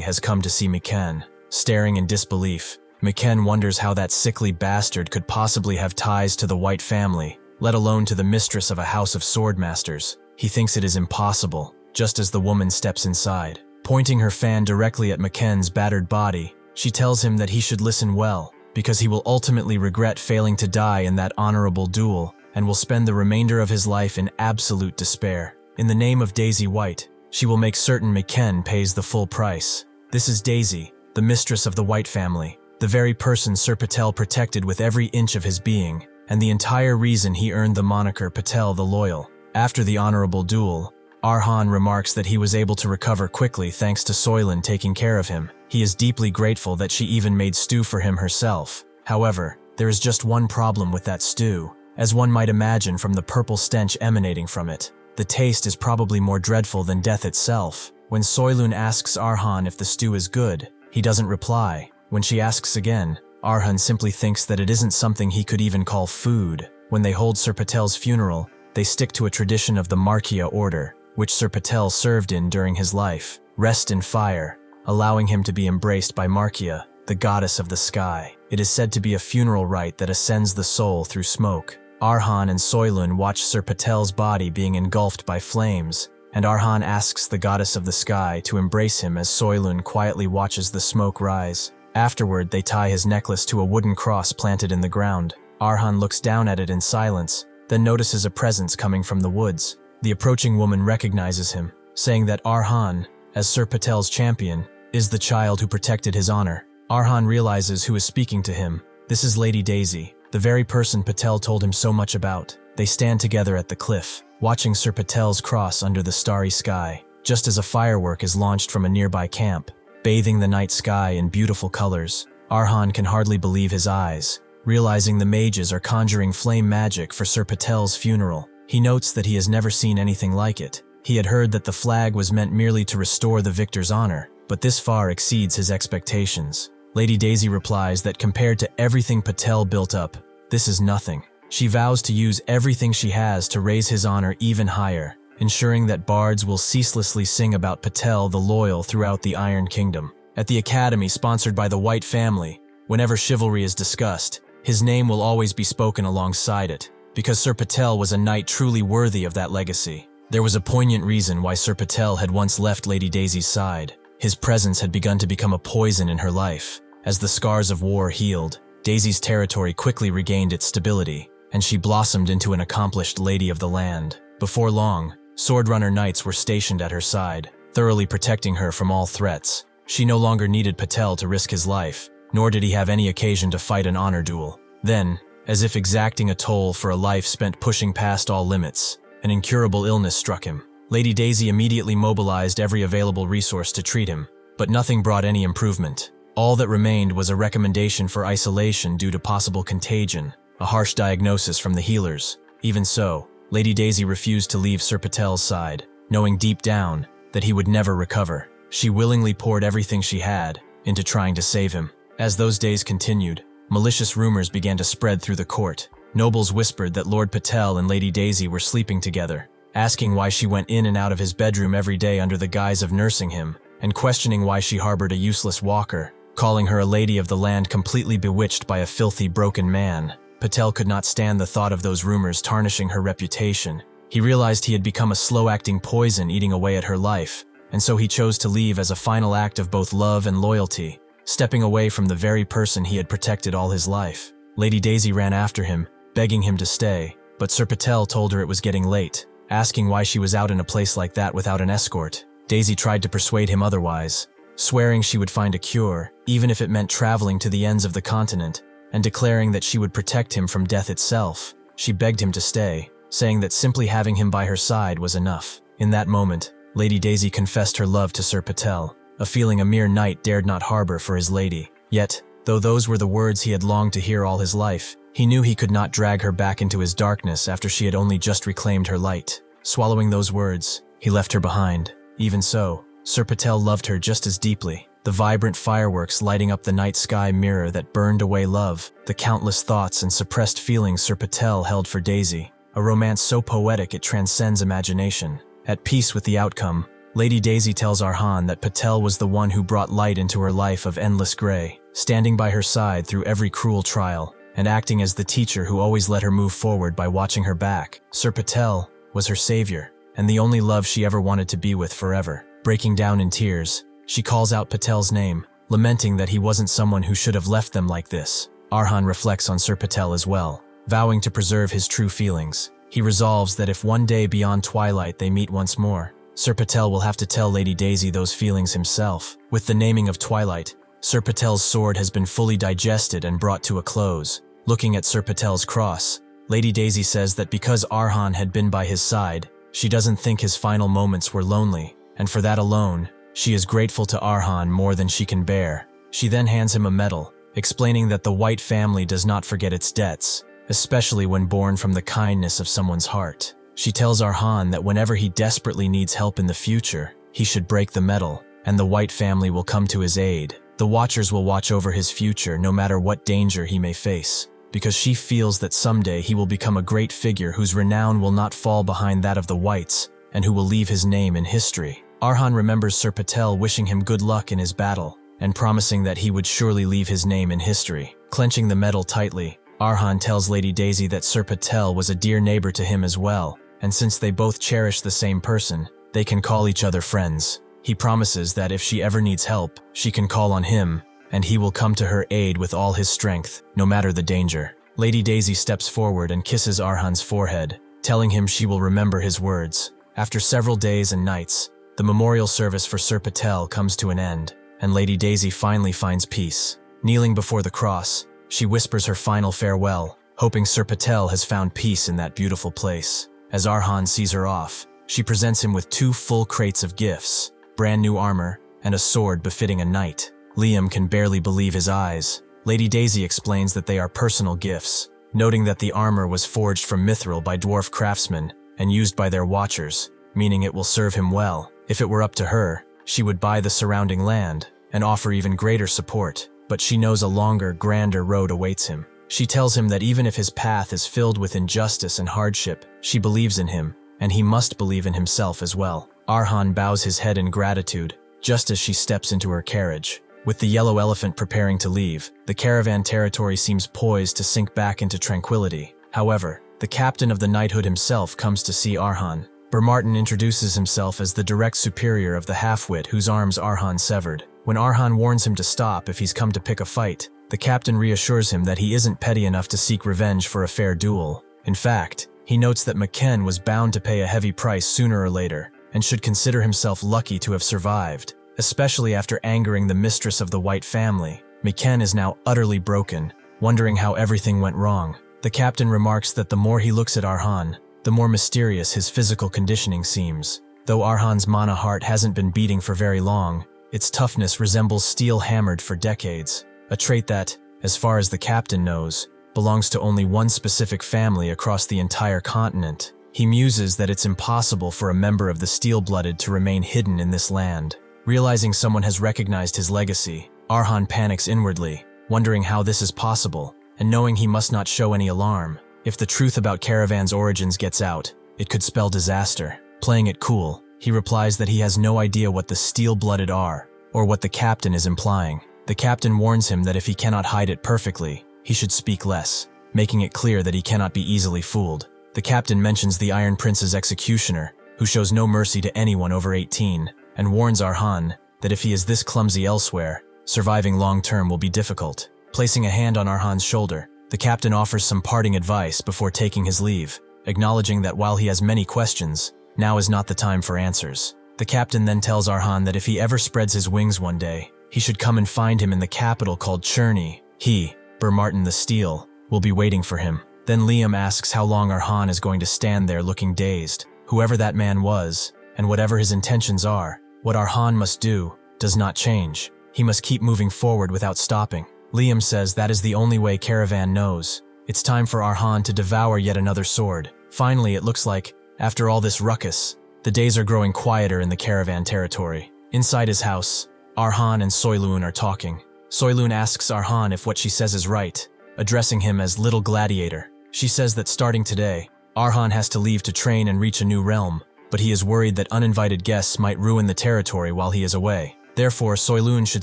has come to see Maken. Staring in disbelief, Maken wonders how that sickly bastard could possibly have ties to the White family, let alone to the mistress of a house of swordmasters. He thinks it is impossible, just as the woman steps inside. Pointing her fan directly at Maken's battered body, she tells him that he should listen well, because he will ultimately regret failing to die in that honorable duel and will spend the remainder of his life in absolute despair. In the name of Daisy White, she will make certain Maken pays the full price. This is Daisy, the mistress of the White family, the very person Sir Patel protected with every inch of his being, and the entire reason he earned the moniker Patel the Loyal. After the honorable duel, Arhan remarks that he was able to recover quickly thanks to Soylent taking care of him. He is deeply grateful that she even made stew for him herself. However, there is just one problem with that stew. As one might imagine from the purple stench emanating from it, the taste is probably more dreadful than death itself. When Soylent asks Arhan if the stew is good, he doesn't reply. When she asks again, Arhan simply thinks that it isn't something he could even call food. When they hold Sir Patel's funeral, they stick to a tradition of the Markia order, which Sir Patel served in during his life, rest in fire, allowing him to be embraced by Markia, the goddess of the sky. It is said to be a funeral rite that ascends the soul through smoke. Arhan and Soylent watch Sir Patel's body being engulfed by flames, and Arhan asks the goddess of the sky to embrace him as Soylent quietly watches the smoke rise. Afterward, they tie his necklace to a wooden cross planted in the ground. Arhan looks down at it in silence, then notices a presence coming from the woods. The approaching woman recognizes him, saying that Arhan, as Sir Patel's champion, is the child who protected his honor. Arhan realizes who is speaking to him. This is Lady Daisy, the very person Patel told him so much about. They stand together at the cliff, watching Sir Patel's cross under the starry sky, just as a firework is launched from a nearby camp, bathing the night sky in beautiful colors. Arhan can hardly believe his eyes, realizing the mages are conjuring flame magic for Sir Patel's funeral. He notes that he has never seen anything like it. He had heard that the flag was meant merely to restore the victor's honor, but this far exceeds his expectations. Lady Daisy replies that compared to everything Patel built up, this is nothing. She vows to use everything she has to raise his honor even higher, ensuring that bards will ceaselessly sing about Patel the Loyal throughout the Iron Kingdom. At the academy sponsored by the White family, whenever chivalry is discussed, his name will always be spoken alongside it, because Sir Patel was a knight truly worthy of that legacy. There was a poignant reason why Sir Patel had once left Lady Daisy's side. His presence had begun to become a poison in her life. As the scars of war healed, Daisy's territory quickly regained its stability, and she blossomed into an accomplished lady of the land. Before long, swordrunner knights were stationed at her side, thoroughly protecting her from all threats. She no longer needed Patel to risk his life, nor did he have any occasion to fight an honor duel. Then, as if exacting a toll for a life spent pushing past all limits, an incurable illness struck him. Lady Daisy immediately mobilized every available resource to treat him, but nothing brought any improvement. All that remained was a recommendation for isolation due to possible contagion, a harsh diagnosis from the healers. Even so, Lady Daisy refused to leave Sir Patel's side, knowing deep down that he would never recover. She willingly poured everything she had into trying to save him. As those days continued, malicious rumors began to spread through the court. Nobles whispered that Lord Patel and Lady Daisy were sleeping together, asking why she went in and out of his bedroom every day under the guise of nursing him, and questioning why she harbored a useless walker, calling her a lady of the land completely bewitched by a filthy, broken man. Patel could not stand the thought of those rumors tarnishing her reputation. He realized he had become a slow-acting poison eating away at her life, and so he chose to leave as a final act of both love and loyalty, stepping away from the very person he had protected all his life. Lady Daisy ran after him, begging him to stay, but Sir Patel told her it was getting late, asking why she was out in a place like that without an escort. Daisy tried to persuade him otherwise, swearing she would find a cure, even if it meant traveling to the ends of the continent, and declaring that she would protect him from death itself. She begged him to stay, saying that simply having him by her side was enough. In that moment, Lady Daisy confessed her love to Sir Patel, a feeling a mere knight dared not harbor for his lady. Yet, though those were the words he had longed to hear all his life, he knew he could not drag her back into his darkness after she had only just reclaimed her light. Swallowing those words, he left her behind. Even so, Sir Patel loved her just as deeply. The vibrant fireworks lighting up the night sky mirror that burned away love, the countless thoughts and suppressed feelings Sir Patel held for Daisy, a romance so poetic it transcends imagination. At peace with the outcome, Lady Daisy tells Arhan that Patel was the one who brought light into her life of endless gray, standing by her side through every cruel trial, and acting as the teacher who always let her move forward by watching her back. Sir Patel was her savior, and the only love she ever wanted to be with forever. Breaking down in tears, she calls out Patel's name, lamenting that he wasn't someone who should have left them like this. Arhan reflects on Sir Patel as well, vowing to preserve his true feelings. He resolves that if one day beyond twilight they meet once more, Sir Patel will have to tell Lady Daisy those feelings himself. With the naming of twilight, Sir Patel's sword has been fully digested and brought to a close. Looking at Sir Patel's cross, Lady Daisy says that because Arhan had been by his side, she doesn't think his final moments were lonely, and for that alone, she is grateful to Arhan more than she can bear. She then hands him a medal, explaining that the White family does not forget its debts, especially when born from the kindness of someone's heart. She tells Arhan that whenever he desperately needs help in the future, he should break the medal, and the White family will come to his aid. The Watchers will watch over his future no matter what danger he may face, because she feels that someday he will become a great figure whose renown will not fall behind that of the Whites, and who will leave his name in history. Arhan remembers Sir Patel wishing him good luck in his battle, and promising that he would surely leave his name in history. Clenching the medal tightly, Arhan tells Lady Daisy that Sir Patel was a dear neighbor to him as well, and since they both cherish the same person, they can call each other friends. He promises that if she ever needs help, she can call on him, and he will come to her aid with all his strength, no matter the danger. Lady Daisy steps forward and kisses Arhan's forehead, telling him she will remember his words. After several days and nights, the memorial service for Sir Patel comes to an end, and Lady Daisy finally finds peace. Kneeling before the cross, she whispers her final farewell, hoping Sir Patel has found peace in that beautiful place. As Arhan sees her off, she presents him with 2 full crates of gifts, brand new armor, and a sword befitting a knight. Liam can barely believe his eyes. Lady Daisy explains that they are personal gifts, noting that the armor was forged from mithril by dwarf craftsmen and used by their watchers, meaning it will serve him well. If it were up to her, she would buy the surrounding land and offer even greater support, but she knows a longer, grander road awaits him. She tells him that even if his path is filled with injustice and hardship, she believes in him, and he must believe in himself as well. Arhan bows his head in gratitude, just as she steps into her carriage. With the yellow elephant preparing to leave, the caravan territory seems poised to sink back into tranquility. However, the captain of the knighthood himself comes to see Arhan. Martin introduces himself as the direct superior of the half-wit whose arms Arhan severed. When Arhan warns him to stop if he's come to pick a fight, the captain reassures him that he isn't petty enough to seek revenge for a fair duel. In fact, he notes that Maken was bound to pay a heavy price sooner or later, and should consider himself lucky to have survived, especially after angering the mistress of the White family. Maken is now utterly broken, wondering how everything went wrong. The captain remarks that the more he looks at Arhan, the more mysterious his physical conditioning seems. Though Arhan's mana heart hasn't been beating for very long, its toughness resembles steel hammered for decades, a trait that, as far as the captain knows, belongs to only one specific family across the entire continent. He muses that it's impossible for a member of the steel-blooded to remain hidden in this land. Realizing someone has recognized his legacy, Arhan panics inwardly, wondering how this is possible, and knowing he must not show any alarm. If the truth about Karavan's origins gets out, it could spell disaster. Playing it cool, he replies that he has no idea what the steel-blooded are, or what the captain is implying. The captain warns him that if he cannot hide it perfectly, he should speak less, making it clear that he cannot be easily fooled. The captain mentions the Iron Prince's executioner, who shows no mercy to anyone over 18, and warns Arhan that if he is this clumsy elsewhere, surviving long-term will be difficult. Placing a hand on Arhan's shoulder, the captain offers some parting advice before taking his leave, acknowledging that while he has many questions, now is not the time for answers. The captain then tells Arhan that if he ever spreads his wings one day, he should come and find him in the capital called Cherney. He, Martin the Steel, will be waiting for him. Then Liam asks how long Arhan is going to stand there looking dazed. Whoever that man was, and whatever his intentions are, what Arhan must do does not change. He must keep moving forward without stopping. Liam says that is the only way Karavan knows. It's time for Arhan to devour yet another sword. Finally, it looks like, after all this ruckus, the days are growing quieter in the Karavan territory. Inside his house, Arhan and Soilun are talking. Soilun asks Arhan if what she says is right, addressing him as Little Gladiator. She says that starting today, Arhan has to leave to train and reach a new realm, but he is worried that uninvited guests might ruin the territory while he is away. Therefore, Soilun should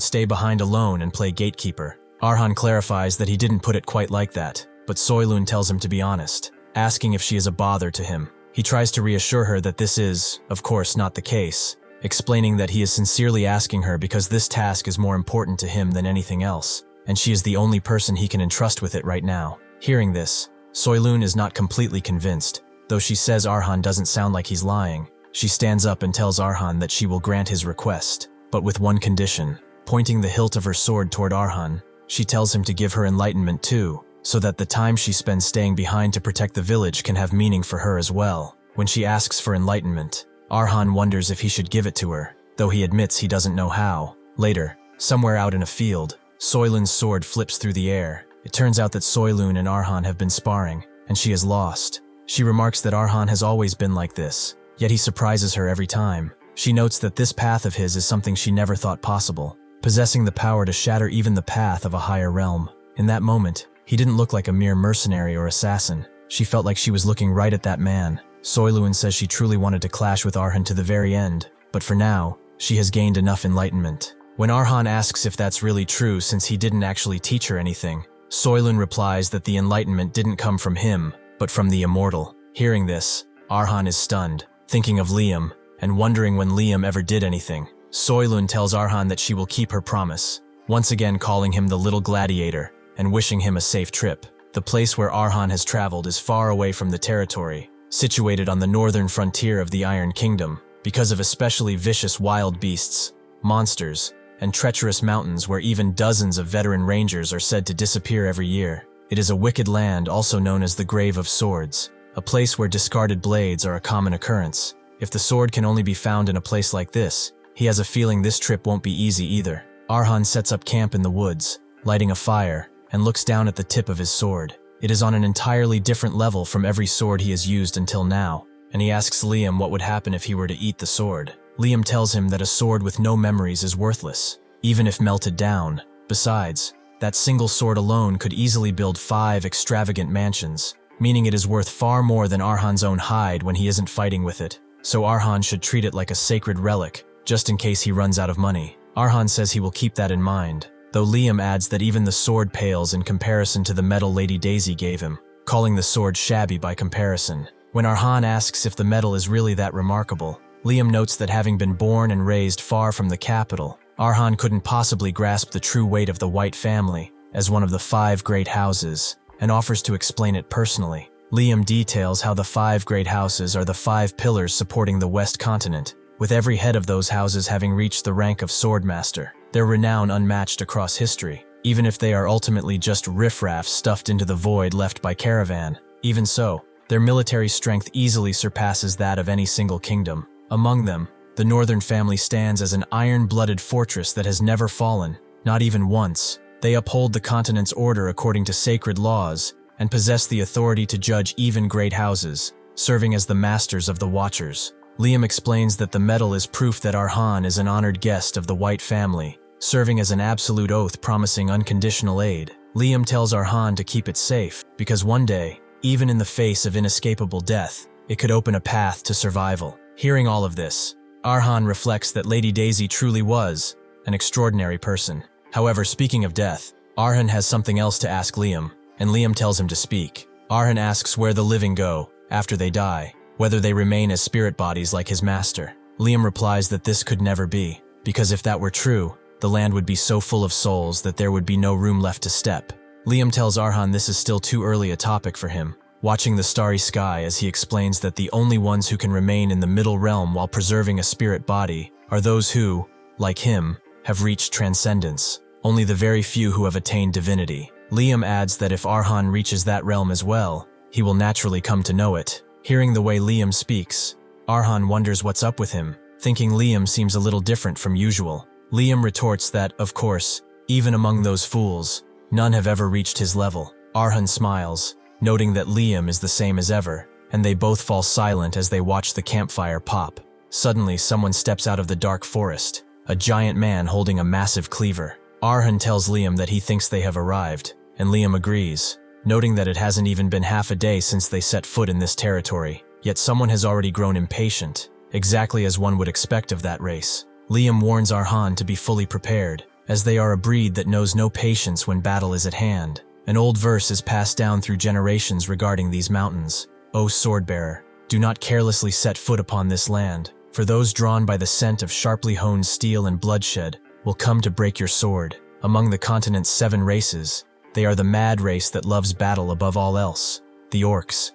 stay behind alone and play gatekeeper. Arhan clarifies that he didn't put it quite like that, but Soilun tells him to be honest, asking if she is a bother to him. He tries to reassure her that this is, of course, not the case, explaining that he is sincerely asking her because this task is more important to him than anything else. and she is the only person he can entrust with it right now. Hearing this, Soilun is not completely convinced, though she says Arhan doesn't sound like he's lying. She stands up and tells Arhan that she will grant his request, but with one condition. Pointing the hilt of her sword toward Arhan, she tells him to give her enlightenment too, so that the time she spends staying behind to protect the village can have meaning for her as well. When she asks for enlightenment, Arhan wonders if he should give it to her, though he admits he doesn't know how. Later, somewhere out in a field, Soilun's sword flips through the air. It turns out that Soilun and Arhan have been sparring, and she is lost. She remarks that Arhan has always been like this, yet he surprises her every time. She notes that this path of his is something she never thought possible, possessing the power to shatter even the path of a higher realm. In that moment, he didn't look like a mere mercenary or assassin. She felt like she was looking right at that man. Soilun says she truly wanted to clash with Arhan to the very end, but for now, she has gained enough enlightenment. When Arhan asks if that's really true since he didn't actually teach her anything, Soilun replies that the enlightenment didn't come from him, but from the immortal. Hearing this, Arhan is stunned, thinking of Liam, and wondering when Liam ever did anything. Soilun tells Arhan that she will keep her promise, once again calling him the little gladiator, and wishing him a safe trip. The place where Arhan has traveled is far away from the territory, situated on the northern frontier of the Iron Kingdom, because of especially vicious wild beasts, monsters, and treacherous mountains where even dozens of veteran rangers are said to disappear every year. It is a wicked land also known as the Grave of Swords, a place where discarded blades are a common occurrence. If the sword can only be found in a place like this, he has a feeling this trip won't be easy either. Arhan sets up camp in the woods, lighting a fire, and looks down at the tip of his sword. It is on an entirely different level from every sword he has used until now, and he asks Liam what would happen if he were to eat the sword. Liam tells him that a sword with no memories is worthless, even if melted down. Besides, that single sword alone could easily build 5 extravagant mansions, meaning it is worth far more than Arhan's own hide when he isn't fighting with it. So Arhan should treat it like a sacred relic, just in case he runs out of money. Arhan says he will keep that in mind, though Liam adds that even the sword pales in comparison to the metal Lady Daisy gave him, calling the sword shabby by comparison. When Arhan asks if the metal is really that remarkable, Liam notes that having been born and raised far from the capital, Arhan couldn't possibly grasp the true weight of the White family as one of the 5 great houses, and offers to explain it personally. Liam details how the 5 great houses are the 5 pillars supporting the West continent, with every head of those houses having reached the rank of swordmaster, their renown unmatched across history, even if they are ultimately just riffraff stuffed into the void left by Karavan. Even so, their military strength easily surpasses that of any single kingdom. Among them, the Northern family stands as an iron-blooded fortress that has never fallen, not even once. They uphold the continent's order according to sacred laws, and possess the authority to judge even great houses, serving as the masters of the Watchers. Liam explains that the medal is proof that Arhan is an honored guest of the White family, serving as an absolute oath promising unconditional aid. Liam tells Arhan to keep it safe, because one day, even in the face of inescapable death, it could open a path to survival. Hearing all of this, Arhan reflects that Lady Daisy truly was an extraordinary person. However, speaking of death, Arhan has something else to ask Liam, and Liam tells him to speak. Arhan asks where the living go after they die, whether they remain as spirit bodies like his master. Liam replies that this could never be, because if that were true, the land would be so full of souls that there would be no room left to step. Liam tells Arhan this is still too early a topic for him, watching the starry sky as he explains that the only ones who can remain in the middle realm while preserving a spirit body are those who, like him, have reached transcendence, only the very few who have attained divinity. Liam adds that if Arhan reaches that realm as well, he will naturally come to know it. Hearing the way Liam speaks, Arhan wonders what's up with him, thinking Liam seems a little different from usual. Liam retorts that, of course, even among those fools, none have ever reached his level. Arhan smiles, noting that Liam is the same as ever, and they both fall silent as they watch the campfire pop. Suddenly, someone steps out of the dark forest, a giant man holding a massive cleaver. Arhan tells Liam that he thinks they have arrived, and Liam agrees, noting that it hasn't even been half a day since they set foot in this territory, yet someone has already grown impatient, exactly as one would expect of that race. Liam warns Arhan to be fully prepared, as they are a breed that knows no patience when battle is at hand. An old verse is passed down through generations regarding these mountains. O swordbearer, do not carelessly set foot upon this land, for those drawn by the scent of sharply honed steel and bloodshed will come to break your sword. Among the continent's 7 races, they are the mad race that loves battle above all else, the orcs.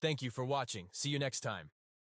Thank you for watching. See you next time.